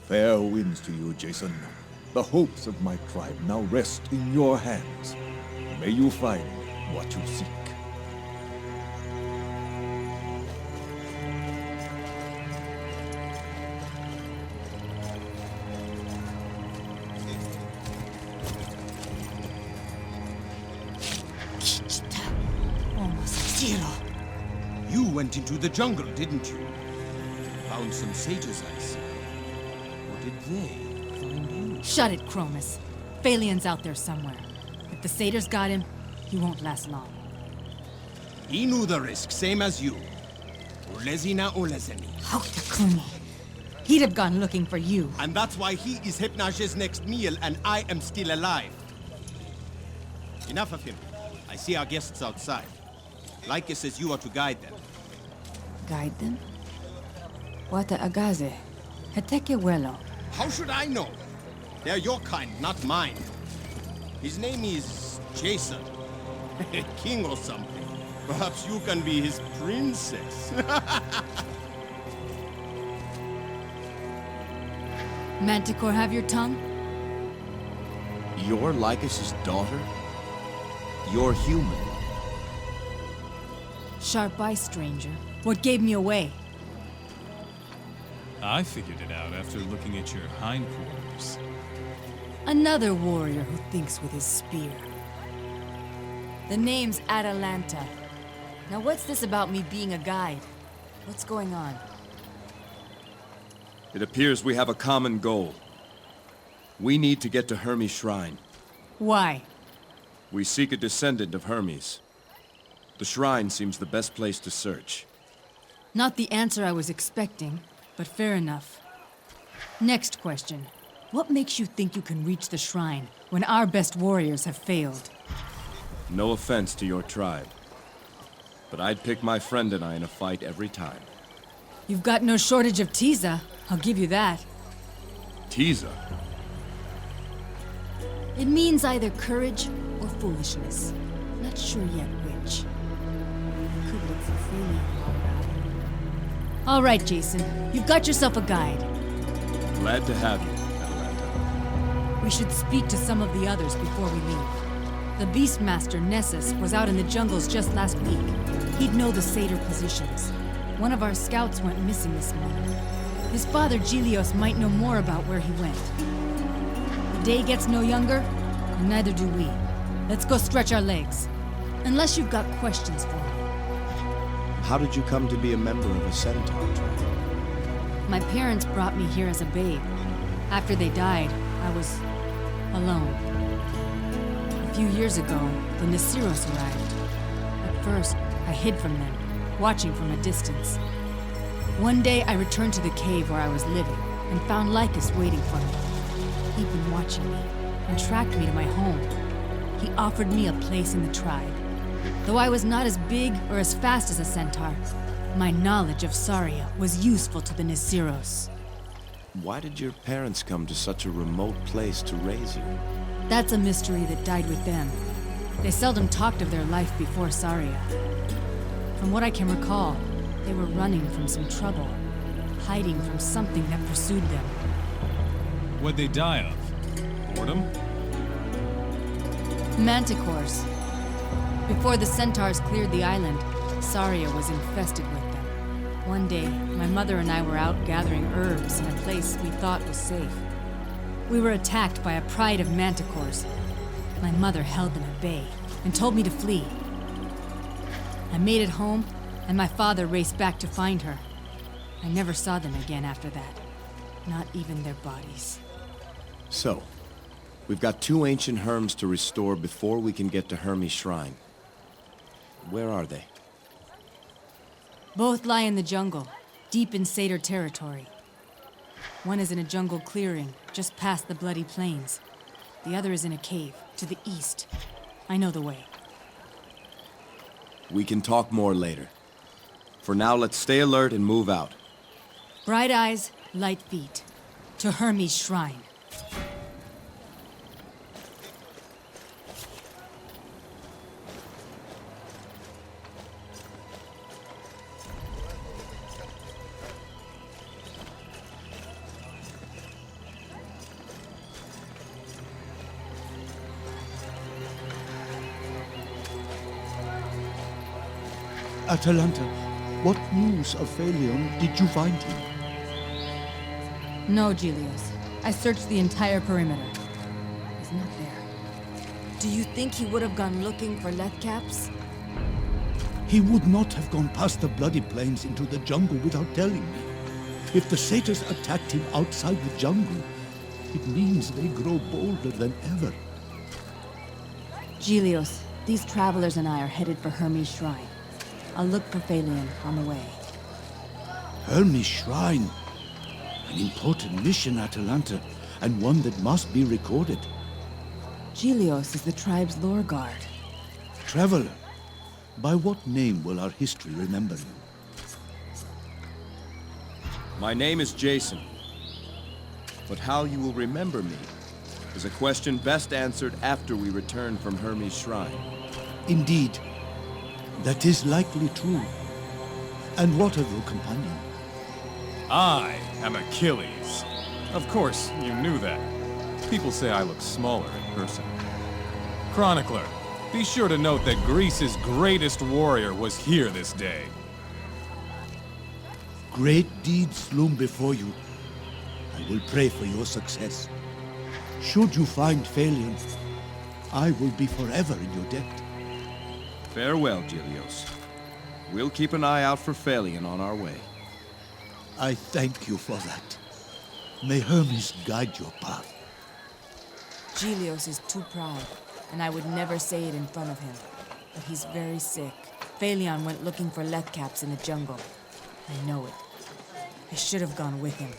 Fair winds to you, Jason. The hopes of my tribe now rest in your hands. May you find what you seek. You went into the jungle, didn't you? Found some satyrs, I see. Or did they find you? Shut it, Chromus. Phalion's out there somewhere. If the satyrs got him, he won't last long. He knew the risk, same as you. Ulezina Ulezeni. Hautakuni. He'd have gone looking for you. And that's why he is Hypnage's next meal and I am still alive. Enough of him. I see our guests outside. Lycus says you are to guide them. Guide them? Wata agaze. Heteke welo. How should I know? They're your kind, not mine. His name is Jason. King or something. Perhaps you can be his princess. Manticore have your tongue? You're Lycus's daughter? You're human. Sharp eye, stranger. What gave me away? I figured it out after looking at your hindquarters. Another warrior who thinks with his spear. The name's Atalanta. Now what's this about me being a guide? What's going on? It appears we have a common goal. We need to get to Hermes' shrine. Why? We seek a descendant of Hermes. The shrine seems the best place to search. Not the answer I was expecting, but fair enough. Next question. What makes you think you can reach the shrine when our best warriors have failed? No offense to your tribe, but I'd pick my friend and I in a fight every time. You've got no shortage of Tiza, I'll give you that. Tiza? It means either courage or foolishness. Not sure yet which. Could look for Freeman while we're out. All right, Jason. You've got yourself a guide. Glad to have you, Atalanta. We should speak to some of the others before we leave. The Beastmaster, Nessus, was out in the jungles just last week. He'd know the satyr positions. One of our scouts went missing this morning. His father, Gilios, might know more about where he went. The day gets no younger, and neither do we. Let's go stretch our legs. Unless you've got questions for me. How did you come to be a member of a centaur tribe? My parents brought me here as a babe. After they died, I was alone. A few years ago, the Nasiros arrived. At first, I hid from them, watching from a distance. One day, I returned to the cave where I was living and found Lycus waiting for me. He'd been watching me and tracked me to my home. He offered me a place in the tribe. Though I was not as big or as fast as a centaur, my knowledge of Saria was useful to the Nasiros. Why did your parents come to such a remote place to raise you? That's a mystery that died with them. They seldom talked of their life before Saria. From what I can recall, they were running from some trouble, hiding from something that pursued them. What'd they die of? Boredom? Manticores. Before the centaurs cleared the island, Saria was infested with them. One day, my mother and I were out gathering herbs in a place we thought was safe. We were attacked by a pride of manticores. My mother held them at bay and told me to flee. I made it home, and my father raced back to find her. I never saw them again after that. Not even their bodies. So, we've got 2 ancient Herms to restore before we can get to Hermes' shrine. Where are they? Both lie in the jungle, deep in satyr territory. One is in a jungle clearing, just past the Bloody Plains. The other is in a cave, to the east. I know the way. We can talk more later. For now, let's stay alert and move out. Bright eyes, light feet. To Hermes' shrine. Atalanta, what news of Phaleon did you find him? No, Gilios. I searched the entire perimeter. He's not there. Do you think he would have gone looking for Lethcaps? He would not have gone past the Bloody Plains into the jungle without telling me. If the satyrs attacked him outside the jungle, it means they grow bolder than ever. Gilios, these travelers and I are headed for Hermes' shrine. I'll look for Phaleon on the way. Hermes' Shrine. An important mission, Atalanta, and one that must be recorded. Helios is the tribe's lore guard. Traveler, by what name will our history remember you? My name is Jason. But how you will remember me is a question best answered after we return from Hermes' Shrine. Indeed. That is likely true. And what of your companion? I am Achilles. Of course, you knew that. People say I look smaller in person. Chronicler, be sure to note that Greece's greatest warrior was here this day. Great deeds loom before you. I will pray for your success. Should you find Phalion, I will be forever in your debt. Farewell, Helios. We'll keep an eye out for Phalion on our way. I thank you for that. May Hermes guide your path. Helios is too proud, and I would never say it in front of him. But he's very sick. Phalion went looking for Lethcaps in the jungle. I know it. I should have gone with him.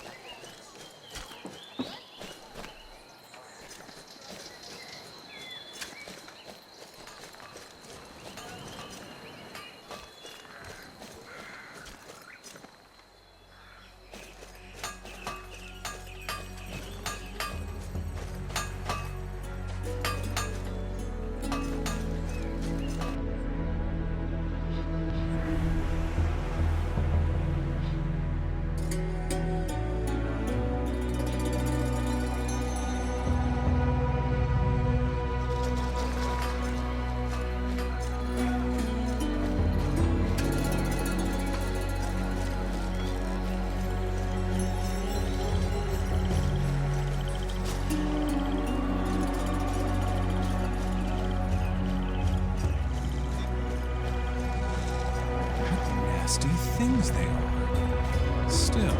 Nasty things they are. Still,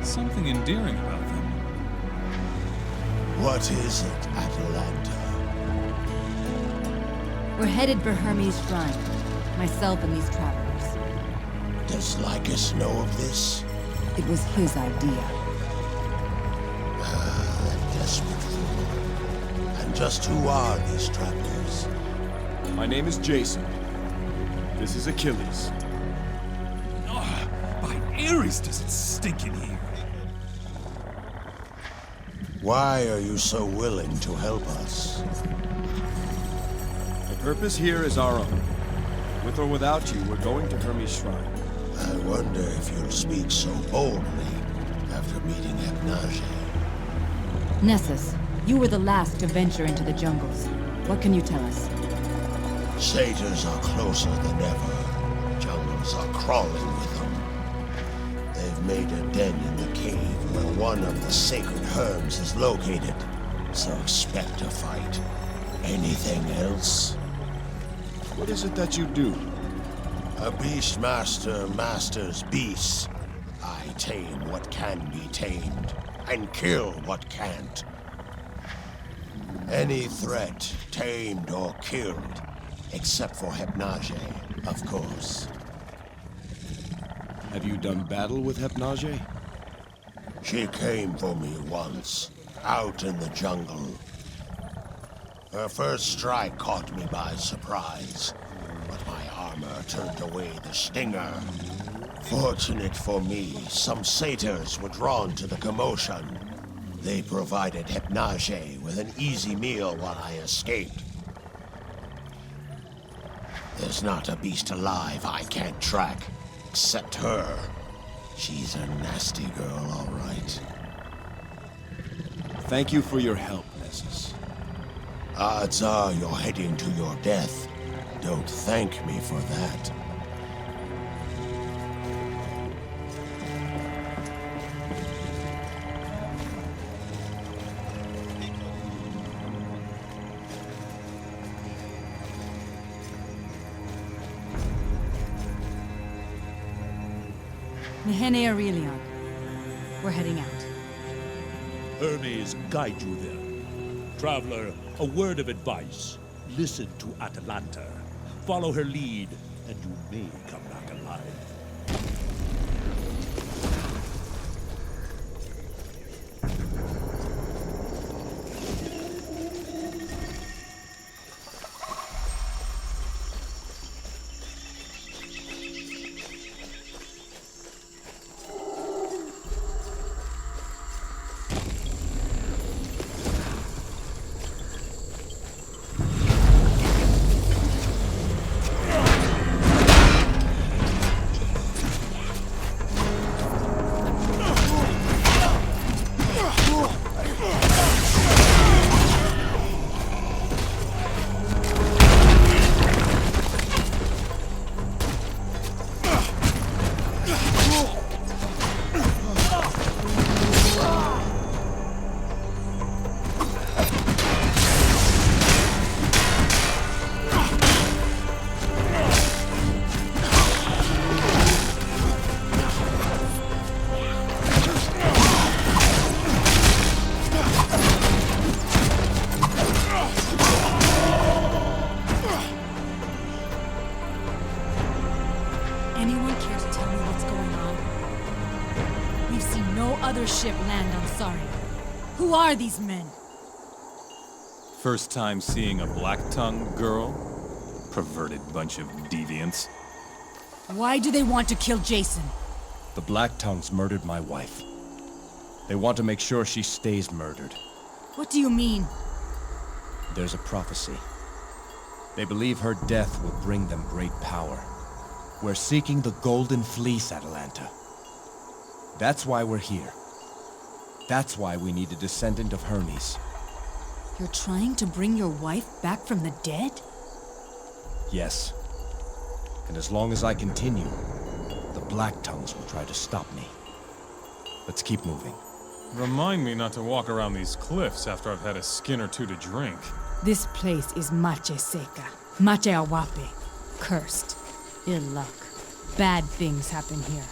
something endearing about them. What is it, Atalanta? We're headed for Hermes' Shrine. Myself and these travelers. Does Lycus know of this? It was his idea. That desperate fool. And just who are these travelers? My name is Jason. This is Achilles. By Ares does it stink in here. Why are you so willing to help us? The purpose here is our own. With or without you, we're going to Hermes' Shrine. I wonder if you'll speak so boldly after meeting Hypnage. Nessus, you were the last to venture into the jungles. What can you tell us? Satyrs are closer than ever. Jungles are crawling with them. They've made a den in the cave where one of the sacred herms is located. So expect a fight. Anything else? What is it that you do? A beastmaster masters beasts. I tame what can be tamed, and kill what can't. Any threat, tamed or killed, except for Hypnage, of course. Have you done battle with Hypnage? She came for me once, out in the jungle. Her first strike caught me by surprise, but my armor turned away the stinger. Fortunate for me, some satyrs were drawn to the commotion. They provided Hypnage with an easy meal while I escaped. There's not a beast alive I can't track, except her. She's a nasty girl, all right. Thank you for your help, Nessus. Odds are you're heading to your death. Don't thank me for that. Mycenae Aurelion. We're heading out. Hermes guide you there. Traveler, a word of advice. Listen to Atalanta. Follow her lead, and you may come back alive. We've seen no other ship land on Saria. Who are these men? First time seeing a black-tongued girl? Perverted bunch of deviants. Why do they want to kill Jason? The Black Tongues murdered my wife. They want to make sure she stays murdered. What do you mean? There's a prophecy. They believe her death will bring them great power. We're seeking the Golden Fleece, Atalanta. That's why we're here. That's why we need a descendant of Hermes. You're trying to bring your wife back from the dead? Yes. And as long as I continue, the Black Tongues will try to stop me. Let's keep moving. Remind me not to walk around these cliffs after I've had a skin or two to drink. This place is Mache Seca. Mache Awape. Cursed. Ill luck. Bad things happen here.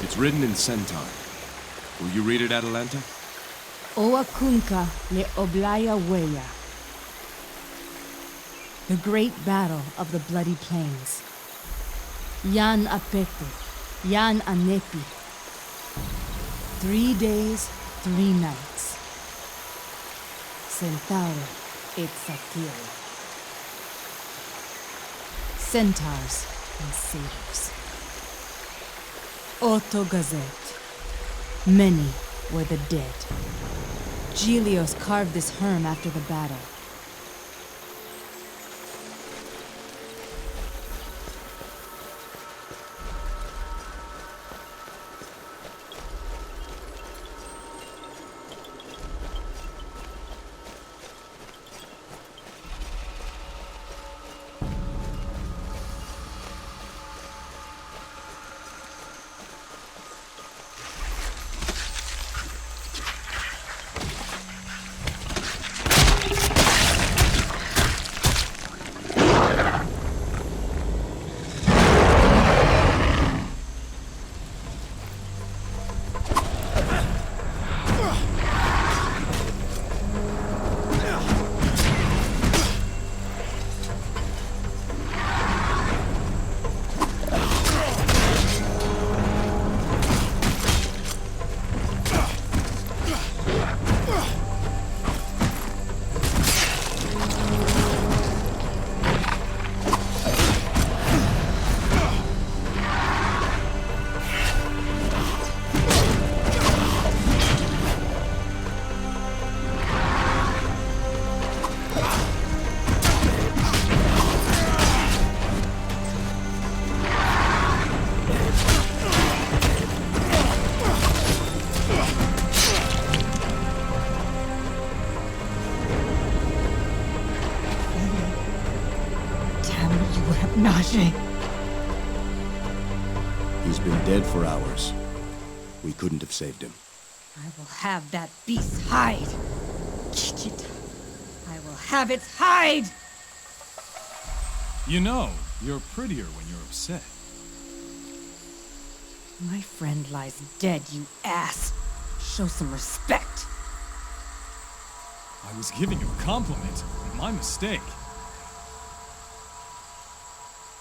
It's written in Centaur. Will you read it, Atalanta? Oa Kunka le Oblaya Weya. The great battle of the bloody plains. Yan Apepe, Yan Anepi. 3 days, 3 nights. Centaur et Satyr. Centaurs and satyrs. Otto Gazette. Many were the dead. Gelios carved this herm after the battle. Hypnage. He's been dead for hours. We couldn't have saved him. I will have that beast's hide. Kitchita. I will have its hide! You know, you're prettier when you're upset. My friend lies dead, you ass. Show some respect. I was giving you a compliment. My mistake.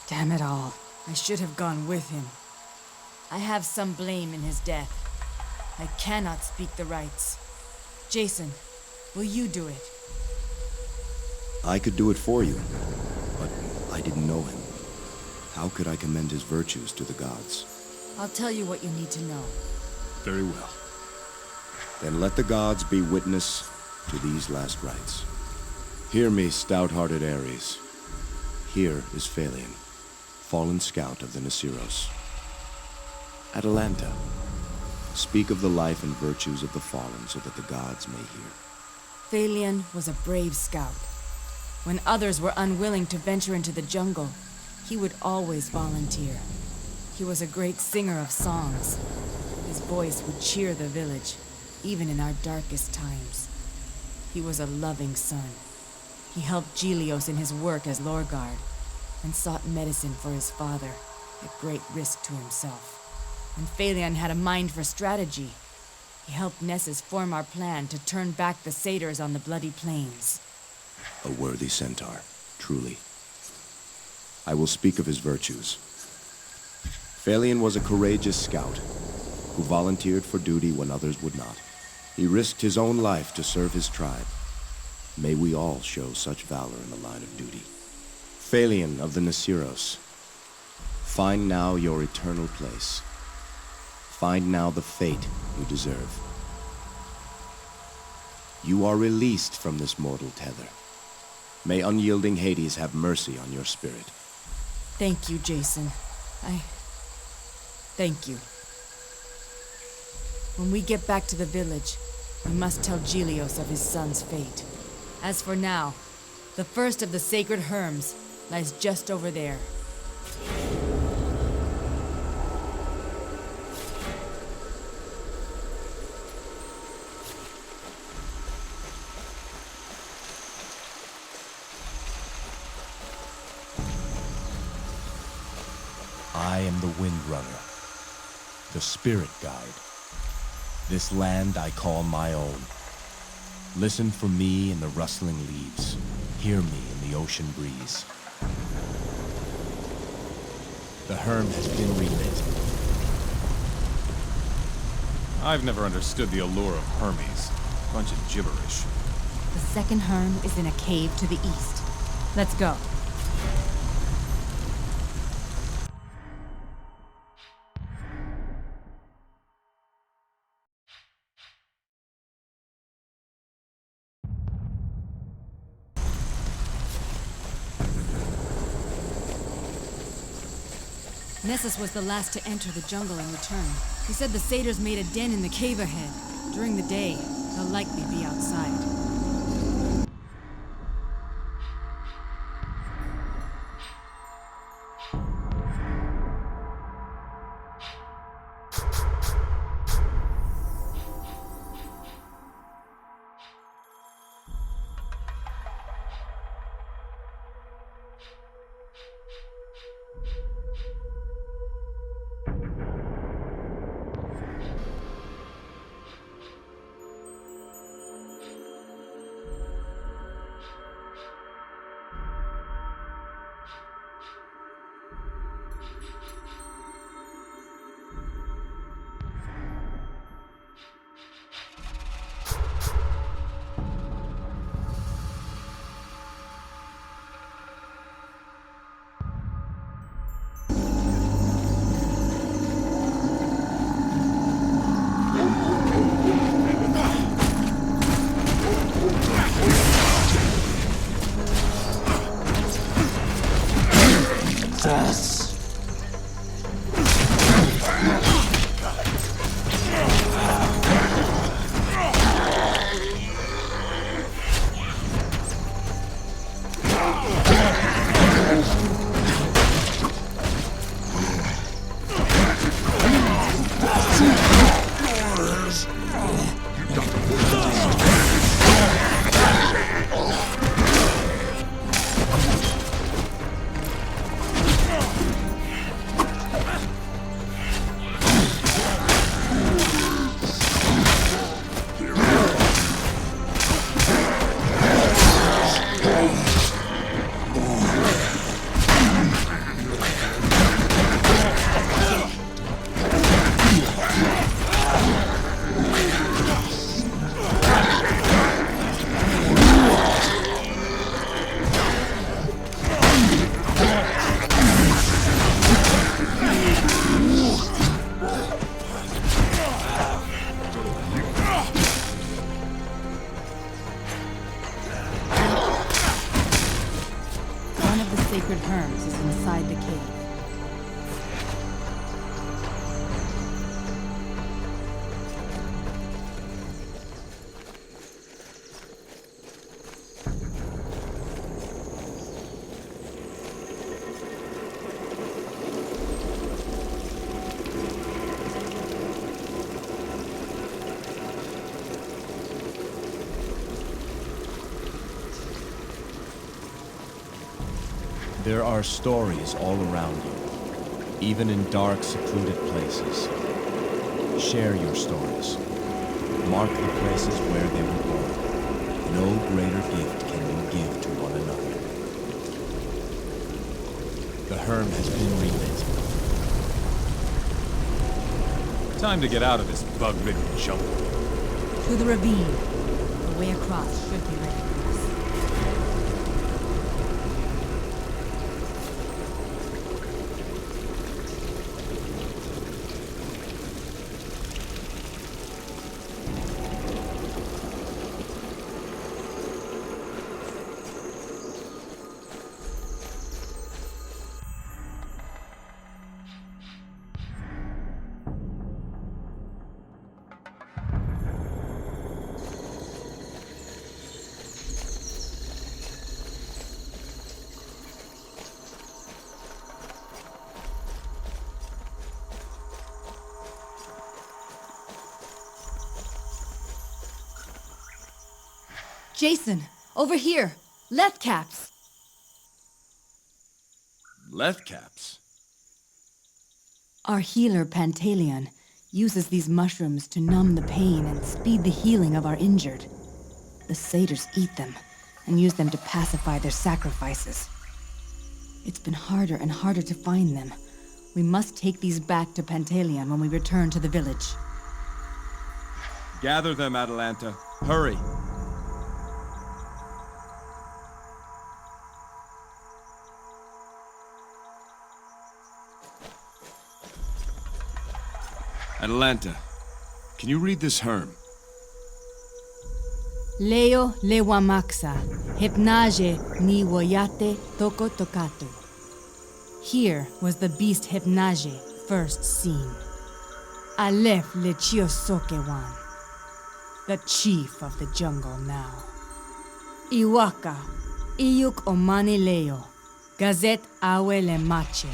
Damn it all. I should have gone with him. I have some blame in his death. I cannot speak the rights. Jason, will you do it? I could do it for you, but I didn't know him. How could I commend his virtues to the gods? I'll tell you what you need to know. Very well. Then let the gods be witness to these last rites. Hear me, stout-hearted Ares. Here is Phalion, fallen scout of the Nasiros. Atalanta, speak of the life and virtues of the fallen so that the gods may hear. Phalion was a brave scout. When others were unwilling to venture into the jungle, he would always volunteer. He was a great singer of songs. His voice would cheer the village, even in our darkest times. He was a loving son. He helped Gelios in his work as Lorguard, and sought medicine for his father, at great risk to himself. And Phalion had a mind for strategy. He helped Nessus form our plan to turn back the satyrs on the bloody plains. A worthy centaur, truly. I will speak of his virtues. Phalion was a courageous scout, who volunteered for duty when others would not. He risked his own life to serve his tribe. May we all show such valor in the line of duty. Phalion of the Nasiros, find now your eternal place. Find now the fate you deserve. You are released from this mortal tether. May unyielding Hades have mercy on your spirit. Thank you, Jason. Thank you. When we get back to the village, we must tell Gelios of his son's fate. As for now, the first of the sacred Herms lies just over there. I am the Windrunner, the Spirit Guide. This land I call my own. Listen for me in the rustling leaves. Hear me in the ocean breeze. The Herm has been relit. I've never understood the allure of Hermes. Bunch of gibberish. The second Herm is in a cave to the east. Let's go. Nessus was the last to enter the jungle and return. He said the satyrs made a den in the cave ahead. During the day, they'll likely be outside. sacred herms is inside the cave. There are stories all around you, even in dark, secluded places. Share your stories. Mark the places where they were born. No greater gift can you give to one another. The Herm has been relit. Time to get out of this bug-ridden jungle. To the ravine. The way across should be ready for us. Jason, over here! Lethcaps! Lethcaps? Our healer, Pantaleon, uses these mushrooms to numb the pain and speed the healing of our injured. The satyrs eat them, and use them to pacify their sacrifices. It's been harder and harder to find them. We must take these back to Pantaleon when we return to the village. Gather them, Atalanta. Hurry! Atalanta, can you read this Herm? Leo lewamaxa, hypnage ni woyate toko tokatu. Here was the beast Hypnage first seen. Aleph lechiosokewan, the chief of the jungle now. Iwaka, iyuk omani leo, gazet awe le mache.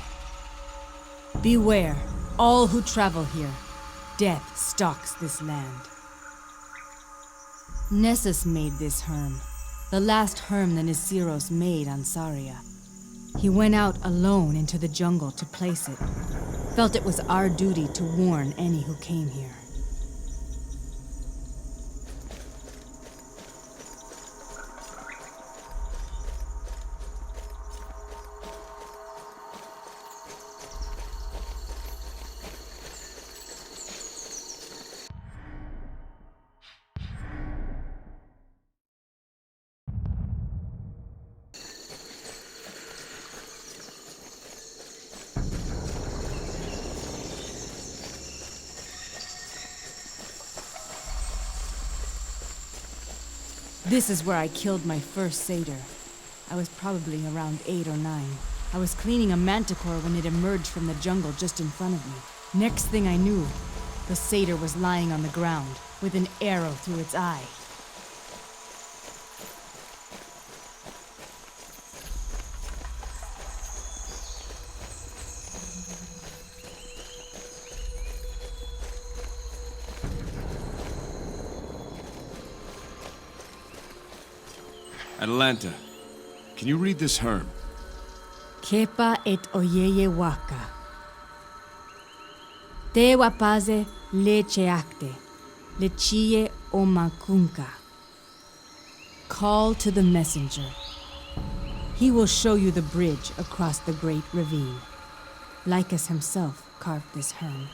Beware, all who travel here. Death stalks this land. Nessus made this Herm, the last Herm the Nisiros made on Saria. He went out alone into the jungle to place it. Felt it was our duty to warn any who came here. This is where I killed my first satyr. I was probably around 8 or 9. I was cleaning a manticore when it emerged from the jungle just in front of me. Next thing I knew, the satyr was lying on the ground, with an arrow through its eye. Atalanta, can you read this Herm? Kepa et oyeye waka. Te wapaze lecheacte, lechie omakunka. Call to the messenger. He will show you the bridge across the great ravine. Lycus himself carved this Herm.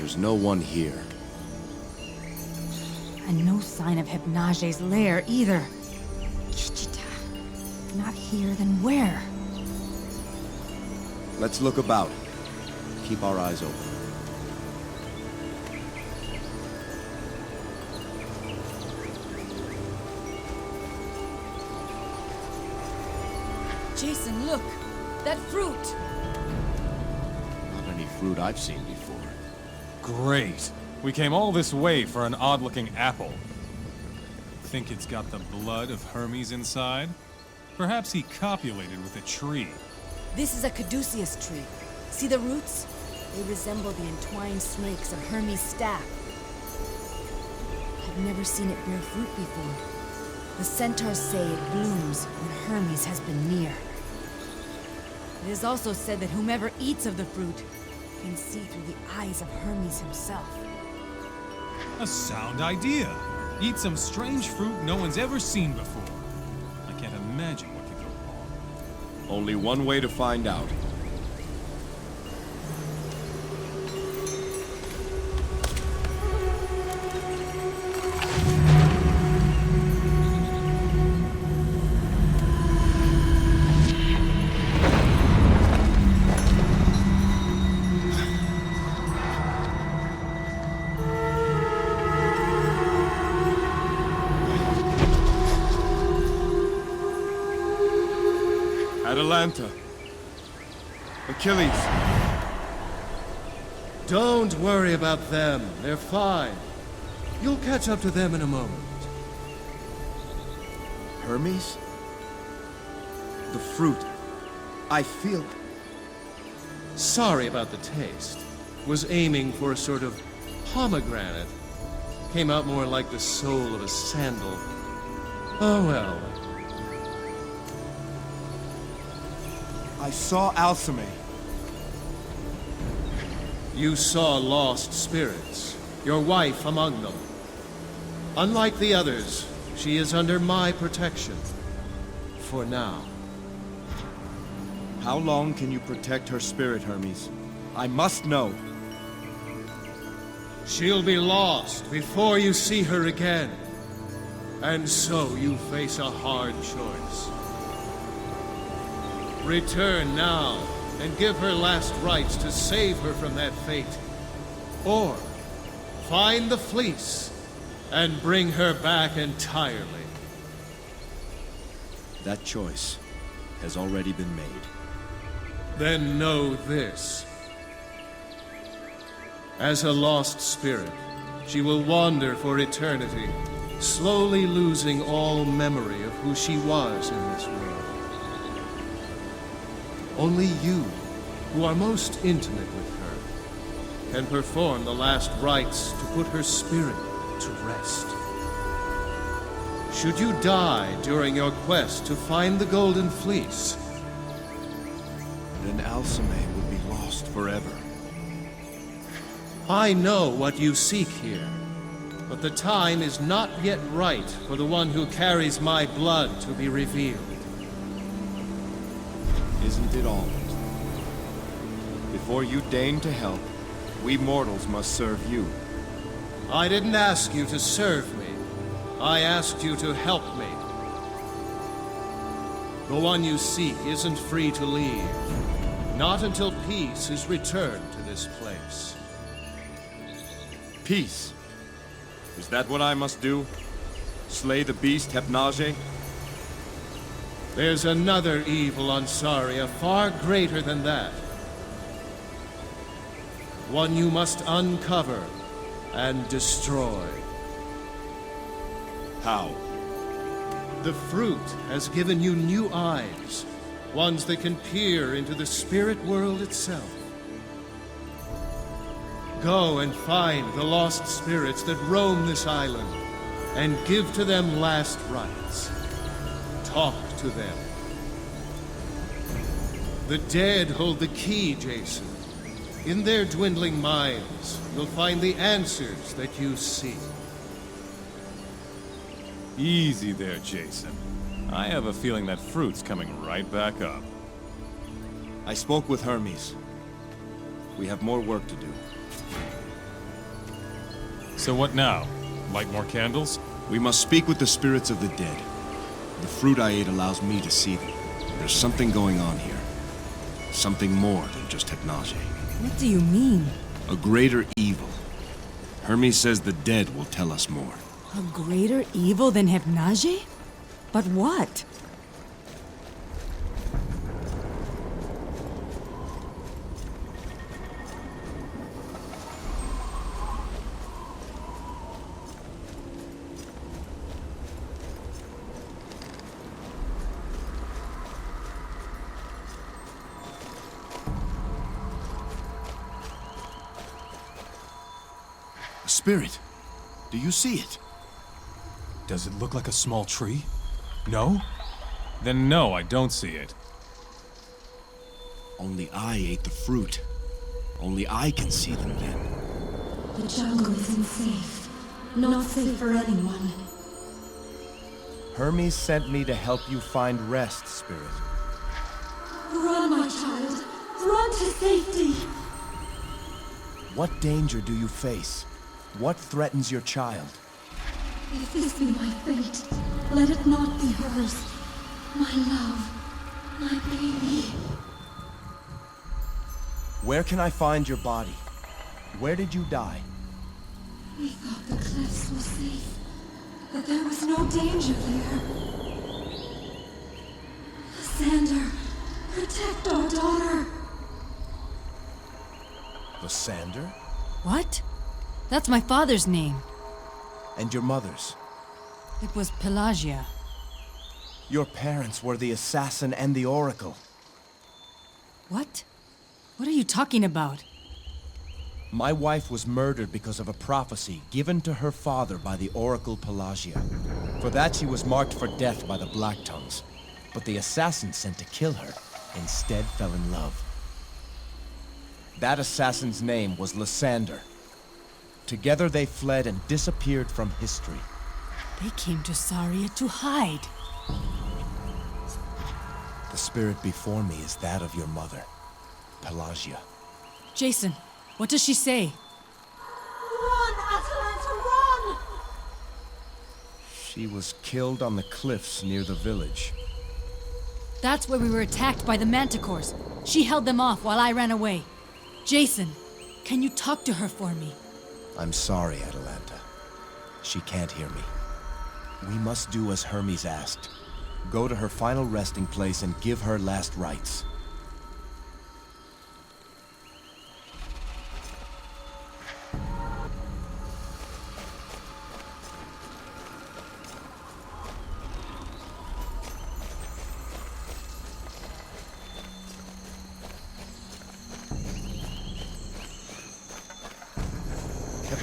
There's no one here. And no sign of Hypnage's lair either. Kichita. Not here, then where? Let's look about. Keep our eyes open. Jason, look! That fruit! Not any fruit I've seen before. Great. We came all this way for an odd-looking apple. Think it's got the blood of Hermes inside? Perhaps he copulated with a tree. This is a caduceus tree. See the roots? They resemble the entwined snakes of Hermes' staff. I've never seen it bear fruit before. The centaurs say it blooms when Hermes has been near. It is also said that whomever eats of the fruit can see through the eyes of Hermes himself. A sound idea. Eat some strange fruit no one's ever seen before. I can't imagine what could go wrong. Only one way to find out. Atalanta. Achilles. Don't worry about them. They're fine. You'll catch up to them in a moment. Hermes? The fruit. I feel... Sorry about the taste. Was aiming for a sort of pomegranate. Came out more like the sole of a sandal. Oh well. I saw Alcime. You saw lost spirits, your wife among them. Unlike the others, she is under my protection. For now. How long can you protect her spirit, Hermes? I must know. She'll be lost before you see her again. And so you face a hard choice. Return now, and give her last rites to save her from that fate. Or, find the fleece, and bring her back entirely. That choice has already been made. Then know this. As a lost spirit, she will wander for eternity, slowly losing all memory of who she was in this world. Only you, who are most intimate with her, can perform the last rites to put her spirit to rest. Should you die during your quest to find the Golden Fleece, then Alcime would be lost forever. I know what you seek here, but the time is not yet right for the one who carries my blood to be revealed. Isn't it always? Before you deign to help, we mortals must serve you. I didn't ask you to serve me. I asked you to help me. The one you seek isn't free to leave. Not until peace is returned to this place. Peace? Is that what I must do? Slay the beast Hypnage? There's another evil on Saria far greater than that. One you must uncover and destroy. How? The fruit has given you new eyes, ones that can peer into the spirit world itself. Go and find the lost spirits that roam this island, and give to them last rites. Talk to them. The dead hold the key, Jason. In their dwindling minds, you'll find the answers that you seek. Easy there, Jason. I have a feeling that fruit's coming right back up. I spoke with Hermes. We have more work to do. So what now? Light more candles? We must speak with the spirits of the dead. The fruit I ate allows me to see them. There's something going on here. Something more than just hypnosis. What do you mean? A greater evil. Hermes says the dead will tell us more. A greater evil than hypnosis? But what? A spirit. Do you see it? Does it look like a small tree? No? Then no, I don't see it. Only I ate the fruit. Only I can see them then. The jungle isn't safe. Not safe for anyone. Hermes sent me to help you find rest, Spirit. Run, my child. Run to safety. What danger do you face? What threatens your child? If this be my fate, let it not be hers. My love. My baby. Where can I find your body? Where did you die? We thought the cliffs were safe, but there was no danger there. Lysander, protect our daughter. Lysander? What? That's my father's name. And your mother's? It was Pelagia. Your parents were the assassin and the oracle. What? What are you talking about? My wife was murdered because of a prophecy given to her father by the oracle Pelagia. For that she was marked for death by the Black Tongues. But the assassin sent to kill her instead fell in love. That assassin's name was Lysander. Together they fled and disappeared from history. They came to Saria to hide. The spirit before me is that of your mother, Pelagia. Jason, what does she say? Run, Atalanta, run! She was killed on the cliffs near the village. That's where we were attacked by the manticores. She held them off while I ran away. Jason, can you talk to her for me? I'm sorry, Atalanta. She can't hear me. We must do as Hermes asked. Go to her final resting place and give her last rites.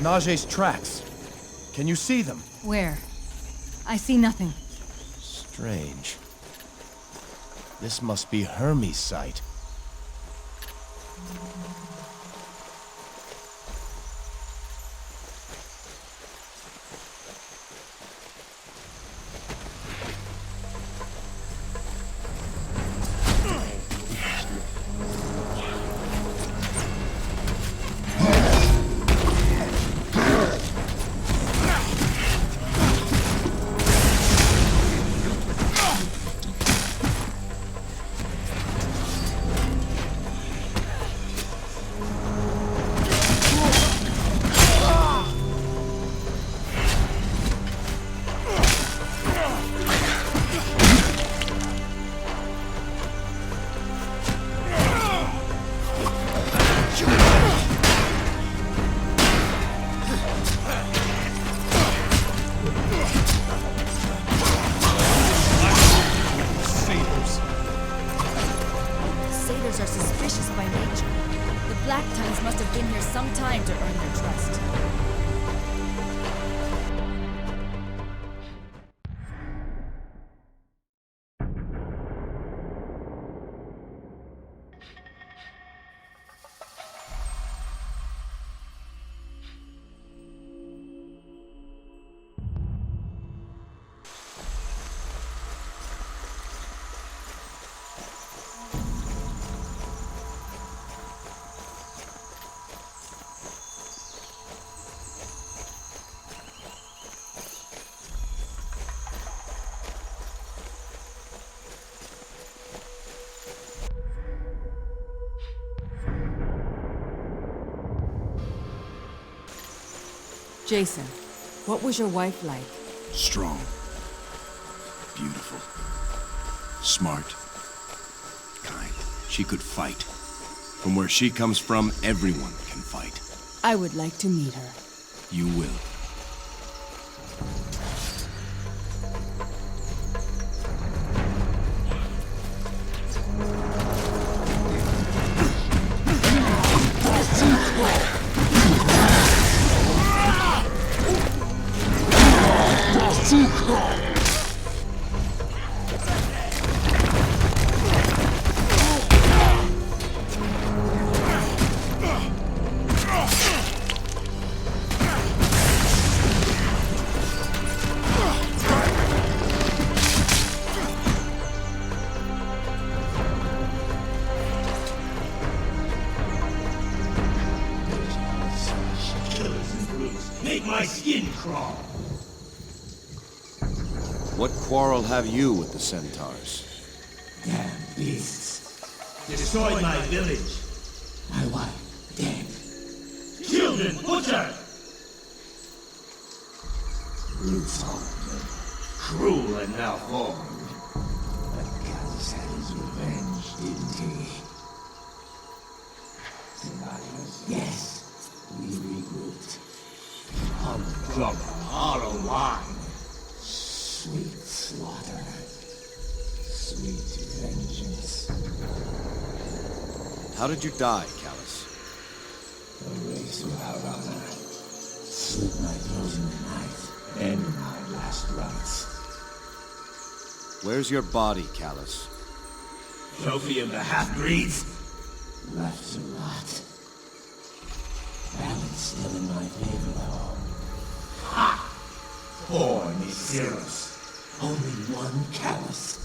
Hypnage's tracks. Can you see them? Where? I see nothing. Strange. This must be Hermes' site. Jason, what was your wife like? Strong. Beautiful. Smart. Kind. She could fight. From where she comes from, everyone can fight. I would like to meet her. You will. Make my skin crawl! What quarrel have you with the centaurs? Damn beasts. Destroyed my village. My wife, dead. Children, butchered! Gruesome. Cruel and malformed. But Gallus had his revenge, didn't he? Symbolicus, yes. We regrouped. Pumped from hollow wine. Sweet slaughter. Sweet vengeance. How did you die, Callus? A race without honor. Slit my throat in the night. End my last rites. Where's your body, Callus? Trophy of the half-breeds? Left to rot. Balance still in my favor, though. Ha! Poor Mycenae. Only one Callus.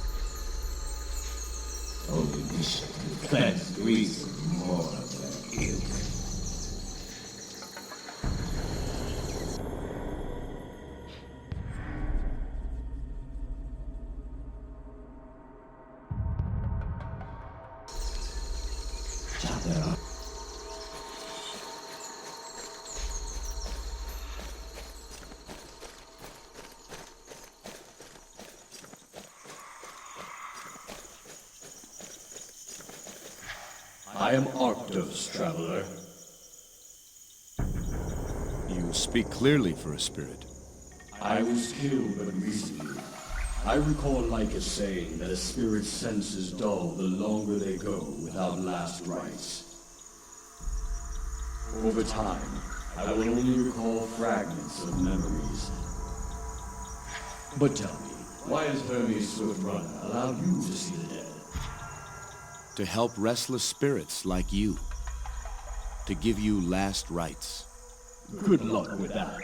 Only bishop can cleanse Greece of more of their ilk. Chop that up. I am Arctos, traveler. You speak clearly for a spirit. I was killed but recently. I recall Lycus saying that a spirit's senses dull the longer they go without last rites. Over time, I will only recall fragments of memories. But tell me, why has Hermes Swift-Runner allowed you to see the dead? To help restless spirits like you. To give you last rites. Good luck with that.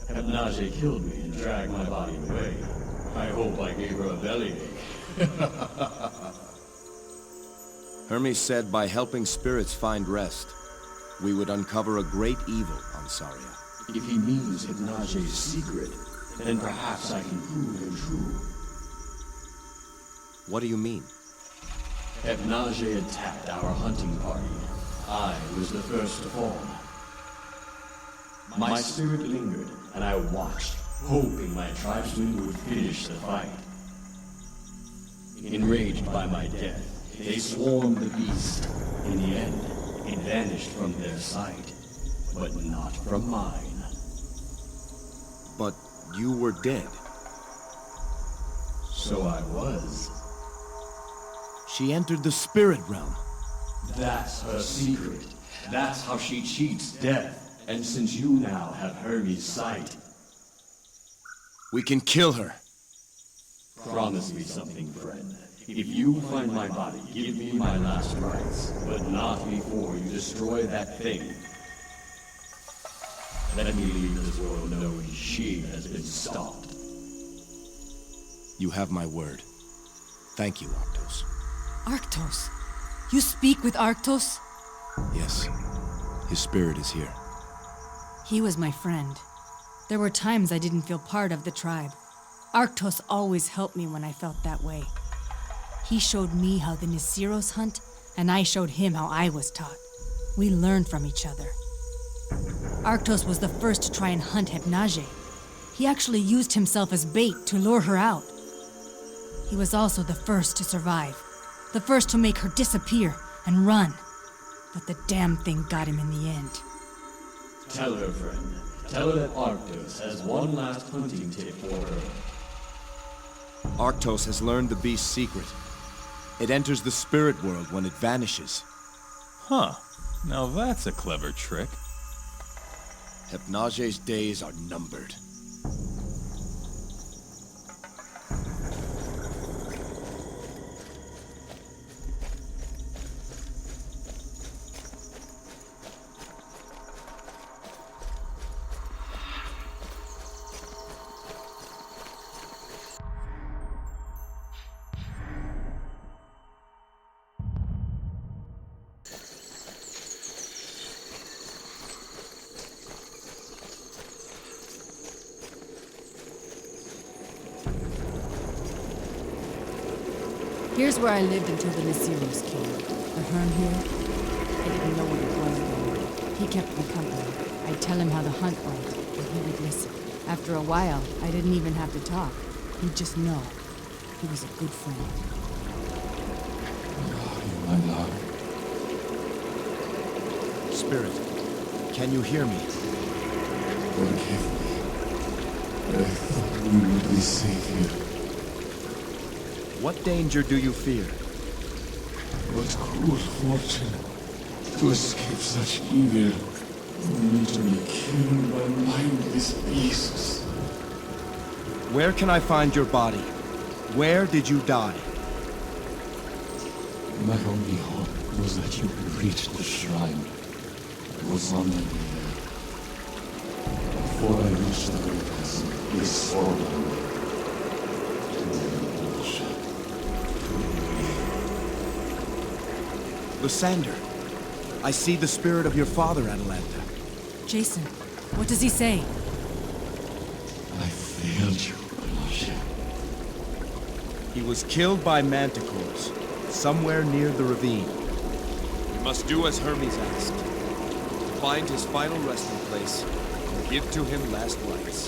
Hypnage killed me and dragged my body away. I hope I gave her a bellyache. Hermes said by helping spirits find rest, we would uncover a great evil on Saria. If he means Hypnage's secret, then perhaps I can prove him true. What do you mean? Hypnage attacked our hunting party. I was the first to fall. My spirit lingered, and I watched, hoping my tribesmen would finish the fight. Enraged by my death, they swarmed the beast. In the end, it vanished from their sight, but not from mine. But you were dead. So I was. She entered the spirit realm. That's her secret. That's how she cheats death. And since you now have Hermes' sight... We can kill her. Promise me something, friend. If you find my body, give me my last rites. But not before you destroy that thing. Let me leave this world knowing she has been stopped. You have my word. Thank you, Arctos. Arctos? You speak with Arctos? Yes. His spirit is here. He was my friend. There were times I didn't feel part of the tribe. Arctos always helped me when I felt that way. He showed me how the Nyceros hunt, and I showed him how I was taught. We learned from each other. Arctos was the first to try and hunt Hypnage. He actually used himself as bait to lure her out. He was also the first to survive. The first to make her disappear and run. But the damn thing got him in the end. Tell her, friend. Tell her that Arctos has one last hunting tip for her. Arctos has learned the beast's secret. It enters the spirit world when it vanishes. Huh. Now that's a clever trick. Hypnage's days are numbered. Here's where I lived until the Nyceros came. The Herm here, I didn't know what it was then. He kept me company. I'd tell him how the hunt went, and he would listen. After a while, I didn't even have to talk. He'd just know. He was a good friend. My love. Spirit, can you hear me? Forgive me. I thought we would be safe here. What danger do you fear? What cruel fortune to escape such evil, only to be killed by mindless beasts. Where can I find your body? Where did you die? My only hope was that you would reach the shrine. I was on my way there. Before I reached the great castle, they swore on me. Lysander, I see the spirit of your father, Atalanta. Jason, what does he say? I failed you, Alasha. He was killed by manticores, somewhere near the ravine. You must do as Hermes asked. Find his final resting place, and give to him last rites.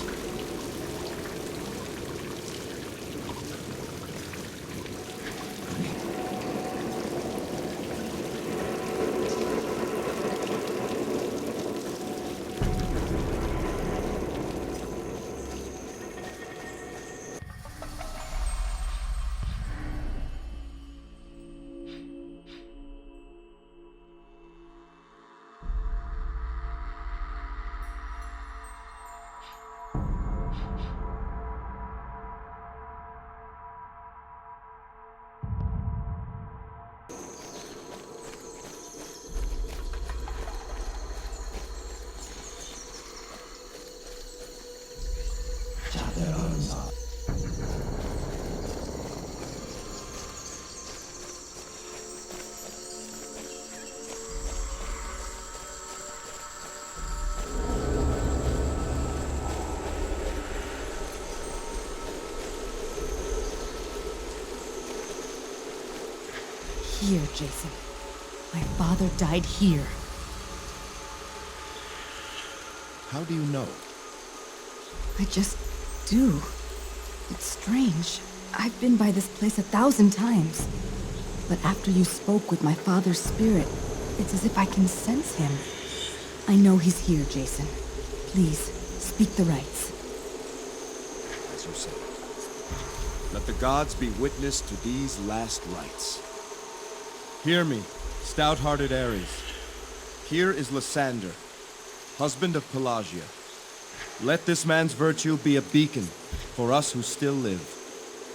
Here, Jason. My father died here. How do you know? I just do. It's strange. I've been by this place 1,000 times. But after you spoke with my father's spirit, it's as if I can sense him. I know he's here, Jason. Please, speak the rites. As you say. Let the gods be witness to these last rites. Hear me, stout-hearted Ares. Here is Lysander, husband of Pelagia. Let this man's virtue be a beacon for us who still live.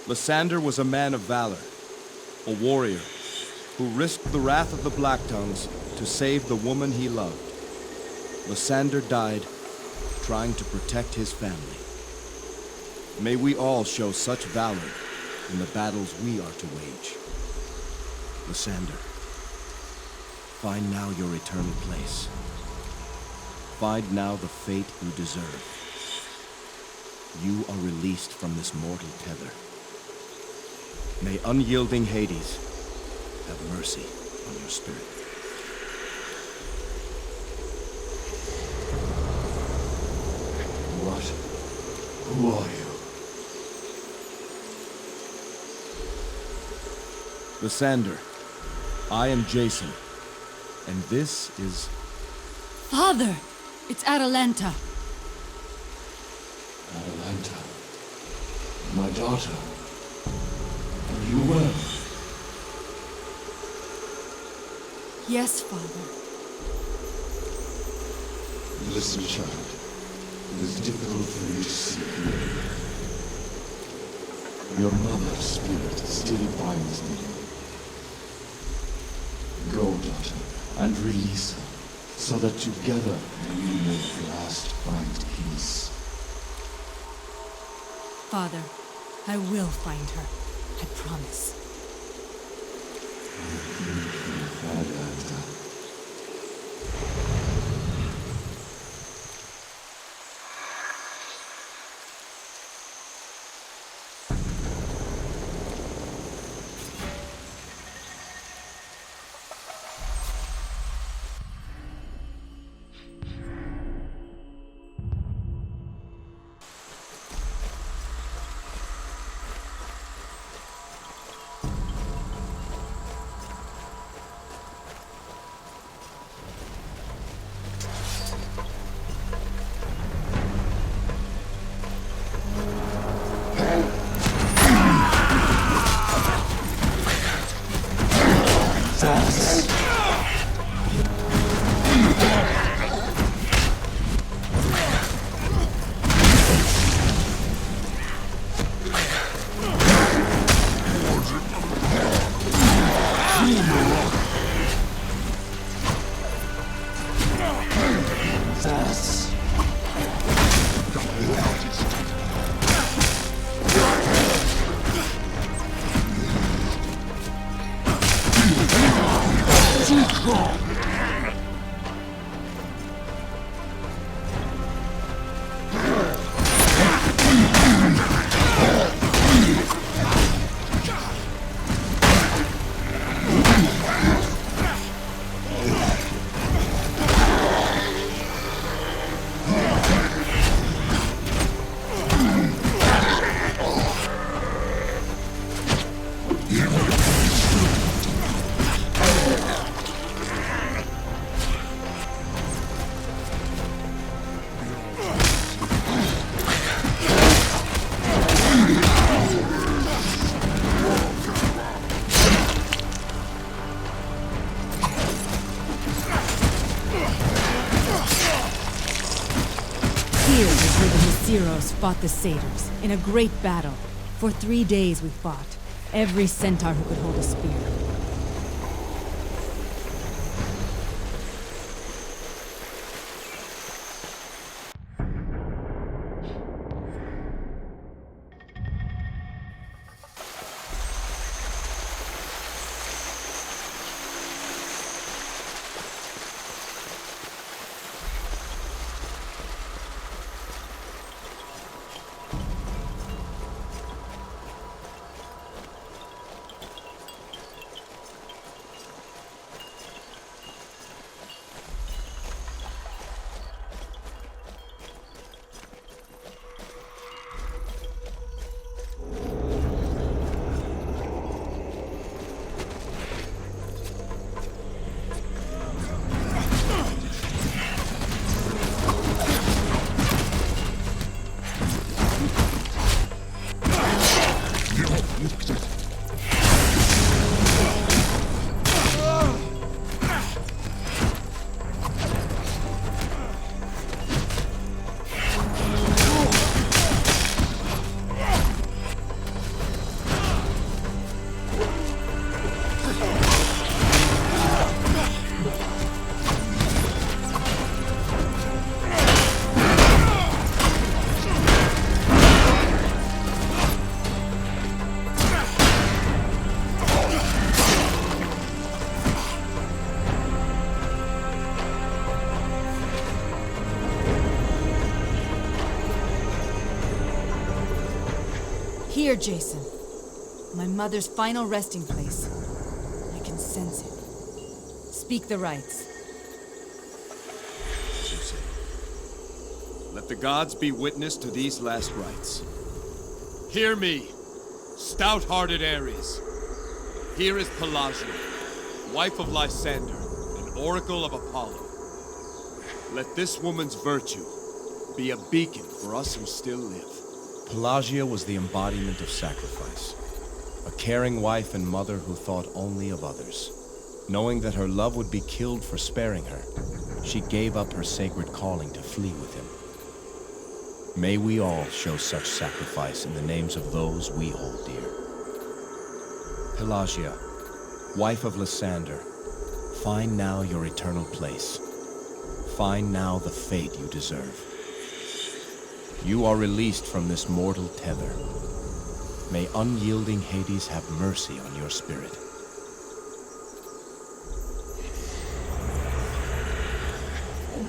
Lysander was a man of valor, a warrior, who risked the wrath of the Blacktongues to save the woman he loved. Lysander died trying to protect his family. May we all show such valor in the battles we are to wage. Lysander, find now your eternal place. Find now the fate you deserve. You are released from this mortal tether. May unyielding Hades have mercy on your spirit. Lysander, I am Jason, and this is... Father! It's Atalanta. Atalanta. My daughter. Are you well? Yes, Father. Listen, child. It is difficult for you to see clearly. Your mother's spirit still binds me. Go, daughter, and release her, so that together we may at last find peace. Father, I will find her. I promise. Atalanta. Mycenae fought the satyrs in a great battle. For 3 days we fought. Every centaur who could hold a spear. Here, Jason. My mother's final resting place. I can sense it. Speak the rites. As you say. Let the gods be witness to these last rites. Hear me, stout-hearted Ares. Here is Pelagia, wife of Lysander, and oracle of Apollo. Let this woman's virtue be a beacon for us who still live. Pelagia was the embodiment of sacrifice. A caring wife and mother who thought only of others. Knowing that her love would be killed for sparing her, she gave up her sacred calling to flee with him. May we all show such sacrifice in the names of those we hold dear. Pelagia, wife of Lysander, find now your eternal place. Find now the fate you deserve. You are released from this mortal tether. May unyielding Hades have mercy on your spirit.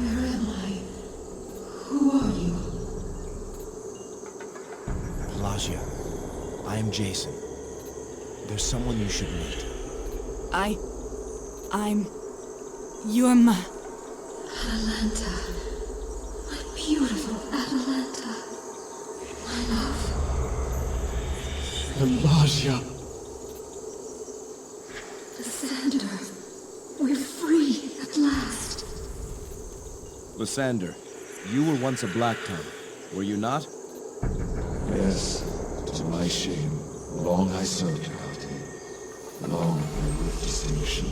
Where am I? Who are you? Pelagia, I am Jason. There's someone you should meet. You're my... Atalanta. My beautiful Atalanta. My love. Pelagia. Lysander. We're free at last. Lysander, you were once a Black Tongue, were you not? Yes, to my shame. Long I served Hecate. Long and with distinction.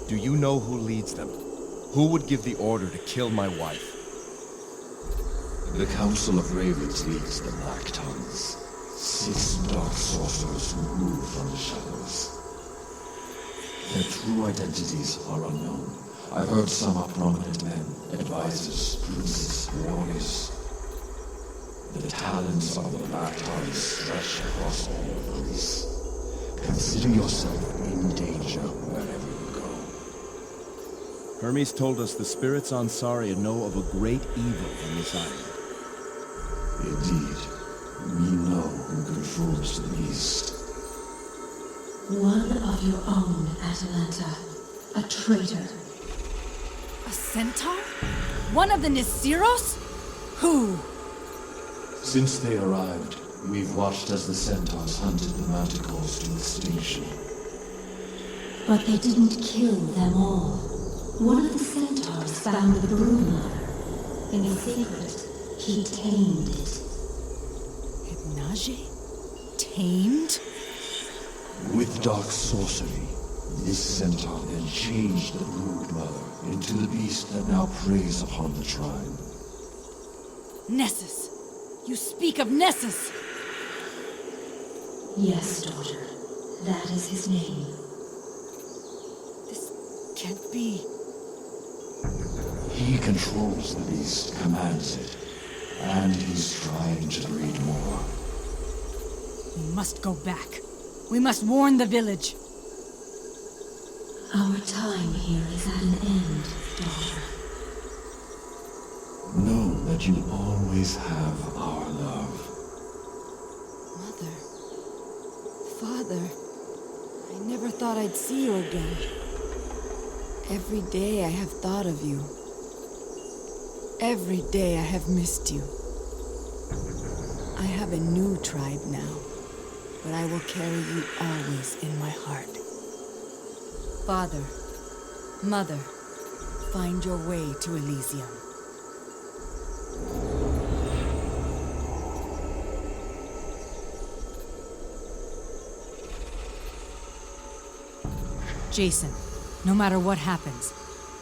Do you know who leads them? Who would give the order to kill my wife? The Council of Ravens leads the Black Tongues. 6 dark sorcerers who move from the shadows. Their true identities are unknown. I've heard some are prominent men, advisors, princes, warriors. The talons of the Black Tongues stretch across all of Greece. Consider yourself in danger wherever you go. Hermes told us the spirits on Saria know of a great evil on this island. Indeed, we know who controls the beast. One of your own, Atalanta. A traitor. A centaur? One of the Nisiros? Who? Since they arrived, we've watched as the centaurs hunted the manticores to extinction. But they didn't kill them all. One of the centaurs found the brood mother. In secret, he tamed it. Hypnage? Tamed? With dark sorcery, this centaur then changed the brood mother into the beast that now preys upon the tribe. Nessus! You speak of Nessus! Yes, daughter. That is his name. This can't be. He controls the beast, commands it, and he's trying to breed more. We must go back. We must warn the village. Our time here is at an end, daughter. Know that you always have our love. Mother. Father. I never thought I'd see you again. Every day I have thought of you. Every day I have missed you. I have a new tribe now, but I will carry you always in my heart. Father, Mother, find your way to Elysium. Jason, no matter what happens,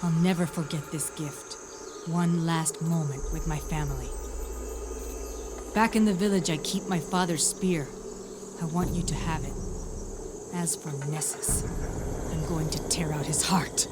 I'll never forget this gift. One last moment with my family. Back in the village, I keep my father's spear. I want you to have it. As for Nessus, I'm going to tear out his heart.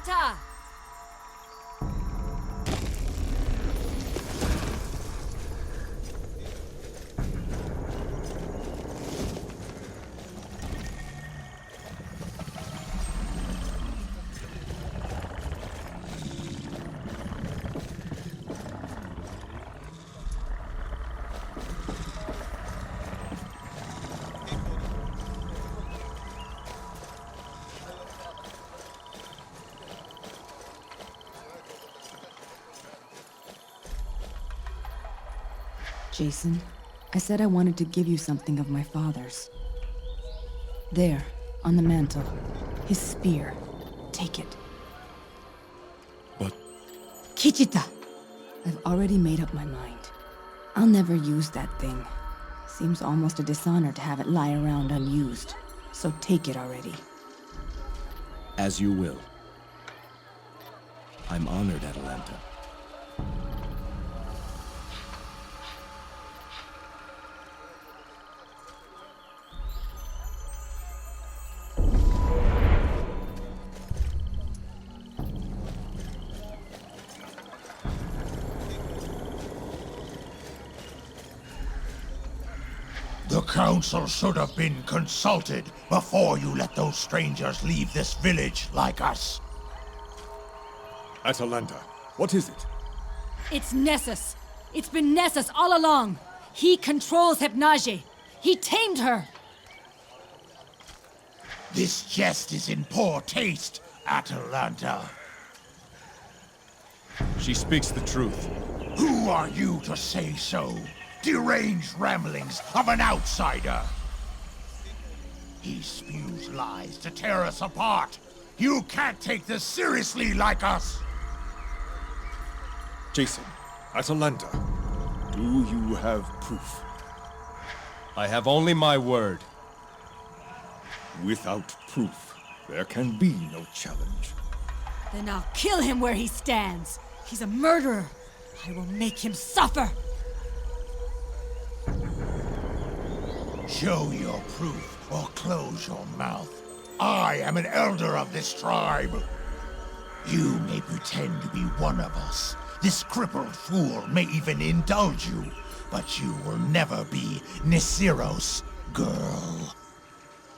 Atalanta! Jason, I said I wanted to give you something of my father's. There, on the mantle. His spear. Take it. But... Kichita! I've already made up my mind. I'll never use that thing. Seems almost a dishonor to have it lie around unused. So take it already. As you will. I'm honored, Atalanta. The council should have been consulted before you let those strangers leave this village like us. Atalanta, what is it? It's Nessus. It's been Nessus all along. He controls Hypnage. He tamed her. This jest is in poor taste, Atalanta. She speaks the truth. Who are you to say so? Deranged ramblings of an outsider. He spews lies to tear us apart. You can't take this seriously like us. Jason, Atalanta, do you have proof? I have only my word. Without proof, there can be no challenge. Then I'll kill him where he stands. He's a murderer. I will make him suffer. Show your proof or close your mouth. I am an elder of this tribe. You may pretend to be one of us. This crippled fool may even indulge you, but you will never be Nisiro's girl.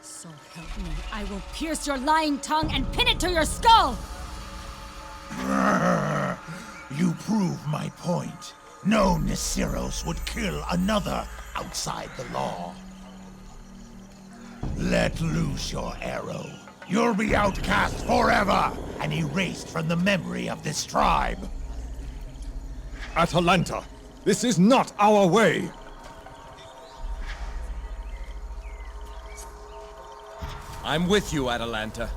So help me, I will pierce your lying tongue and pin it to your skull! You prove my point. No Nisiros would kill another outside the law. Let loose your arrow. You'll be outcast forever and erased from the memory of this tribe. Atalanta, this is not our way! I'm with you, Atalanta.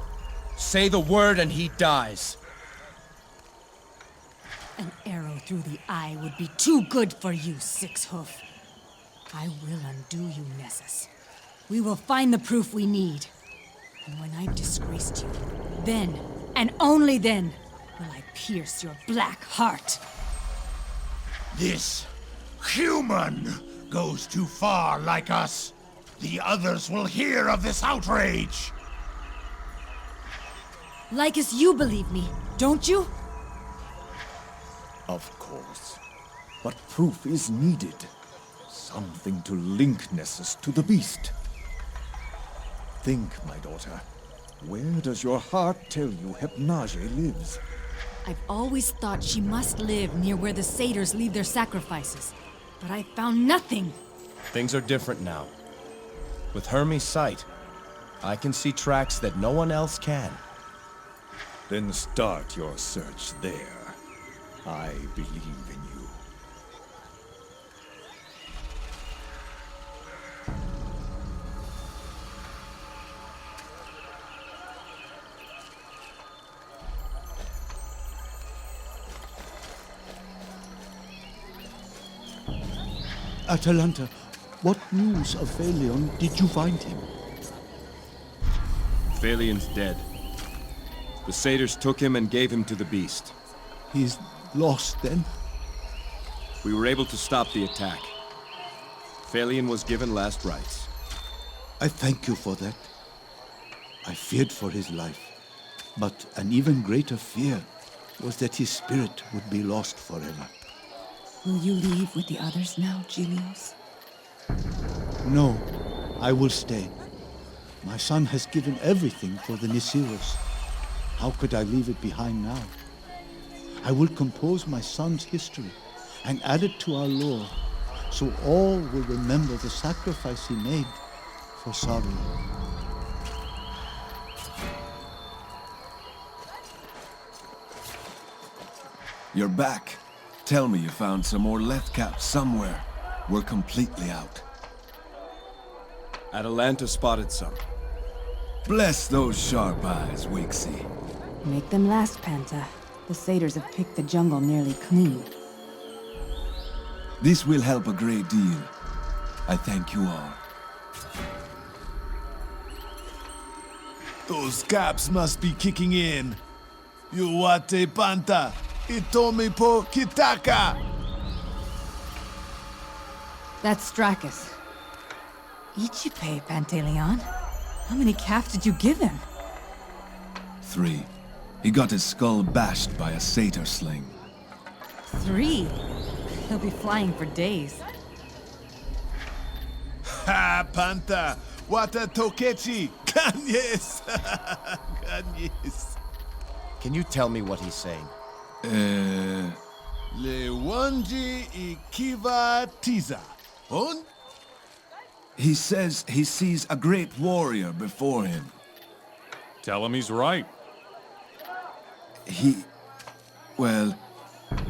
Say the word and he dies. An arrow through the eye would be too good for you, Six-Hoof. I will undo you, Nessus. We will find the proof we need. And when I've disgraced you, then, and only then, will I pierce your black heart. This human goes too far like us. The others will hear of this outrage. Lycus, you believe me, don't you? Of course. But proof is needed. Something to link Nessus to the beast. Think, my daughter. Where does your heart tell you Hypnage lives? I've always thought she must live near where the satyrs leave their sacrifices. But I found nothing. Things are different now. With Hermes' sight, I can see tracks that no one else can. Then start your search there. I believe in you. Atalanta, what news of Phaleon did you find him? Phalion's dead. The satyrs took him and gave him to the beast. He's lost, then? We were able to stop the attack. Phaleon was given last rites. I thank you for that. I feared for his life. But an even greater fear was that his spirit would be lost forever. Will you leave with the others now, Gilios? No, I will stay. My son has given everything for the Nisiros. How could I leave it behind now? I will compose my son's history and add it to our lore, so all will remember the sacrifice he made for Saria. You're back. Tell me you found some more Lethcaps somewhere. We're completely out. Atalanta spotted some. Bless those sharp eyes, Wixie. Make them last, Panta. The satyrs have picked the jungle nearly clean. This will help a great deal. I thank you all. Those caps must be kicking in. Yuwate Panta, Itomi po Kitaka! That's Stracus. Ichipe, Pantaleon. How many calves did you give him? 3. He got his skull bashed by a satyr sling. 3? He'll be flying for days. Ha, Panta! Wata Tokechi! Ganyes! Ganyes! Can you tell me what he's saying? Le Wanji Ikiva Tiza. On? He says he sees a great warrior before him. Tell him he's right. Well,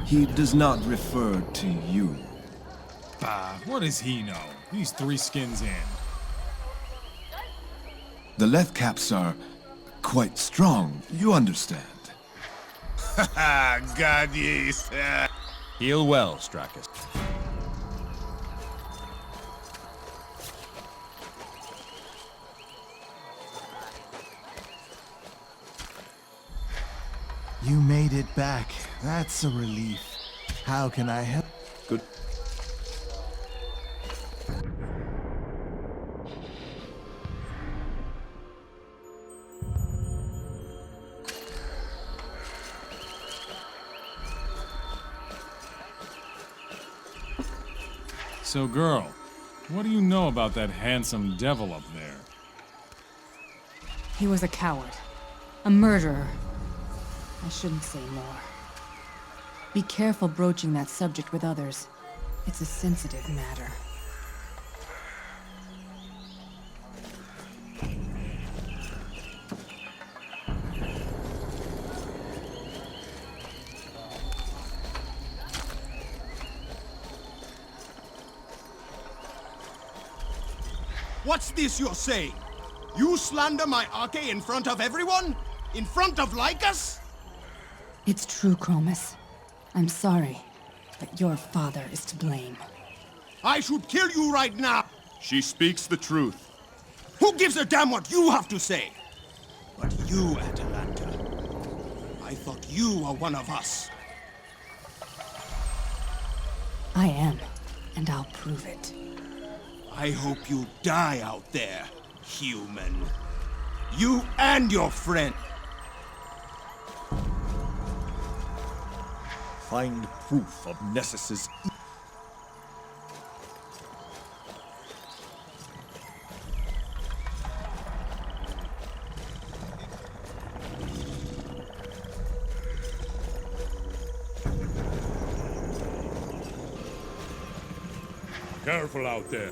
he does not refer to you. Bah, what does he know? He's 3 skins in. The Lethcaps are quite strong, you understand. Ha God, yes. Heal well, Stracus. You made it back. That's a relief. How can I help? Good. So, girl, what do you know about that handsome devil up there? He was a coward. A murderer. I shouldn't say more. Be careful broaching that subject with others. It's a sensitive matter. What's this you're saying? You slander my Arche in front of everyone? In front of Lycus? It's true, Chromis. I'm sorry, but your father is to blame. I should kill you right now! She speaks the truth. Who gives a damn what you have to say? But you, Atalanta, I thought you were one of us. I am, and I'll prove it. I hope you die out there, human. You and your friend. Find proof of Nessus's Careful out there.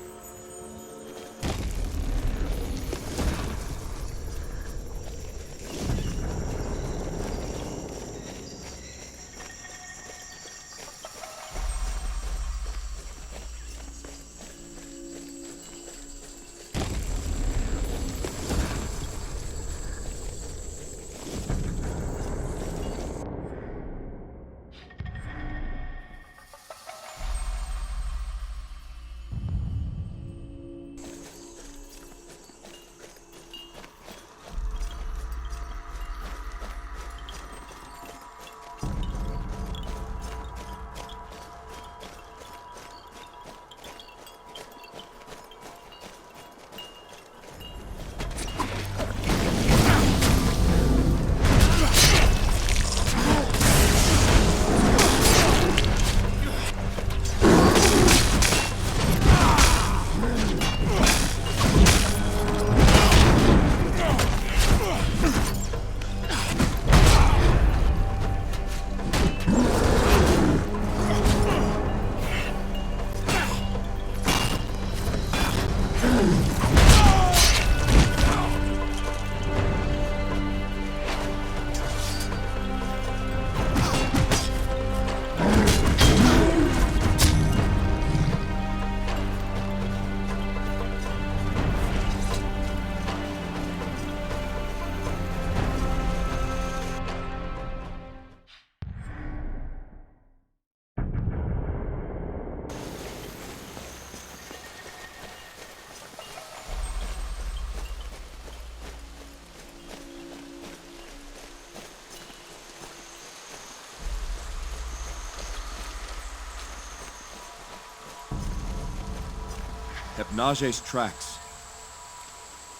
Naje's tracks.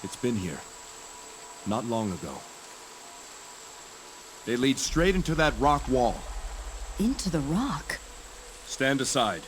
It's been here. Not long ago. They lead straight into that rock wall. Into the rock? Stand aside.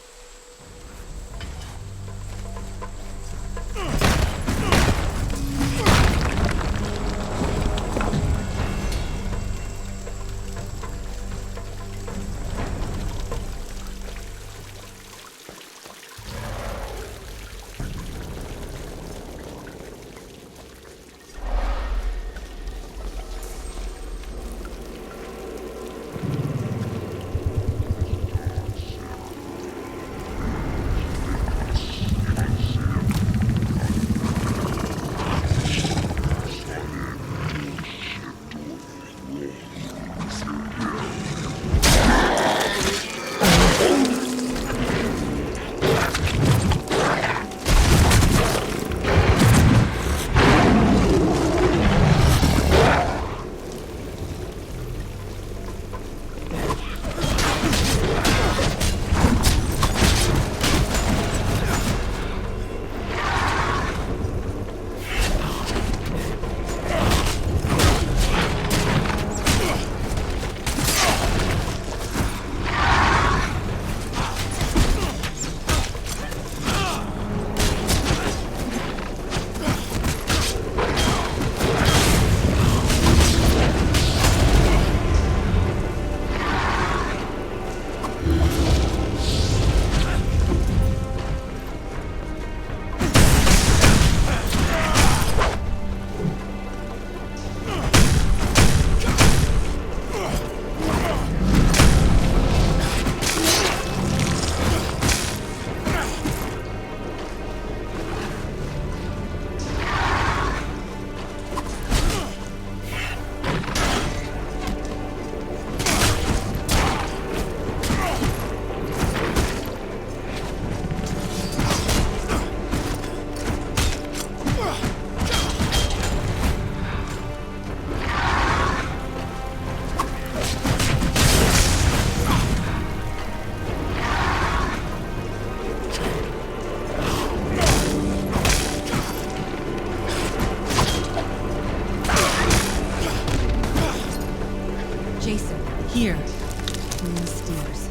Here, between the steers,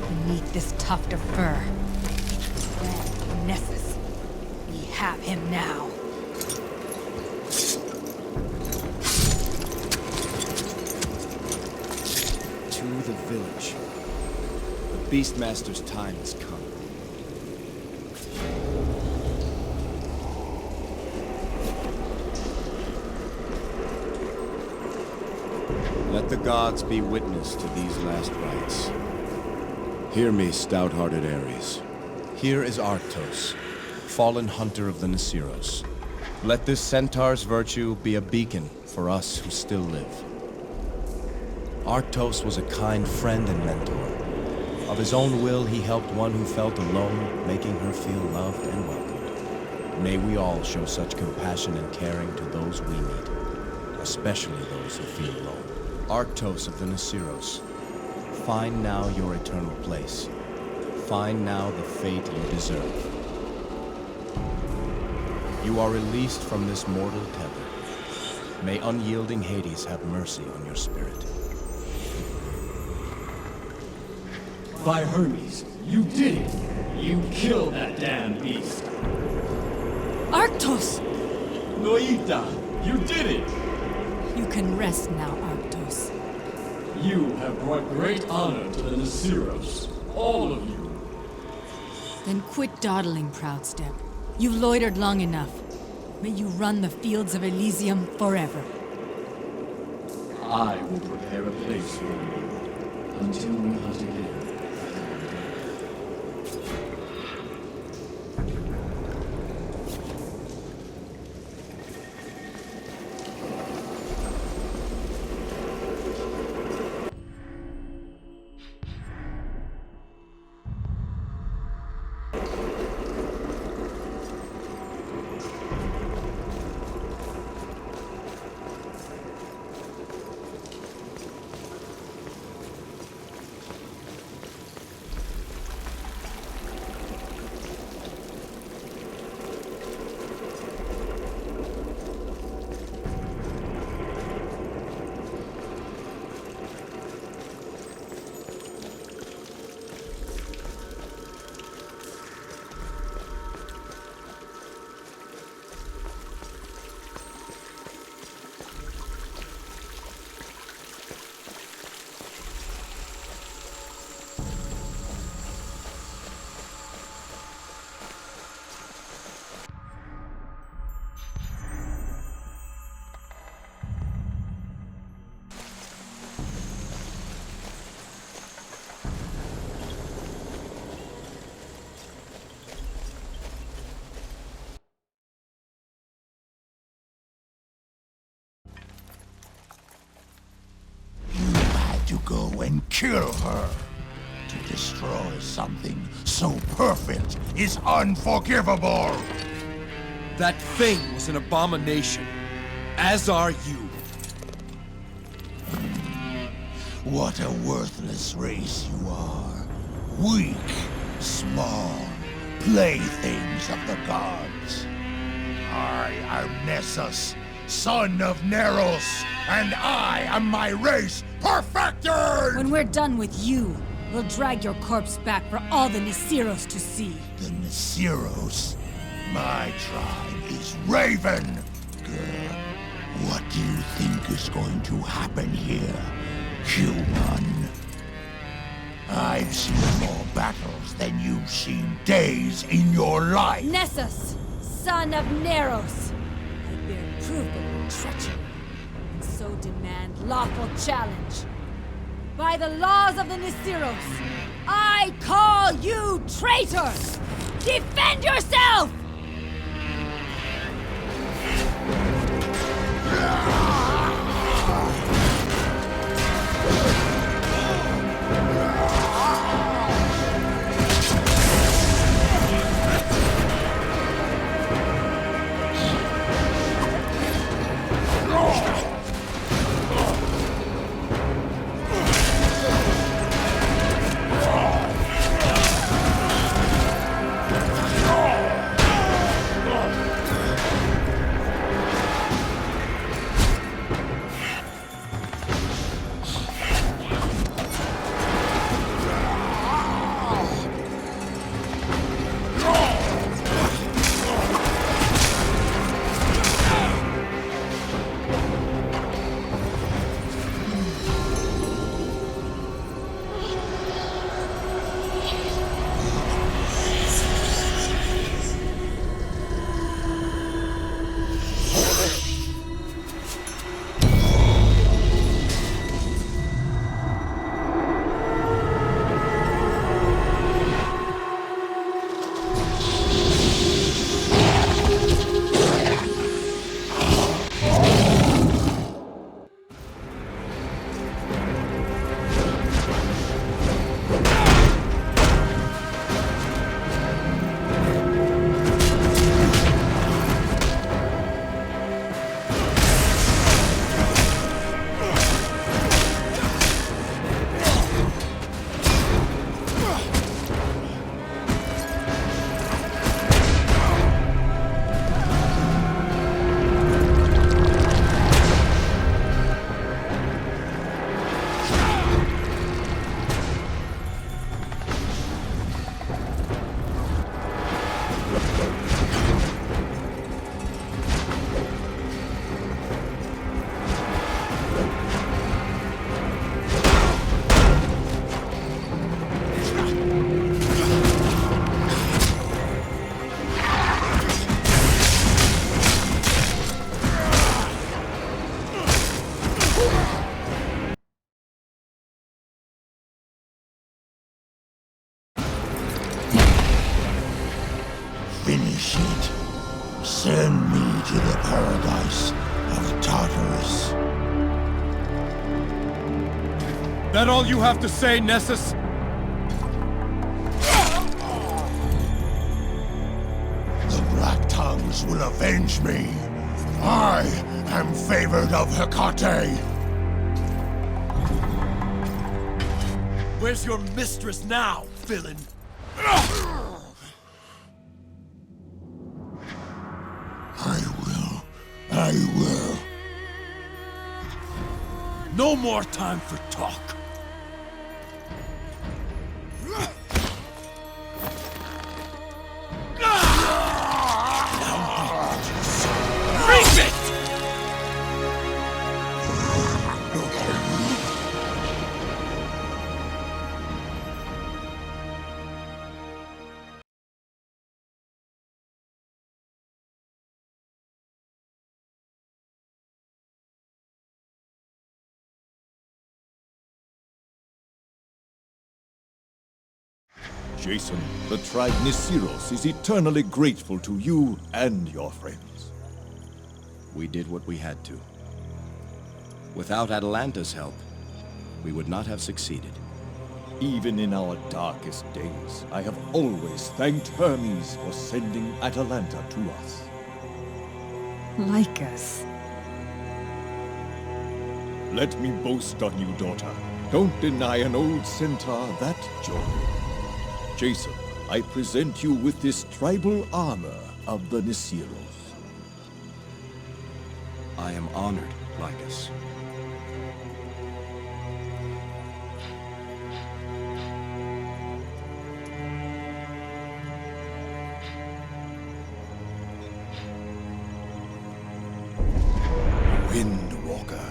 beneath this tuft of fur. Red Nessus. We have him now. To the village. The Beastmaster's time has come. Let the gods be witness to these last rites. Hear me, stout-hearted Ares. Here is Arctos, fallen hunter of the Nisiros. Let this centaur's virtue be a beacon for us who still live. Arctos was a kind friend and mentor. Of his own will, he helped one who felt alone, making her feel loved and welcomed. May we all show such compassion and caring to those we meet, especially those who feel alone. Arctos of the Nisiros, find now your eternal place. Find now the fate you deserve. You are released from this mortal tether. May unyielding Hades have mercy on your spirit. By Hermes, you did it! You killed that damn beast! Arctos! Noita, you did it! You can rest now, Arctos. You have brought great honor to the Nisiros. All of you. Then quit dawdling, Proud Step. You've loitered long enough. May you run the fields of Elysium forever. I will prepare a place for you until we hunt again. go and kill her. To destroy something so perfect is unforgivable! That thing was an abomination, as are you. What a worthless race you are. Weak, small, playthings of the gods. I am Nessus, son of Neros, and I am my race perfected! When we're done with you, we'll drag your corpse back for all the Nisiros to see. The Nisiros? My tribe is Raven. What do you think is going to happen here, human? I've seen more battles than you've seen days in your life. Nessus, son of Neros, I bear proof of your treachery, and so demand lawful challenge. By the laws of the Nisiros, I call you traitor! Defend yourself! Finish it. Send me to the paradise of Tartarus. That all you have to say, Nessus? The Black Tongues will avenge me. I am favored of Hecate. Where's your mistress now, villain? I will. No more time for talk. Reach it! Jason, the tribe Nisiros is eternally grateful to you and your friends. We did what we had to. Without Atalanta's help, we would not have succeeded. Even in our darkest days, I have always thanked Hermes for sending Atalanta to us. Lycus. Let me boast on you, daughter. Don't deny an old centaur that joy. Jason, I present you with this tribal armor of the Nisiros. I am honored, Lycus. Windwalker.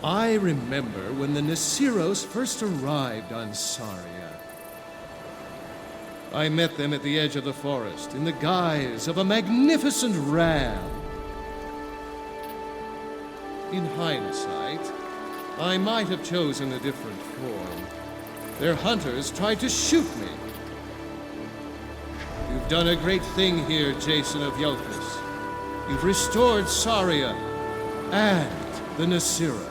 I remember when the Nisiros first arrived on Saria. I met them at the edge of the forest in the guise of a magnificent ram. In hindsight, I might have chosen a different form. Their hunters tried to shoot me. You've done a great thing here, Jason of Iolcus. You've restored Saria and the Nisiros.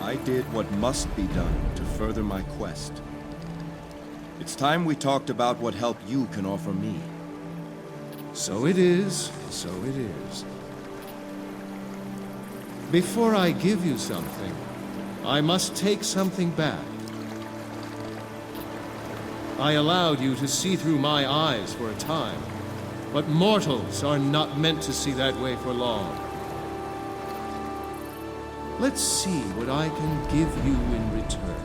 I did what must be done to further my quest. It's time we talked about what help you can offer me. So it is, so it is. Before I give you something, I must take something back. I allowed you to see through my eyes for a time, but mortals are not meant to see that way for long. Let's see what I can give you in return.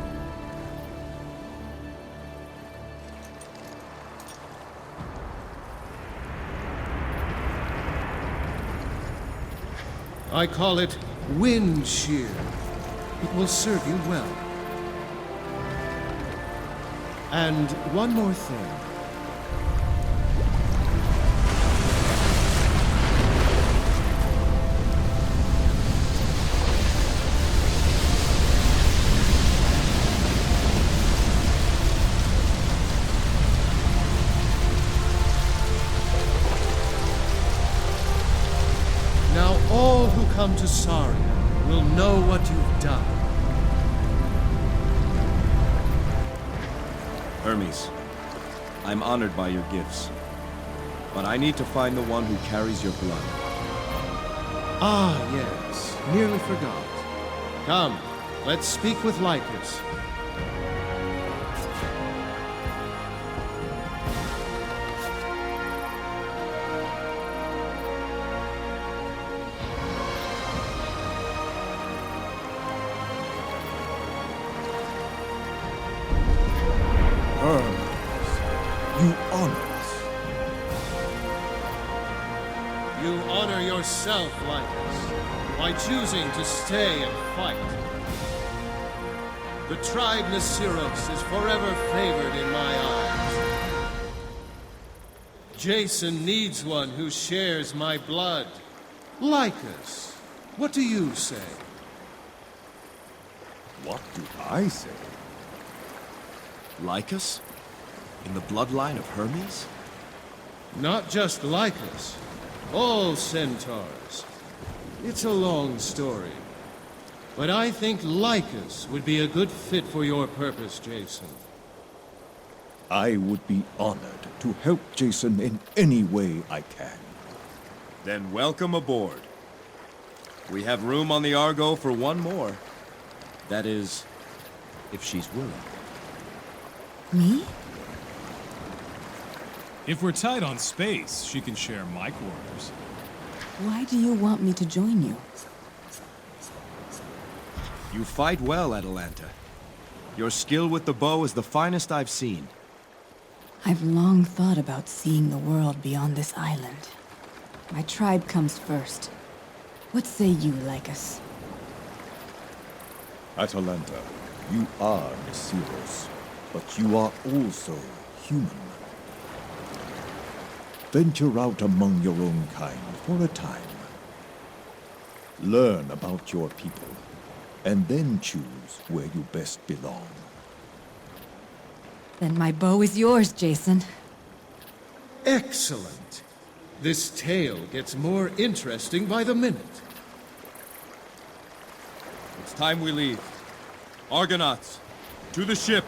I call it wind shear. It will serve you well. And one more thing. Now all who come to Saria will know what you've done. Hermes, I'm honored by your gifts, but I need to find the one who carries your blood. Ah, yes, nearly forgot. Come, let's speak with Lycus. You honor us. You honor yourself, Lycus, by choosing to stay and fight. The tribe Nisiros is forever favored in my eyes. Jason needs one who shares my blood. Lycus, what do you say? What do I say? Lycus? In the bloodline of Hermes? Not just Lycus. All centaurs. It's a long story. But I think Lycus would be a good fit for your purpose, Jason. I would be honored to help Jason in any way I can. Then welcome aboard. We have room on the Argo for one more. That is, if she's willing. Me? If we're tight on space, she can share my quarters. Why do you want me to join you? You fight well, Atalanta. Your skill with the bow is the finest I've seen. I've long thought about seeing the world beyond this island. My tribe comes first. What say you, Lycus? Atalanta, you are Nisiros, but you are also human. Venture out among your own kind for a time. Learn about your people, and then choose where you best belong. Then my bow is yours, Jason. Excellent. This tale gets more interesting by the minute. It's time we leave. Argonauts, to the ship!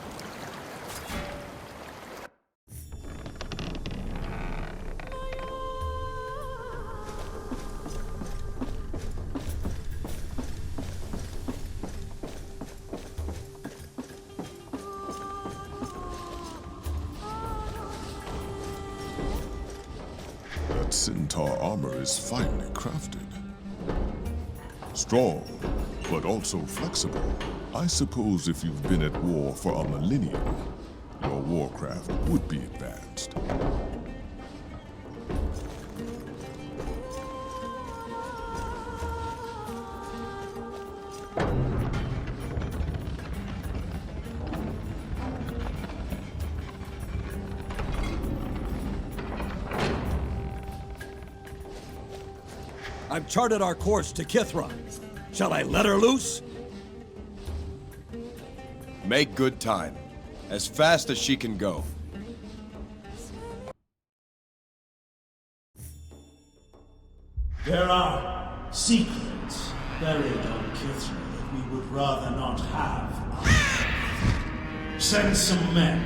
That centaur armor is finely crafted. Strong, but also flexible. I suppose if you've been at war for a millennium, your warcraft would be advanced. I've charted our course to Kythra. Shall I let her loose? Make good time. As fast as she can go. There are secrets buried on Kythra that we would rather not have. Send some men.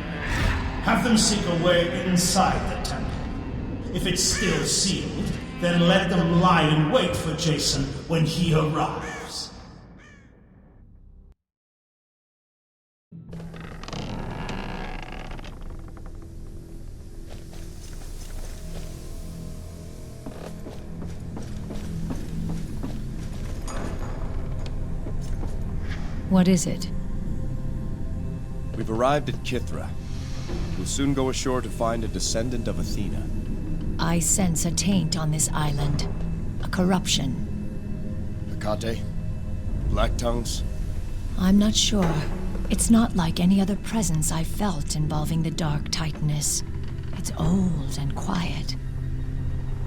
Have them seek a way inside the temple. If it's still sealed, then let them lie in wait for Jason when he arrives. What is it? We've arrived at Kythra. We'll soon go ashore to find a descendant of Athena. I sense a taint on this island. A corruption. Hecate? Black Tongues? I'm not sure. It's not like any other presence I've felt involving the Dark Titaness. It's old and quiet.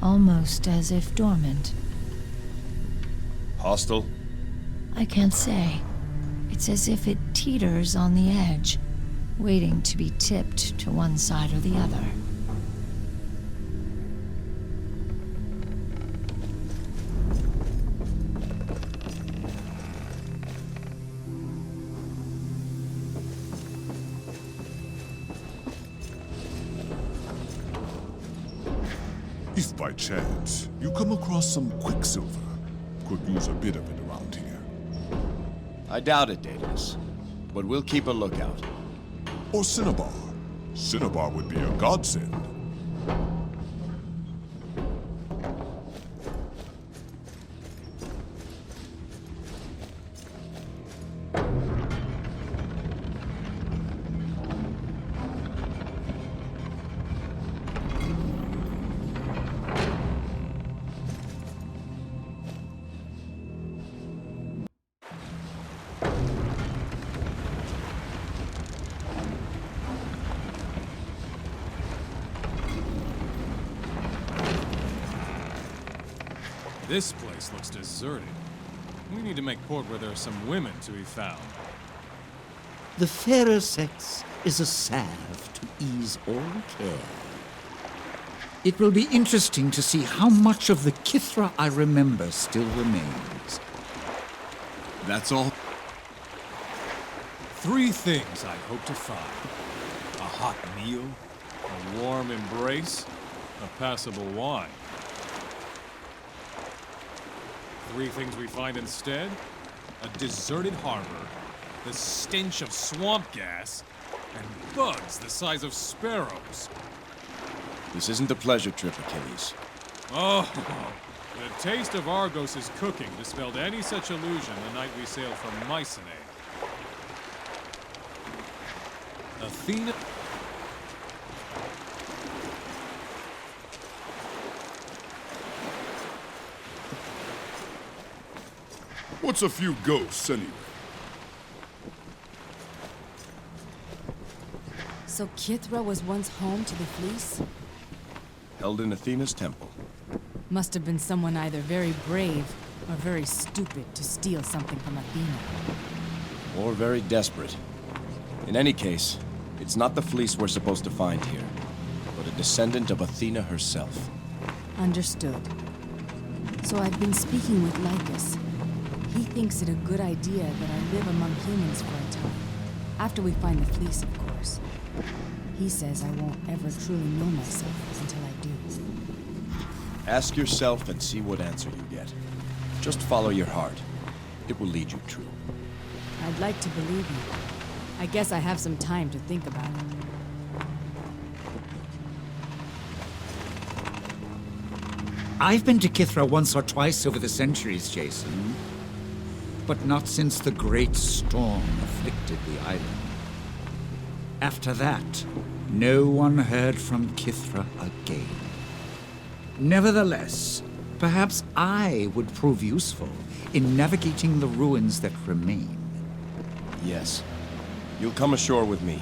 Almost as if dormant. Hostile? I can't say. It's as if it teeters on the edge, waiting to be tipped to one side or the other. If by chance you come across some quicksilver, could use a bit of it around here. I doubt it, Daedalus. But we'll keep a lookout. Or cinnabar. Cinnabar would be a godsend. This place looks deserted. We need to make port where there are some women to be found. The fairer sex is a salve to ease all care. It will be interesting to see how much of the Kythra I remember still remains. That's all? 3 things I hope to find. A hot meal, a warm embrace, a passable wine. 3 things we find instead: a deserted harbor, the stench of swamp gas, and bugs the size of sparrows. This isn't a pleasure trip, Achilles. Oh, the taste of Argos' cooking dispelled any such illusion the night we sailed from Mycenae. Athena... What's a few ghosts, anyway? So Kythra was once home to the Fleece? Held in Athena's temple. Must have been someone either very brave or very stupid to steal something from Athena. Or very desperate. In any case, it's not the fleece we're supposed to find here, but a descendant of Athena herself. Understood. So I've been speaking with Lycus. He thinks it a good idea that I live among humans for a time. After we find the fleece, of course. He says I won't ever truly know myself until I do. Ask yourself and see what answer you get. Just follow your heart. It will lead you true. I'd like to believe you. I guess I have some time to think about it. I've been to Kythra once or twice over the centuries, Jason. But not since the great storm afflicted the island. After that, no one heard from Kythra again. Nevertheless, perhaps I would prove useful in navigating the ruins that remain. Yes. You'll come ashore with me.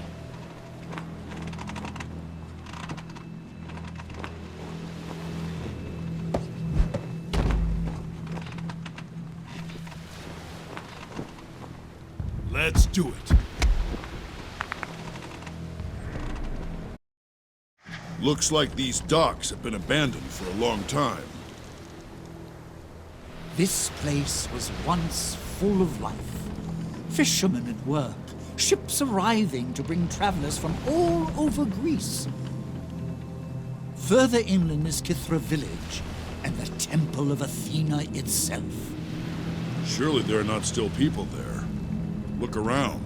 Let's do it. Looks like these docks have been abandoned for a long time. This place was once full of life. Fishermen at work, ships arriving to bring travelers from all over Greece. Further inland is Kythra village and the temple of Athena itself. Surely there are not still people there. Look around.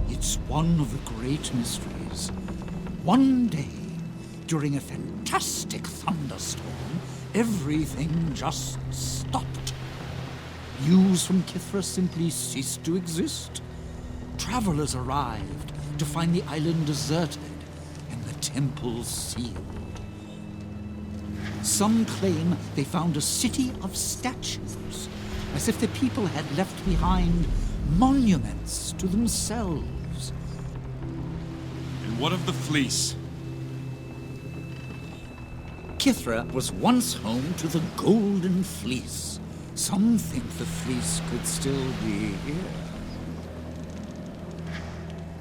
It's one of the great mysteries. One day, during a fantastic thunderstorm, everything just stopped. News from Kythra simply ceased to exist. Travelers arrived to find the island deserted and the temple sealed. Some claim they found a city of statues, as if the people had left behind monuments to themselves. And what of the fleece? Kythra was once home to the Golden Fleece. Some think the fleece could still be here.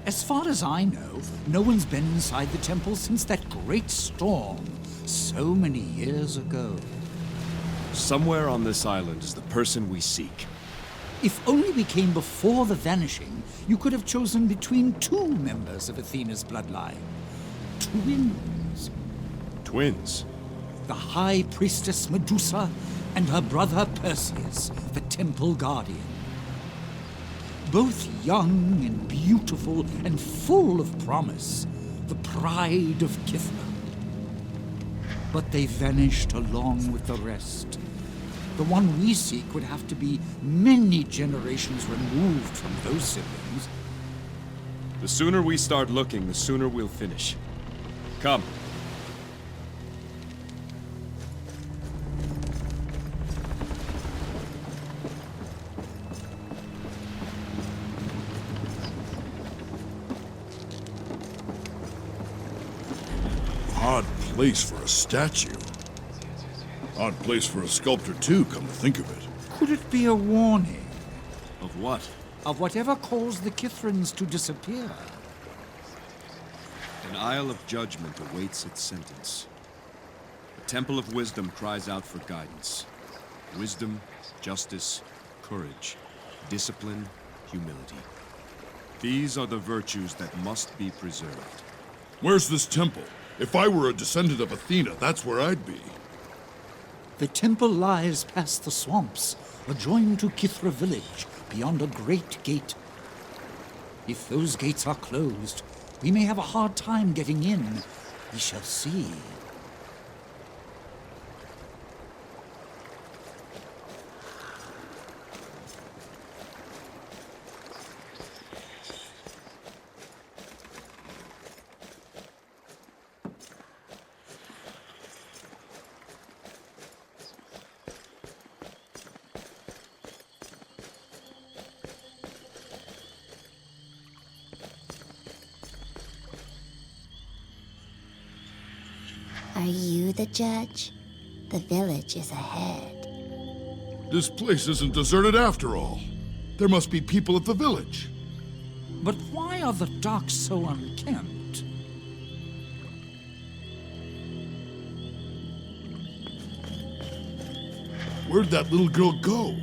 As far as I know, no one's been inside the temple since that great storm so many years ago. Somewhere on this island is the person we seek. If only we came before the vanishing, you could have chosen between 2 members of Athena's bloodline. Twins. Twins? The High Priestess Medusa and her brother Perseus, the Temple Guardian. Both young and beautiful and full of promise, the pride of Kythra. But they vanished along with the rest. The one we seek would have to be many generations removed from those siblings. The sooner we start looking, the sooner we'll finish. Come. Odd place for a statue. Odd place for a sculptor too, come to think of it. Could it be a warning? Of what? Of whatever caused the Kythrans to disappear. An Isle of Judgment awaits its sentence. The Temple of Wisdom cries out for guidance. Wisdom, justice, courage, discipline, humility. These are the virtues that must be preserved. Where's this temple? If I were a descendant of Athena, that's where I'd be. The temple lies past the swamps, adjoined to Kythra village, beyond a great gate. If those gates are closed, we may have a hard time getting in. We shall see. Are you the judge? The village is ahead. This place isn't deserted after all. There must be people at the village. But why are the docks so unkempt? Where'd that little girl go?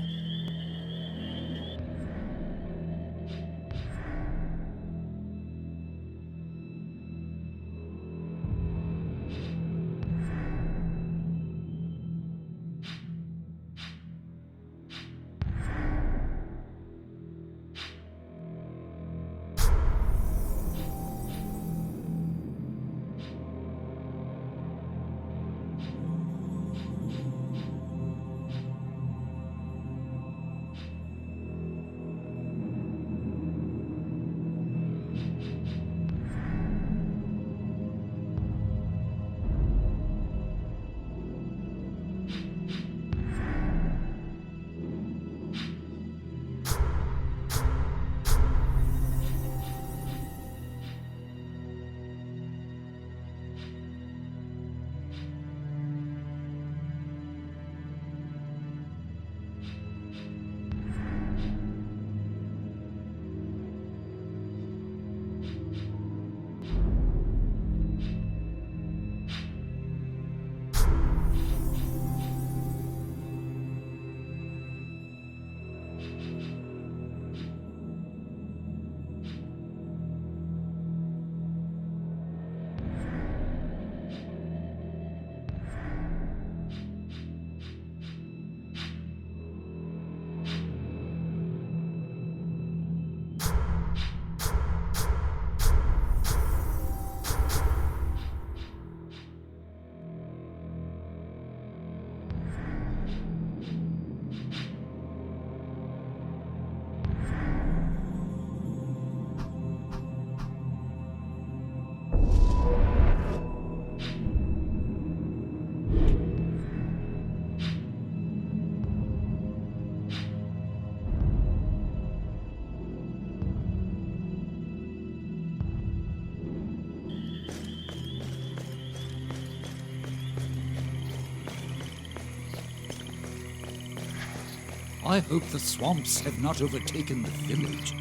I hope the swamps have not overtaken the village.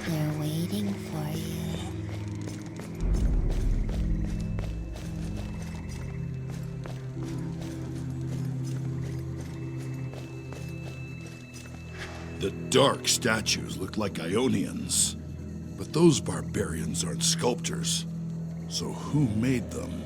They're waiting for you. The dark statues look like Ionians. But those barbarians aren't sculptors. So who made them?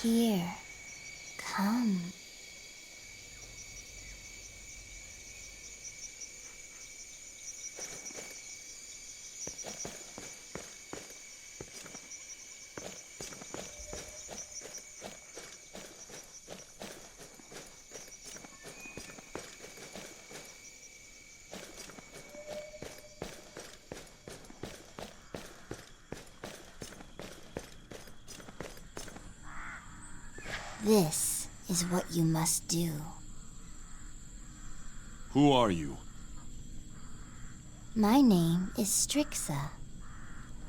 Here. Come. This is what you must do. Who are you? My name is Strixa.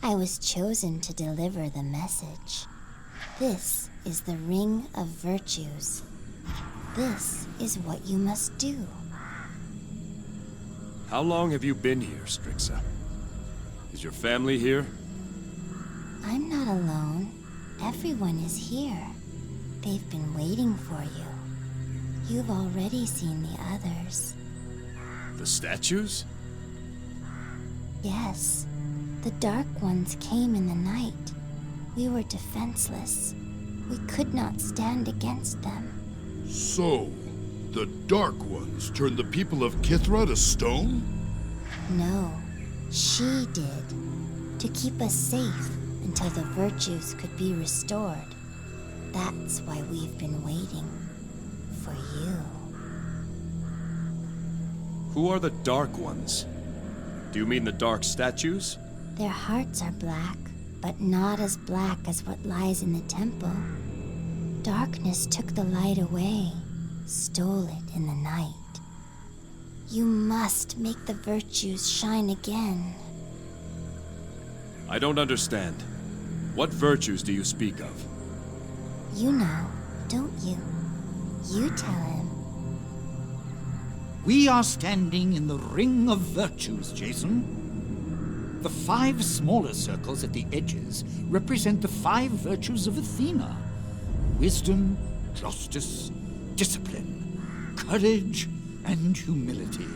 I was chosen to deliver the message. This is the Ring of Virtues. This is what you must do. How long have you been here, Strixa? Is your family here? I'm not alone. Everyone is here. They've been waiting for you. You've already seen the others. The statues? Yes. The Dark Ones came in the night. We were defenseless. We could not stand against them. So, the Dark Ones turned the people of Kythra to stone? No, she did. To keep us safe until the virtues could be restored. That's why we've been waiting. For you. Who are the Dark Ones? Do you mean the Dark Statues? Their hearts are black, but not as black as what lies in the temple. Darkness took the light away, stole it in the night. You must make the virtues shine again. I don't understand. What virtues do you speak of? You know, don't you? You tell him. We are standing in the Ring of Virtues, Jason. The 5 smaller circles at the edges represent the 5 virtues of Athena. Wisdom, justice, discipline, courage, and humility.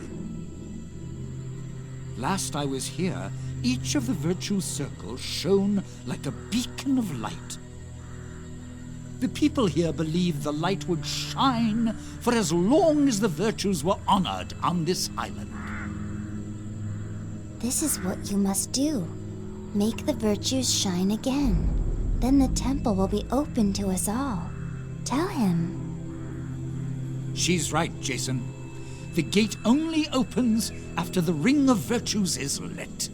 Last I was here, each of the virtue circles shone like a beacon of light. The people here believed the light would shine for as long as the virtues were honored on this island. This is what you must do. Make the virtues shine again. Then the temple will be open to us all. Tell him. She's right, Jason. The gate only opens after the Ring of Virtues is lit.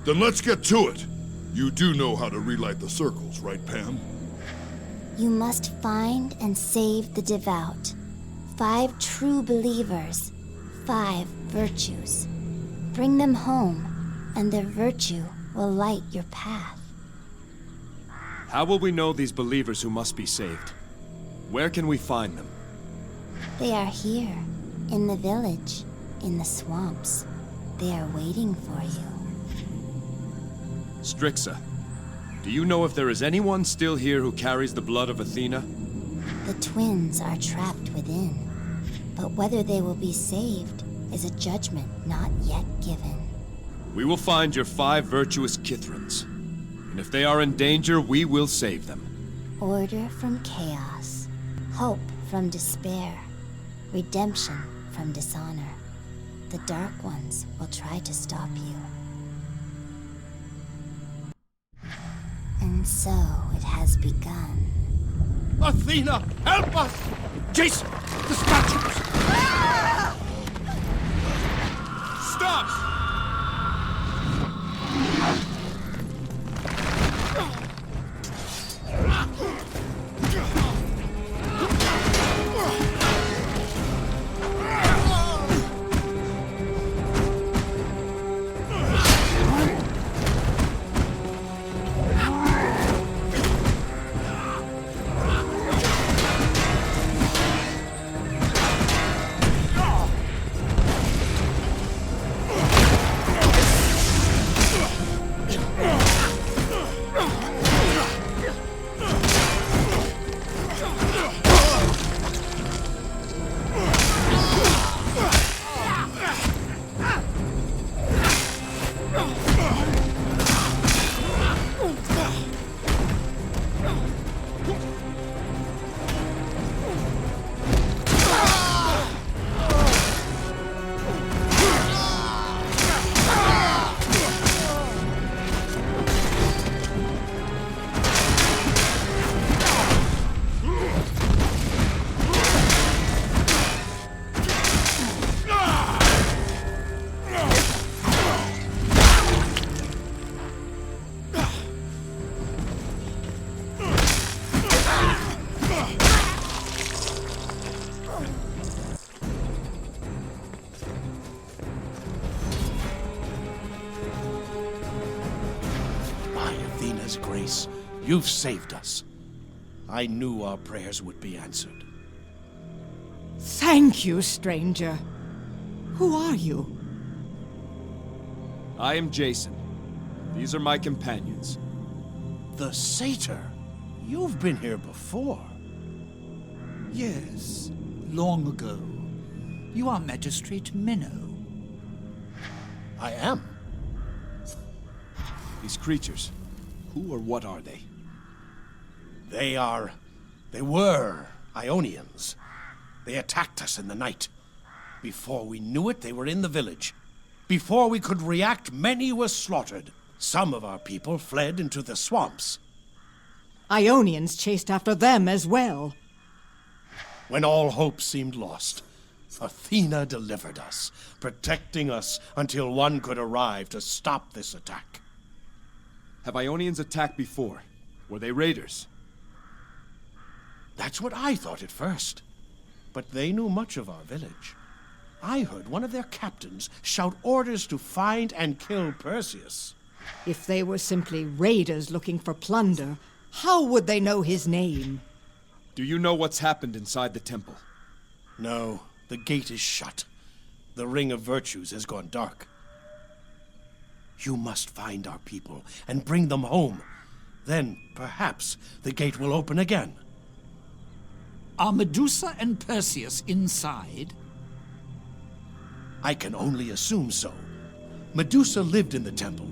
Then let's get to it. You do know how to relight the circles, right, Pam? You must find and save the devout. 5 true believers. 5 virtues. Bring them home, and their virtue will light your path. How will we know these believers who must be saved? Where can we find them? They are here, in the village, in the swamps. They are waiting for you. Strixa, do you know if there is anyone still here who carries the blood of Athena? The twins are trapped within, but whether they will be saved is a judgment not yet given. We will find your 5 virtuous Kythrans, and if they are in danger, we will save them. Order from chaos, hope from despair, redemption from dishonor. The Dark Ones will try to stop you. And so it has begun. Athena, help us! Jason, the statues! Stop! His grace, you've saved us. I knew our prayers would be answered. Thank you, stranger. Who are you? I am Jason. These are my companions. The Satyr? You've been here before. Yes, long ago. You are Magistrate Minnow. I am. These creatures, who or what are they? They were Ionians. They attacked us in the night. Before we knew it, they were in the village. Before we could react, many were slaughtered. Some of our people fled into the swamps. Ionians chased after them as well. When all hope seemed lost, Athena delivered us, protecting us until one could arrive to stop this attack. Have Ionians attacked before? Were they raiders? That's what I thought at first. But they knew much of our village. I heard one of their captains shout orders to find and kill Perseus. If they were simply raiders looking for plunder, how would they know his name? Do you know what's happened inside the temple? No, the gate is shut. The Ring of Virtues has gone dark. You must find our people and bring them home. Then, perhaps, the gate will open again. Are Medusa and Perseus inside? I can only assume so. Medusa lived in the temple.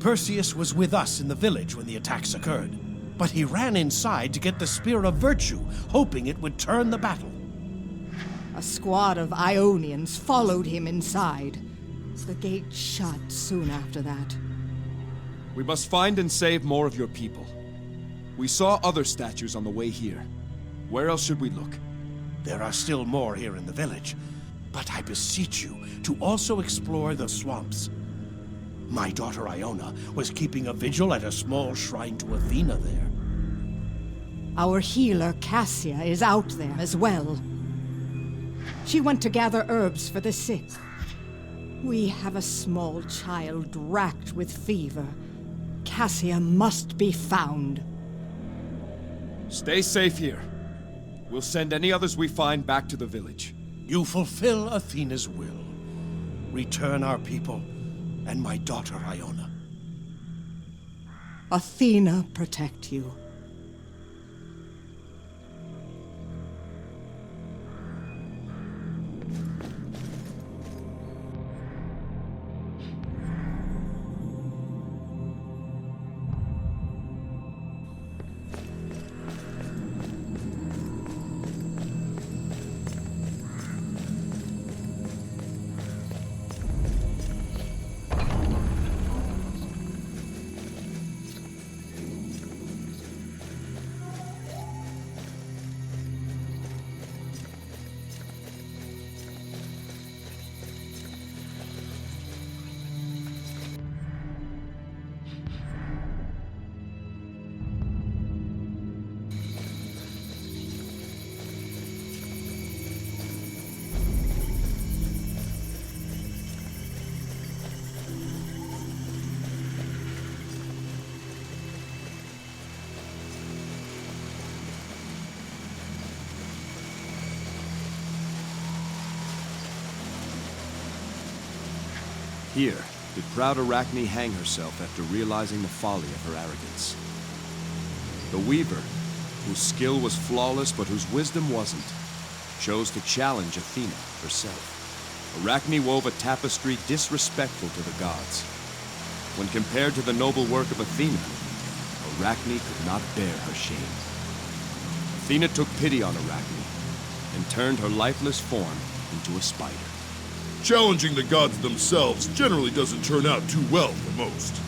Perseus was with us in the village when the attacks occurred. But he ran inside to get the Spear of Virtue, hoping it would turn the battle. A squad of Ionians followed him inside. The gate shut soon after that. We must find and save more of your people. We saw other statues on the way here. Where else should we look? There are still more here in the village, but I beseech you to also explore the swamps. My daughter Iona was keeping a vigil at a small shrine to Athena there. Our healer Cassia is out there as well. She went to gather herbs for the sick. We have a small child racked with fever. Cassia must be found. Stay safe here. We'll send any others we find back to the village. You fulfill Athena's will. Return our people and my daughter Iona. Athena protect you. Here, did proud Arachne hang herself after realizing the folly of her arrogance. The Weaver, whose skill was flawless but whose wisdom wasn't, chose to challenge Athena herself. Arachne wove a tapestry disrespectful to the gods. When compared to the noble work of Athena, Arachne could not bear her shame. Athena took pity on Arachne and turned her lifeless form into a spider. Challenging the gods themselves generally doesn't turn out too well for most.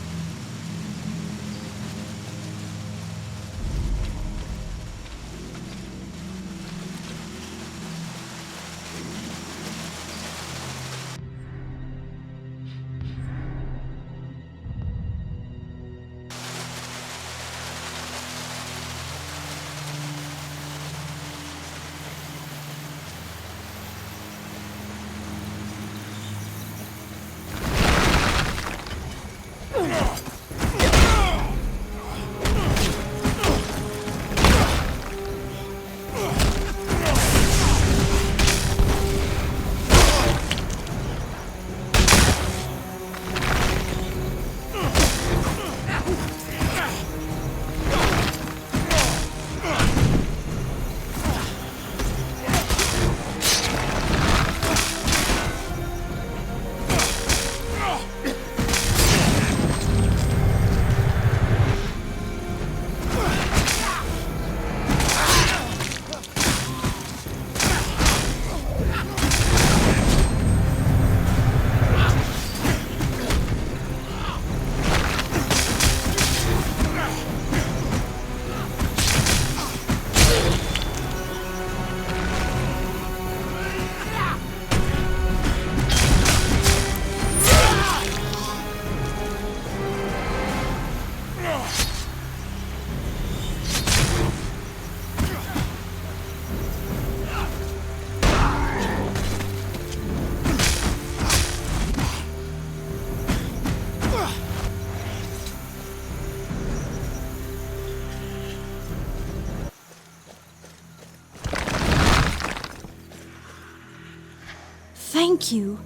Thank you.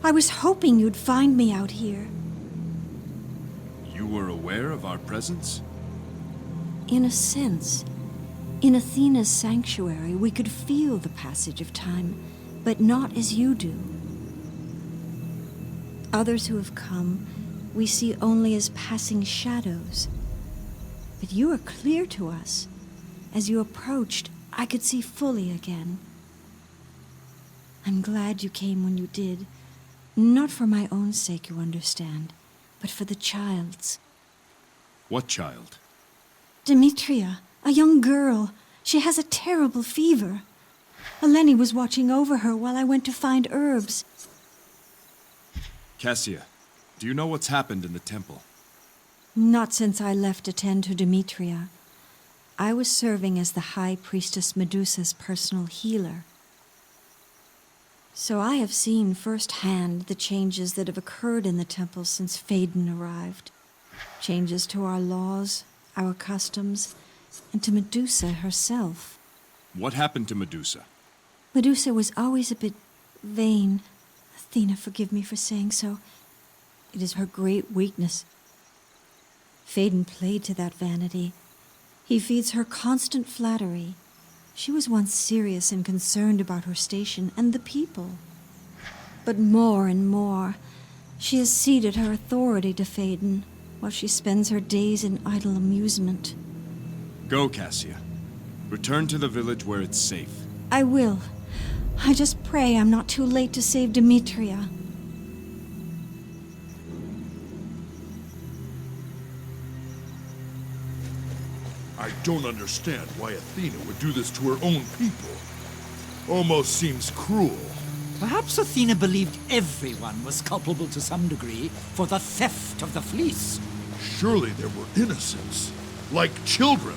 I was hoping you'd find me out here. You were aware of our presence? In a sense. In Athena's sanctuary, we could feel the passage of time, but not as you do. Others who have come, we see only as passing shadows. But you are clear to us. As you approached, I could see fully again. I'm glad you came when you did. Not for my own sake, you understand, but for the child's. What child? Demetria, a young girl. She has a terrible fever. Eleni was watching over her while I went to find herbs. Cassia, do you know what's happened in the temple? Not since I left to tend to Demetria. I was serving as the High Priestess Medusa's personal healer. So I have seen firsthand the changes that have occurred in the temple since Phaedon arrived. Changes to our laws, our customs, and to Medusa herself. What happened to Medusa? Medusa was always a bit vain. Athena, forgive me for saying so. It is her great weakness. Phaedon played to that vanity. He feeds her constant flattery. She was once serious and concerned about her station and the people. But more and more, she has ceded her authority to Phaedon, while she spends her days in idle amusement. Go, Cassia. Return to the village where it's safe. I will. I just pray I'm not too late to save Demetria. I don't understand why Athena would do this to her own people. Almost seems cruel. Perhaps Athena believed everyone was culpable to some degree for the theft of the fleece. Surely there were innocents, like children.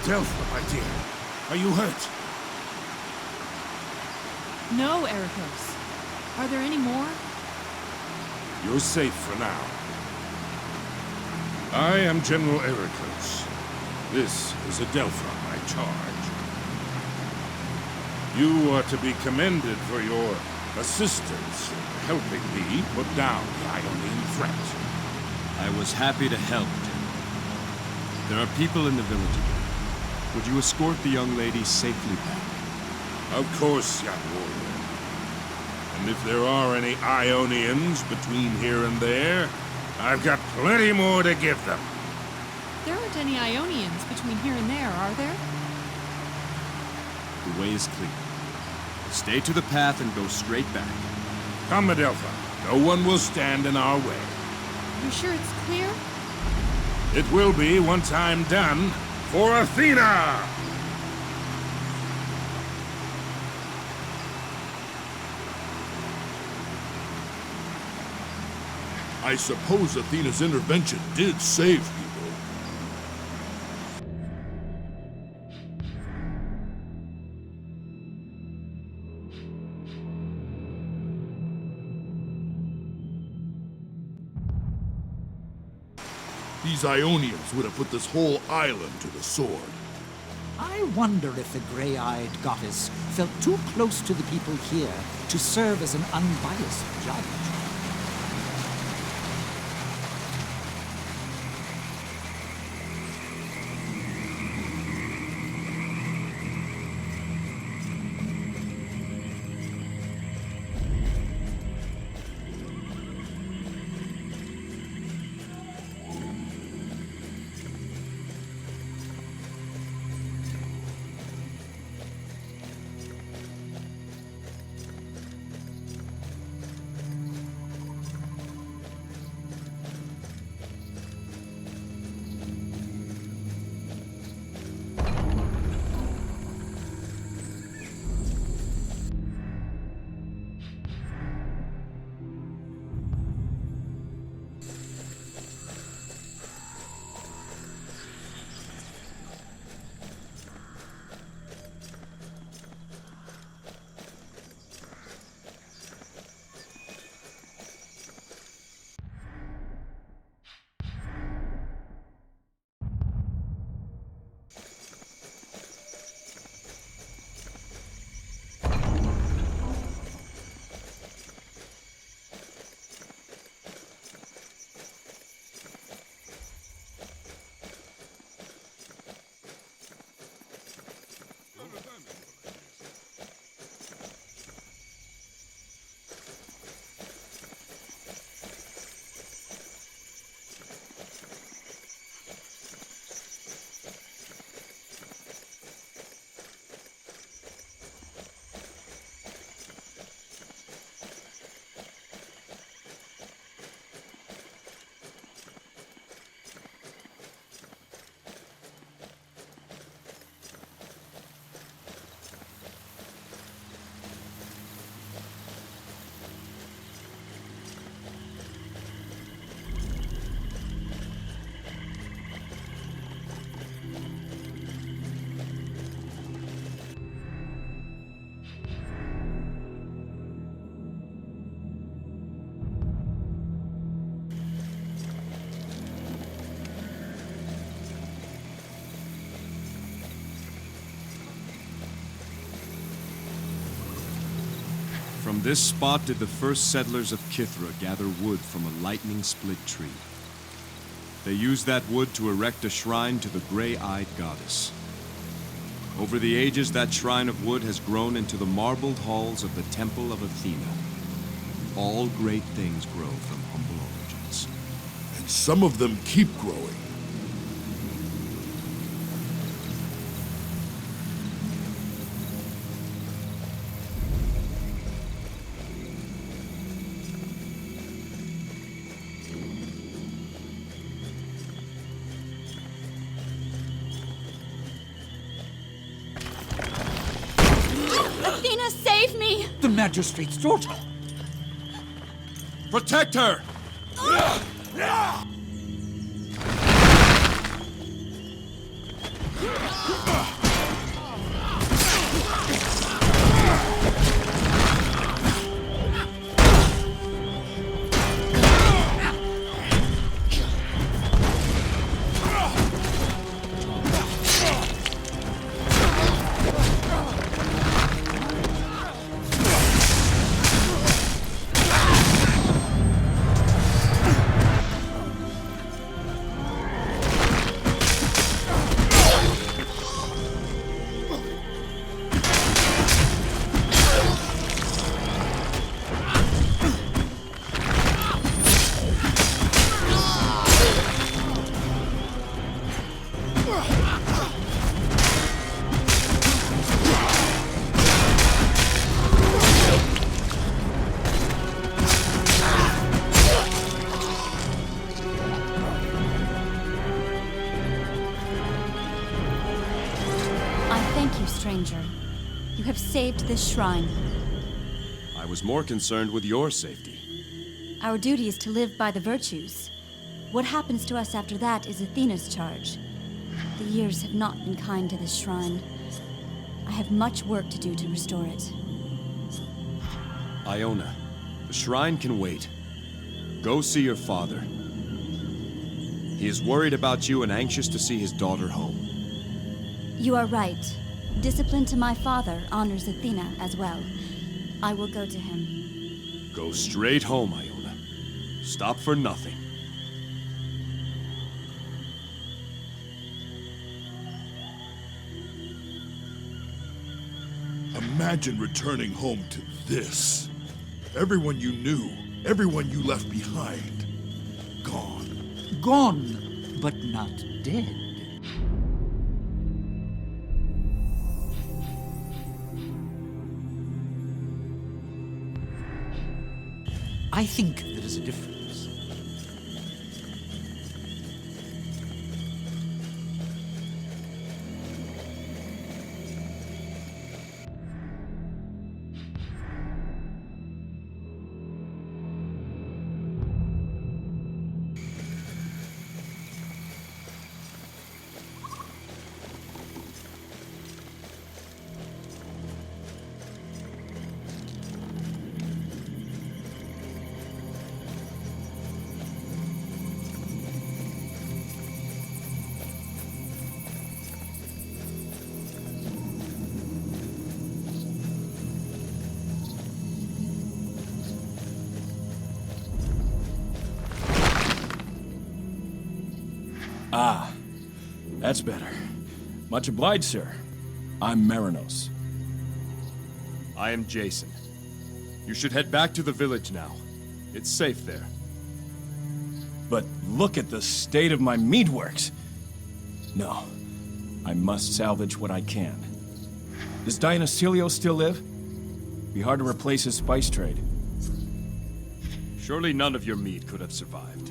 Delphi, my dear, are you hurt? No, Ericos. Are there any more? You're safe for now. I am General Ericos. This is Delphi, my charge. You are to be commended for your assistance in helping me put down the Ionian threat. I was happy to help. There are people in the village again. Would you escort the young lady safely back? Of course, young warrior. And if there are any Ionians between here and there, I've got plenty more to give them. any Ionians between here and there, are there? The way is clear. Stay to the path and go straight back. Come, Adelphi. No one will stand in our way. You sure it's clear? It will be once I'm done for Athena! I suppose Athena's intervention did save people. These Ionians would have put this whole island to the sword. I wonder if the gray-eyed goddess felt too close to the people here to serve as an unbiased judge. From this spot did the first settlers of Kythra gather wood from a lightning-split tree. They used that wood to erect a shrine to the gray-eyed goddess. Over the ages, that shrine of wood has grown into the marbled halls of the Temple of Athena. All great things grow from humble origins. And some of them keep growing. Athena, save me! The magistrate's daughter! Protect her! Thank you, stranger. You have saved this shrine. I was more concerned with your safety. Our duty is to live by the virtues. What happens to us after that is Athena's charge. The years have not been kind to this shrine. I have much work to do to restore it. Iona, the shrine can wait. Go see your father. He is worried about you and anxious to see his daughter home. You are right. Discipline to my father honors Athena as well. I will go to him. Go straight home, Iona. Stop for nothing. Imagine returning home to this. Everyone you knew, everyone you left behind, gone. Gone, but not dead. I think there is a difference. Ah, that's better. Much obliged, sir. I'm Marinos. I am Jason. You should head back to the village now. It's safe there. But look at the state of my meadworks. No, I must salvage what I can. Does Dionysilio still live? Be hard to replace his spice trade. Surely none of your mead could have survived.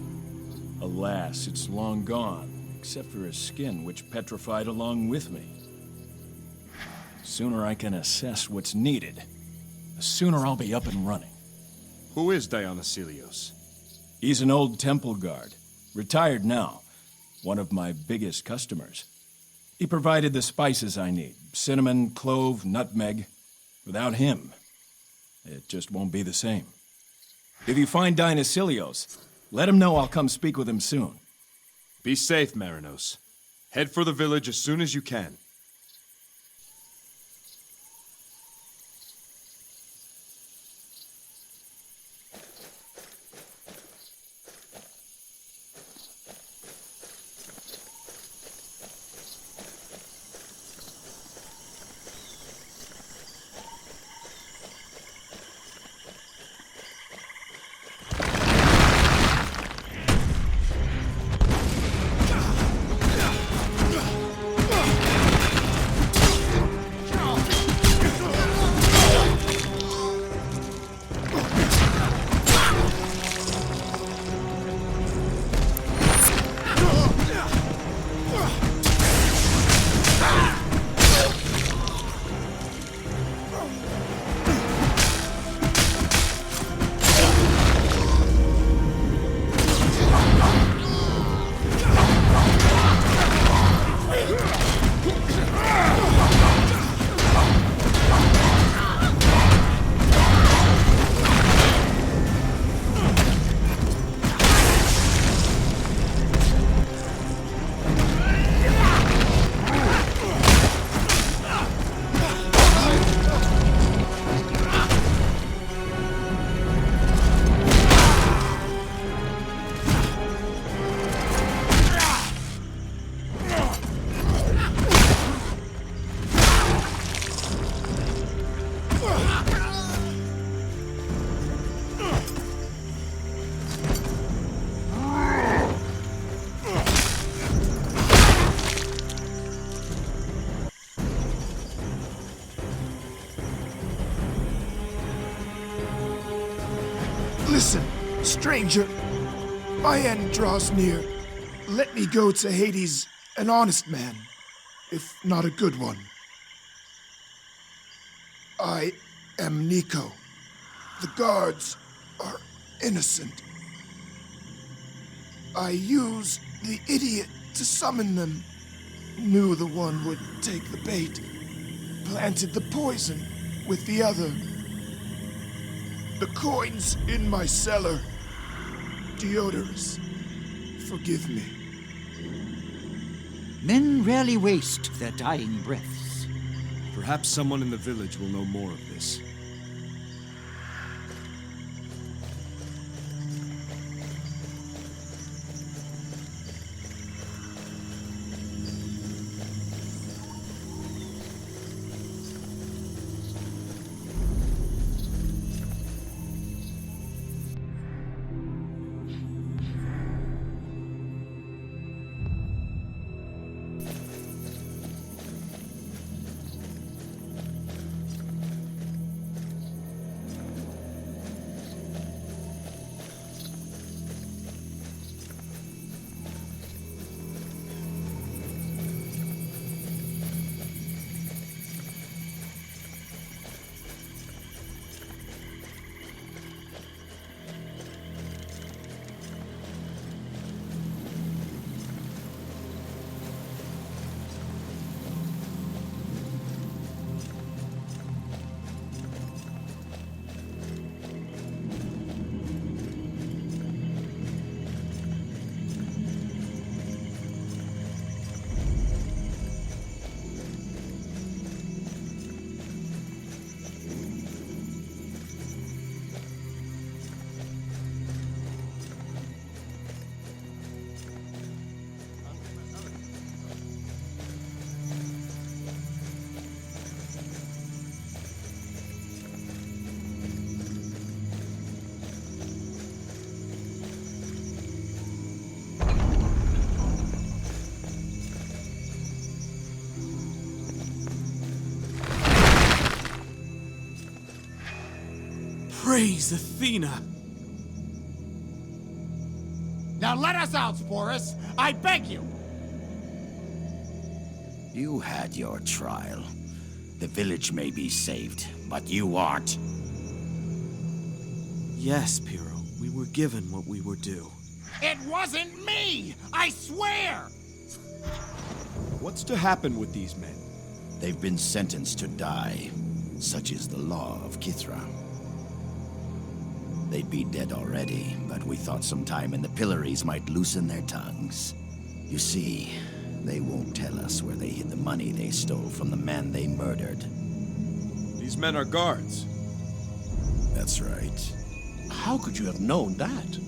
Alas, it's long gone, except for his skin, which petrified along with me. The sooner I can assess what's needed, the sooner I'll be up and running. Who is Dionysios? He's an old temple guard, retired now, one of my biggest customers. He provided the spices I need, cinnamon, clove, nutmeg. Without him, it just won't be the same. If you find Dionysios, let him know I'll come speak with him soon. Be safe, Marinos. Head for the village as soon as you can. Listen, stranger. My end draws near. Let me go to Hades, an honest man, if not a good one. I am Nico. The guards are innocent. I used the idiot to summon them. Knew the one would take the bait. Planted the poison with the other. The coin's in my cellar. Diodorus, forgive me. Men rarely waste their dying breaths. Perhaps someone in the village will know more of this. Praise Athena! Now let us out, Sporus! I beg you! You had your trial. The village may be saved, but you aren't. Yes, Pyrrho. We were given what we were due. It wasn't me! I swear! What's to happen with these men? They've been sentenced to die. Such is the law of Kythra. They'd be dead already, but we thought some time in the pillories might loosen their tongues. You see, they won't tell us where they hid the money they stole from the man they murdered. These men are guards. That's right. How could you have known that?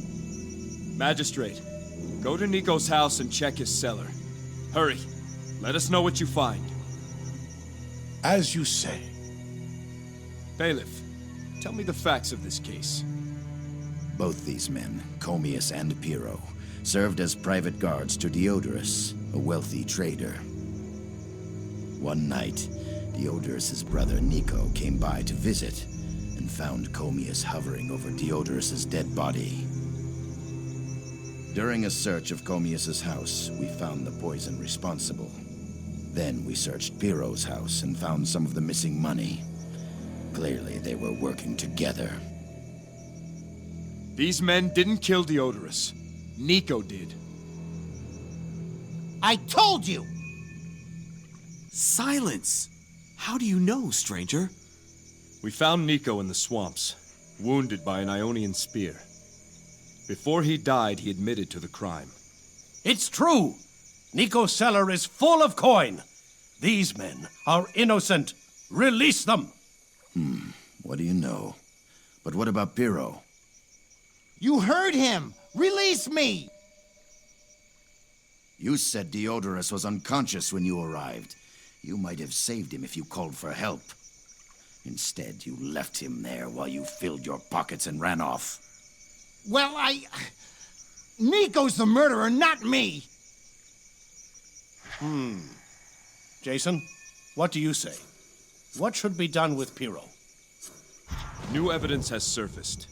Magistrate, go to Nico's house and check his cellar. Hurry. Let us know what you find. As you say. Bailiff, tell me the facts of this case. Both these men, Comius and Pyrrho, served as private guards to Diodorus, a wealthy trader. One night, Diodorus's brother Nico came by to visit and found Comius hovering over Diodorus's dead body. During a search of Comius's house, we found the poison responsible. Then we searched Pyrrho's house and found some of the missing money. Clearly, they were working together. These men didn't kill Diodorus. Nico did. I told you! Silence! How do you know, stranger? We found Nico in the swamps, wounded by an Ionian spear. Before he died, he admitted to the crime. It's true! Nico's cellar is full of coin. These men are innocent. Release them! What do you know? But what about Pyrrho? You heard him! Release me! You said Diodorus was unconscious when you arrived. You might have saved him if you called for help. Instead, you left him there while you filled your pockets and ran off. Well, Nico's the murderer, not me! Jason, what do you say? What should be done with Pyrrho? New evidence has surfaced.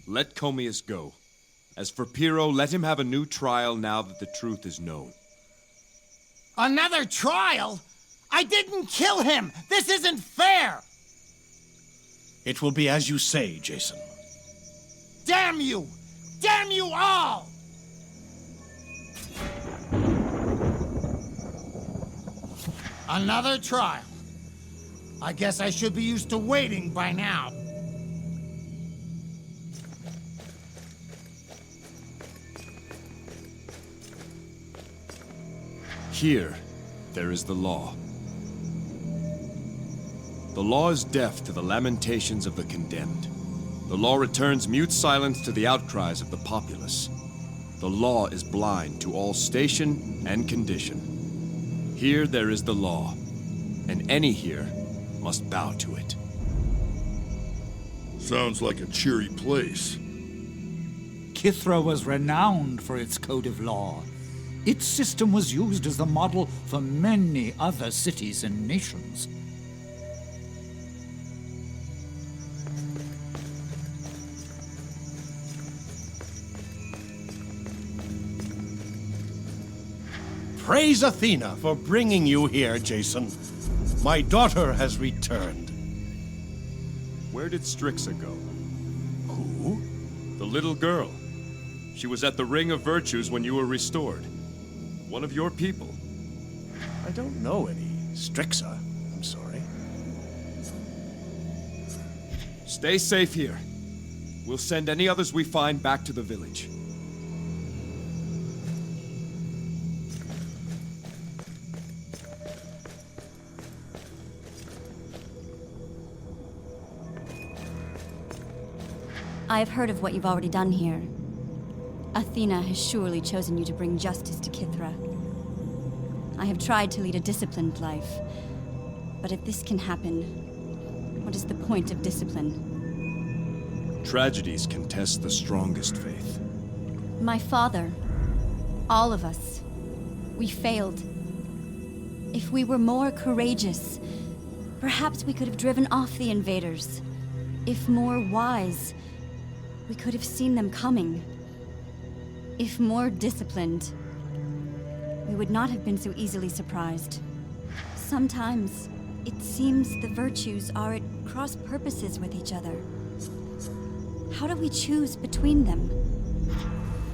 Let Comius go. As for Pyrrho, let him have a new trial now that the truth is known. Another trial? I didn't kill him! This isn't fair! It will be as you say, Jason. Damn you! Damn you all! Another trial. I guess I should be used to waiting by now. Here, there is the law. The law is deaf to the lamentations of the condemned. The law returns mute silence to the outcries of the populace. The law is blind to all station and condition. Here there is the law, and any here must bow to it. Sounds like a cheery place. Kythra was renowned for its code of law. Its system was used as the model for many other cities and nations. Praise Athena for bringing you here, Jason. My daughter has returned. Where did Strixa go? Who? The little girl. She was at the Ring of Virtues when you were restored. One of your people. I don't know any Strixa. I'm sorry. Stay safe here. We'll send any others we find back to the village. I have heard of what you've already done here. Athena has surely chosen you to bring justice to Kythra. I have tried to lead a disciplined life, but if this can happen, what is the point of discipline? Tragedies can test the strongest faith. My father, all of us, we failed. If we were more courageous, perhaps we could have driven off the invaders. If more wise, we could have seen them coming. If more disciplined, we would not have been so easily surprised. Sometimes, it seems the virtues are at cross purposes with each other. How do we choose between them?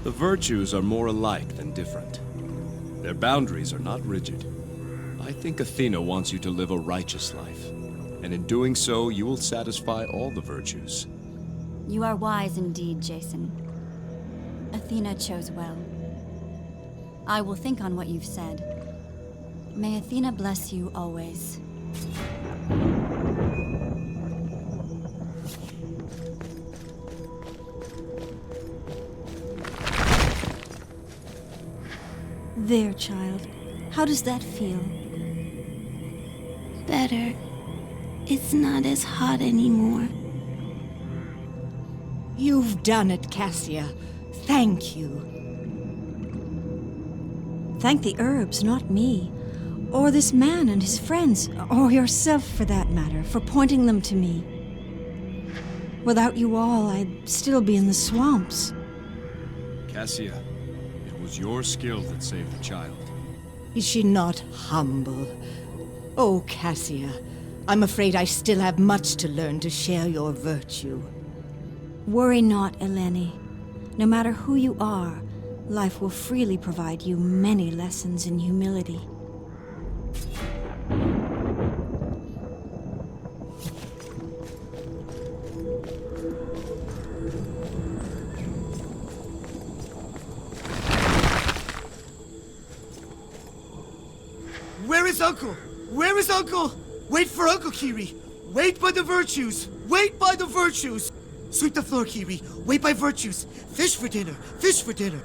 The virtues are more alike than different. Their boundaries are not rigid. I think Athena wants you to live a righteous life, and in doing so, you will satisfy all the virtues. You are wise indeed, Jason. Athena chose well. I will think on what you've said. May Athena bless you always. There, child. How does that feel? Better. It's not as hot anymore. You've done it, Cassia. Thank you. Thank the herbs, not me. Or this man and his friends, or yourself for that matter, for pointing them to me. Without you all, I'd still be in the swamps. Cassia, it was your skill that saved the child. Is she not humble? Oh, Cassia, I'm afraid I still have much to learn to share your virtue. Worry not, Eleni. No matter who you are, life will freely provide you many lessons in humility. Where is Uncle? Where is Uncle? Wait for Uncle, Kiri. Wait by the virtues. Wait by the virtues. Sweep the floor, Kiri. Wait by virtues. Fish for dinner. Fish for dinner.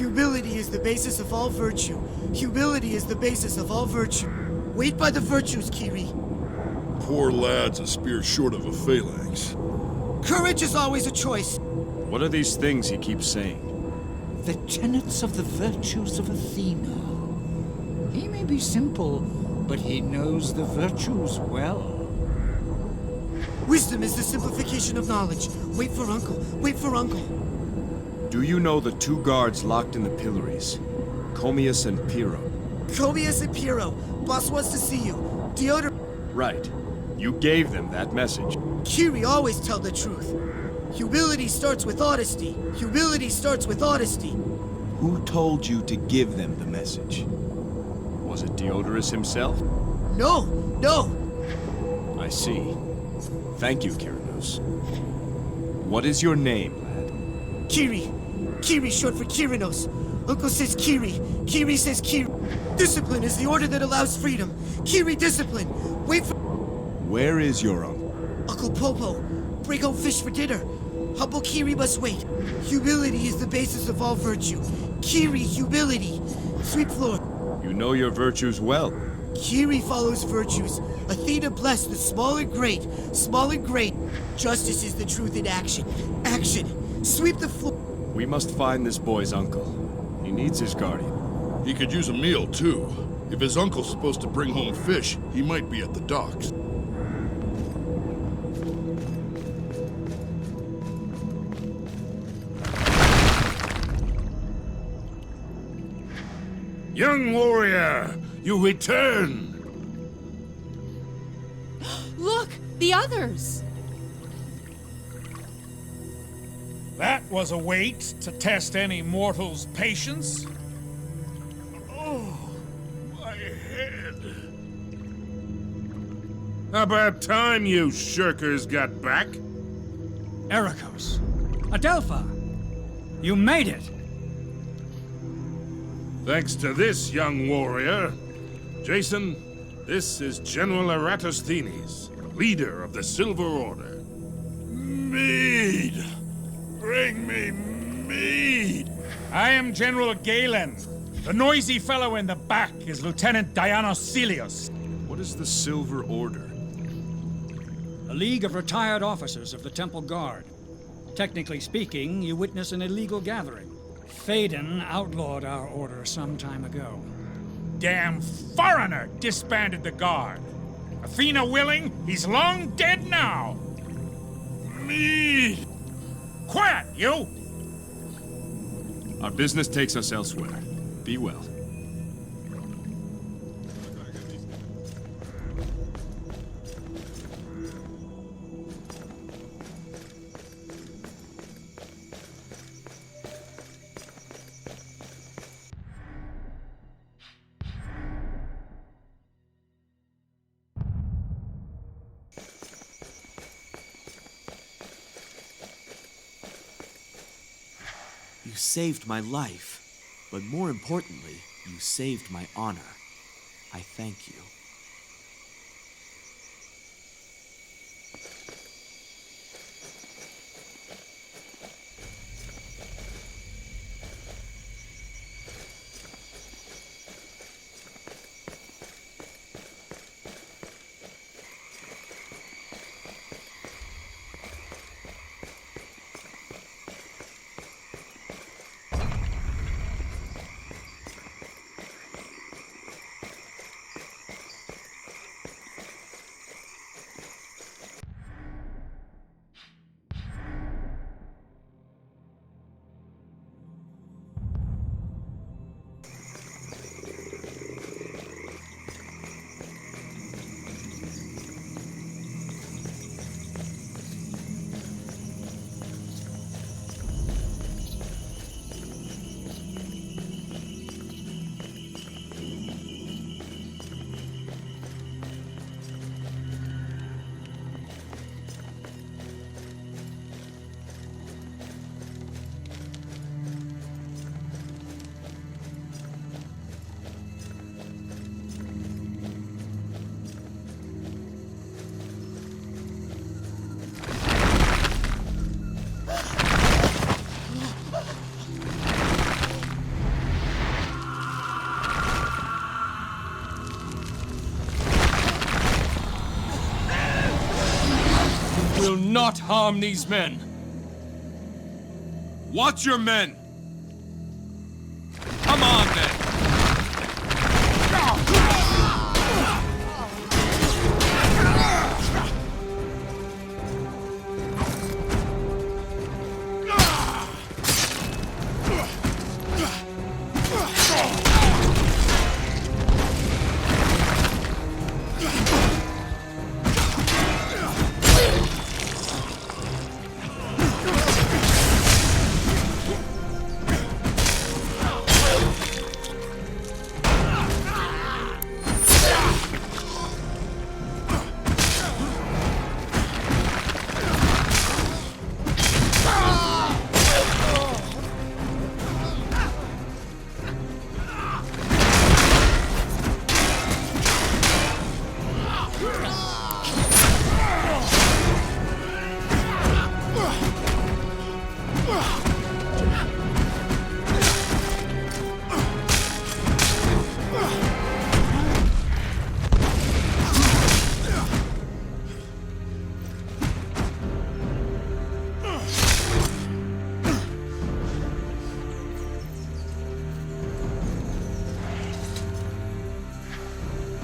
Humility is the basis of all virtue. Humility is the basis of all virtue. Wait by the virtues, Kiri. Poor lad's a spear short of a phalanx. Courage is always a choice. What are these things he keeps saying? The tenets of the virtues of Athena. He may be simple, but he knows the virtues well. Wisdom is the simplification of knowledge. Wait for Uncle. Wait for Uncle. Do you know the two guards locked in the pillories? Comius and Pyrrho. Comius and Pyrrho. Boss wants to see you. Deodor... Right. You gave them that message. Kiri always tell the truth. Humility starts with honesty. Humility starts with honesty. Who told you to give them the message? Was it Diodorus himself? No, no. I see. Thank you, Kyrinos. What is your name, lad? Kiri. Kiri, short for Kyrinos. Uncle says Kiri. Kiri says Kiri. Discipline is the order that allows freedom. Kiri, discipline. Wait for... Where is your uncle? Uncle Popo. Bring home fish for dinner. Humble Kiri must wait. Humility is the basis of all virtue. Kiri, humility. Sweep floor. You know your virtues well. Kiri follows virtues. Athena blessed the small and great. Small and great. Justice is the truth in action. Action. Sweep the floor. We must find this boy's uncle. He needs his guardian. He could use a meal, too. If his uncle's supposed to bring home fish, he might be at the docks. Young warrior, you return! Look! The others! That was a wait to test any mortal's patience. Oh, my head. About time you shirkers got back. Ericos, Adelphi, you made it. Thanks to this, young warrior. Jason, this is General Eratosthenes, leader of the Silver Order. Mead! Bring me mead! I am General Galen. The noisy fellow in the back is Lieutenant Dianos Celius. What is the Silver Order? A league of retired officers of the Temple Guard. Technically speaking, you witness an illegal gathering. Phaedon outlawed our order some time ago. Damn foreigner disbanded the guard. Athena willing, he's long dead now. Mead! Quiet, you! Our business takes us elsewhere. Be well. You saved my life, but more importantly, you saved my honor. I thank you. not harm these men. Watch your men! Come on, then!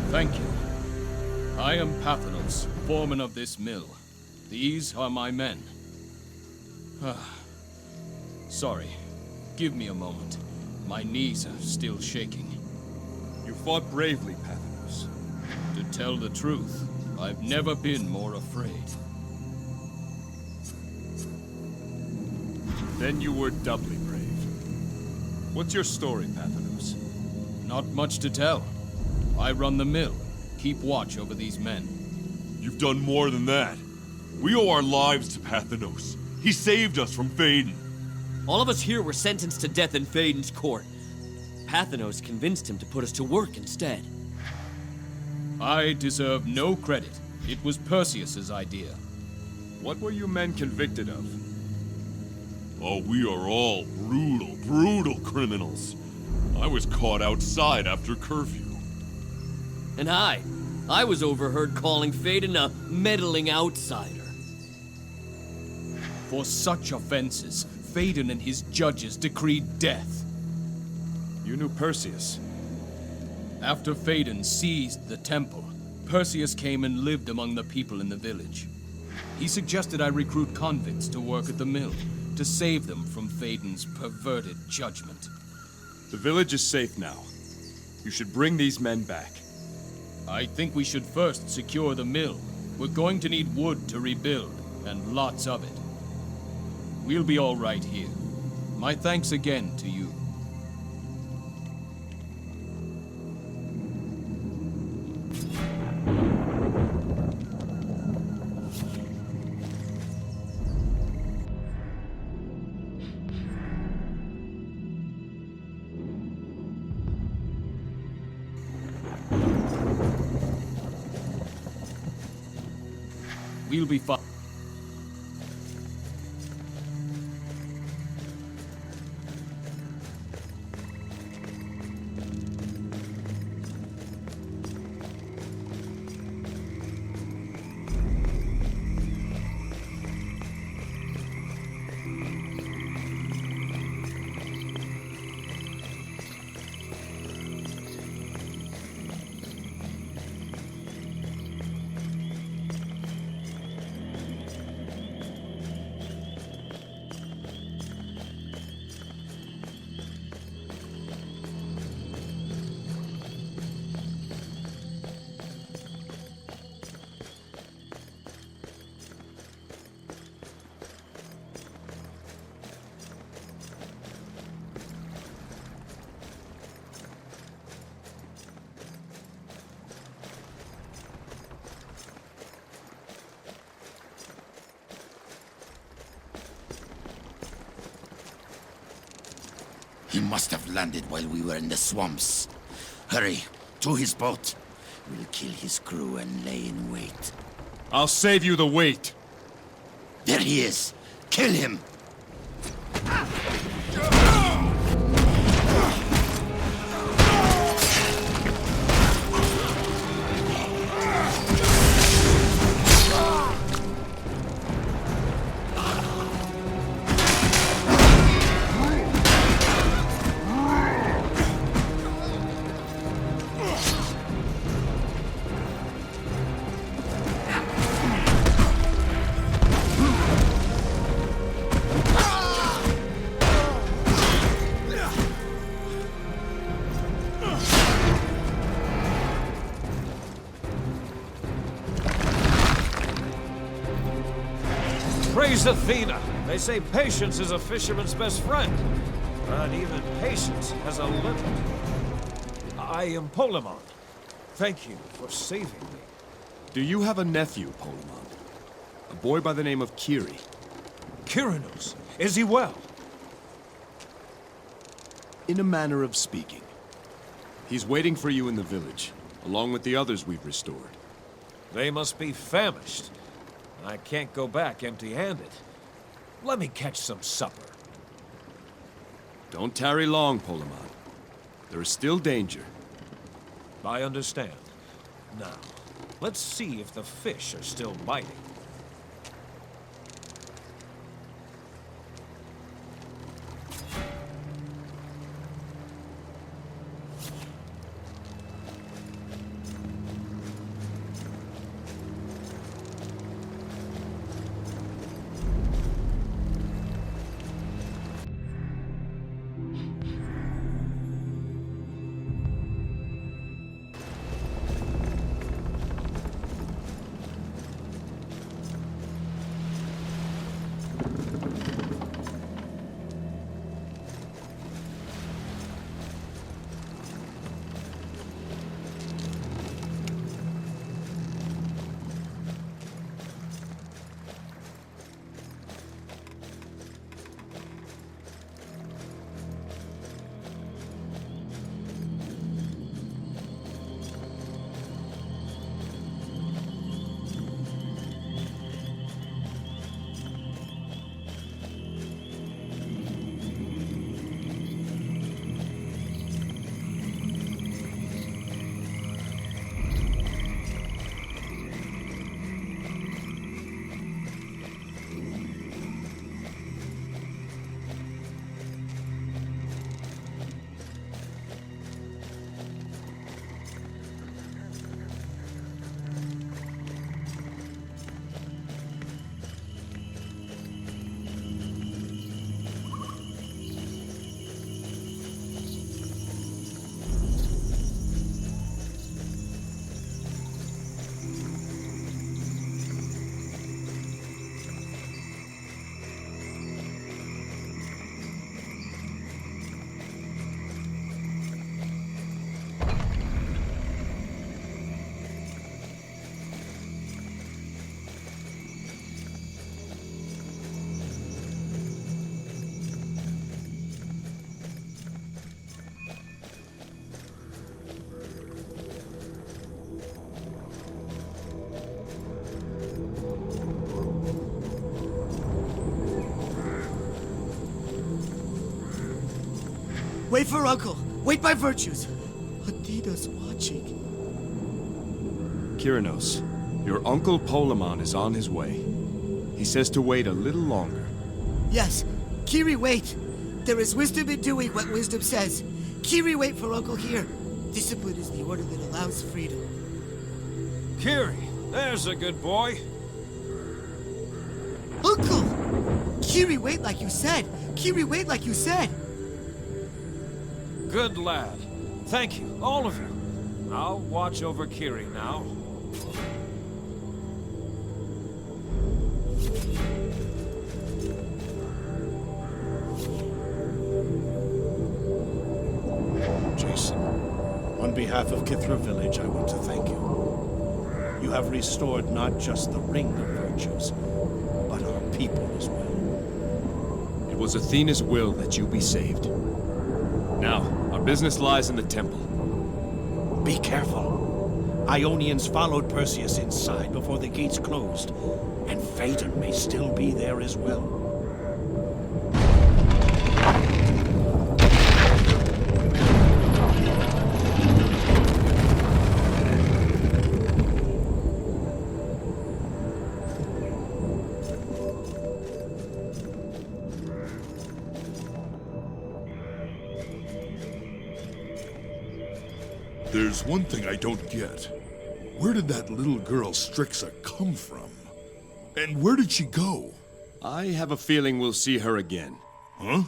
Thank you. I am Pathanos, foreman of this mill. These are my men. Sorry. Give me a moment. My knees are still shaking. You fought bravely, Pathanos. To tell the truth, I've never been more afraid. Then you were doubly brave. What's your story, Pathanos? Not much to tell. I run the mill, keep watch over these men. You've done more than that. We owe our lives to Pathanos. He saved us from Phaedon. All of us here were sentenced to death in Phaedon's court. Pathanos convinced him to put us to work instead. I deserve no credit. It was Perseus's idea. What were you men convicted of? Oh, we are all brutal criminals. I was caught outside after curfew. And I was overheard calling Phaedon a meddling outsider. For such offenses, Phaedon and his judges decreed death. You knew Perseus. After Phaedon seized the temple, Perseus came and lived among the people in the village. He suggested I recruit convicts to work at the mill, to save them from Phaedon's perverted judgment. The village is safe now. You should bring these men back. I think we should first secure the mill. We're going to need wood to rebuild, and lots of it. We'll be all right here. My thanks again to you. We'll be fine. He must have landed while we were in the swamps. Hurry, to his boat. We'll kill his crew and lay in wait. I'll save you the wait. There he is. Kill him! Praise Athena! They say patience is a fisherman's best friend. But even patience has a limit. I am Polemon. Thank you for saving me. Do you have a nephew, Polemon? A boy by the name of Kiri. Kyranos, is he well? In a manner of speaking. He's waiting for you in the village, along with the others we've restored. They must be famished. I can't go back empty-handed. Let me catch some supper. Don't tarry long, Polemon. There is still danger. I understand. Now, let's see if the fish are still biting. Wait for Uncle! Wait by virtues! Athena's watching. Kyranos, your uncle Polemon is on his way. He says to wait a little longer. Yes. Kiri, wait! There is wisdom in doing what wisdom says. Kiri, wait for Uncle here. Discipline is the order that allows freedom. Kiri, there's a good boy. Uncle! Kiri, wait like you said! Kiri, wait like you said! Good lad. Thank you, all of you. I'll watch over Kiri now. Jason, on behalf of Kythra Village, I want to thank you. You have restored not just the Ring of Virtues, but our people as well. It was Athena's will that you be saved. Now, our business lies in the temple. Be careful. Ionians followed Perseus inside before the gates closed, and Phaedon may still be there as well. There's one thing I don't get. Where did that little girl Strixa come from? And where did she go? I have a feeling we'll see her again. Huh?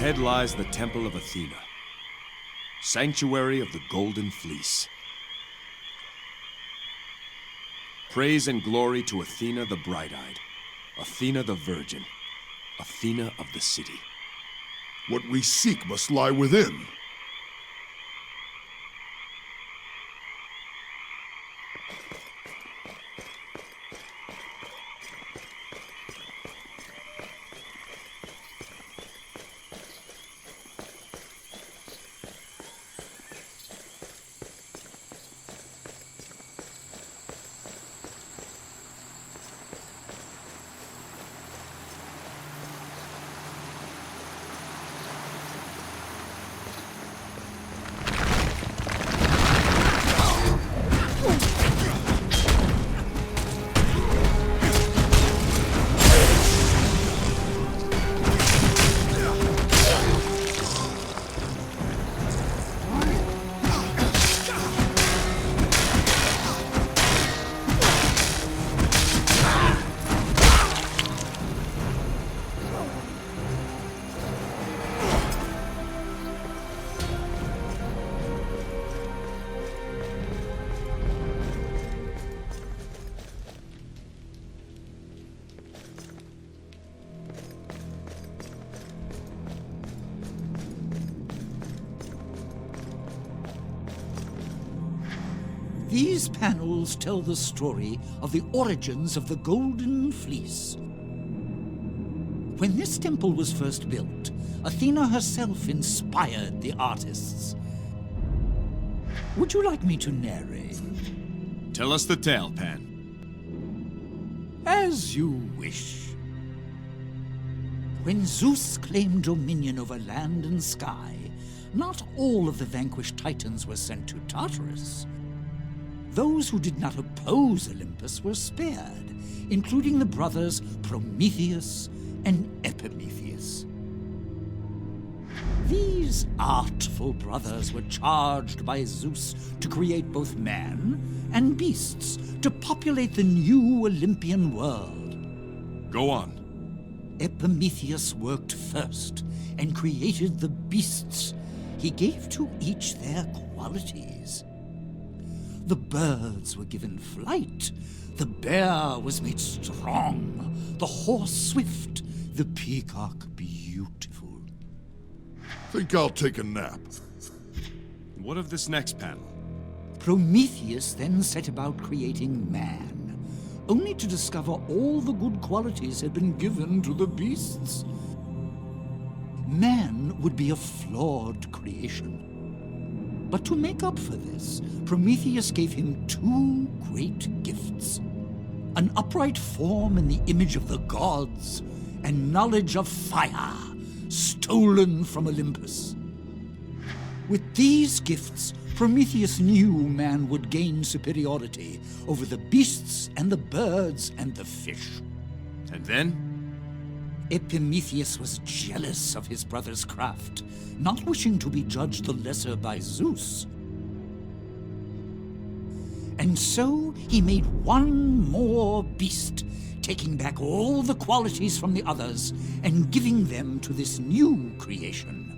Ahead lies the Temple of Athena, sanctuary of the Golden Fleece. Praise and glory to Athena the Bright-Eyed, Athena the Virgin, Athena of the city. What we seek must lie within. These panels tell the story of the origins of the Golden Fleece. When this temple was first built, Athena herself inspired the artists. Would you like me to narrate? Tell us the tale, Pan. As you wish. When Zeus claimed dominion over land and sky, not all of the vanquished Titans were sent to Tartarus. Those who did not oppose Olympus were spared, including the brothers Prometheus and Epimetheus. These artful brothers were charged by Zeus to create both man and beasts to populate the new Olympian world. Go on. Epimetheus worked first and created the beasts. He gave to each their qualities. The birds were given flight, the bear was made strong, the horse swift, the peacock beautiful. Think I'll take a nap. What of this next panel? Prometheus then set about creating man, only to discover all the good qualities had been given to the beasts. Man would be a flawed creation. But to make up for this, Prometheus gave him two great gifts: an upright form in the image of the gods, and knowledge of fire, stolen from Olympus. With these gifts, Prometheus knew man would gain superiority over the beasts and the birds and the fish. And then? Epimetheus was jealous of his brother's craft, not wishing to be judged the lesser by Zeus. And so he made one more beast, taking back all the qualities from the others and giving them to this new creation.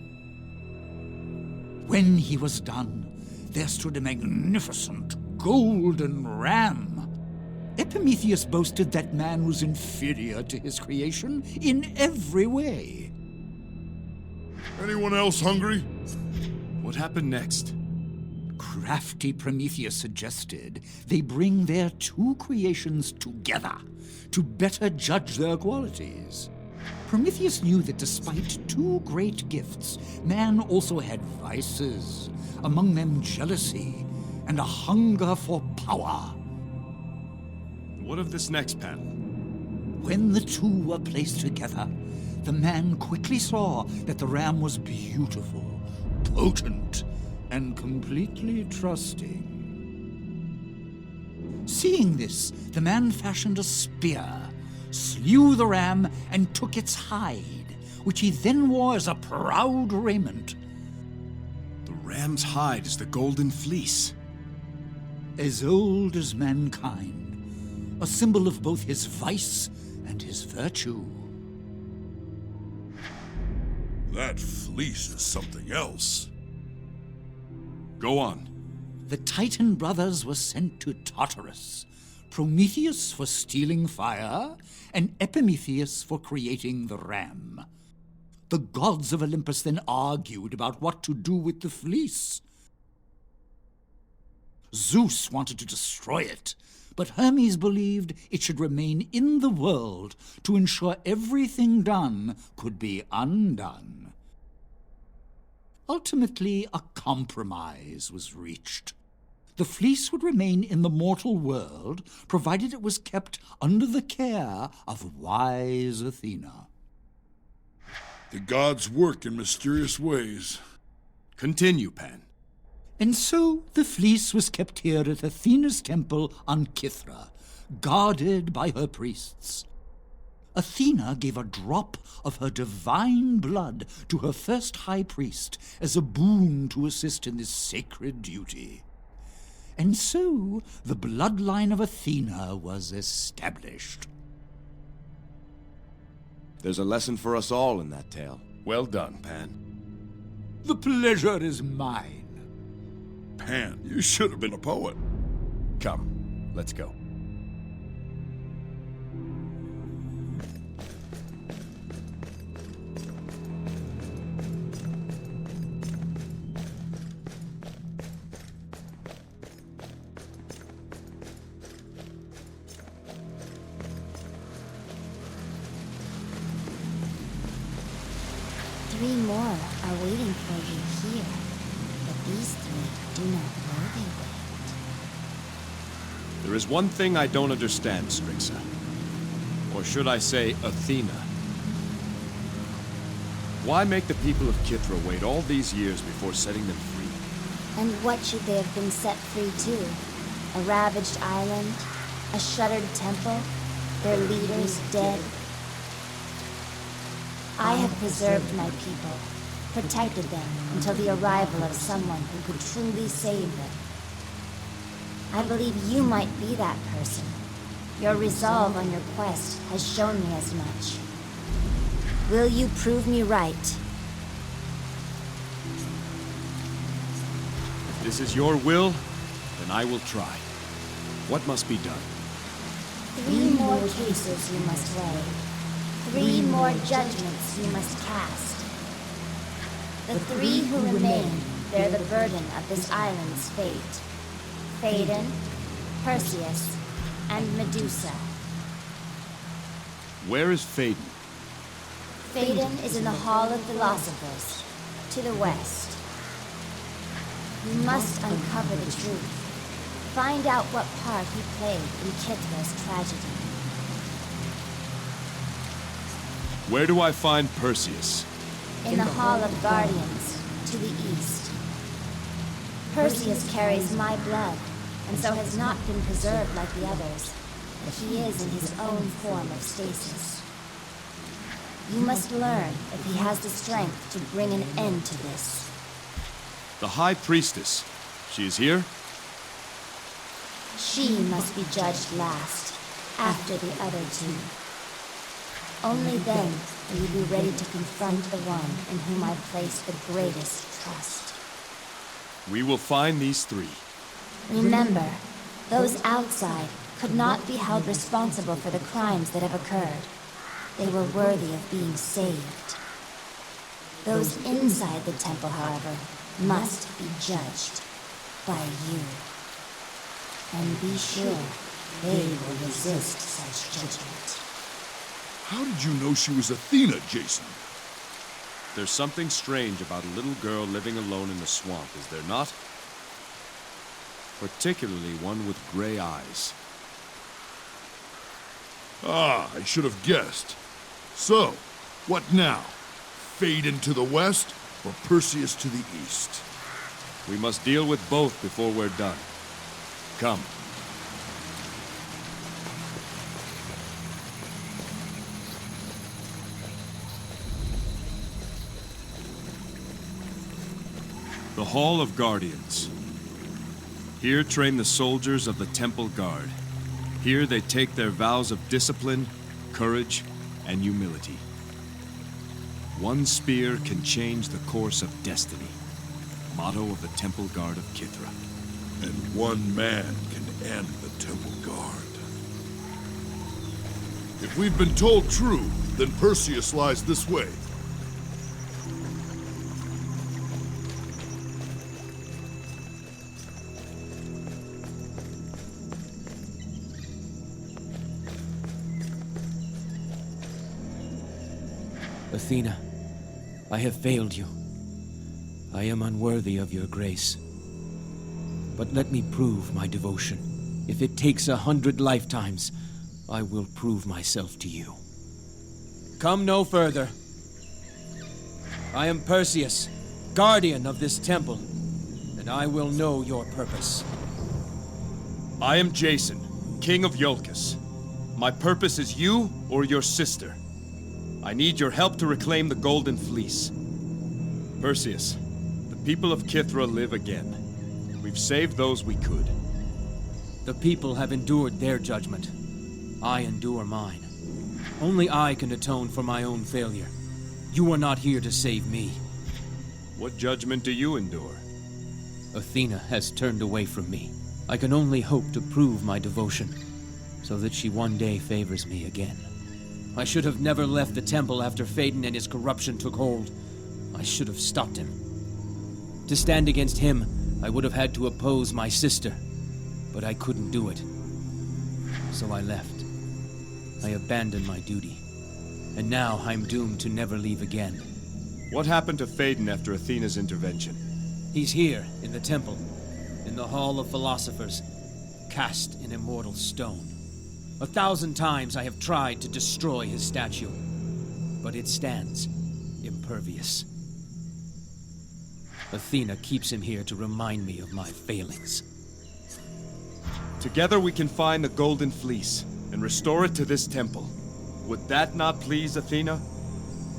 When he was done, there stood a magnificent golden ram. Epimetheus boasted that man was inferior to his creation in every way. Anyone else hungry? What happened next? Crafty Prometheus suggested they bring their two creations together to better judge their qualities. Prometheus knew that despite two great gifts, man also had vices, among them jealousy and a hunger for power. What of this next panel? When the two were placed together, the man quickly saw that the ram was beautiful, potent, and completely trusting. Seeing this, the man fashioned a spear, slew the ram, and took its hide, which he then wore as a proud raiment. The ram's hide is the Golden Fleece. As old as mankind, a symbol of both his vice and his virtue. That fleece is something else. Go on. The Titan brothers were sent to Tartarus. Prometheus for stealing fire, and Epimetheus for creating the ram. The gods of Olympus then argued about what to do with the fleece. Zeus wanted to destroy it, but Hermes believed it should remain in the world to ensure everything done could be undone. Ultimately, a compromise was reached. The fleece would remain in the mortal world, provided it was kept under the care of wise Athena. The gods work in mysterious ways. Continue, Pan. And so the fleece was kept here at Athena's temple on Kythra, guarded by her priests. Athena gave a drop of her divine blood to her first high priest as a boon to assist in this sacred duty. And so the bloodline of Athena was established. There's a lesson for us all in that tale. Well done, Pan. The pleasure is mine. Pan, you should have been a poet. Come, let's go. Three more are waiting for you here, but these three do not know they wait. There is one thing I don't understand, Strixa. Or should I say, Athena. Why make the people of Kythra wait all these years before setting them free? And what should they have been set free to? A ravaged island? A shuttered temple? Their leaders dead? I have preserved my people, protected them until the arrival of someone who could truly save them. I believe you might be that person. Your resolve on your quest has shown me as much. Will you prove me right? If this is your will, then I will try. What must be done? 3 more cases you must lay. 3 more judgments you must cast. The 3 who remain bear the burden of this island's fate. Phaedon, Perseus, and Medusa. Where is Phaedon? Phaedon is in the Hall of Philosophers, to the west. You must uncover the truth. Find out what part he played in Kythra's tragedy. Where do I find Perseus? In the Hall of Guardians, to the east. Perseus carries my blood, and so has not been preserved like the others, but he is in his own form of stasis. You must learn if he has the strength to bring an end to this. The High Priestess. She is here? She must be judged last, after the other 2. Only then will you be ready to confront the one in whom I place the greatest trust. We will find these 3. Remember, those outside could not be held responsible for the crimes that have occurred. They were worthy of being saved. Those inside the temple, however, must be judged by you. And be sure they will resist such judgment. How did you know she was Athena, Jason? There's something strange about a little girl living alone in the swamp, is there not? Particularly one with gray eyes. Ah, I should have guessed. So, what now? Phaedon to the west, or Perseus to the east? We must deal with both before we're done. Come. The Hall of Guardians. Here train the soldiers of the Temple Guard. Here they take their vows of discipline, courage, and humility. One spear can change the course of destiny. Motto of the Temple Guard of Kythra. And one man can end the Temple Guard. If we've been told true, then Perseus lies this way. Athena, I have failed you. I am unworthy of your grace. But let me prove my devotion. If it takes 100 lifetimes, I will prove myself to you. Come no further. I am Perseus, guardian of this temple, and I will know your purpose. I am Jason, king of Iolcus. My purpose is you or your sister. I need your help to reclaim the Golden Fleece. Perseus, the people of Kythra live again. We've saved those we could. The people have endured their judgment. I endure mine. Only I can atone for my own failure. You are not here to save me. What judgment do you endure? Athena has turned away from me. I can only hope to prove my devotion, so that she one day favors me again. I should have never left the temple after Phaedon and his corruption took hold. I should have stopped him. To stand against him, I would have had to oppose my sister, but I couldn't do it. So I left. I abandoned my duty, and now I'm doomed to never leave again. What happened to Phaedon after Athena's intervention? He's here, in the temple, in the Hall of Philosophers, cast in immortal stone. 1,000 times I have tried to destroy his statue, but it stands impervious. Athena keeps him here to remind me of my failings. Together we can find the Golden Fleece and restore it to this temple. Would that not please Athena?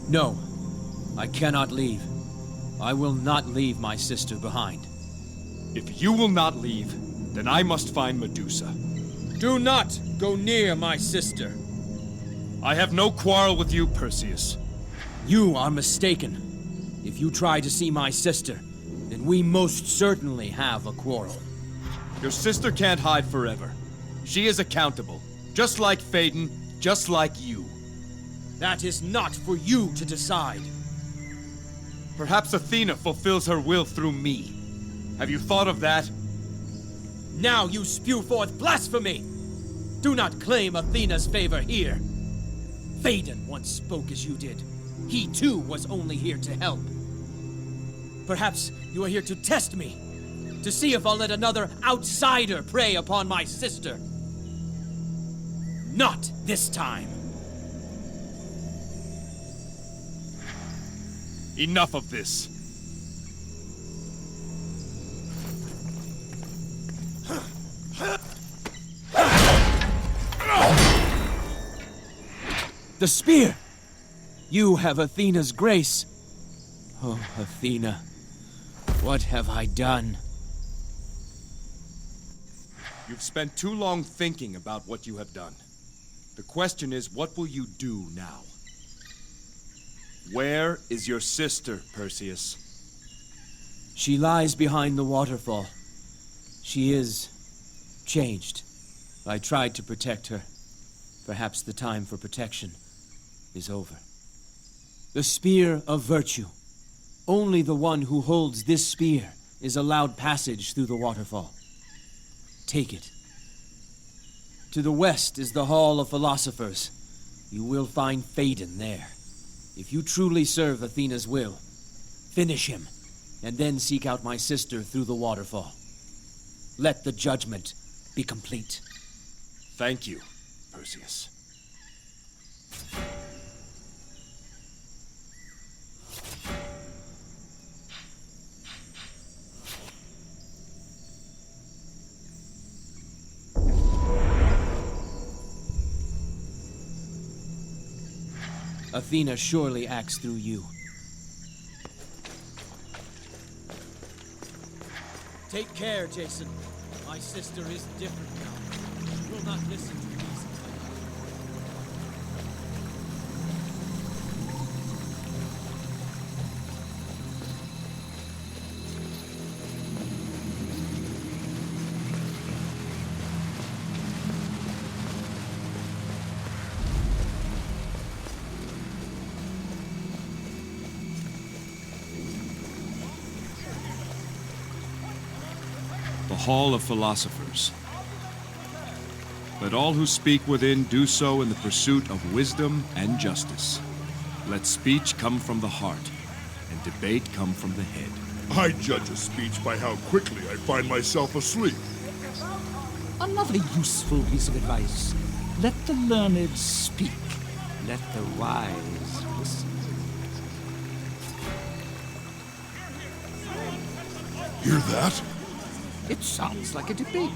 No, I cannot leave. I will not leave my sister behind. If you will not leave, then I must find Medusa. Do not go near my sister. I have no quarrel with you, Perseus. You are mistaken. If you try to see my sister, then we most certainly have a quarrel. Your sister can't hide forever. She is accountable. Just like Phaedon, just like you. That is not for you to decide. Perhaps Athena fulfills her will through me. Have you thought of that? Now you spew forth blasphemy! Do not claim Athena's favor here. Phaedon once spoke as you did. He too was only here to help. Perhaps you are here to test me, to see if I'll let another outsider prey upon my sister. Not this time. Enough of this. The spear! You have Athena's grace. Oh, Athena, what have I done? You've spent too long thinking about what you have done. The question is, what will you do now? Where is your sister, Perseus? She lies behind the waterfall. She is changed. I tried to protect her. Perhaps the time for protection is over. The spear of virtue. Only the one who holds this spear is allowed passage through the waterfall. Take it. To the west is the Hall of Philosophers. You will find Phaedon there. If you truly serve Athena's will, finish him, and then seek out my sister through the waterfall. Let the judgment be complete. Thank you, Perseus. Athena surely acts through you. Take care, Jason. My sister is different now. She will not listen to reason. the Hall of Philosophers. Let all who speak within do so in the pursuit of wisdom and justice. Let speech come from the heart, and debate come from the head. I judge a speech by how quickly I find myself asleep. Another useful piece of advice. Let the learned speak. Let the wise listen. Hear that? It sounds like a debate.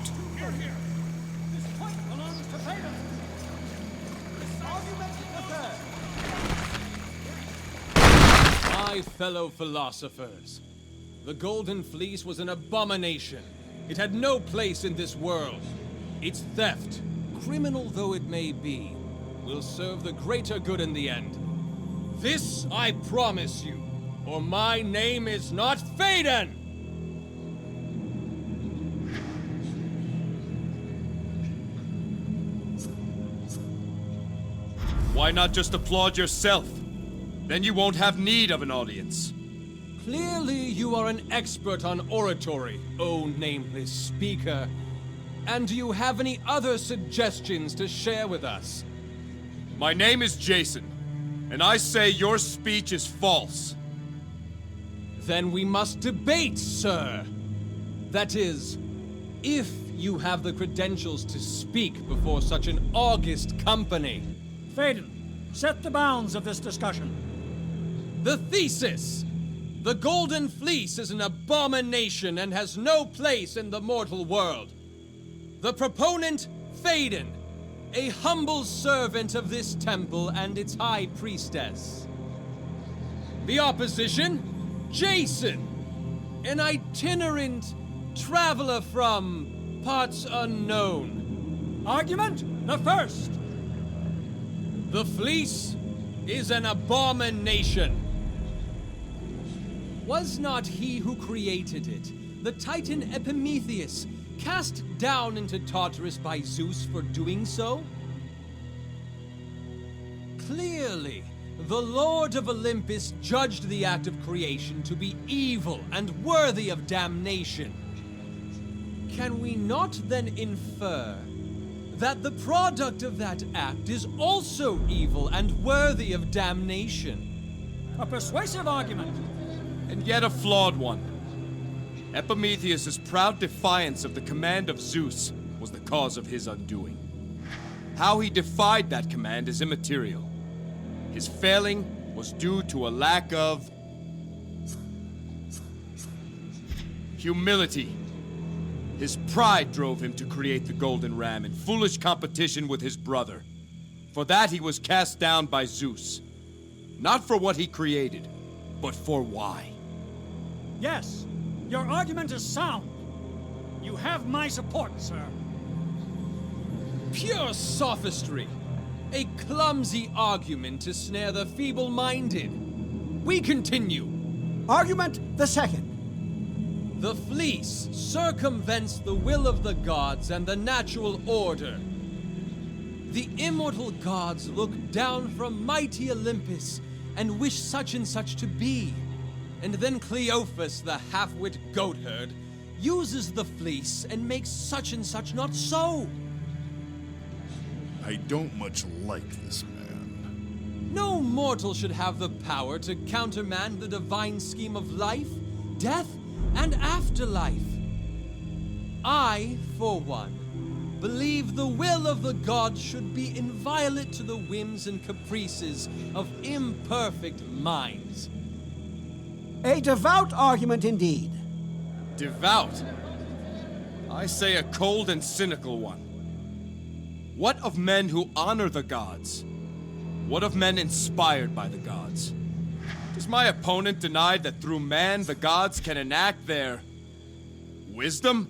My fellow philosophers, the Golden Fleece was an abomination. It had no place in this world. Its theft, criminal though it may be, will serve the greater good in the end. This I promise you, or my name is not Phaedon! Why not just applaud yourself? Then you won't have need of an audience. Clearly you are an expert on oratory, O nameless speaker. And do you have any other suggestions to share with us? My name is Jason, and I say your speech is false. Then we must debate, sir. That is, if you have the credentials to speak before such an august company. Phaedon, set the bounds of this discussion. The thesis! The Golden Fleece is an abomination and has no place in the mortal world. The proponent, Phaedon, a humble servant of this temple and its high priestess. The opposition, Jason, an itinerant traveler from parts unknown. Argument the first. The fleece is an abomination. Was not he who created it, the Titan Epimetheus, cast down into Tartarus by Zeus for doing so? Clearly, the Lord of Olympus judged the act of creation to be evil and worthy of damnation. Can we not then infer that the product of that act is also evil and worthy of damnation? A persuasive argument. And yet a flawed one. Epimetheus' proud defiance of the command of Zeus was the cause of his undoing. How he defied that command is immaterial. His failing was due to a lack of humility. His pride drove him to create the golden ram in foolish competition with his brother. For that he was cast down by Zeus. Not for what he created, but for why. Yes, your argument is sound. You have my support, sir. Pure sophistry. A clumsy argument to snare the feeble-minded. We continue. Argument the second. The fleece circumvents the will of the gods and the natural order. The immortal gods look down from mighty Olympus and wish such and such to be. And then Cleophas, the half-wit goatherd, uses the fleece and makes such and such not so. I don't much like this man. No mortal should have the power to countermand the divine scheme of life, death, and afterlife. I, for one, believe the will of the gods should be inviolate to the whims and caprices of imperfect minds. A devout argument indeed. Devout? I say a cold and cynical one. What of men who honor the gods? What of men inspired by the gods? Does my opponent deny that through man the gods can enact their wisdom?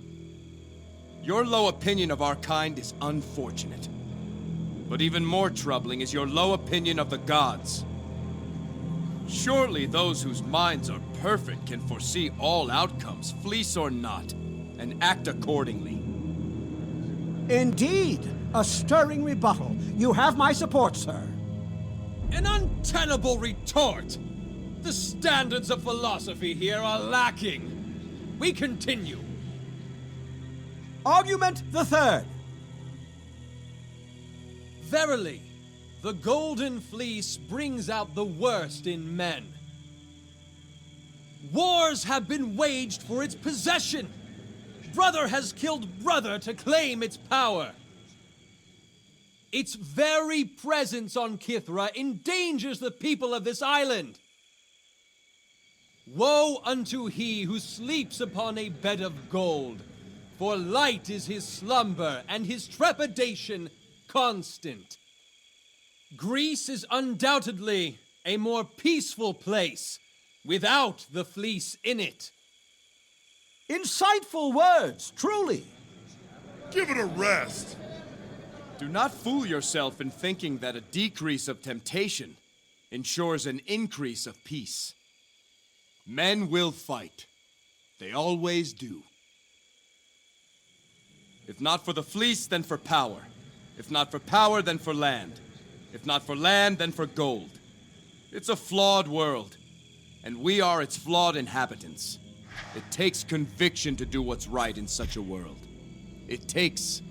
Your low opinion of our kind is unfortunate. But even more troubling is your low opinion of the gods. Surely those whose minds are perfect can foresee all outcomes, fleece or not, and act accordingly. Indeed, a stirring rebuttal. You have my support, sir. An untenable retort! The standards of philosophy here are lacking. We continue. Argument the third. Verily, the Golden Fleece brings out the worst in men. Wars have been waged for its possession. Brother has killed brother to claim its power. Its very presence on Kythra endangers the people of this island. Woe unto he who sleeps upon a bed of gold, for light is his slumber and his trepidation constant. Greece is undoubtedly a more peaceful place without the fleece in it. Insightful words, truly. Give it a rest. Do not fool yourself in thinking that a decrease of temptation ensures an increase of peace. Men will fight. They always do. If not for the fleece, then for power. If not for power, then for land. If not for land, then for gold. It's a flawed world, and we are its flawed inhabitants. It takes conviction to do what's right in such a world. It takes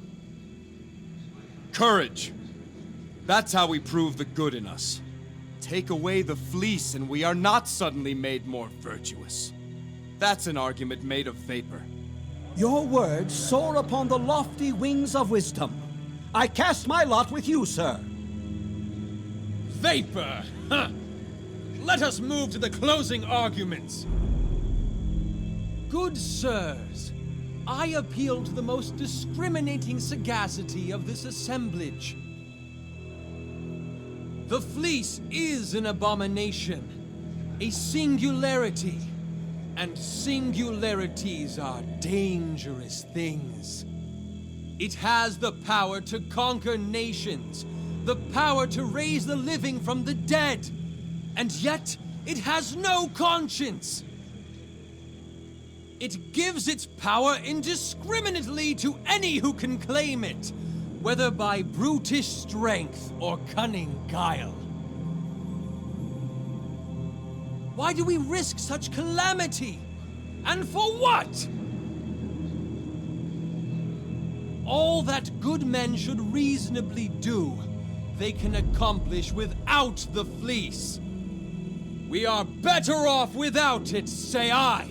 courage. That's how we prove the good in us. Take away the fleece and we are not suddenly made more virtuous. That's an argument made of vapor. Your words soar upon the lofty wings of wisdom. I cast my lot with you, sir. Vapor! Huh. Let us move to the closing arguments. Good sirs, I appeal to the most discriminating sagacity of this assemblage. The fleece is an abomination, a singularity, and singularities are dangerous things. It has the power to conquer nations, the power to raise the living from the dead, and yet it has no conscience. It gives its power indiscriminately to any who can claim it, whether by brutish strength or cunning guile. Why do we risk such calamity? And for what? All that good men should reasonably do, they can accomplish without the fleece. We are better off without it, say I.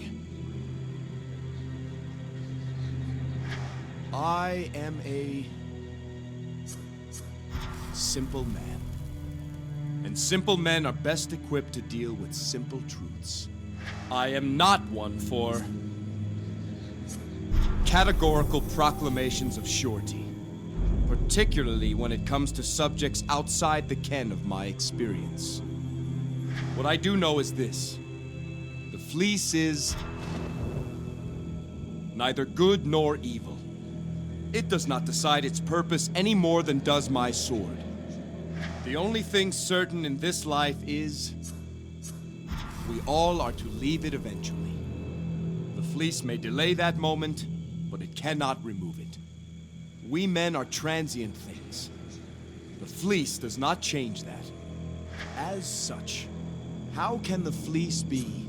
I am a simple man. And simple men are best equipped to deal with simple truths. I am not one for categorical proclamations of surety, particularly when it comes to subjects outside the ken of my experience. What I do know is this: the fleece is neither good nor evil. It does not decide its purpose any more than does my sword. The only thing certain in this life is we all are to leave it eventually. The fleece may delay that moment, but it cannot remove it. We men are transient things. The fleece does not change that. As such, how can the fleece be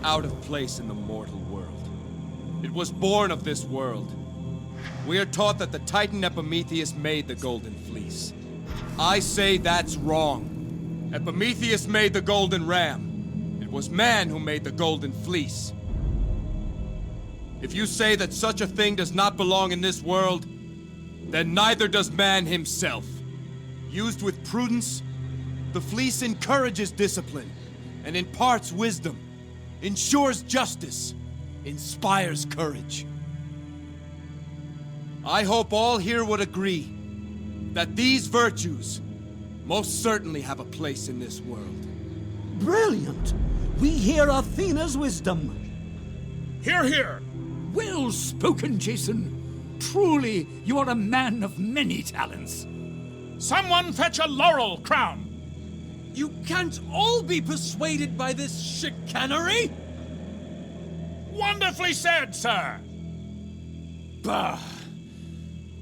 out of place in the mortal world? It was born of this world. We are taught that the Titan Epimetheus made the Golden Fleece. I say that's wrong. Epimetheus made the Golden Ram. It was man who made the Golden Fleece. If you say that such a thing does not belong in this world, then neither does man himself. Used with prudence, the fleece encourages discipline and imparts wisdom, ensures justice, inspires courage. I hope all here would agree that these virtues most certainly have a place in this world. Brilliant! We hear Athena's wisdom. Hear, hear! Well spoken, Jason. Truly, you are a man of many talents. Someone fetch a laurel crown! You can't all be persuaded by this chicanery! Wonderfully said, sir! Bah!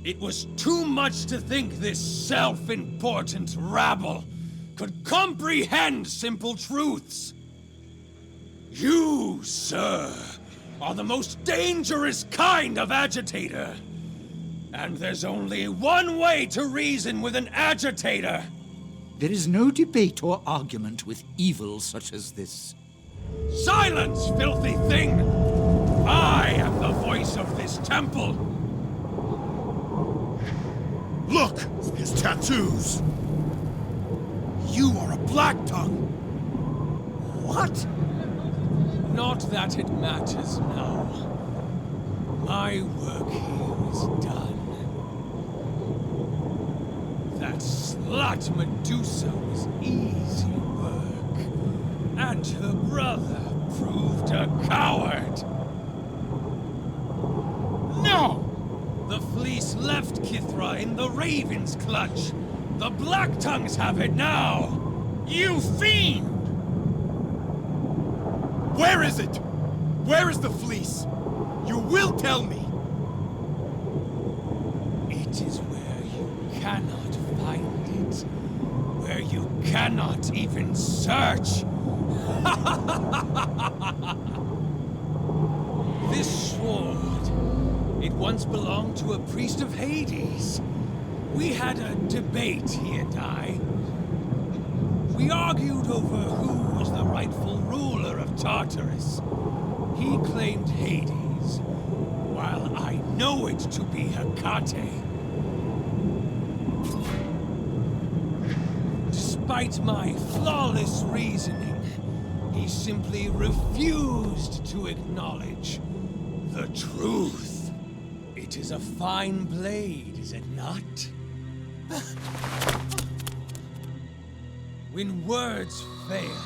It was too much to think this self-important rabble could comprehend simple truths. You, sir, are the most dangerous kind of agitator. And there's only one way to reason with an agitator. There is no debate or argument with evil such as this. Silence, filthy thing! I am the voice of this temple. Look! His tattoos! You are a Black Tongue. What? Not that it matters now. My work here is done. That slut Medusa was easy work. And her brother proved a coward. No! The fleece left Kythra in the Raven's clutch. The Black Tongues have it now. You fiend! Where is it? Where is the fleece? You will tell me. It is where you cannot find it. Where you cannot even search. This sword, it once belonged to a priest of Hades. We had a debate, he and I. We argued over who was the rightful ruler of Tartarus. He claimed Hades, while I know it to be Hecate. Despite my flawless reasoning, he simply refused to acknowledge the truth. It is a fine blade, is it not? When words fail,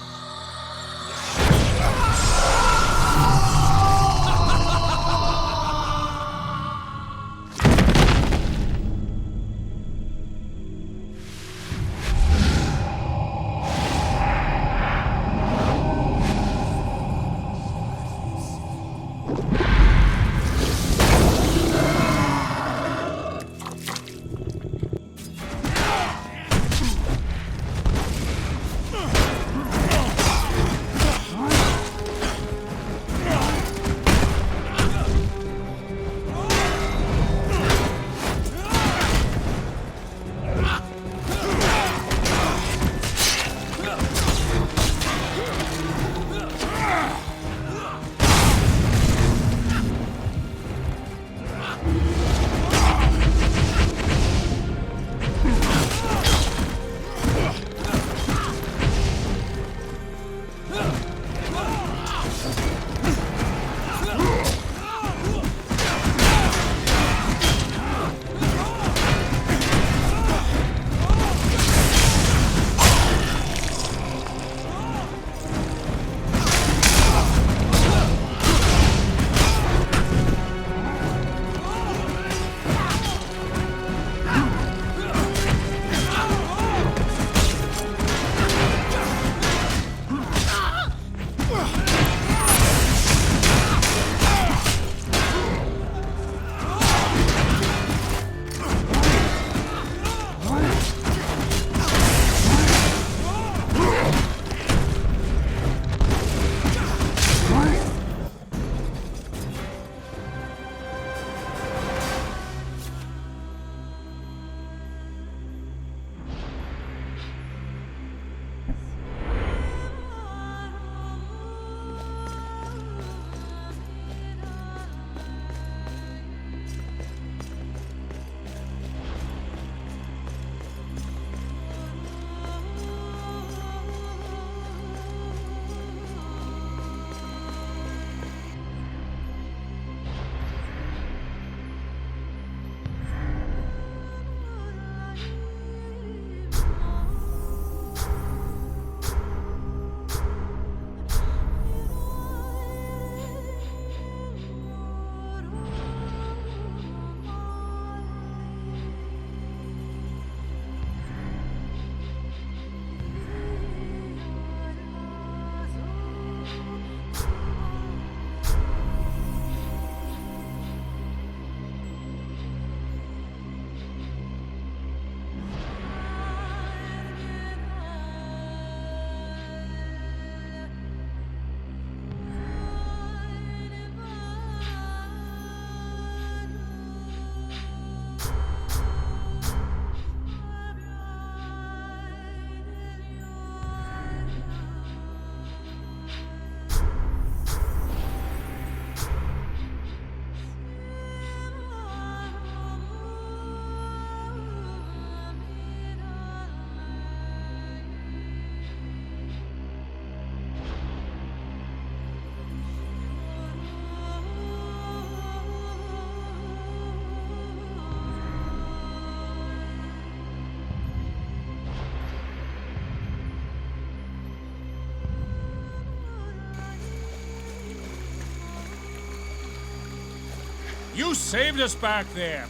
You saved us back there.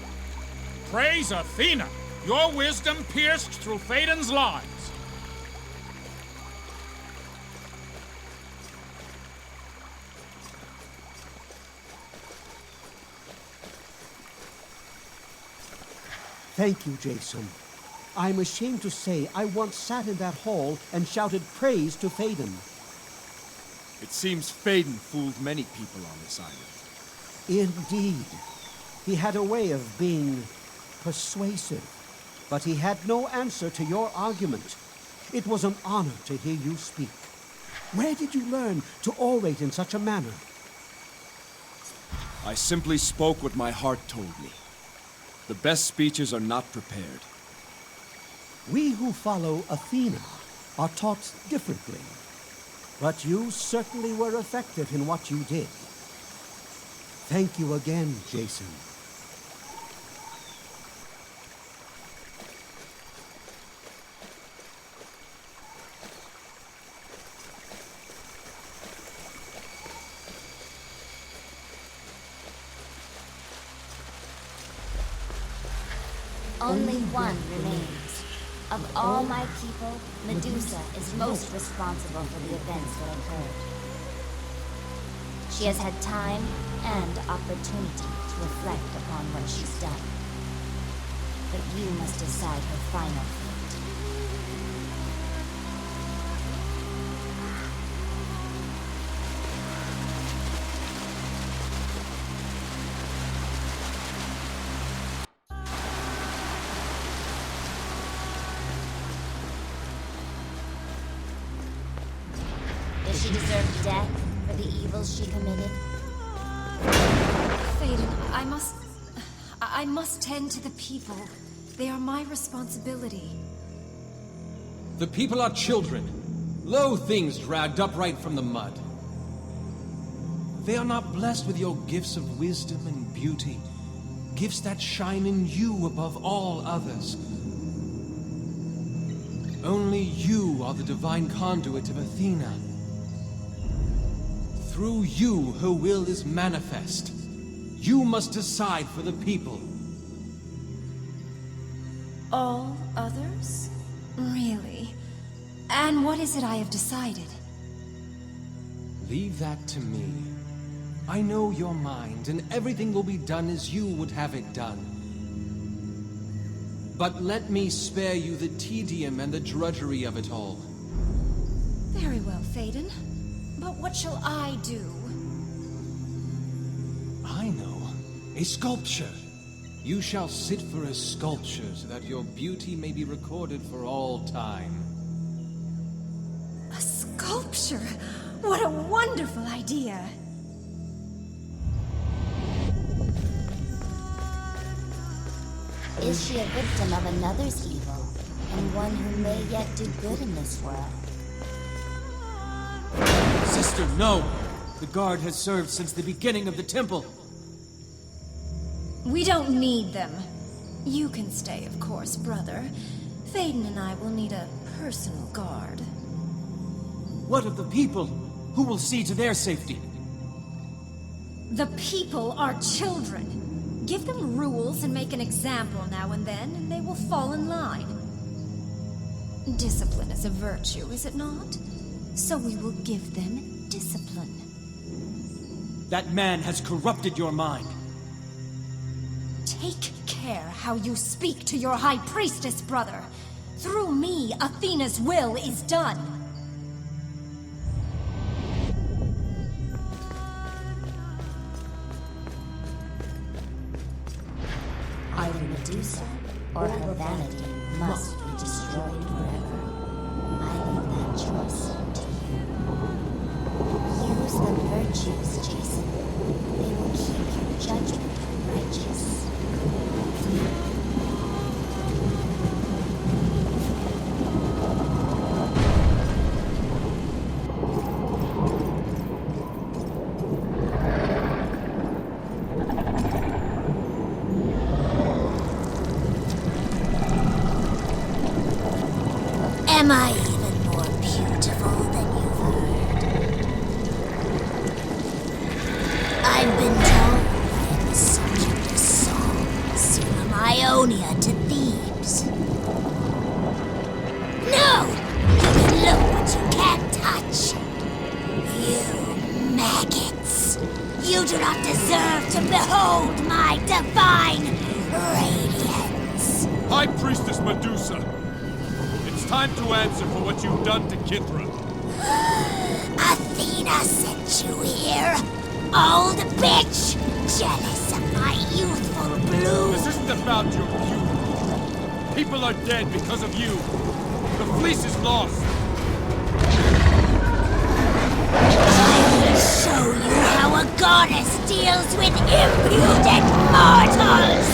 Praise Athena. Your wisdom pierced through Phaedon's lines. Thank you, Jason. I'm ashamed to say I once sat in that hall and shouted praise to Phaedon. It seems Phaedon fooled many people on this island. Indeed. He had a way of being persuasive, but he had no answer to your argument. It was an honor to hear you speak. Where did you learn to orate in such a manner? I simply spoke what my heart told me. The best speeches are not prepared. We who follow Athena are taught differently. But you certainly were effective in what you did. Thank you again, Jason. Only one remains. Of all my people, Medusa is most responsible for the events that occurred. She has had time and opportunity to reflect upon what she's done. But you must decide her final fate. Does she deserve death for the evils she committed? Phaedon, I must tend to the people. They are my responsibility. The people are children, low things dragged upright from the mud. They are not blessed with your gifts of wisdom and beauty, gifts that shine in you above all others. Only you are the divine conduit of Athena. Through you, her will is manifest. You must decide for the people. All others? Really? And what is it I have decided? Leave that to me. I know your mind, and everything will be done as you would have it done. But let me spare you the tedium and the drudgery of it all. Very well, Phaedon. But what shall I do? I know. A sculpture. You shall sit for a sculpture so that your beauty may be recorded for all time. A sculpture? What a wonderful idea! Is she a victim of another's evil, and one who may yet do good in this world? Sister, no! The guard has served since the beginning of the temple. We don't need them. You can stay, of course, brother. Phaedon and I will need a personal guard. What of the people? Who will see to their safety? The people are children. Give them rules and make an example now and then, and they will fall in line. Discipline is a virtue, is it not? So we will give them discipline. That man has corrupted your mind. Take care how you speak to your high priestess, brother. Through me, Athena's will is done. Either Medusa or her vanity must be destroyed forever. I leave that choice to you. Use the virtues, Jason. They will keep your judgment righteous. Am I even more beautiful than you've heard? You do not deserve to behold my divine radiance. High Priestess Medusa, it's time to answer for what you've done to Kythra. Athena sent you here, old bitch! Jealous of my youthful bloom. This isn't about your youth. People are dead because of you. The fleece is lost. I will show you how a goddess deals with impudent mortals!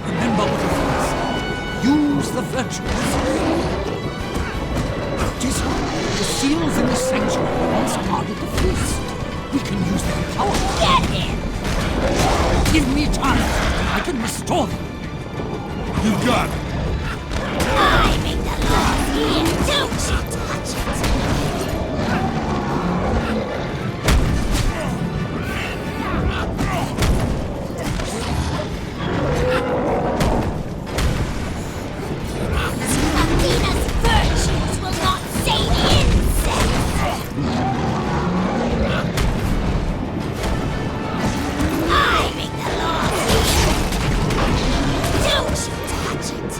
Remember what it is. Use the virtues. Jason, the seals in the sanctuary once guarded the fleece. We can use their power. Get him! Give me time, and I can restore them. You got it. I make the laws here, don't you touch it! Athena's virtues will not save insects! I make the laws here! Don't you touch it!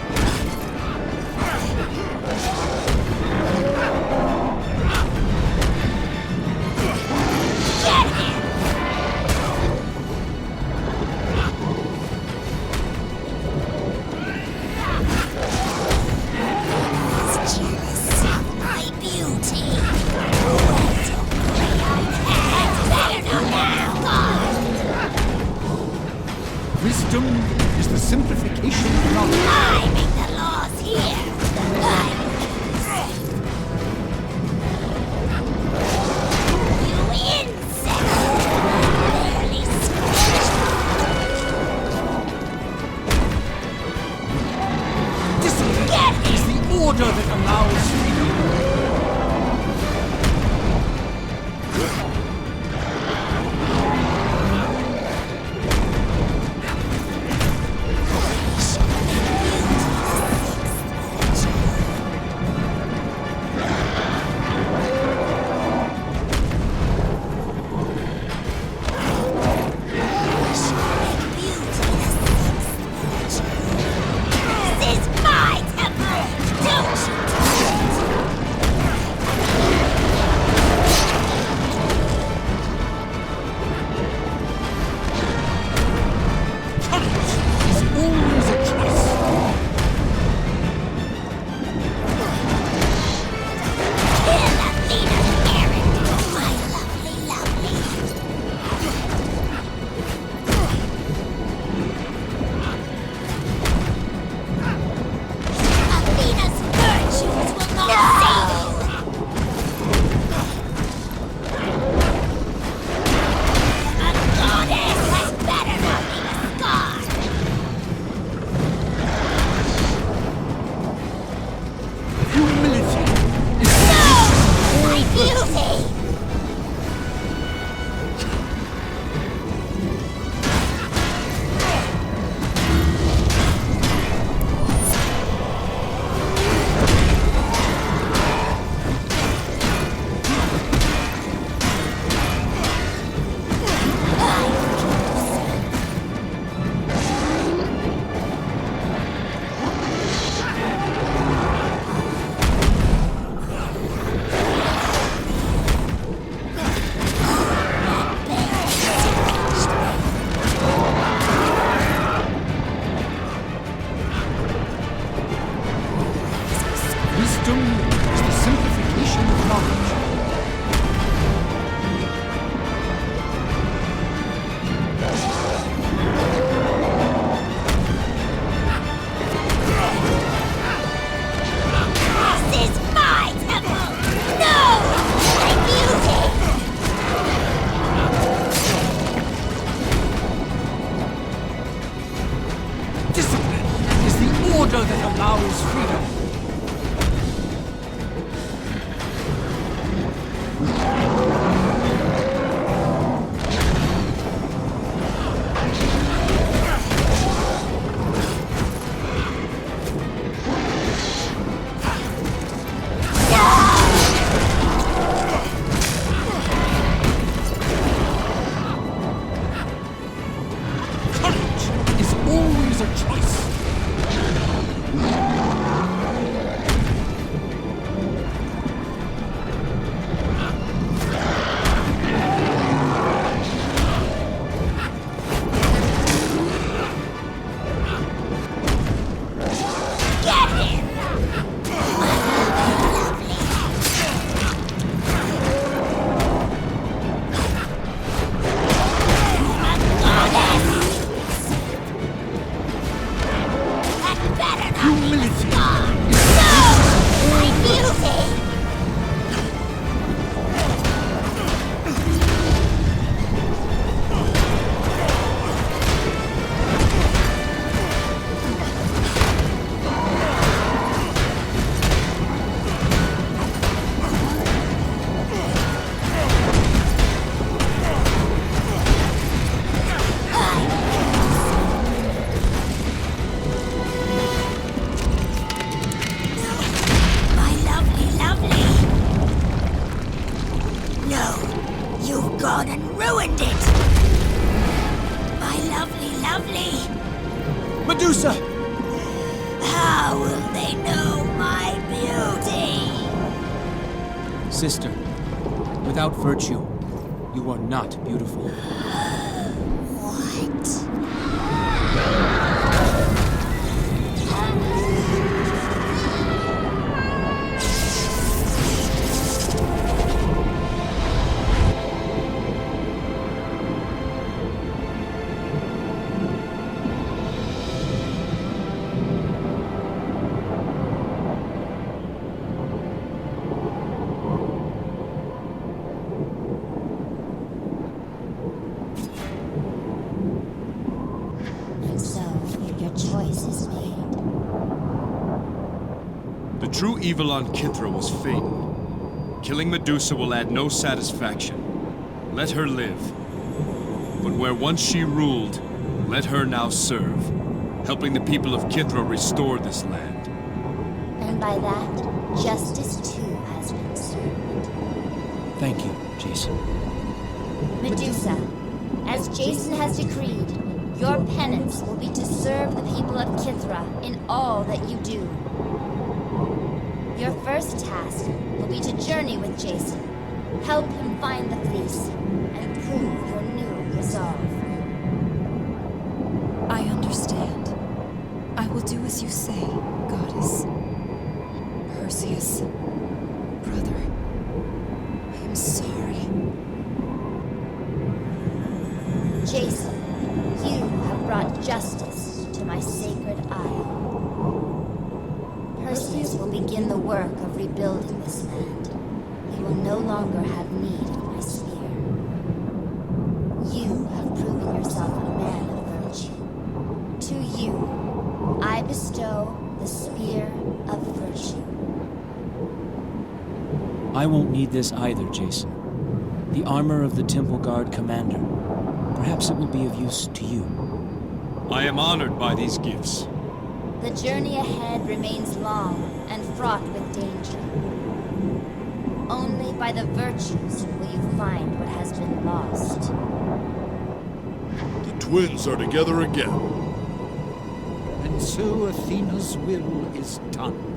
Get him! He's jealous of my beauty. Well, don't worry, I'd better not now, God! Wisdom is the simplification of knowledge. I make the laws here! You insect! Barely Discipline is the order that allows freedom. You've gone and ruined it! My lovely! Medusa! How will they know my beauty? Sister, without virtue, you are not beautiful. The true evil on Kythra was Phaedon. Killing Medusa will add no satisfaction. Let her live. But where once she ruled, let her now serve, helping the people of Kythra restore this land. And by that, justice too has been served. Thank you, Jason. Medusa, as Jason has decreed, your penance will be to serve the people of Kythra in all that you do. Your first task will be to journey with Jason, help him find the fleece, and prove your new resolve. I understand. I will do as you say, Goddess. Perseus, brother, I am sorry. Jason, you have brought justice to my sacred isle. Perseus will begin the work of rebuilding this land. He will no longer have need of my spear. You have proven yourself a man of virtue. To you, I bestow the spear of virtue. I won't need this either, Jason. The armor of the Temple Guard commander. Perhaps it will be of use to you. I am honored by these gifts. The journey ahead remains long and fraught with danger. Only by the virtues will you find what has been lost. The twins are together again. And so Athena's will is done.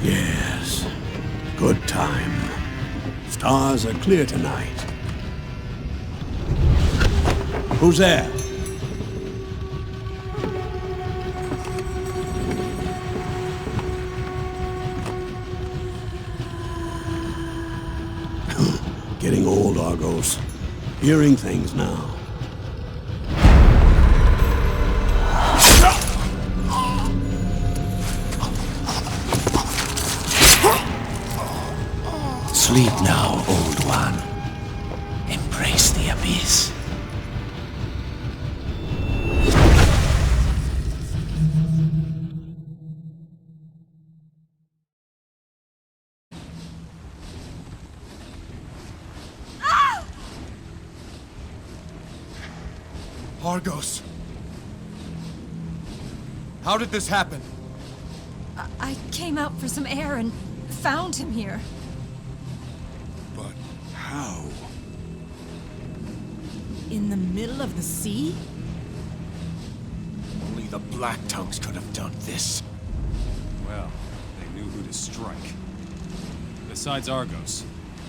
Yes. Good time. Stars are clear tonight. Who's there? Getting old, Argos. Hearing things now. Sleep now, old one. Embrace the abyss. Argos. How did this happen? I came out for some air and found him here. But how? In the middle of the sea? Only the Black Tongues could have done this. Well, they knew who to strike. Besides Argos,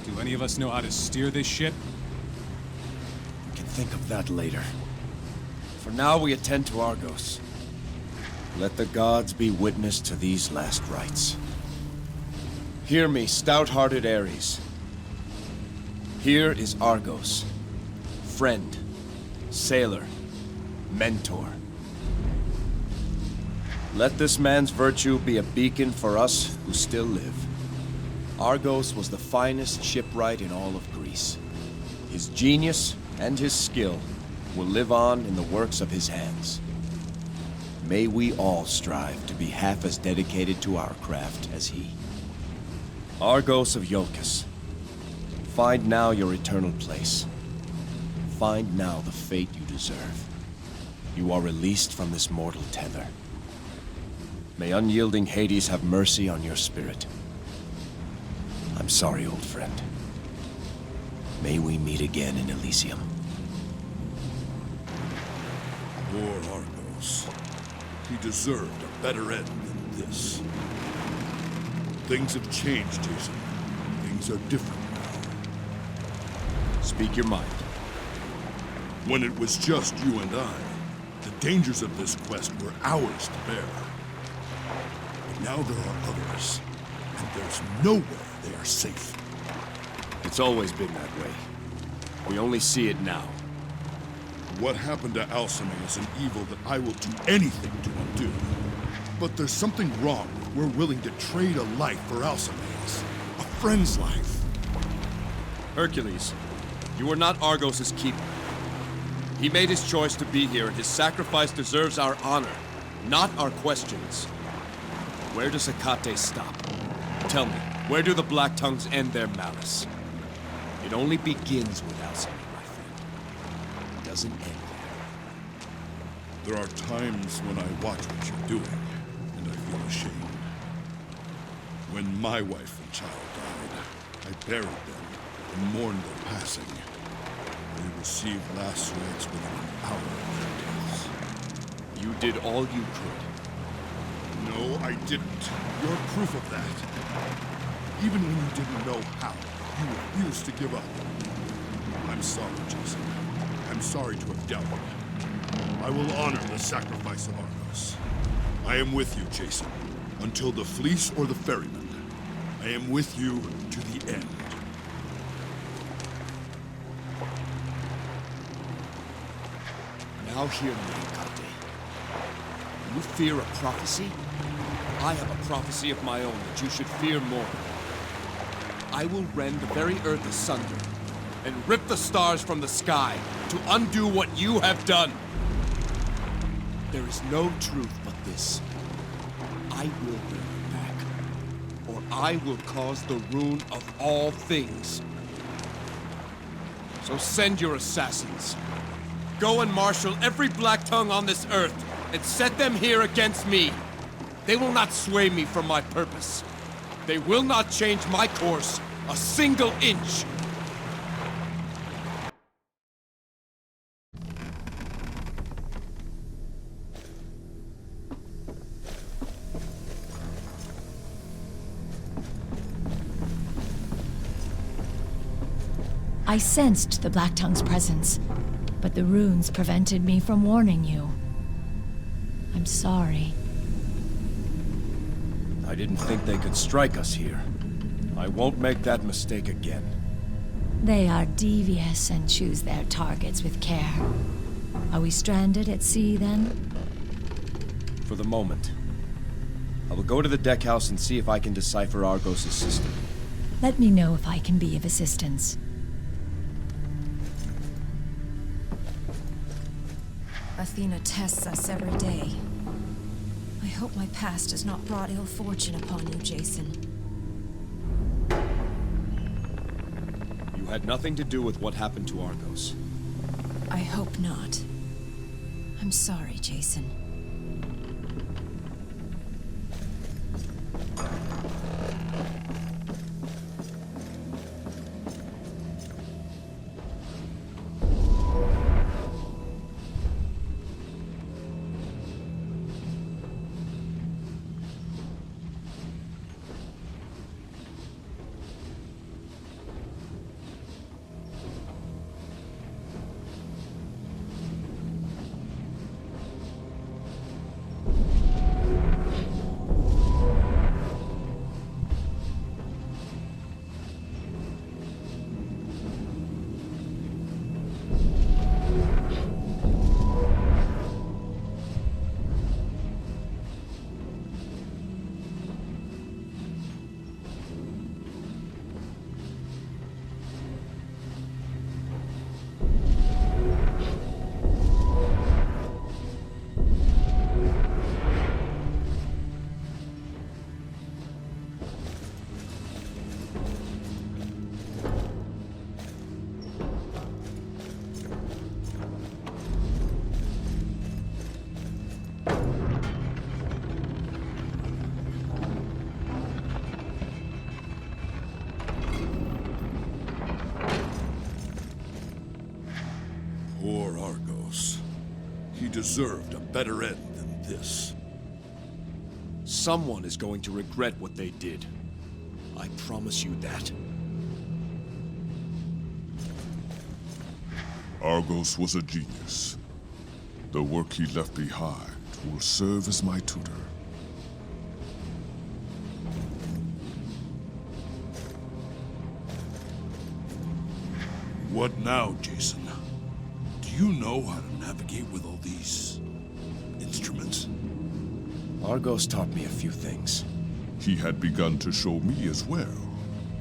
do any of us know how to steer this ship? We can think of that later. For now, we attend to Argos. Let the gods be witness to these last rites. Hear me, stout-hearted Ares. Here is Argos. Friend, sailor, mentor. Let this man's virtue be a beacon for us who still live. Argos was the finest shipwright in all of Greece. His genius and his skill will live on in the works of his hands. May we all strive to be half as dedicated to our craft as he. Argos of Iolcus, find now your eternal place. Find now the fate you deserve. You are released from this mortal tether. May unyielding Hades have mercy on your spirit. I'm sorry, old friend. May we meet again in Elysium. Poor Argos. He deserved a better end than this. Things have changed, Jason. Things are different now. Speak your mind. When it was just you and I, the dangers of this quest were ours to bear. But now there are others, and there's nowhere they are safe. It's always been that way. We only see it now. What happened to Alcime is an evil that I will do anything to undo. But there's something wrong if we're willing to trade a life for Alcime's. A friend's life. Hercules, you are not Argos' keeper. He made his choice to be here, and his sacrifice deserves our honor, not our questions. Where does Hecate stop? Tell me, where do the Black Tongues end their malice? It only begins with Alcime, my friend. It doesn't end there. There are times when I watch what you're doing, and I feel ashamed. When my wife and child died, I buried them and mourned their passing. They received last rites within an hour of their deaths. You did all you could. No, I didn't. You're proof of that. Even when you didn't know how, you refused to give up. I'm sorry, Jason. I'm sorry to have doubted. I will honor the sacrifice of Argos. I am with you, Jason. Until the fleece or the ferryman. I am with you to the end. Now hear me, Hecate. You fear a prophecy? I have a prophecy of my own that you should fear more. I will rend the very earth asunder and rip the stars from the sky to undo what you have done. There is no truth but this. I will bring her back, or I will cause the ruin of all things. So send your assassins. Go and marshal every Black Tongue on this earth and set them here against me. They will not sway me from my purpose. They will not change my course a single inch. I sensed the Black Tongue's presence, but the runes prevented me from warning you. I'm sorry. I didn't think they could strike us here. I won't make that mistake again. They are devious and choose their targets with care. Are we stranded at sea, then? For the moment. I will go to the deck house and see if I can decipher Argos' system. Let me know if I can be of assistance. Athena tests us every day. I hope my past has not brought ill fortune upon you, Jason. You had nothing to do with what happened to Argos. I hope not. I'm sorry, Jason. deserved a better end than this. Someone is going to regret what they did. I promise you that. Argos was a genius. The work he left behind will serve as my tutor. What now, Jason? Do you know how to navigate with all these instruments? Argos taught me a few things. He had begun to show me as well.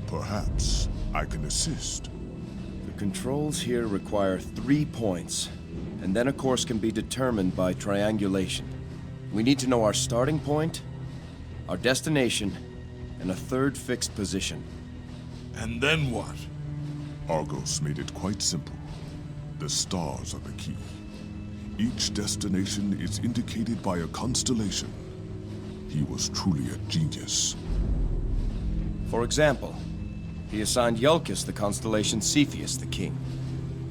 Perhaps I can assist. The controls here require 3 points, and then a course can be determined by triangulation. We need to know our starting point, our destination, and a third fixed position. And then what? Argos made it quite simple. The stars are the key. Each destination is indicated by a constellation. He was truly a genius. For example, he assigned Iolcus the constellation Cepheus, the king.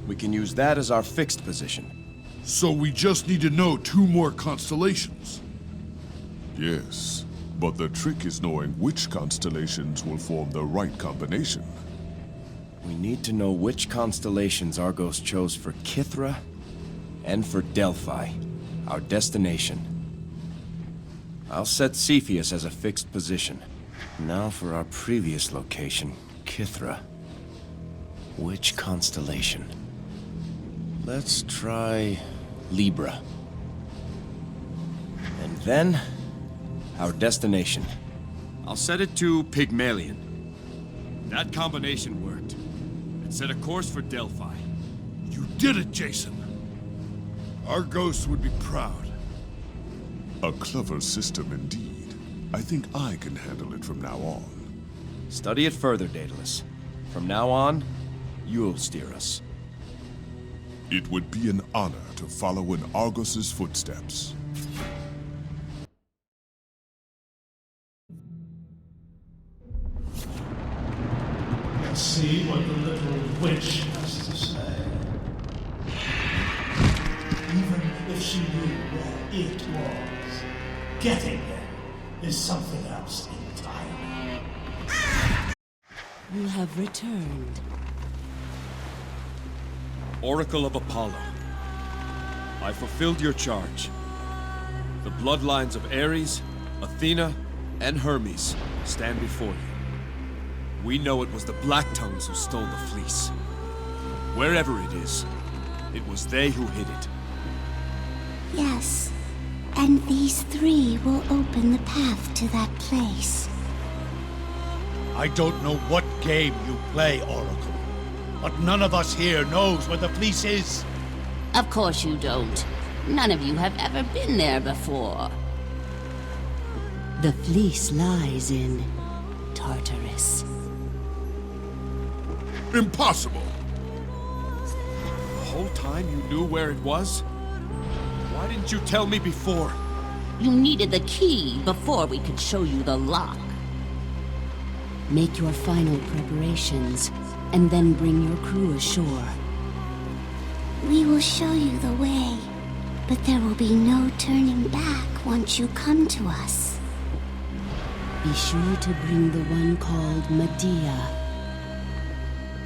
We can use that as our fixed position. So we just need to know 2 more constellations. Yes, but the trick is knowing which constellations will form the right combination. We need to know which constellations Argos chose for Kythra and for Delphi, our destination. I'll set Cepheus as a fixed position. Now for our previous location, Kythra. Which constellation? Let's try Libra. And then, our destination. I'll set it to Pygmalion. That combination worked. And set a course for Delphi. You did it, Jason. Argos would be proud. A clever system indeed. I think I can handle it from now on. Study it further, Daedalus. From now on, you'll steer us. It would be an honor to follow in Argos's footsteps. Let's see what the little witch has to say. Even if she knew where it was, getting there is something else entirely. You have returned. Oracle of Apollo, I fulfilled your charge. The bloodlines of Ares, Athena, and Hermes stand before you. We know it was the Black Tongues who stole the fleece. Wherever it is, it was they who hid it. Yes, and these 3 will open the path to that place. I don't know what game you play, Oracle, but none of us here knows where the fleece is. Of course you don't. None of you have ever been there before. The fleece lies in Tartarus. Impossible! The whole time you knew where it was? Why didn't you tell me before? You needed the key before we could show you the lock. Make your final preparations, and then bring your crew ashore. We will show you the way, but there will be no turning back once you come to us. Be sure to bring the one called Medea.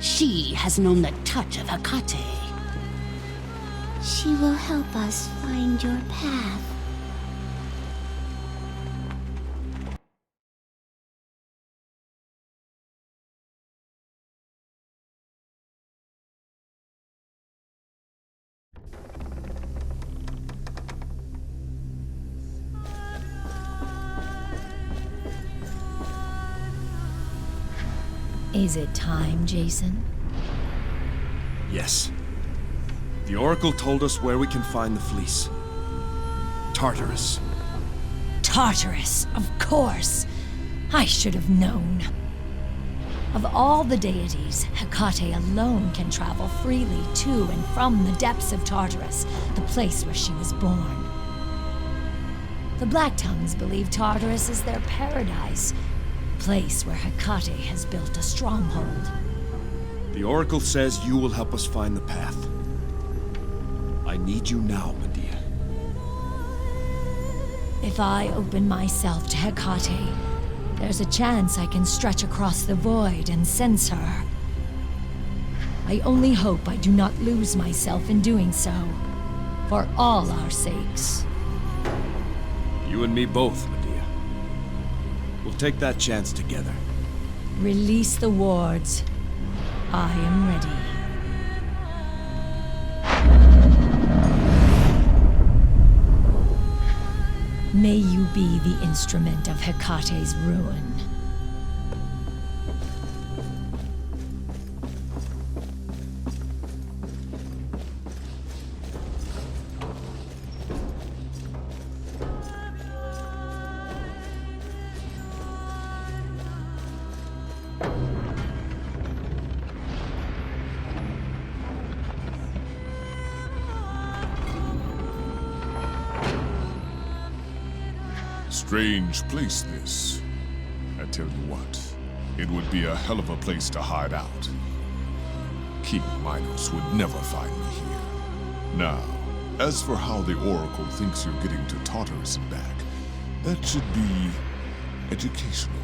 She has known the touch of Hecate. She will help us find your path. Is it time, Jason? Yes. The Oracle told us where we can find the fleece. Tartarus. Tartarus, of course. I should have known. Of all the deities, Hecate alone can travel freely to and from the depths of Tartarus, the place where she was born. The Black Tongues believe Tartarus is their paradise, a place where Hecate has built a stronghold. The Oracle says you will help us find the path. I need you now, Medea. If I open myself to Hecate, there's a chance I can stretch across the void and sense her. I only hope I do not lose myself in doing so, for all our sakes. You and me both, Medea. We'll take that chance together. Release the wards. I am ready. May you be the instrument of Hecate's ruin. Strange place, this. I tell you what, it would be a hell of a place to hide out. King Minos would never find me here. Now, as for how the Oracle thinks you're getting to Tartarus and back, that should be educational.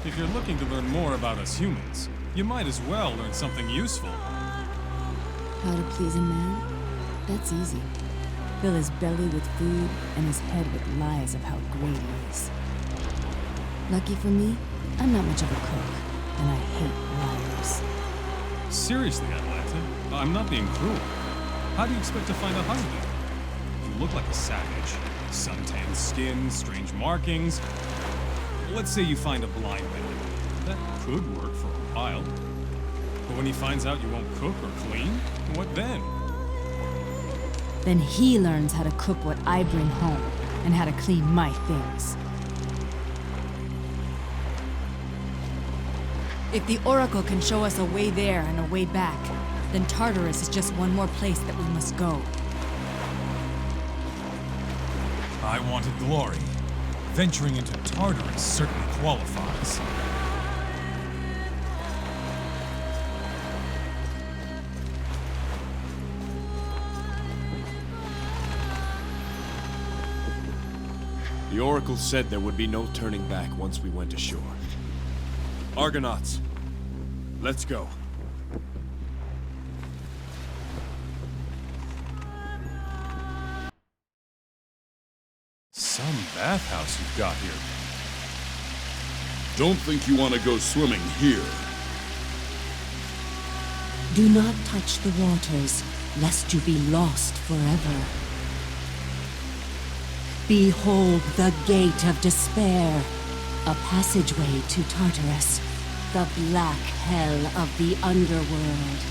If you're looking to learn more about us humans, you might as well learn something useful. How to please a man? That's easy. Fill his belly with food and his head with lies of how great he is. Lucky for me, I'm not much of a cook, and I hate liars. Seriously, Atlanta, I'm not being cruel. How do you expect to find a husband? You look like a savage. Suntanned skin, strange markings. Let's say you find a blind man. That could work for a while. But when he finds out you won't cook or clean, what then? Then he learns how to cook what I bring home, and how to clean my things. If the Oracle can show us a way there and a way back, then Tartarus is just one more place that we must go. I wanted glory. Venturing into Tartarus certainly qualifies. The Oracle said there would be no turning back once we went ashore. Argonauts, let's go. Some bathhouse you've got here. Don't think you want to go swimming here. Do not touch the waters, lest you be lost forever. Behold the gate of despair, a passageway to Tartarus, the black hell of the underworld.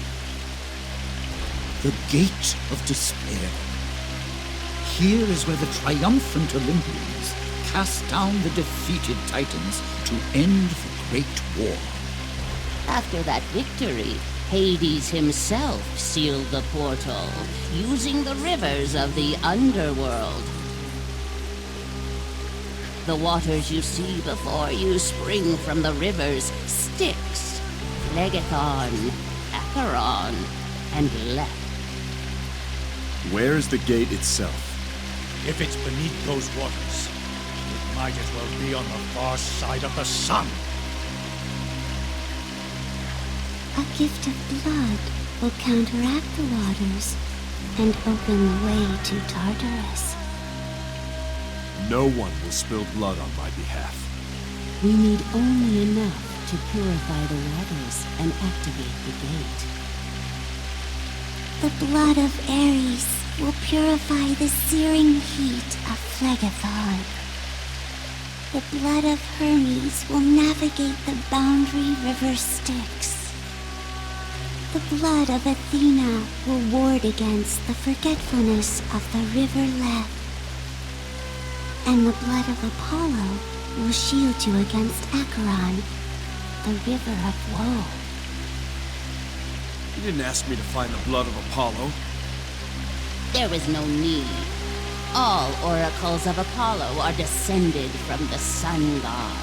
The gate of despair. Here is where the triumphant Olympians cast down the defeated Titans to end the Great War. After that victory, Hades himself sealed the portal, using the rivers of the underworld. The waters you see before you spring from the rivers Styx, Phlegethon, Acheron, and Lethe. Where is the gate itself? If it's beneath those waters, it might as well be on the far side of the sun. A gift of blood will counteract the waters and open the way to Tartarus. No one will spill blood on my behalf. We need only enough to purify the waters and activate the gate. The blood of Ares will purify the searing heat of Phlegethon. The blood of Hermes will navigate the boundary river Styx. The blood of Athena will ward against the forgetfulness of the river Lethe. And the blood of Apollo will shield you against Acheron, the river of woe. You didn't ask me to find the blood of Apollo. There is no need. All oracles of Apollo are descended from the sun god.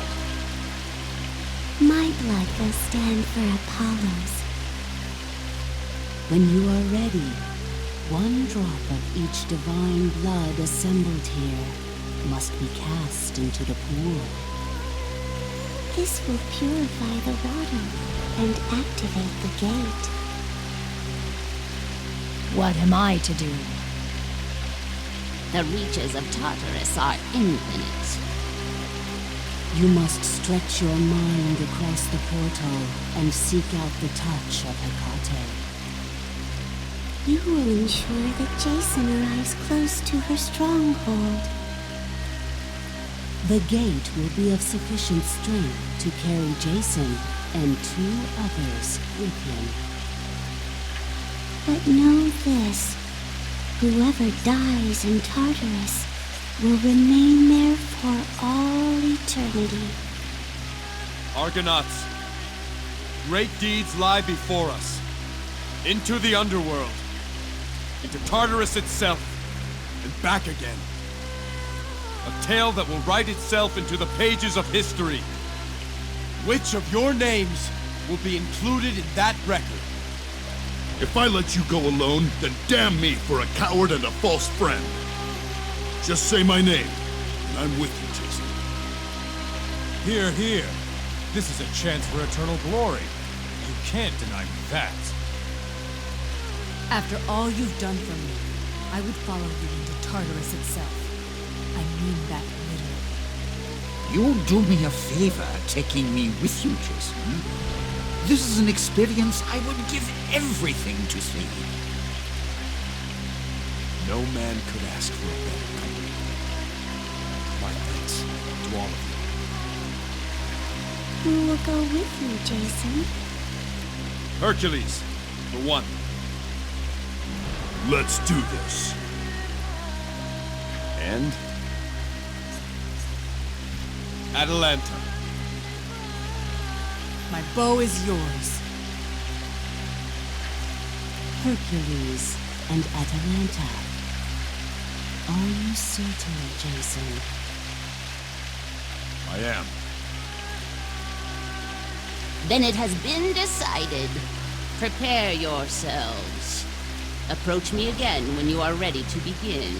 My blood will stand for Apollo's. When you are ready, one drop of each divine blood assembled here must be cast into the pool. This will purify the water and activate the gate. What am I to do? The reaches of Tartarus are infinite. You must stretch your mind across the portal and seek out the touch of Hecate. You will ensure that Jason arrives close to her stronghold. The gate will be of sufficient strength to carry Jason and 2 others with him. But know this, whoever dies in Tartarus will remain there for all eternity. Argonauts, great deeds lie before us. Into the underworld, into Tartarus itself, and back again. A tale that will write itself into the pages of history. Which of your names will be included in that record? If I let you go alone, then damn me for a coward and a false friend. Just say my name, and I'm with you, Jason. Here, here. This is a chance for eternal glory. You can't deny me that. After all you've done for me, I would follow you into Tartarus itself. I mean that literally. You'll do me a favor taking me with you, Jason. This is an experience I would give everything to see. No man could ask for a better company. My thanks to all of you. Who will go with you, Jason? Hercules, for one. Let's do this. And? Atalanta. My bow is yours. Hercules and Atalanta. Are you certain, Jason? I am. Then it has been decided. Prepare yourselves. Approach me again when you are ready to begin.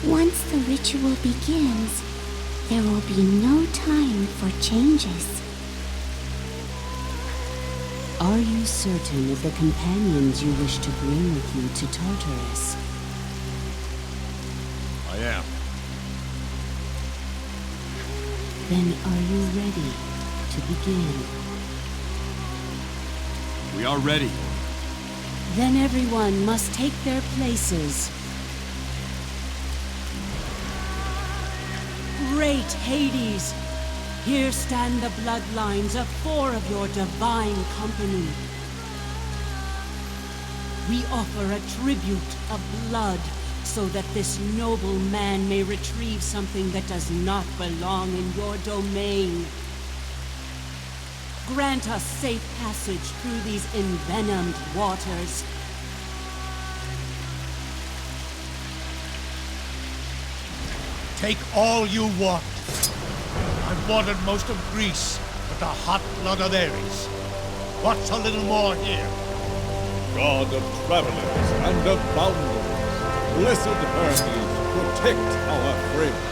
Once the ritual begins, there will be no time for changes. Are you certain of the companions you wish to bring with you to Tartarus? I am. Then are you ready to begin? We are ready. Then everyone must take their places. Great Hades! Here stand the bloodlines of 4 of your divine company. We offer a tribute of blood so that this noble man may retrieve something that does not belong in your domain. Grant us safe passage through these envenomed waters. Take all you want. I've watered most of Greece with the hot blood of Ares. What's a little more here? God of travelers and of bounders, blessed Hermes, protect our friends.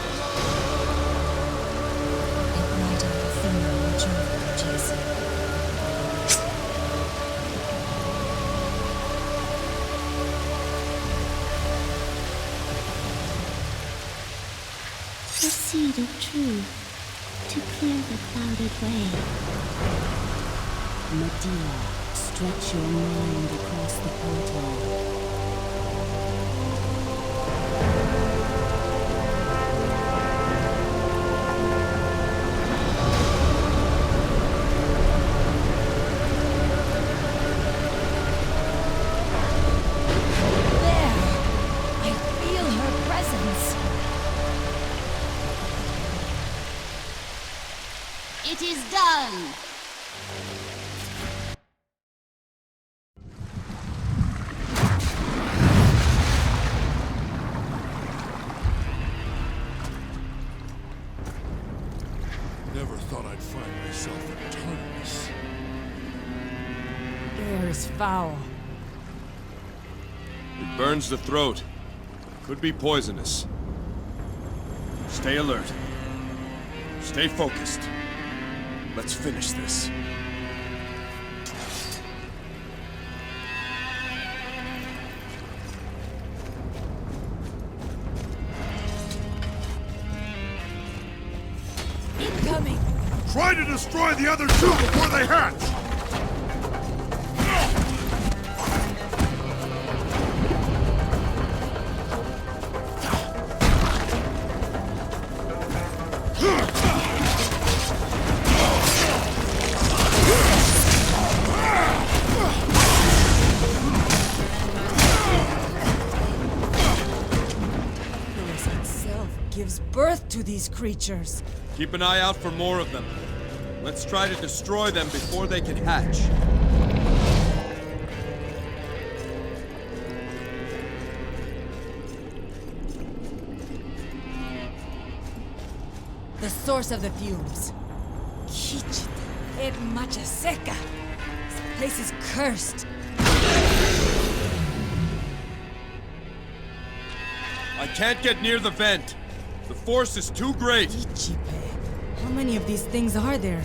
The seed of truth to clear the clouded way. Medea, stretch your mind across the portal. It is done! Never thought I'd find myself in Tartarus. Air is foul. It burns the throat. Could be poisonous. Stay alert. Stay focused. Let's finish this. Incoming! Try to destroy the other 2 before they hatch! Gives birth to these creatures. Keep an eye out for more of them. Let's try to destroy them before they can hatch. The source of the fumes. Kichit et macha seca. This place is cursed. I can't get near the vent. The force is too great. How many of these things are there?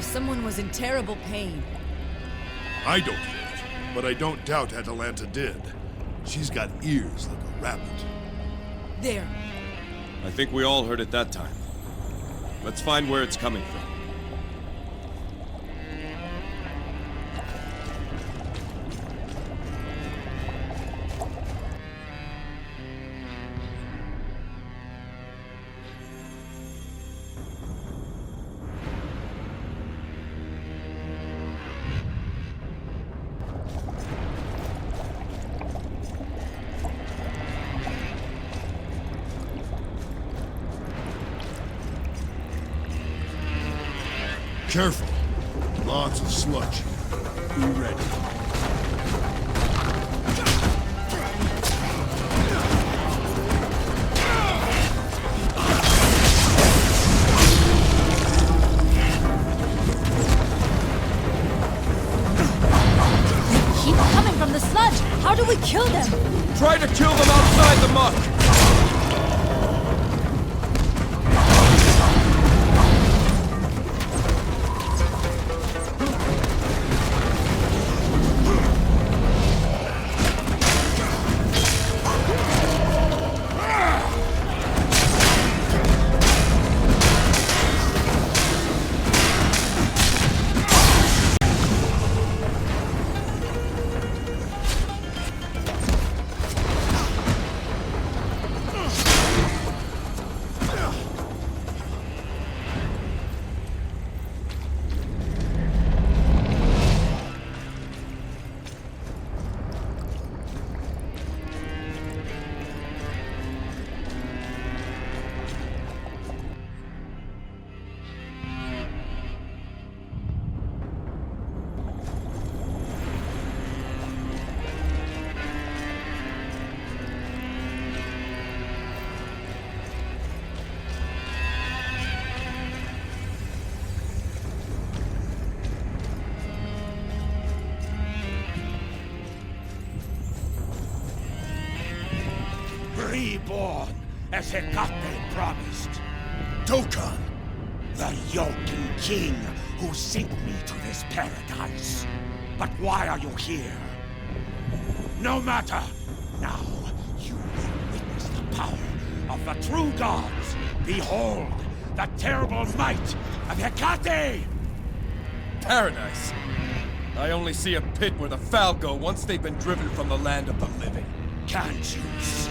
Someone was in terrible pain. I don't hear it, but I don't doubt Atalanta did. She's got ears like a rabbit. There. I think we all heard it that time. Let's find where it's coming from. Careful. Lots of sludge. Be ready. Keep coming from the sludge! How do we kill them? Try to kill them outside the muck! Reborn, as Hecate promised. Dokkan! The Iolcus King who sent me to this paradise. But why are you here? No matter. Now, you will witness the power of the true gods. Behold, the terrible might of Hecate! Paradise? I only see a pit where the foul go once they've been driven from the land of the living. Can't you see?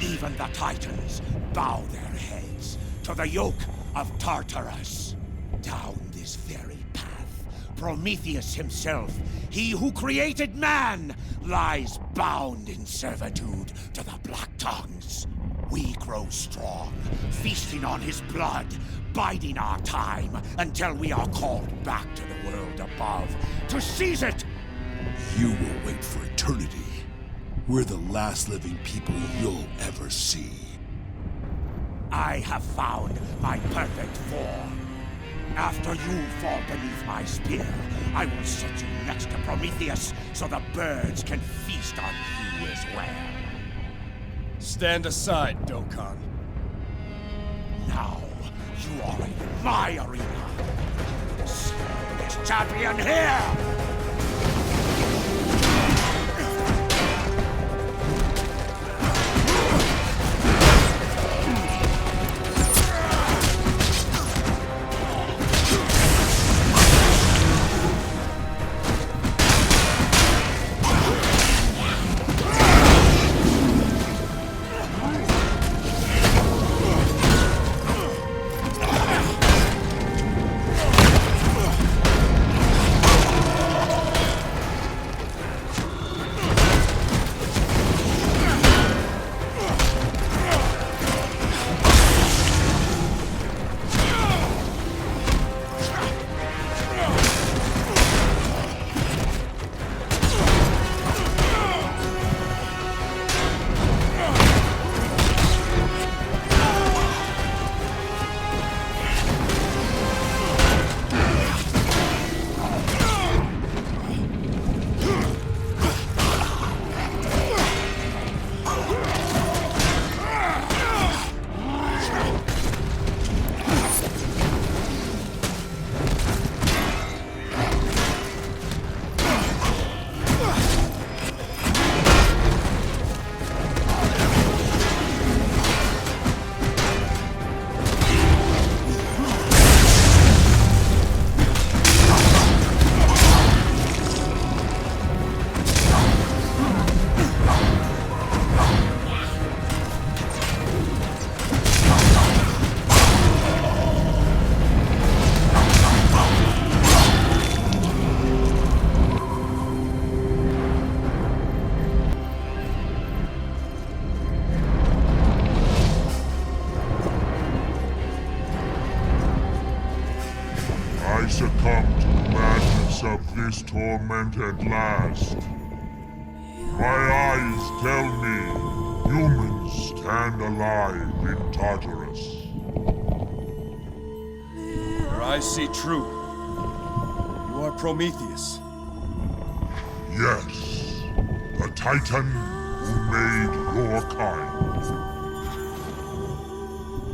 Even the Titans bow their heads to the yoke of Tartarus. Down this very path, Prometheus himself, he who created man, lies bound in servitude to the Black Tongues. We grow strong, feasting on his blood, biding our time until we are called back to the world above to seize it. You will wait for eternity. We're the last living people you'll ever see. I have found my perfect form. After you fall beneath my spear, I will set you next to Prometheus so the birds can feast on you as well. Stand aside, Dokkan. Now, you are in my arena. This champion here! I succumb to the madness of this torment at last. My eyes tell me humans stand alive in Tartarus. Your eyes see true. You are Prometheus. Yes, the Titan who made your kind.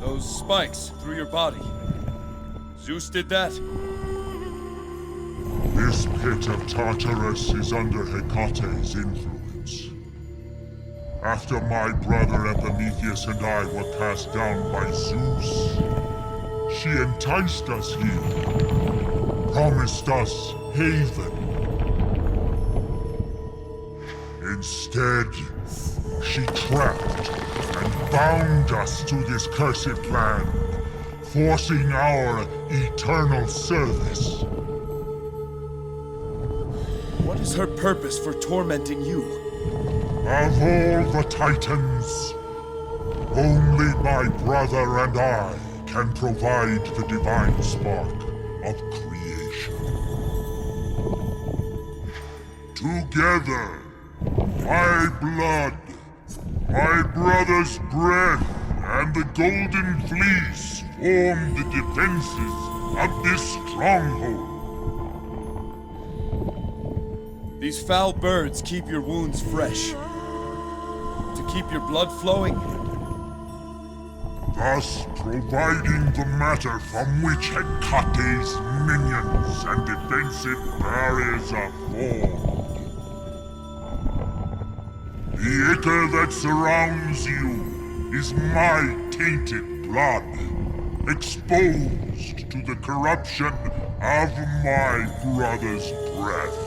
Those spikes through your body. Zeus did that? This pit of Tartarus is under Hecate's influence. After my brother Epimetheus and I were cast down by Zeus, she enticed us here, promised us haven. Instead, she trapped and bound us to this cursed land, forcing our eternal service. What is her purpose for tormenting you? Of all the Titans, only my brother and I can provide the divine spark of creation. Together, my blood, my brother's breath, and the golden fleece form the defenses of this stronghold. These foul birds keep your wounds fresh. To keep your blood flowing. Thus providing the matter from which Hecate's minions and defensive barriers are formed. The ichor that surrounds you is my tainted blood, exposed to the corruption of my brother's breath.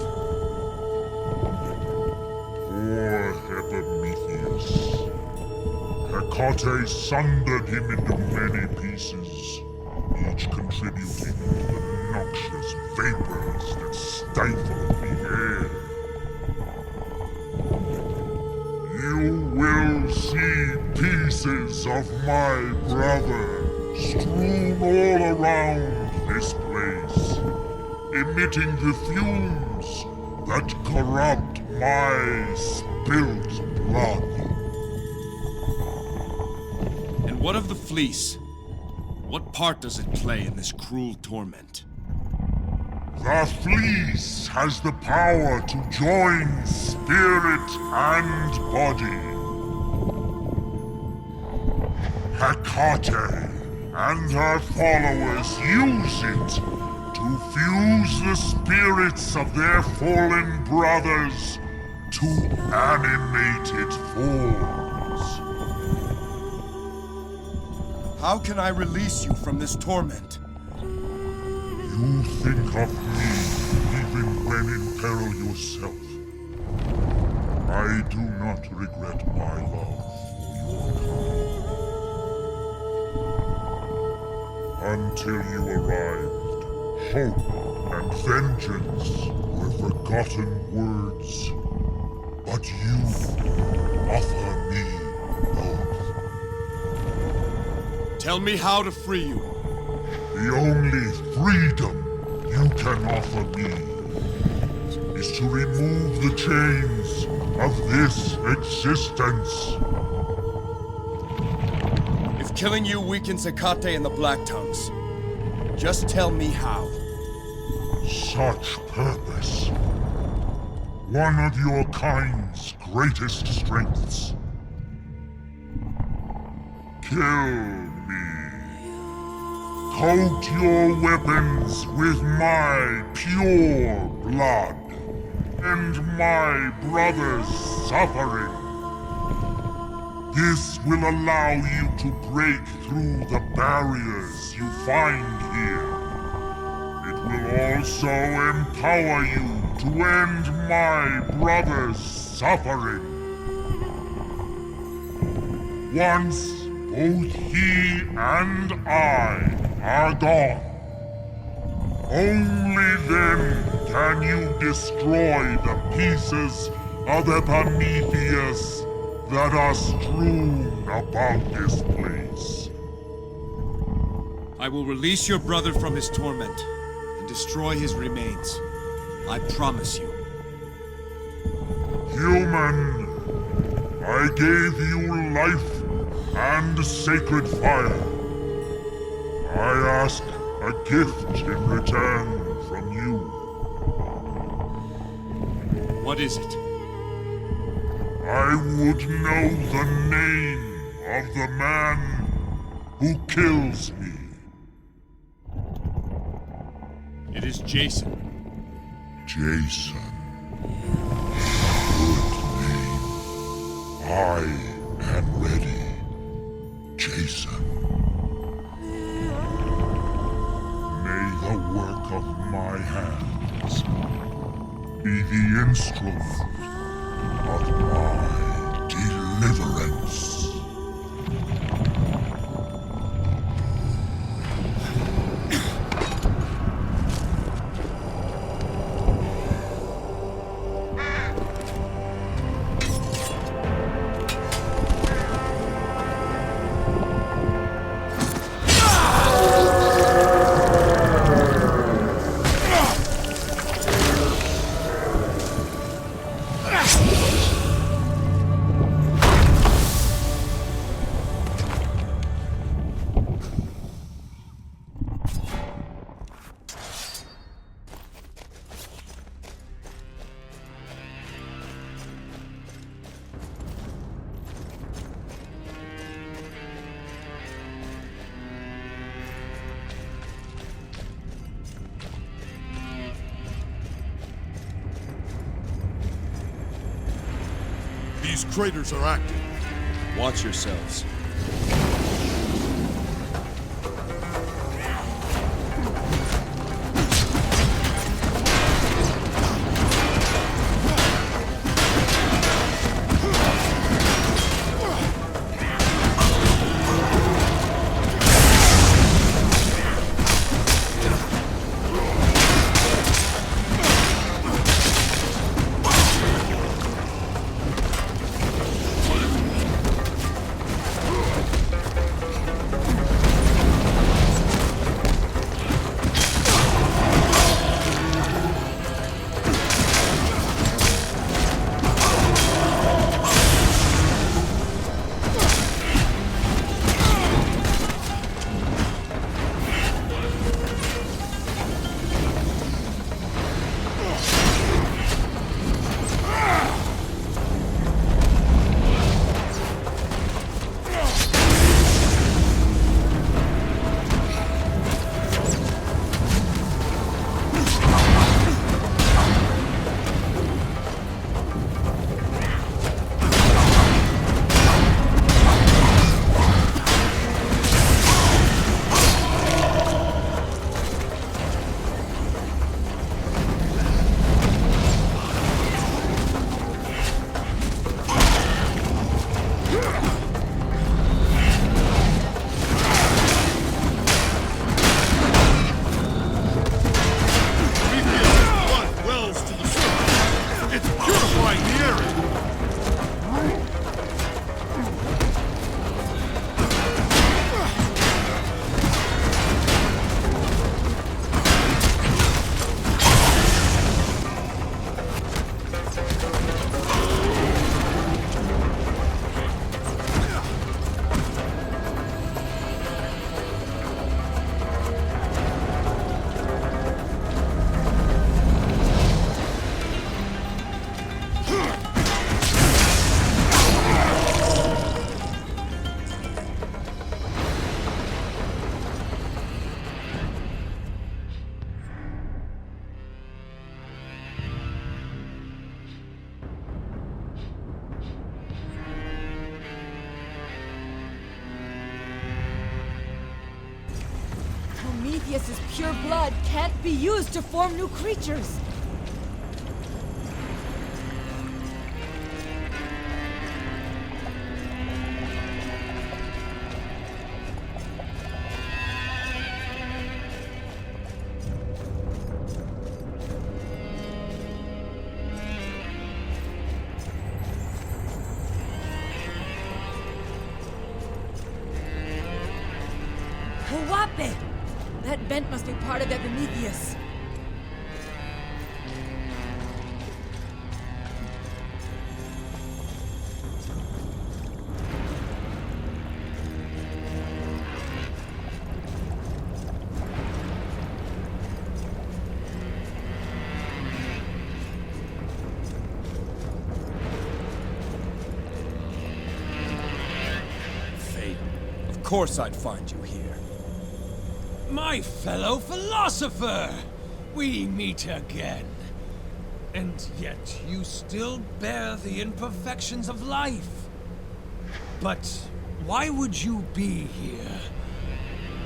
Poor Epimetheus. Hecate sundered him into many pieces, each contributing to the noxious vapors that stifle the air. You will see pieces of my brother strewn all around this place, emitting the fumes that corrupt my spilt blood. And what of the fleece? What part does it play in this cruel torment? The fleece has the power to join spirit and body. Hecate and her followers use it to fuse the spirits of their fallen brothers to animated forms. How can I release you from this torment? You think of me even when in peril yourself. I do not regret my love for your kind. Until you arrived, hope and vengeance were forgotten words. But you offer me both. Tell me how to free you. The only freedom you can offer me is to remove the chains of this existence. If killing you weakens Hecate and the Black Tongues, just tell me how. Such purpose. One of your kind's greatest strengths. Kill me. Coat your weapons with my pure blood. End my brother's suffering. This will allow you to break through the barriers you find here. It will also empower you to end my brother's suffering. Once both he and I are gone, only then can you destroy the pieces of Epimetheus that are strewn about this place. I will release your brother from his torment and destroy his remains. I promise you. Human, I gave you life and sacred fire. I ask a gift in return from you. What is it? I would know the name of the man who kills me. It is Jason. Jason. Good name. I am ready. Jason. May the work of my hands be the instrument of my deliverance. These craters are active. Watch yourselves. Prometheus's pure blood can't be used to form new creatures. That vent must be part of Epimetheus. course I'd find you here. My fellow philosopher! We meet again. And yet you still bear the imperfections of life. But why would you be here?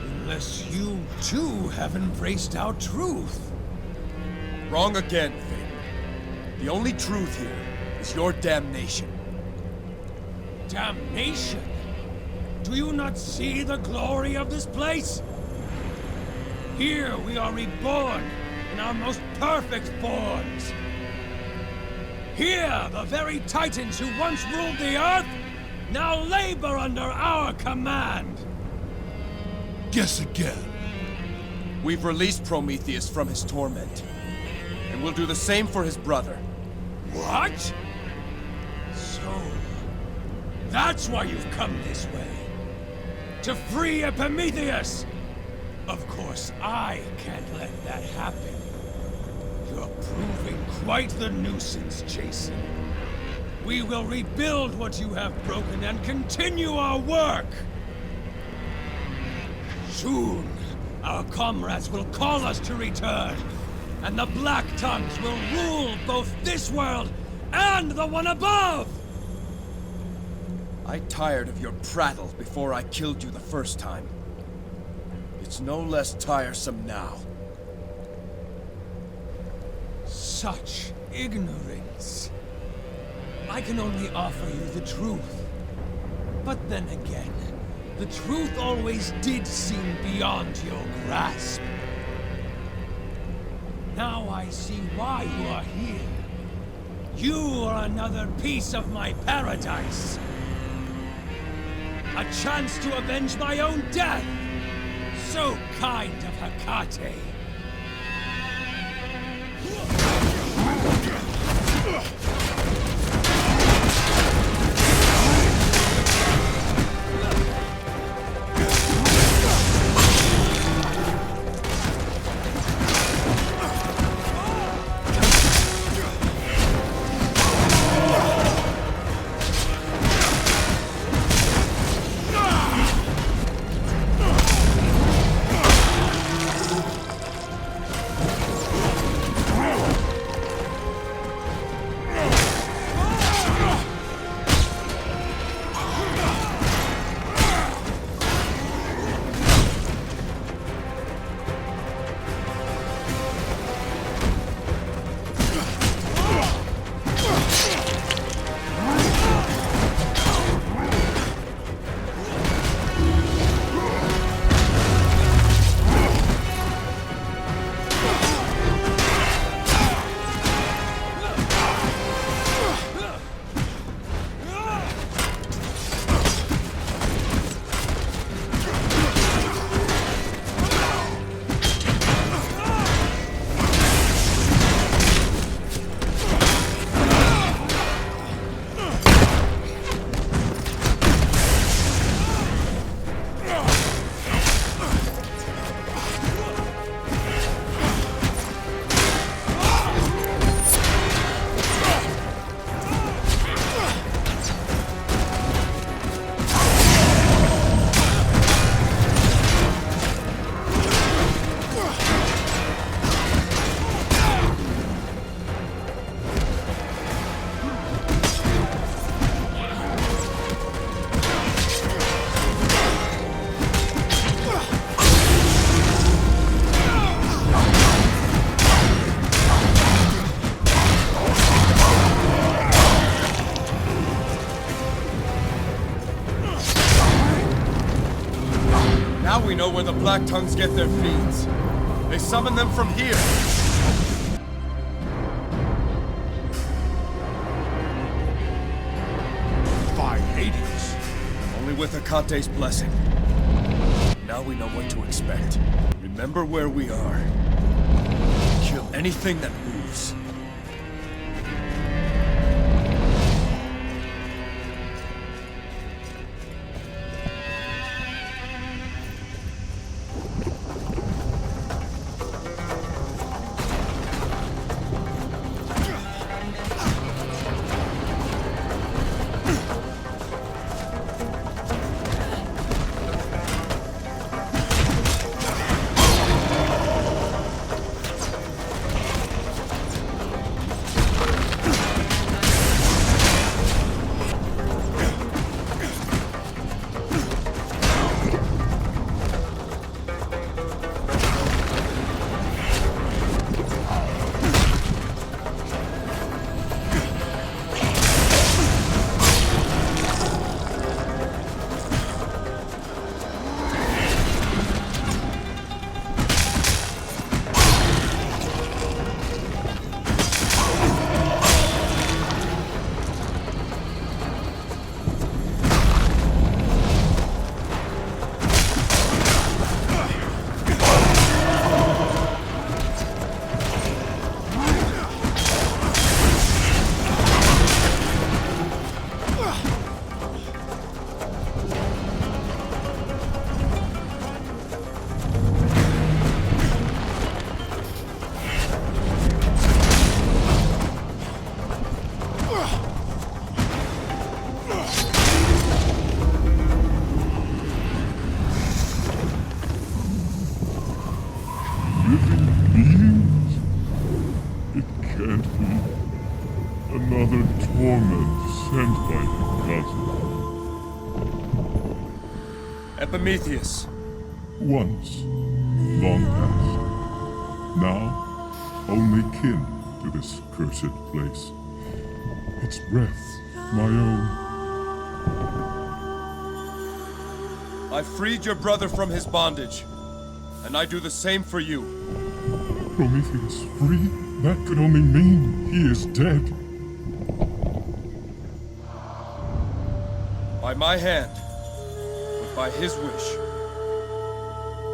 Unless you too have embraced our truth. Wrong again, Finn. The only truth here is your damnation. Damnation? Do you not see the glory of this place? Here we are reborn in our most perfect forms. Here, the very titans who once ruled the Earth now labor under our command. Guess again. We've released Prometheus from his torment. And we'll do the same for his brother. What? So, that's why you've come this way. To free Prometheus! Of course, I can't let that happen. You're proving quite the nuisance, Jason. We will rebuild what you have broken and continue our work! Soon, our comrades will call us to return, and the Black Tongues will rule both this world and the one above! I tired of your prattle before I killed you the first time. It's no less tiresome now. Such ignorance. I can only offer you the truth. But then again, the truth always did seem beyond your grasp. Now I see why you are here. You are another piece of my paradise. A chance to avenge my own death. So kind of Hecate. Now we know where the Black Tongues get their feeds. They summon them from here. By Hades. Only with Hecate's blessing. Now we know what to expect. Remember where we are. Kill anything that moves. another torment sent by Elgato. Epimetheus. Once, long past. Now, only kin to this cursed place. Its breath, my own. I freed your brother from his bondage, and I do the same for you. Prometheus free? That could only mean he is dead. By my hand, but by his wish.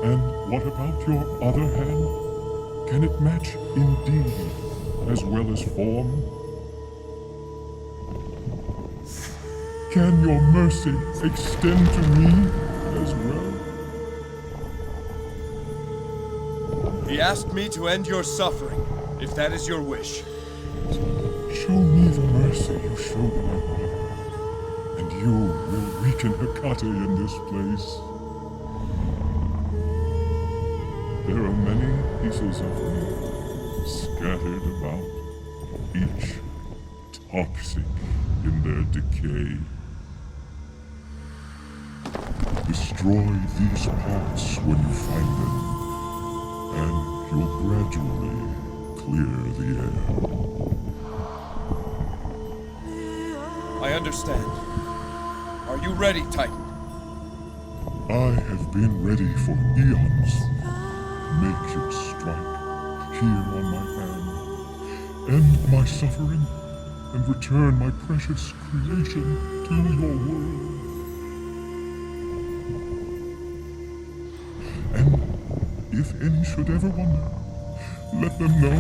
And what about your other hand? Can it match in deed as well as form? Can your mercy extend to me as well? He asked me to end your suffering, if that is your wish. Show me the mercy you showed my brother, and you will weaken Hecate in this place. There are many pieces of me scattered about, each toxic in their decay. Destroy these parts when you find them, and you'll gradually clear the air. I understand. Are you ready, Titan? I have been ready for eons. Make your strike here on my hand. End my suffering, and return my precious creation to your world. And if any should ever wonder, let them know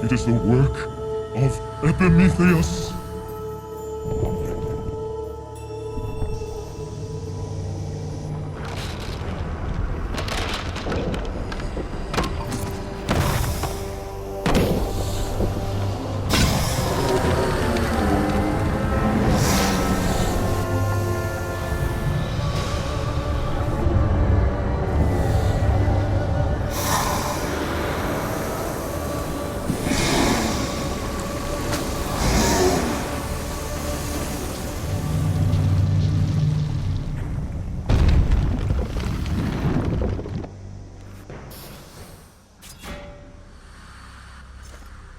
it is the work of Epimetheus.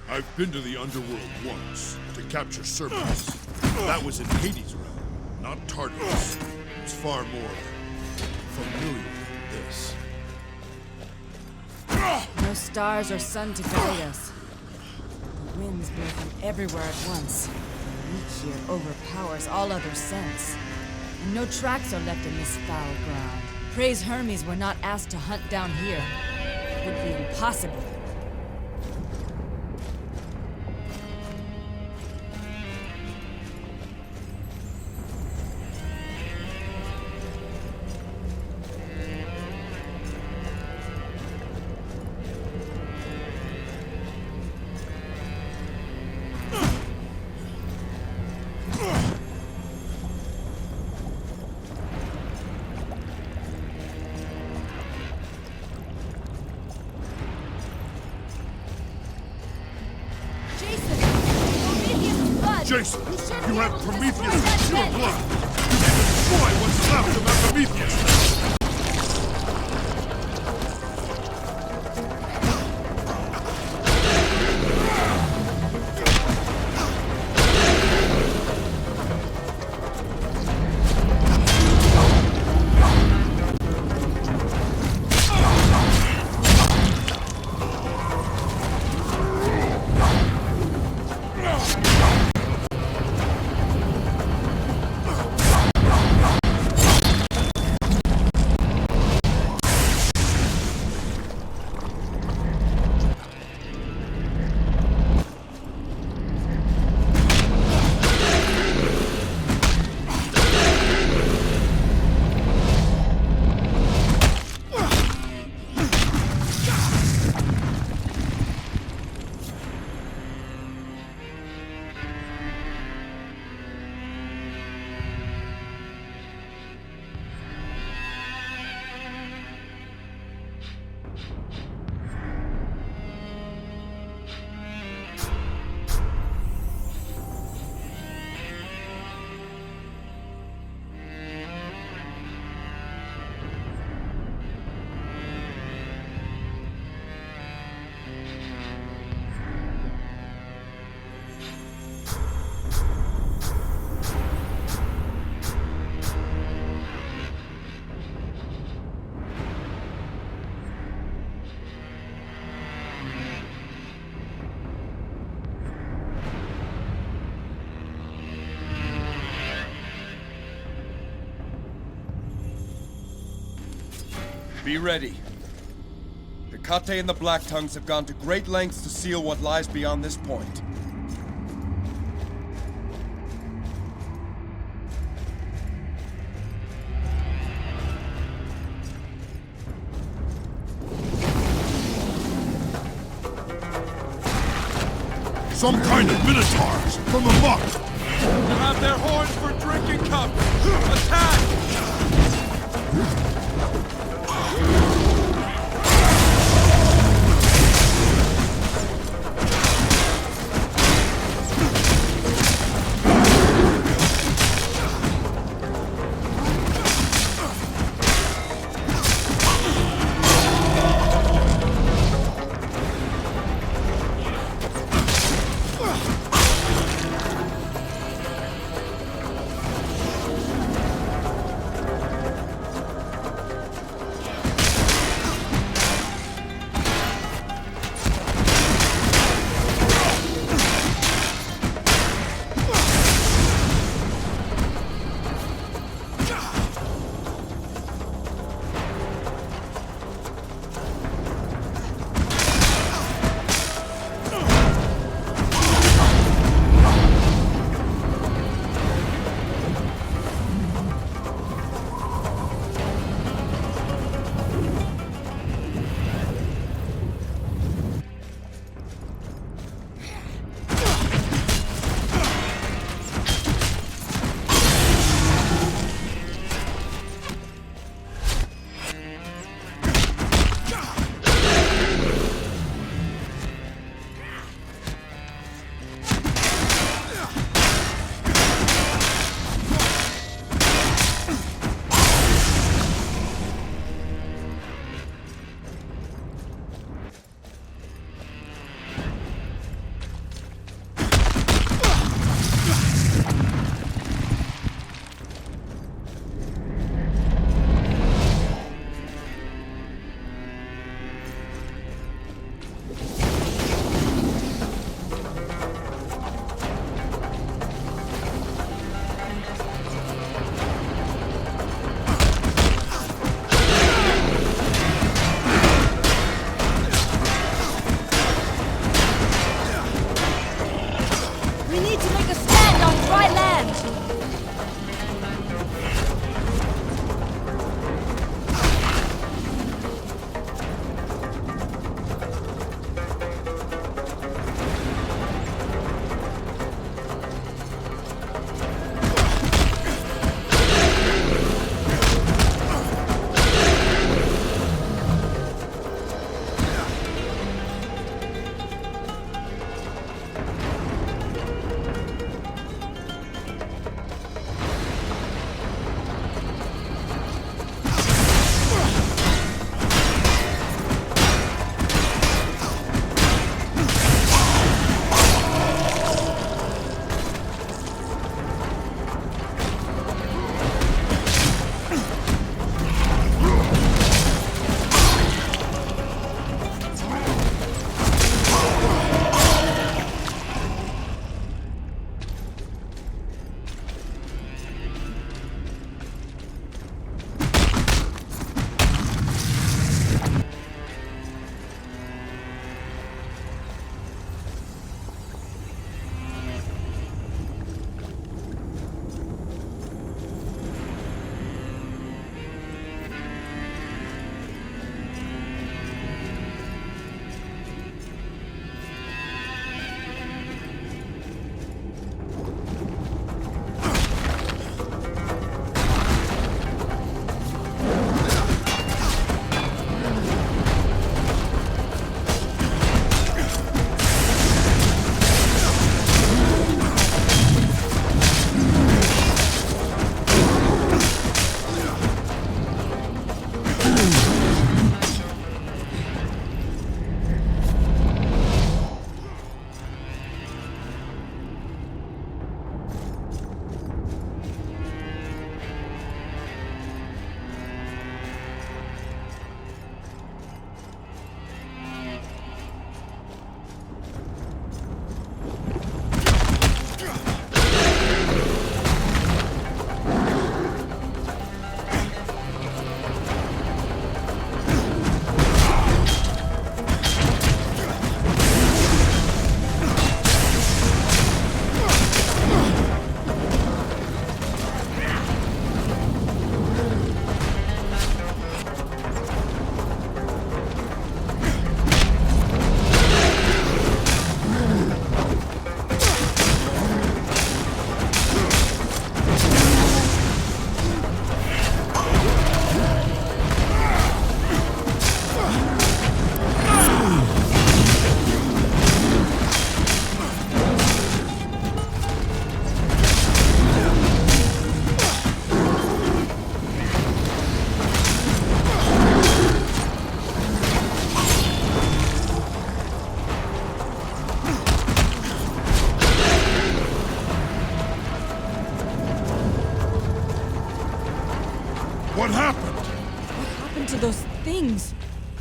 I've been to the underworld once to capture serpents. That was in Hades' realm, not Tartarus. It's far more familiar than this. No stars or sun to guide us. The winds blow from everywhere at once. The reach here overpowers all other sense. And no tracks are left in this foul ground. Praise Hermes we're not asked to hunt down here. It would be impossible. Jason, you have Prometheus' pure blood. You can destroy what's left of Epimetheus. Be ready. The Kate and the Black Tongues have gone to great lengths to seal what lies beyond this point. Some kind of minotaurs from the muck! Grab their horns for drinking cups! Attack!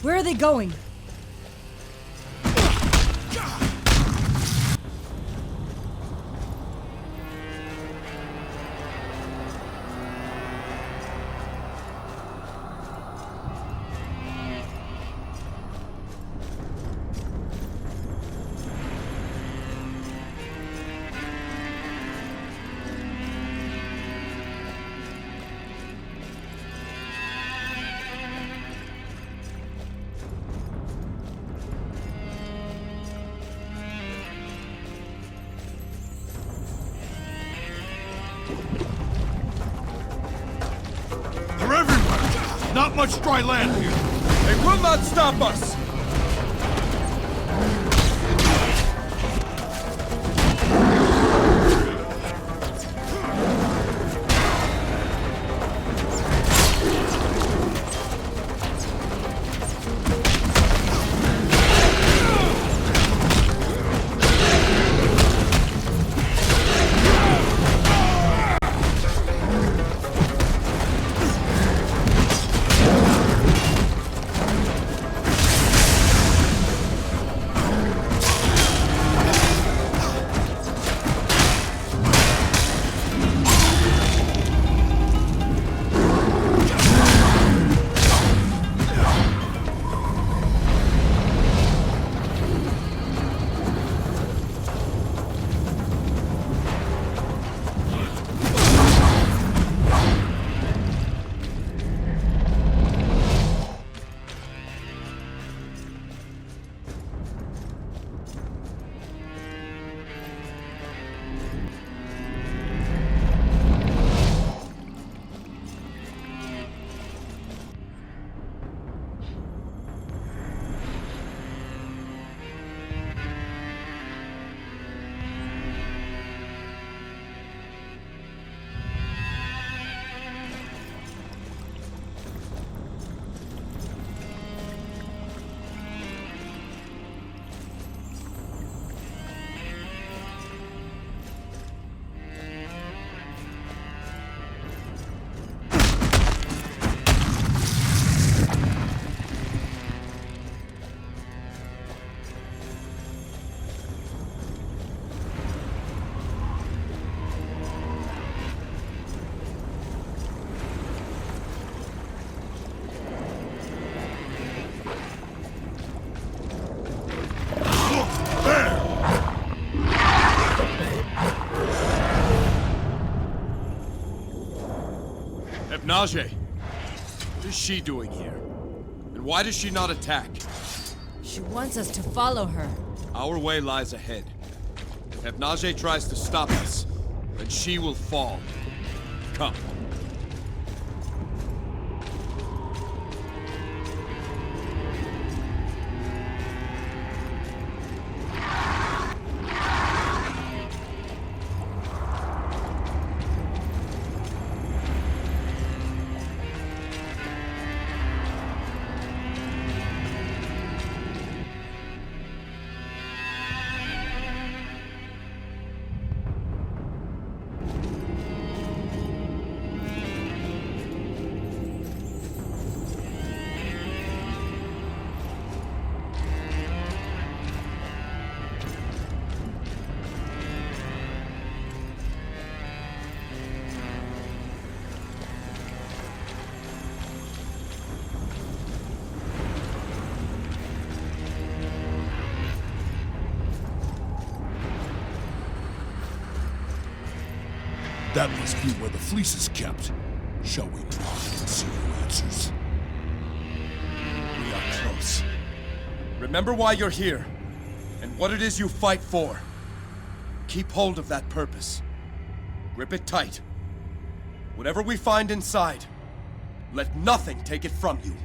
Where are they going? They're everywhere! Not much dry land here! They will not stop us! Mycenae, what is she doing here? And why does she not attack? She wants us to follow her. Our way lies ahead. If Mycenae tries to stop us, then she will fall. Come. That must be where the fleece is kept. Shall we talk and see who answers? We are close. Remember why you're here, and what it is you fight for. Keep hold of that purpose. Grip it tight. Whatever we find inside, let nothing take it from you.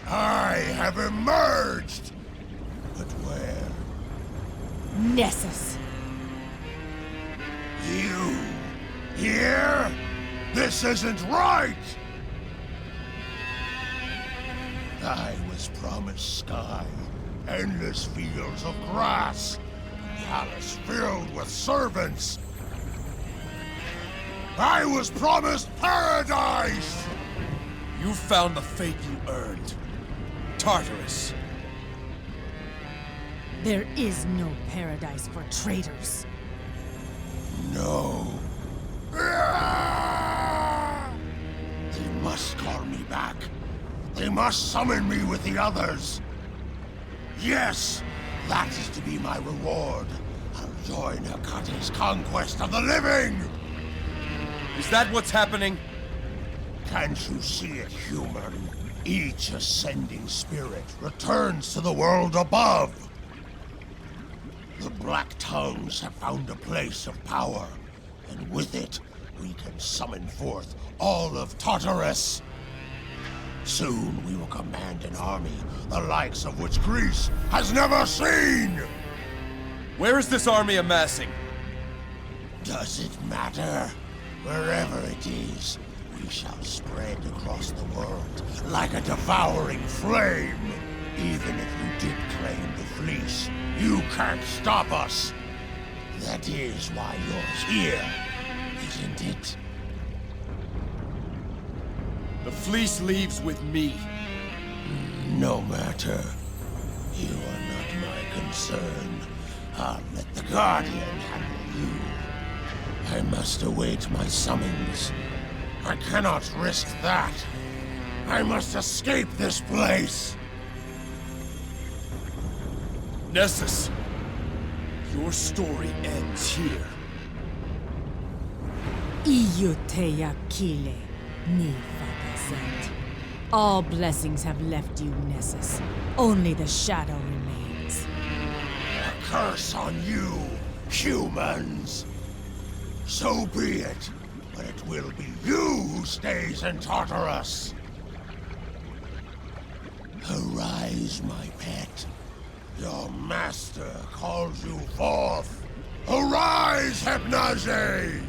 I have emerged! But where? Nessus. You here? This isn't right! I was promised sky, endless fields of grass, a palace filled with servants. I was promised paradise! You found the fate you earned. Tartarus. There is no paradise for traitors. No. They must call me back. They must summon me with the others. Yes, that is to be my reward. I'll join Hecate's conquest of the living! Is that what's happening? Can't you see it, human? Each ascending spirit returns to the world above. The Black Tongues have found a place of power, and with it, we can summon forth all of Tartarus. Soon we will command an army, the likes of which Greece has never seen! Where is this army amassing? Does it matter? Wherever it is, we shall spread across the world like a devouring flame. Even if you did claim the fleece, you can't stop us. That is why you're here, isn't it? The fleece leaves with me. No matter. You are not my concern. I'll let the Guardian handle you. I must await my summons. I cannot risk that. I must escape this place. Nessus, your story ends here. Iotea Kile, Nifakazet. All blessings have left you, Nessus. Only the shadow remains. A curse on you, humans. So be it, but it will be you who stays in Tartarus. Arise, my pet. Your master calls you forth. Arise, Hypnaze!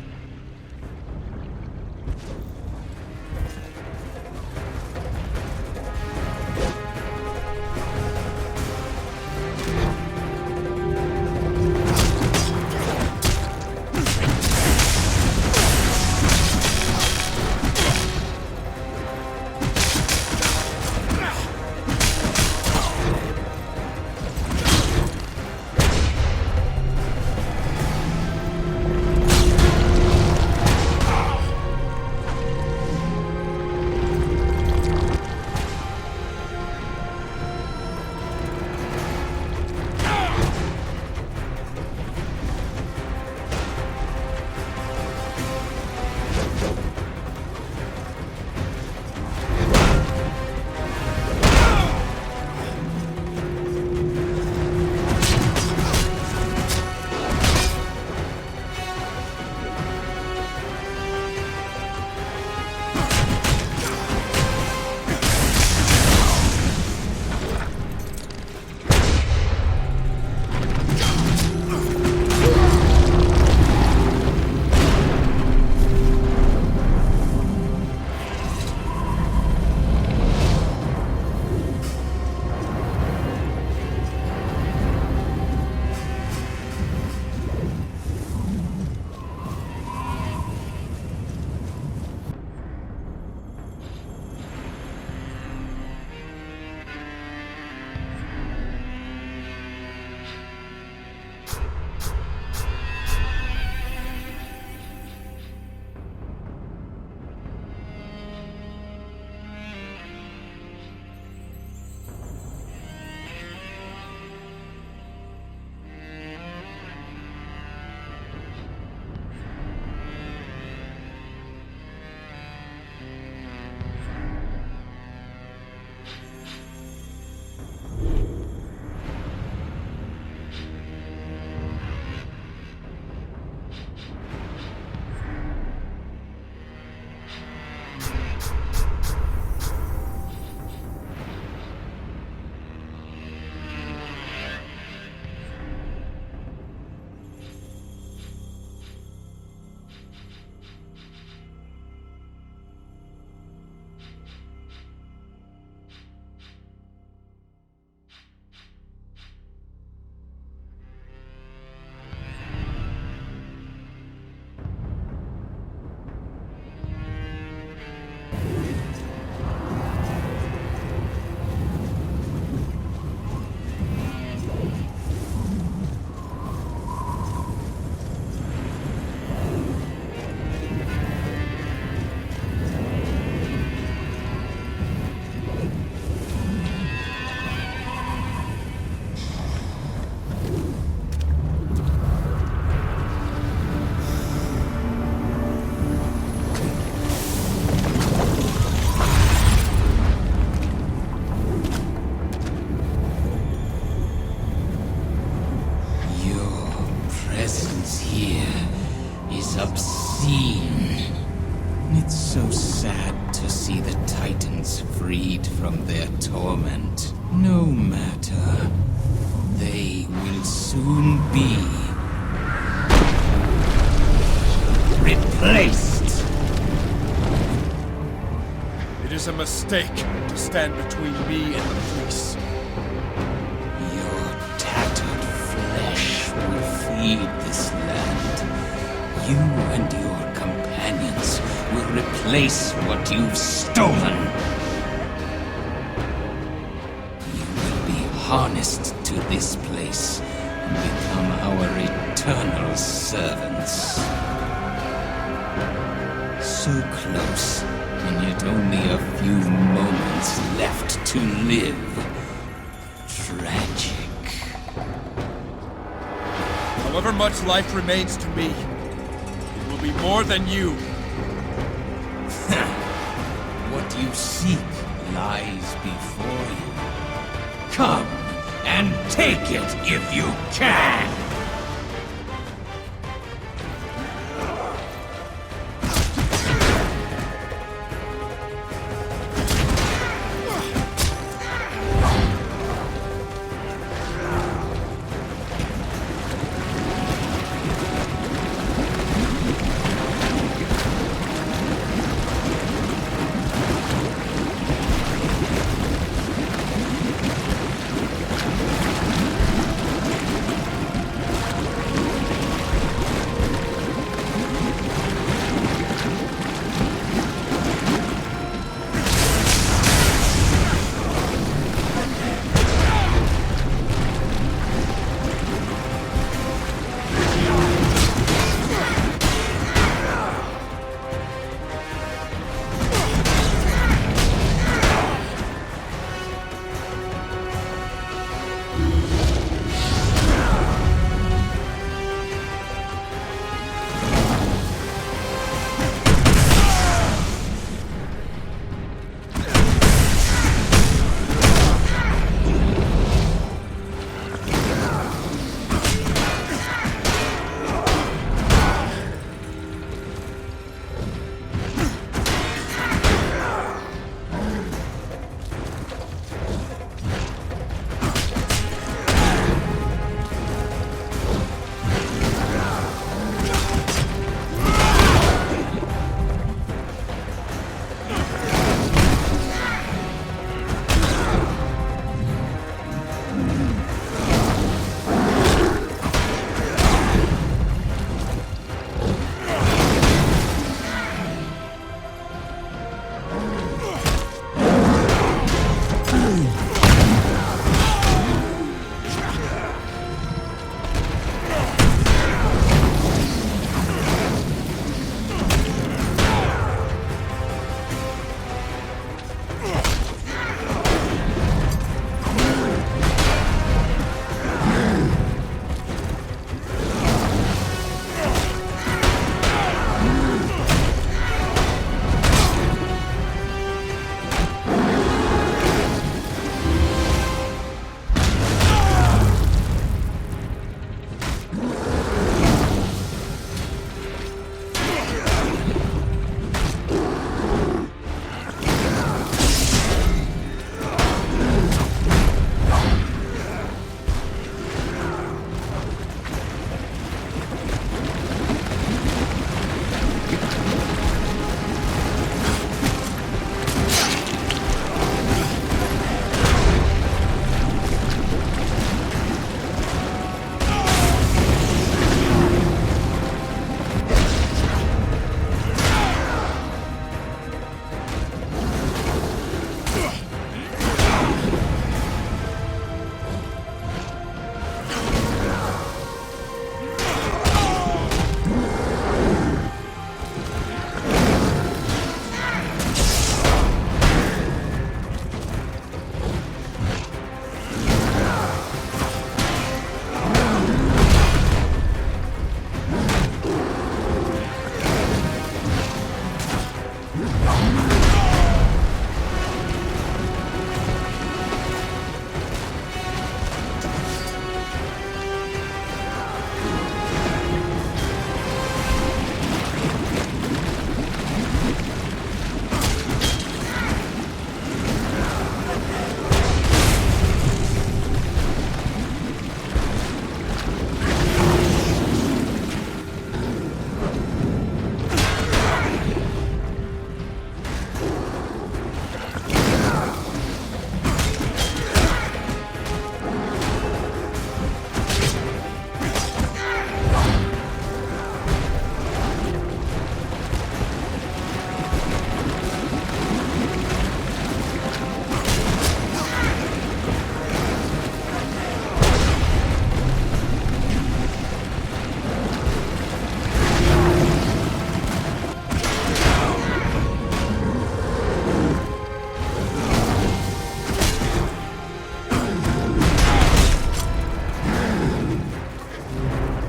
presence here is obscene. It's so sad to see the Titans freed from their torment. No matter. They will soon be replaced. It is a mistake to stand between me and the police. Your tattered flesh will feed this land. You and your companions will replace what you've stolen. You will be harnessed to this place and become our eternal servants. So close, and yet only a few moments left to live. Tragic. However much life remains to me, it will be more than you. What you seek lies before you. Come and take it if you can!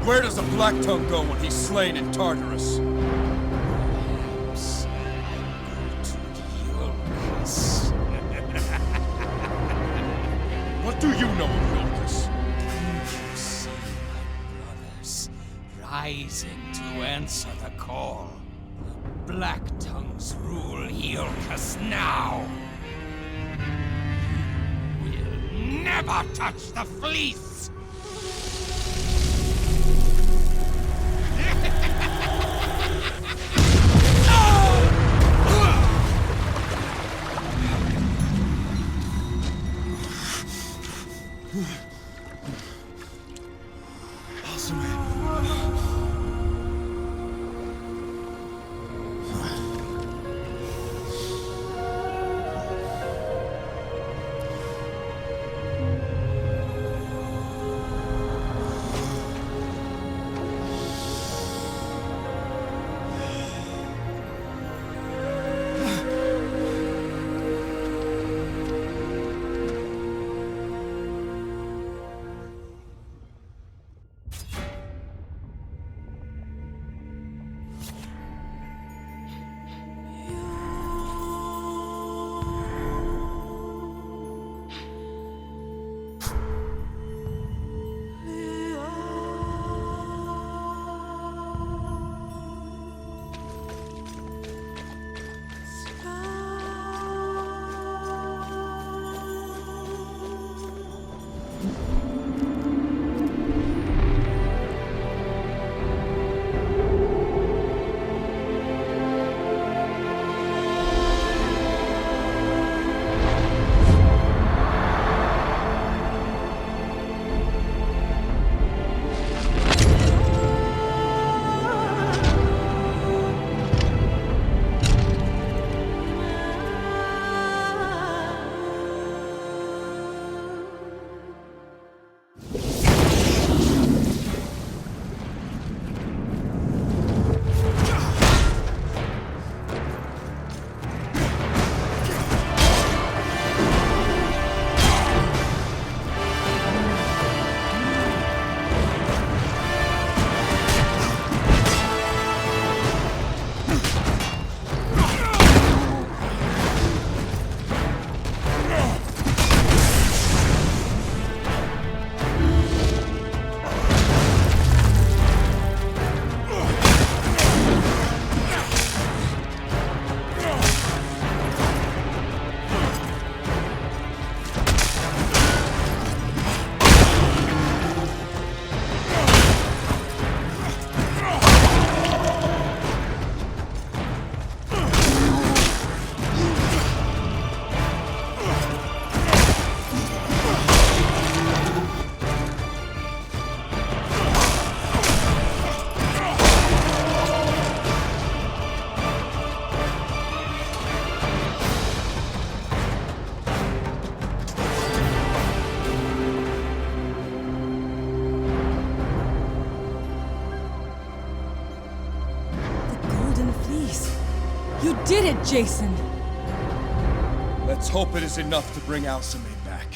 Where does a Black Tongue go when he's slain in Tartarus? Perhaps I go to Iolcus. What do you know of Iolcus? Don't you see my brothers rising to answer the call? The Black Tongues rule Iolcus now. You will never touch the fleece! Did it, Jason! Let's hope it is enough to bring Alcime back.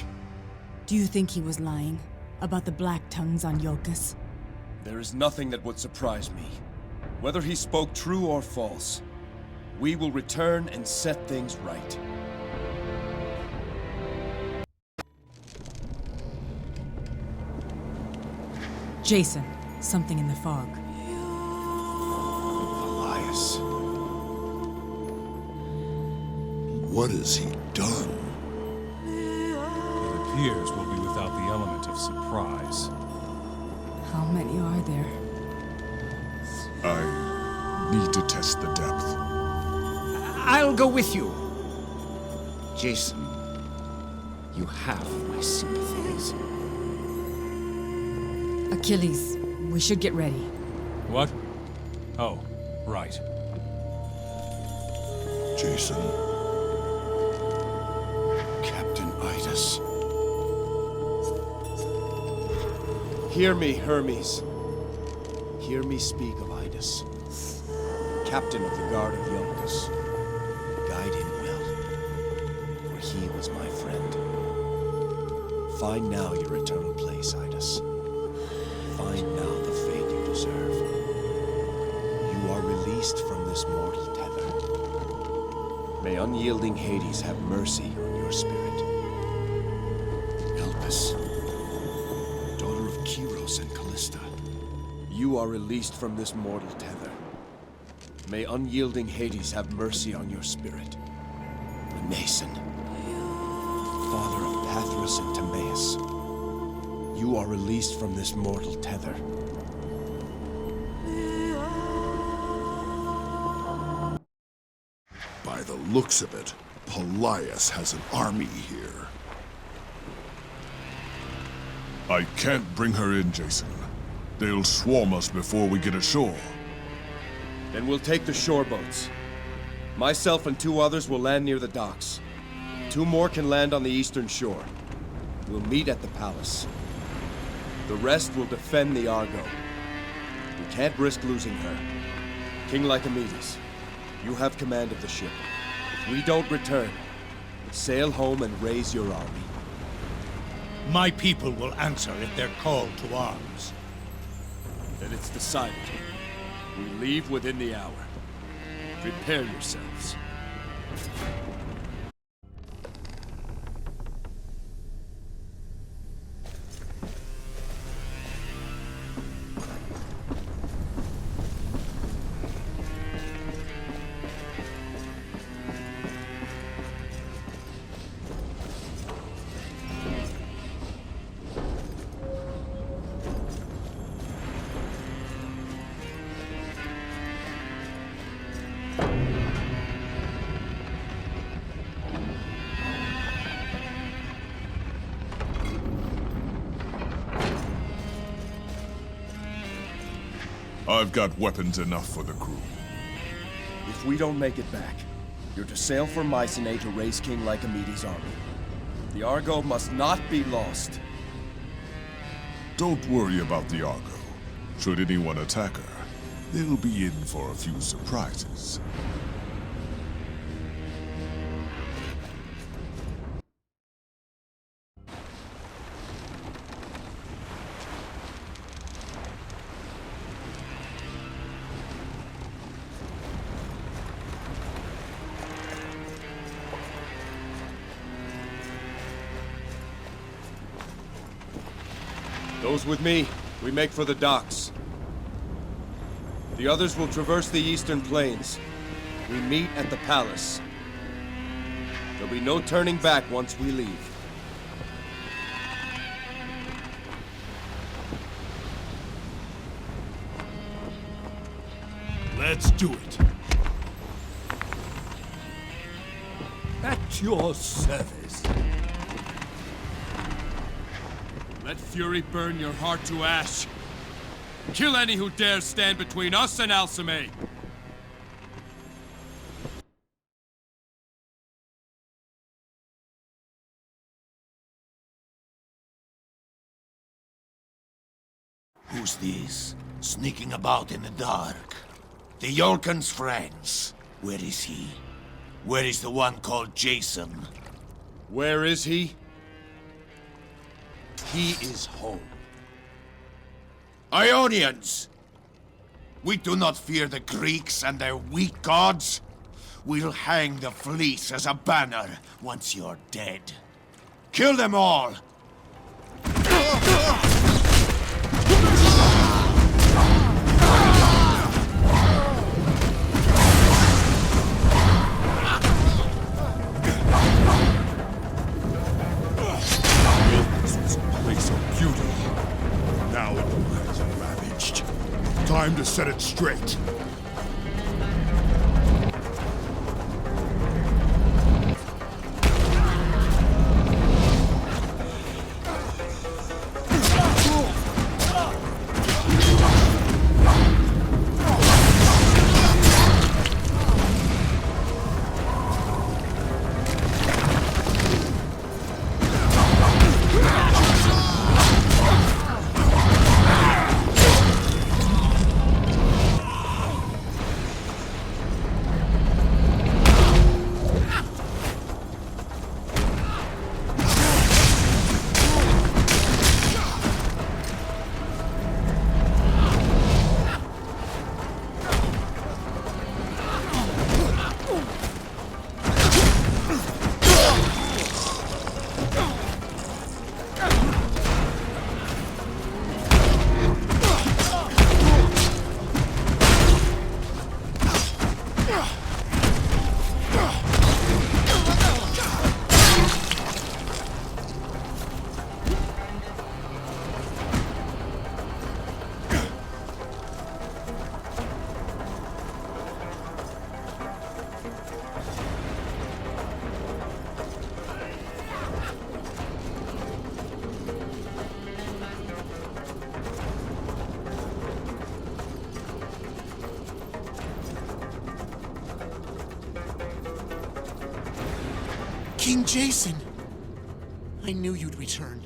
Do you think he was lying about the Black Tongues on Iolcus? There is nothing that would surprise me. Whether he spoke true or false, we will return and set things right. Jason, something in the fog. Elias. What has he done? It appears we'll be without the element of surprise. How many are there? I need to test the depth. I'll go with you. Jason, you have my sympathies. Achilles, we should get ready. What? Oh, right. Jason. Captain Idas. Hear me, Hermes. Hear me speak of Idas, captain of the guard of Iolcus. Guide him well, for he was my friend. Find now your eternal place, Idas. Find now the fate this mortal tether. May unyielding Hades have mercy on your spirit. Elpis, daughter of Kyros and Callista. You are released from this mortal tether. May unyielding Hades have mercy on your spirit. Renason, father of Pathros and Timaeus. You are released from this mortal tether. By the looks of it, Pallias has an army here. I can't bring her in, Jason. They'll swarm us before we get ashore. Then we'll take the shore boats. Myself and 2 others will land near the docks. 2 more can land on the eastern shore. We'll meet at the palace. The rest will defend the Argo. We can't risk losing her. King Lycomedes, you have command of the ship. If we don't return, sail home and raise your army. My people will answer if they're called to arms. Then it's decided. We leave within the hour. Prepare yourselves. I've got weapons enough for the crew. If we don't make it back, you're to sail for Mycenae to raise King Lycomedes' army. The Argo must not be lost. Don't worry about the Argo. Should anyone attack her, they'll be in for a few surprises. Those with me, we make for the docks. The others will traverse the eastern plains. We meet at the palace. There'll be no turning back once we leave. Let's do it. At your service. Let fury burn your heart to ash. Kill any who dare stand between us and Alcime. Who's this? Sneaking about in the dark. The Iolcan's friends. Where is he? Where is the one called Jason? Where is he? He is home. Ionians! We do not fear the Greeks and their weak gods. We'll hang the fleece as a banner once you're dead. Kill them all! Now it lies ravaged. Time to set it straight. King Jason! I knew you'd return.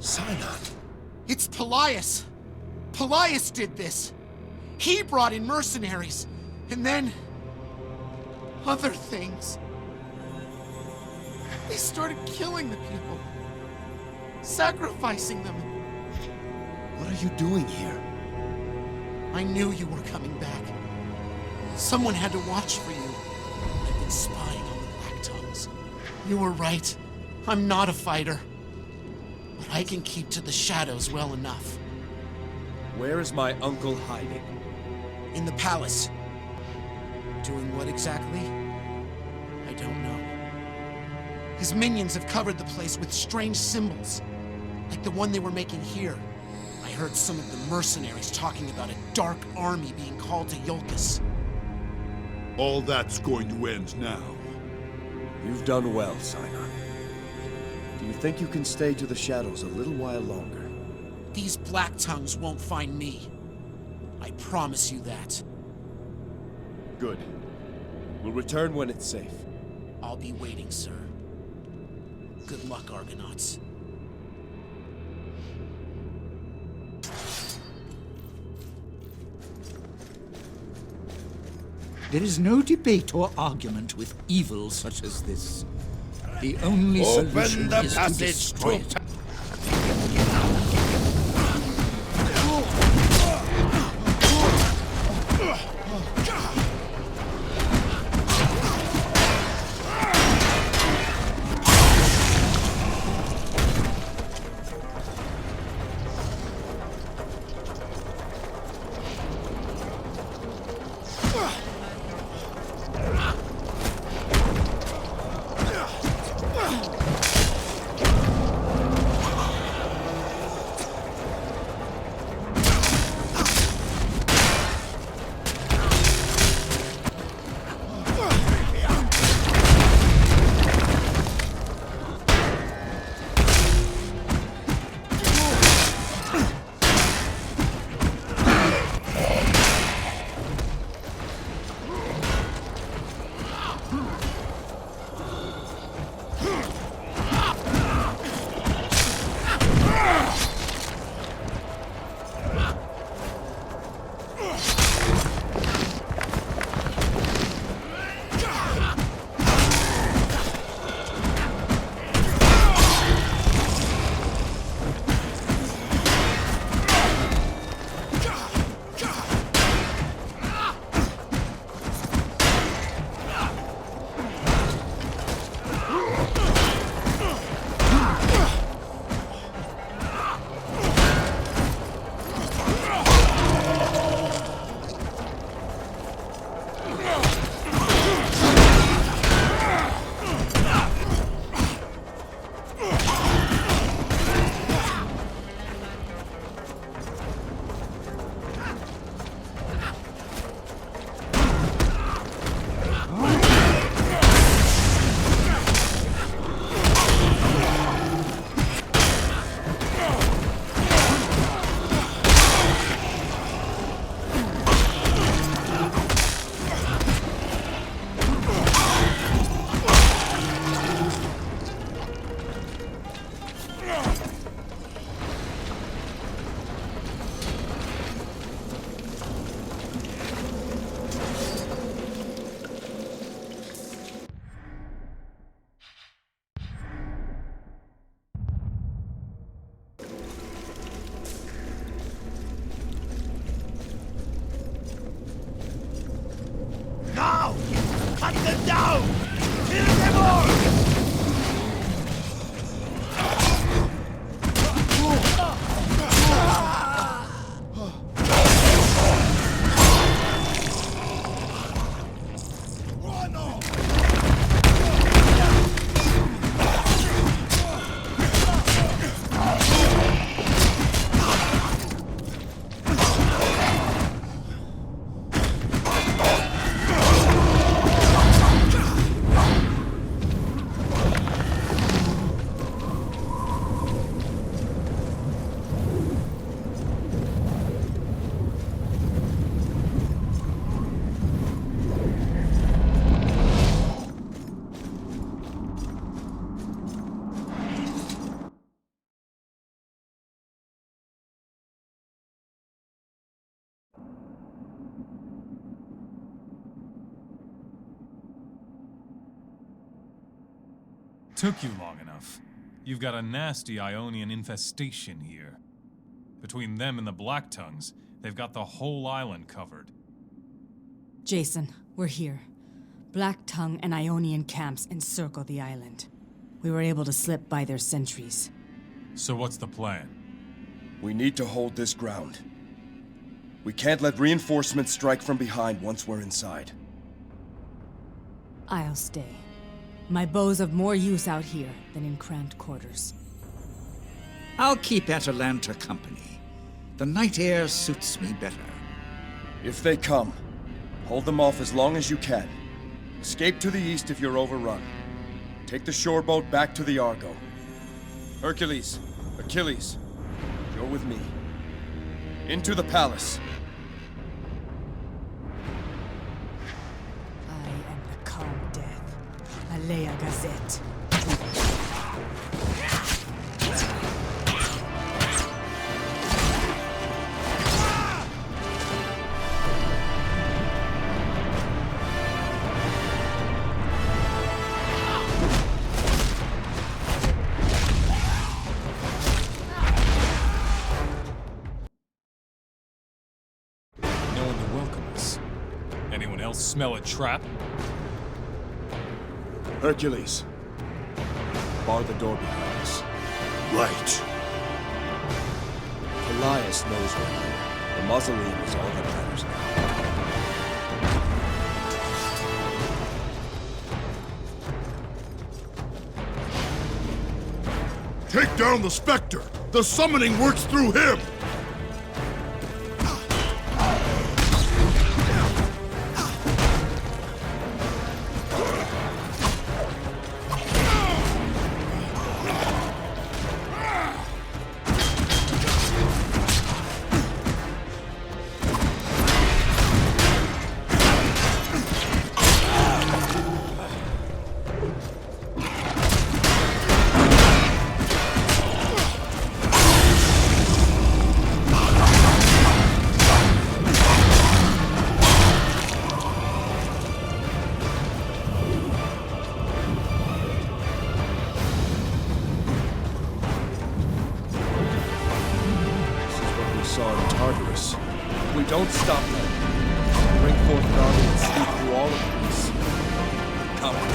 Sinon. It's Pelaius! Pelaius did this! He brought in mercenaries, and then... other things. They started killing the people. Sacrificing them. What are you doing here? I knew you were coming back. Someone had to watch for you. I've been spying on the Black Tongues. You were right. I'm not a fighter. But I can keep to the shadows well enough. Where is my uncle hiding? In the palace. Doing what exactly? I don't know. His minions have covered the place with strange symbols, like the one they were making here. I heard some of the mercenaries talking about a dark army being called to Iolcus. All that's going to end now. You've done well, Sinon. Do you think you can stay to the shadows a little while longer? These Black Tongues won't find me. I promise you that. Good. We'll return when it's safe. I'll be waiting, sir. Good luck, Argonauts. There is no debate or argument with evil such as this. The only solution is to destroy it. Now! Cut them down! Kill them all! took you long enough. You've got a nasty Ionian infestation here. Between them and the Black Tongues, they've got the whole island covered. Jason, we're here. Black Tongue and Ionian camps encircle the island. We were able to slip by their sentries. So what's the plan? We need to hold this ground. We can't let reinforcements strike from behind once we're inside. I'll stay. My bow's of more use out here than in cramped quarters. I'll keep Atalanta company. The night air suits me better. If they come, hold them off as long as you can. Escape to the east if you're overrun. Take the shore boat back to the Argo. Hercules, Achilles, you're with me. Into the palace. I am the calm death. Alea Gazette. Smell a trap? Hercules, bar the door behind us. Right. Elias knows we're here. The mausoleum is all that matters now. Take down the Spectre! The summoning works through him! saw in Tartarus. If we don't stop them, bring forth an army and sweep through all of Greece. Come.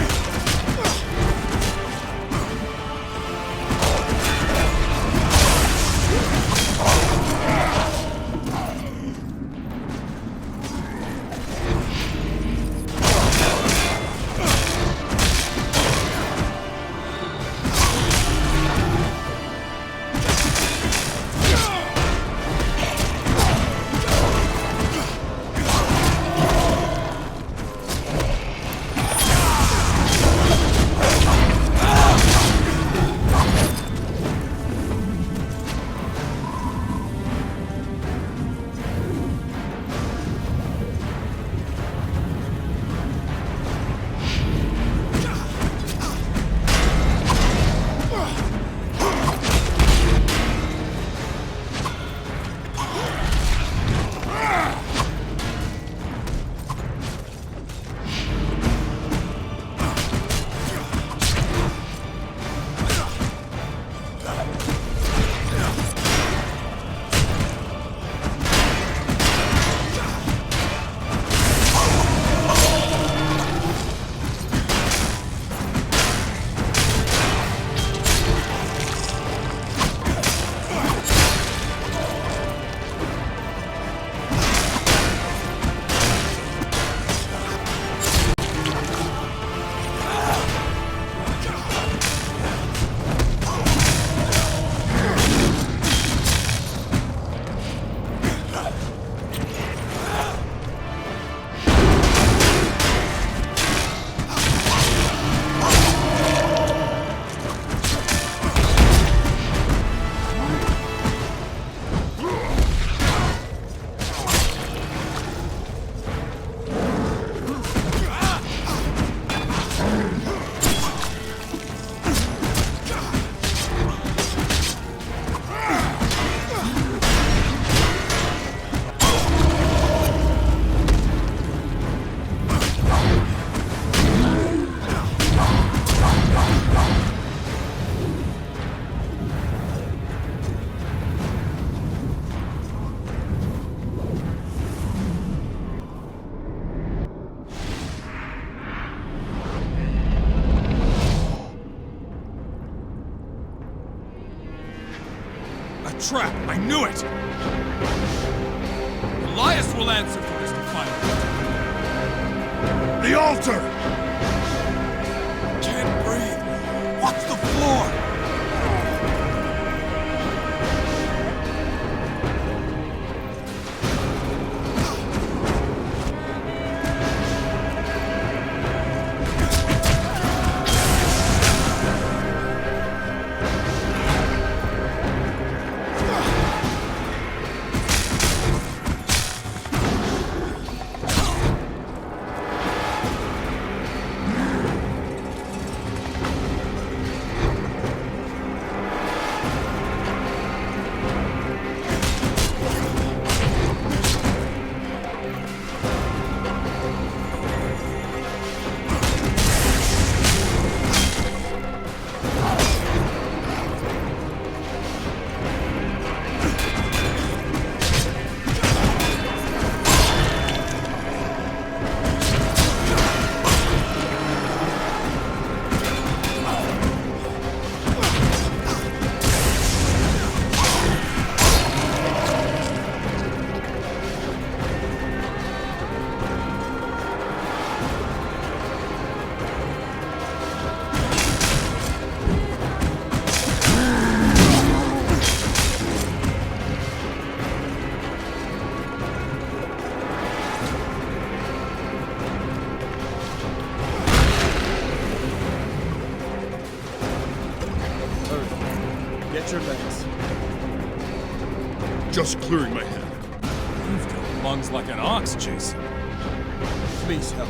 trap! I knew it! Elias will answer for this defilement. The altar! Can't breathe. Watch the floor! Your legs. Just clearing my head. You've got lungs like an ox, Jason. Please help.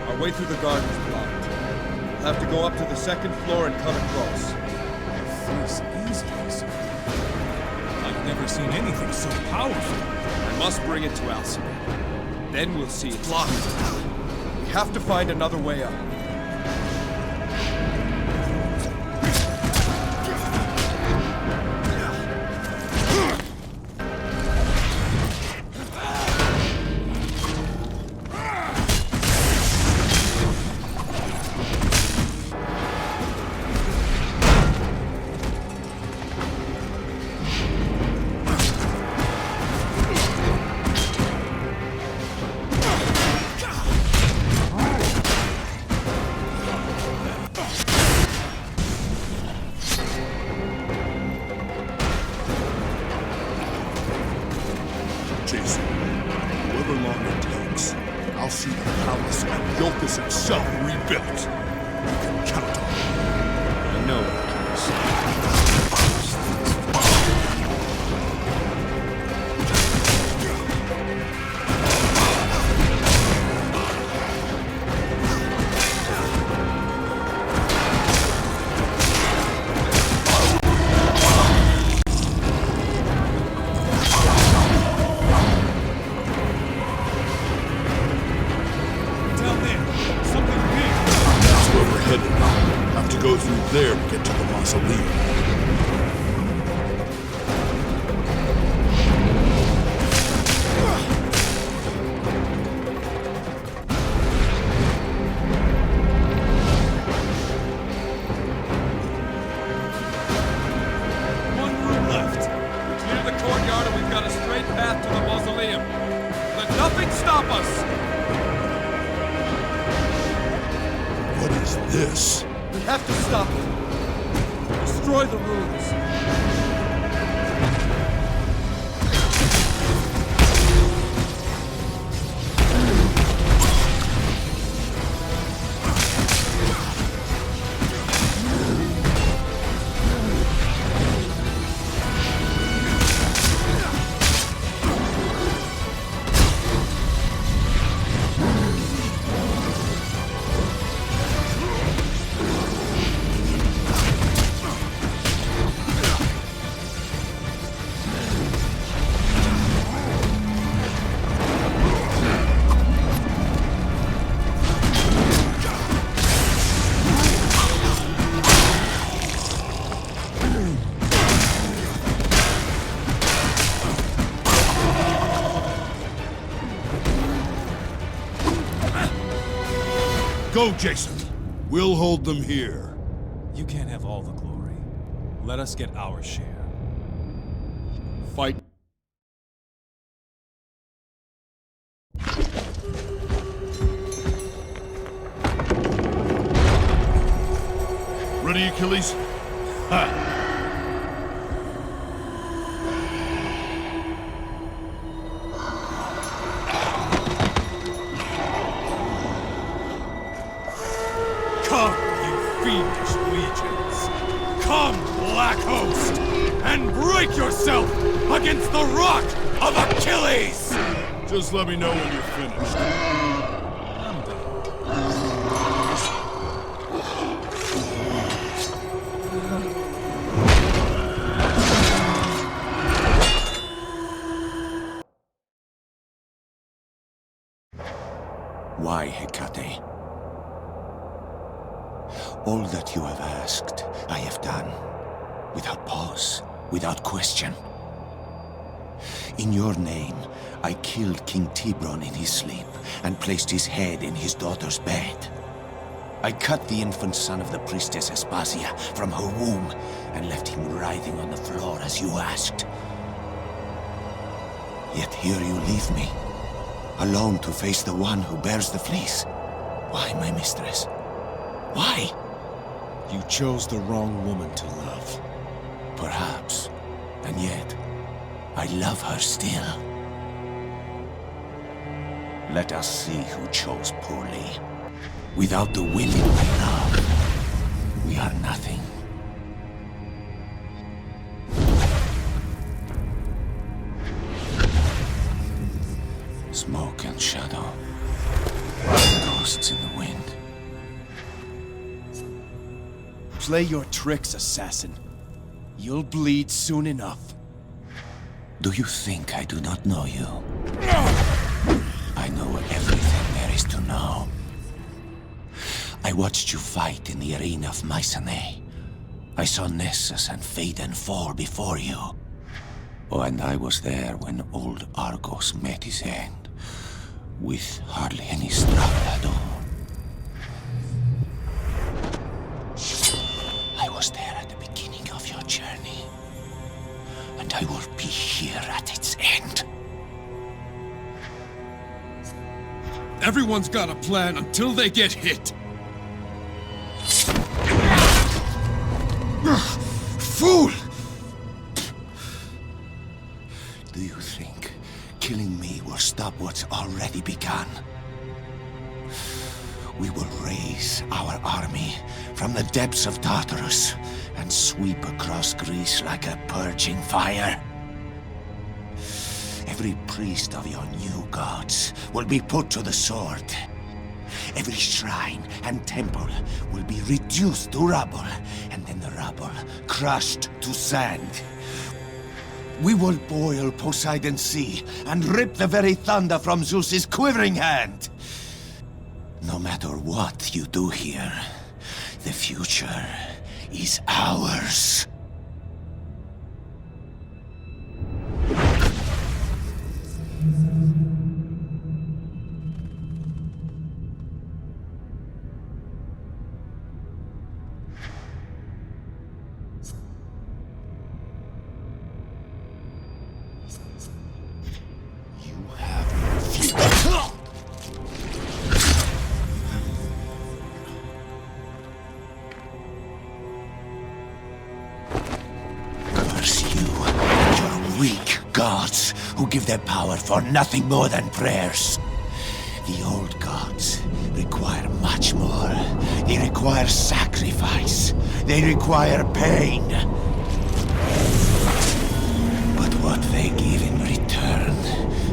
Our way through the garden is blocked. We'll have to go up to the second floor and cut across. This is awesome. I've never seen anything so powerful. I must bring it to Alcina. Then we'll see it's blocked. We have to find another way up. However long it takes, I'll see the palace and Iolcus himself rebuilt. You can count on me. I know, go through there to get to the mausoleum. One room left. We clear the courtyard and we've got a straight path to the mausoleum. Let nothing stop us! What is this? We have to stop it. Destroy the ruins. Go, Jason. We'll hold them here. You can't have all the glory. Let us get our share. Achilles? Ha! Come, you fiendish legions! Come, Black Host! And break yourself against the rock of Achilles! Just let me know when you're finished. Why, Hecate? All that you have asked, I have done. Without pause, without question. In your name, I killed King Tibron in his sleep, and placed his head in his daughter's bed. I cut the infant son of the priestess Aspasia from her womb, and left him writhing on the floor as you asked. Yet here you leave me, alone to face the one who bears the fleece. Why, my mistress? Why? You chose the wrong woman to love. Perhaps. And yet, I love her still. Let us see who chose poorly. Without the women we love, we are nothing. Smoke and shadow. Ghosts in the wind. Play your tricks, assassin. You'll bleed soon enough. Do you think I do not know you? I know everything there is to know. I watched you fight in the arena of Mycenae. I saw Nessus and Phaedon fall before you. Oh, and I was there when old Argos met his end, with hardly any struggle at all. I was there at the beginning of your journey, and I will be here at its end. Everyone's got a plan until they get hit. Fool! Do you think killing me will stop what's already begun? We will raise our army from the depths of Tartarus and sweep across Greece like a purging fire. Every priest of your new gods will be put to the sword. Every shrine and temple will be reduced to rubble, and then the rubble crushed to sand. We will boil Poseidon's sea and rip the very thunder from Zeus's quivering hand. No matter what you do here, the future is ours. Who give their power for nothing more than prayers. The old gods require much more. They require sacrifice. They require pain. But what they give in return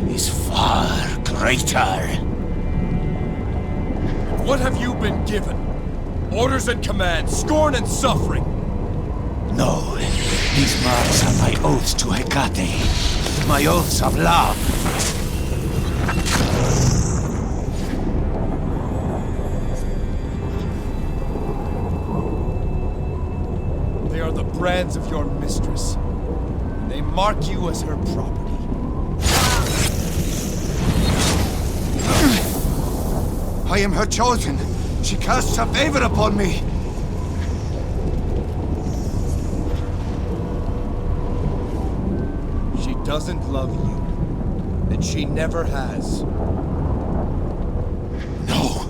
is far greater. What have you been given? Orders and commands, scorn and suffering. No, these marks are my oaths to Hecate. My oaths of love. They are the brands of your mistress. They mark you as her property. I am her chosen. She casts a favor upon me. She doesn't love you, and she never has. No.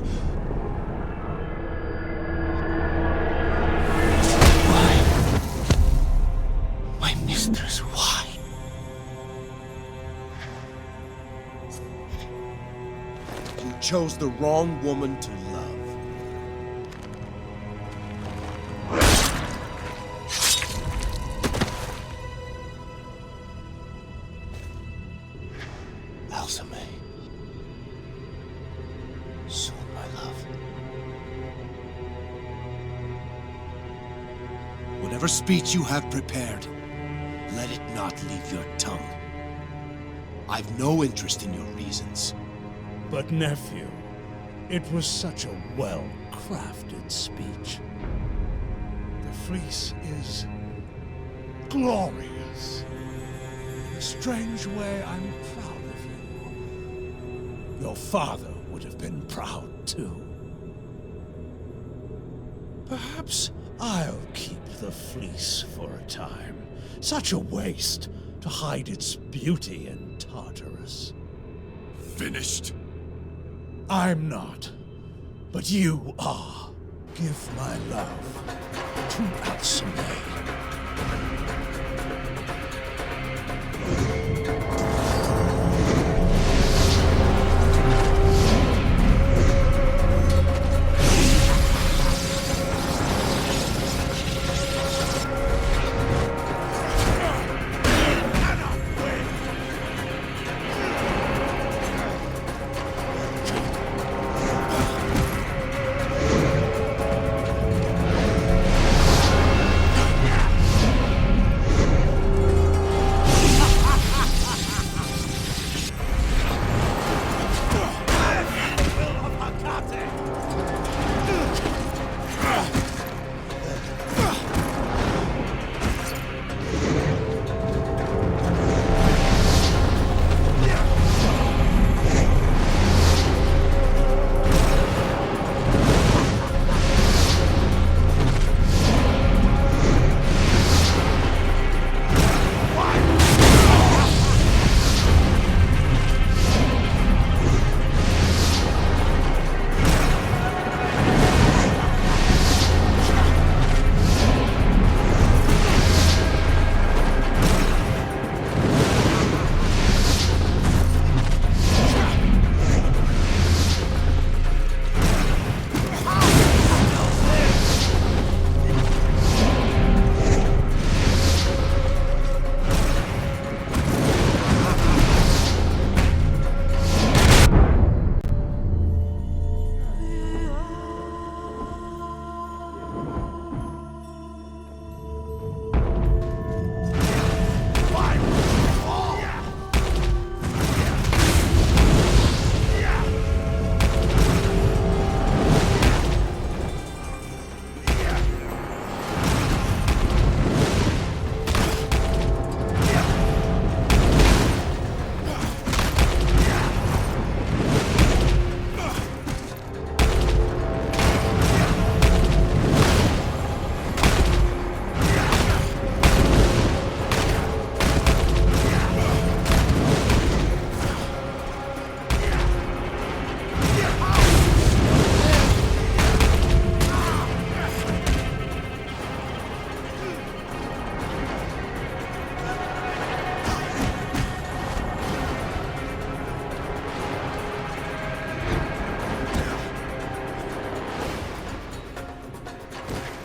You chose the wrong woman to love. Soon, my love. Whatever speech you have prepared, let it not leave your tongue. I've no interest in your reasons. But nephew, it was such a well-crafted speech. The fleece is glorious. In a strange way, I'm proud of you. Your father would have been proud too. Perhaps I'll keep the fleece for a time. Such a waste to hide its beauty in Tartarus. Finished? I'm not, but you are. Give my love to Mycenae.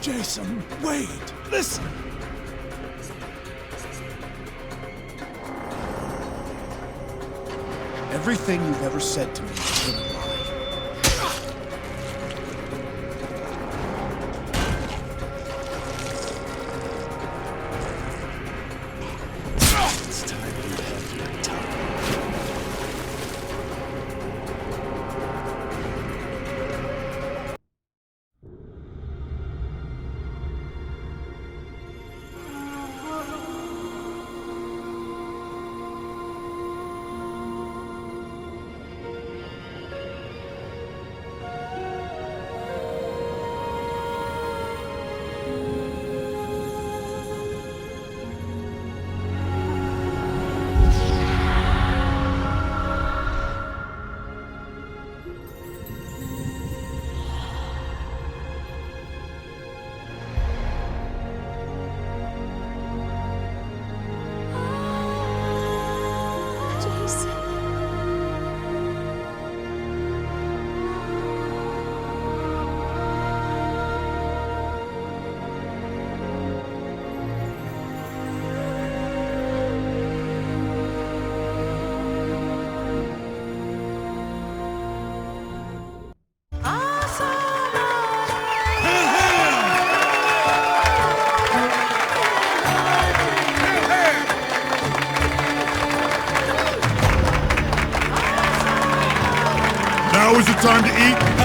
Jason, wait! Listen! Everything you've ever said to me has been a lie. It's time you held your tongue. time to eat?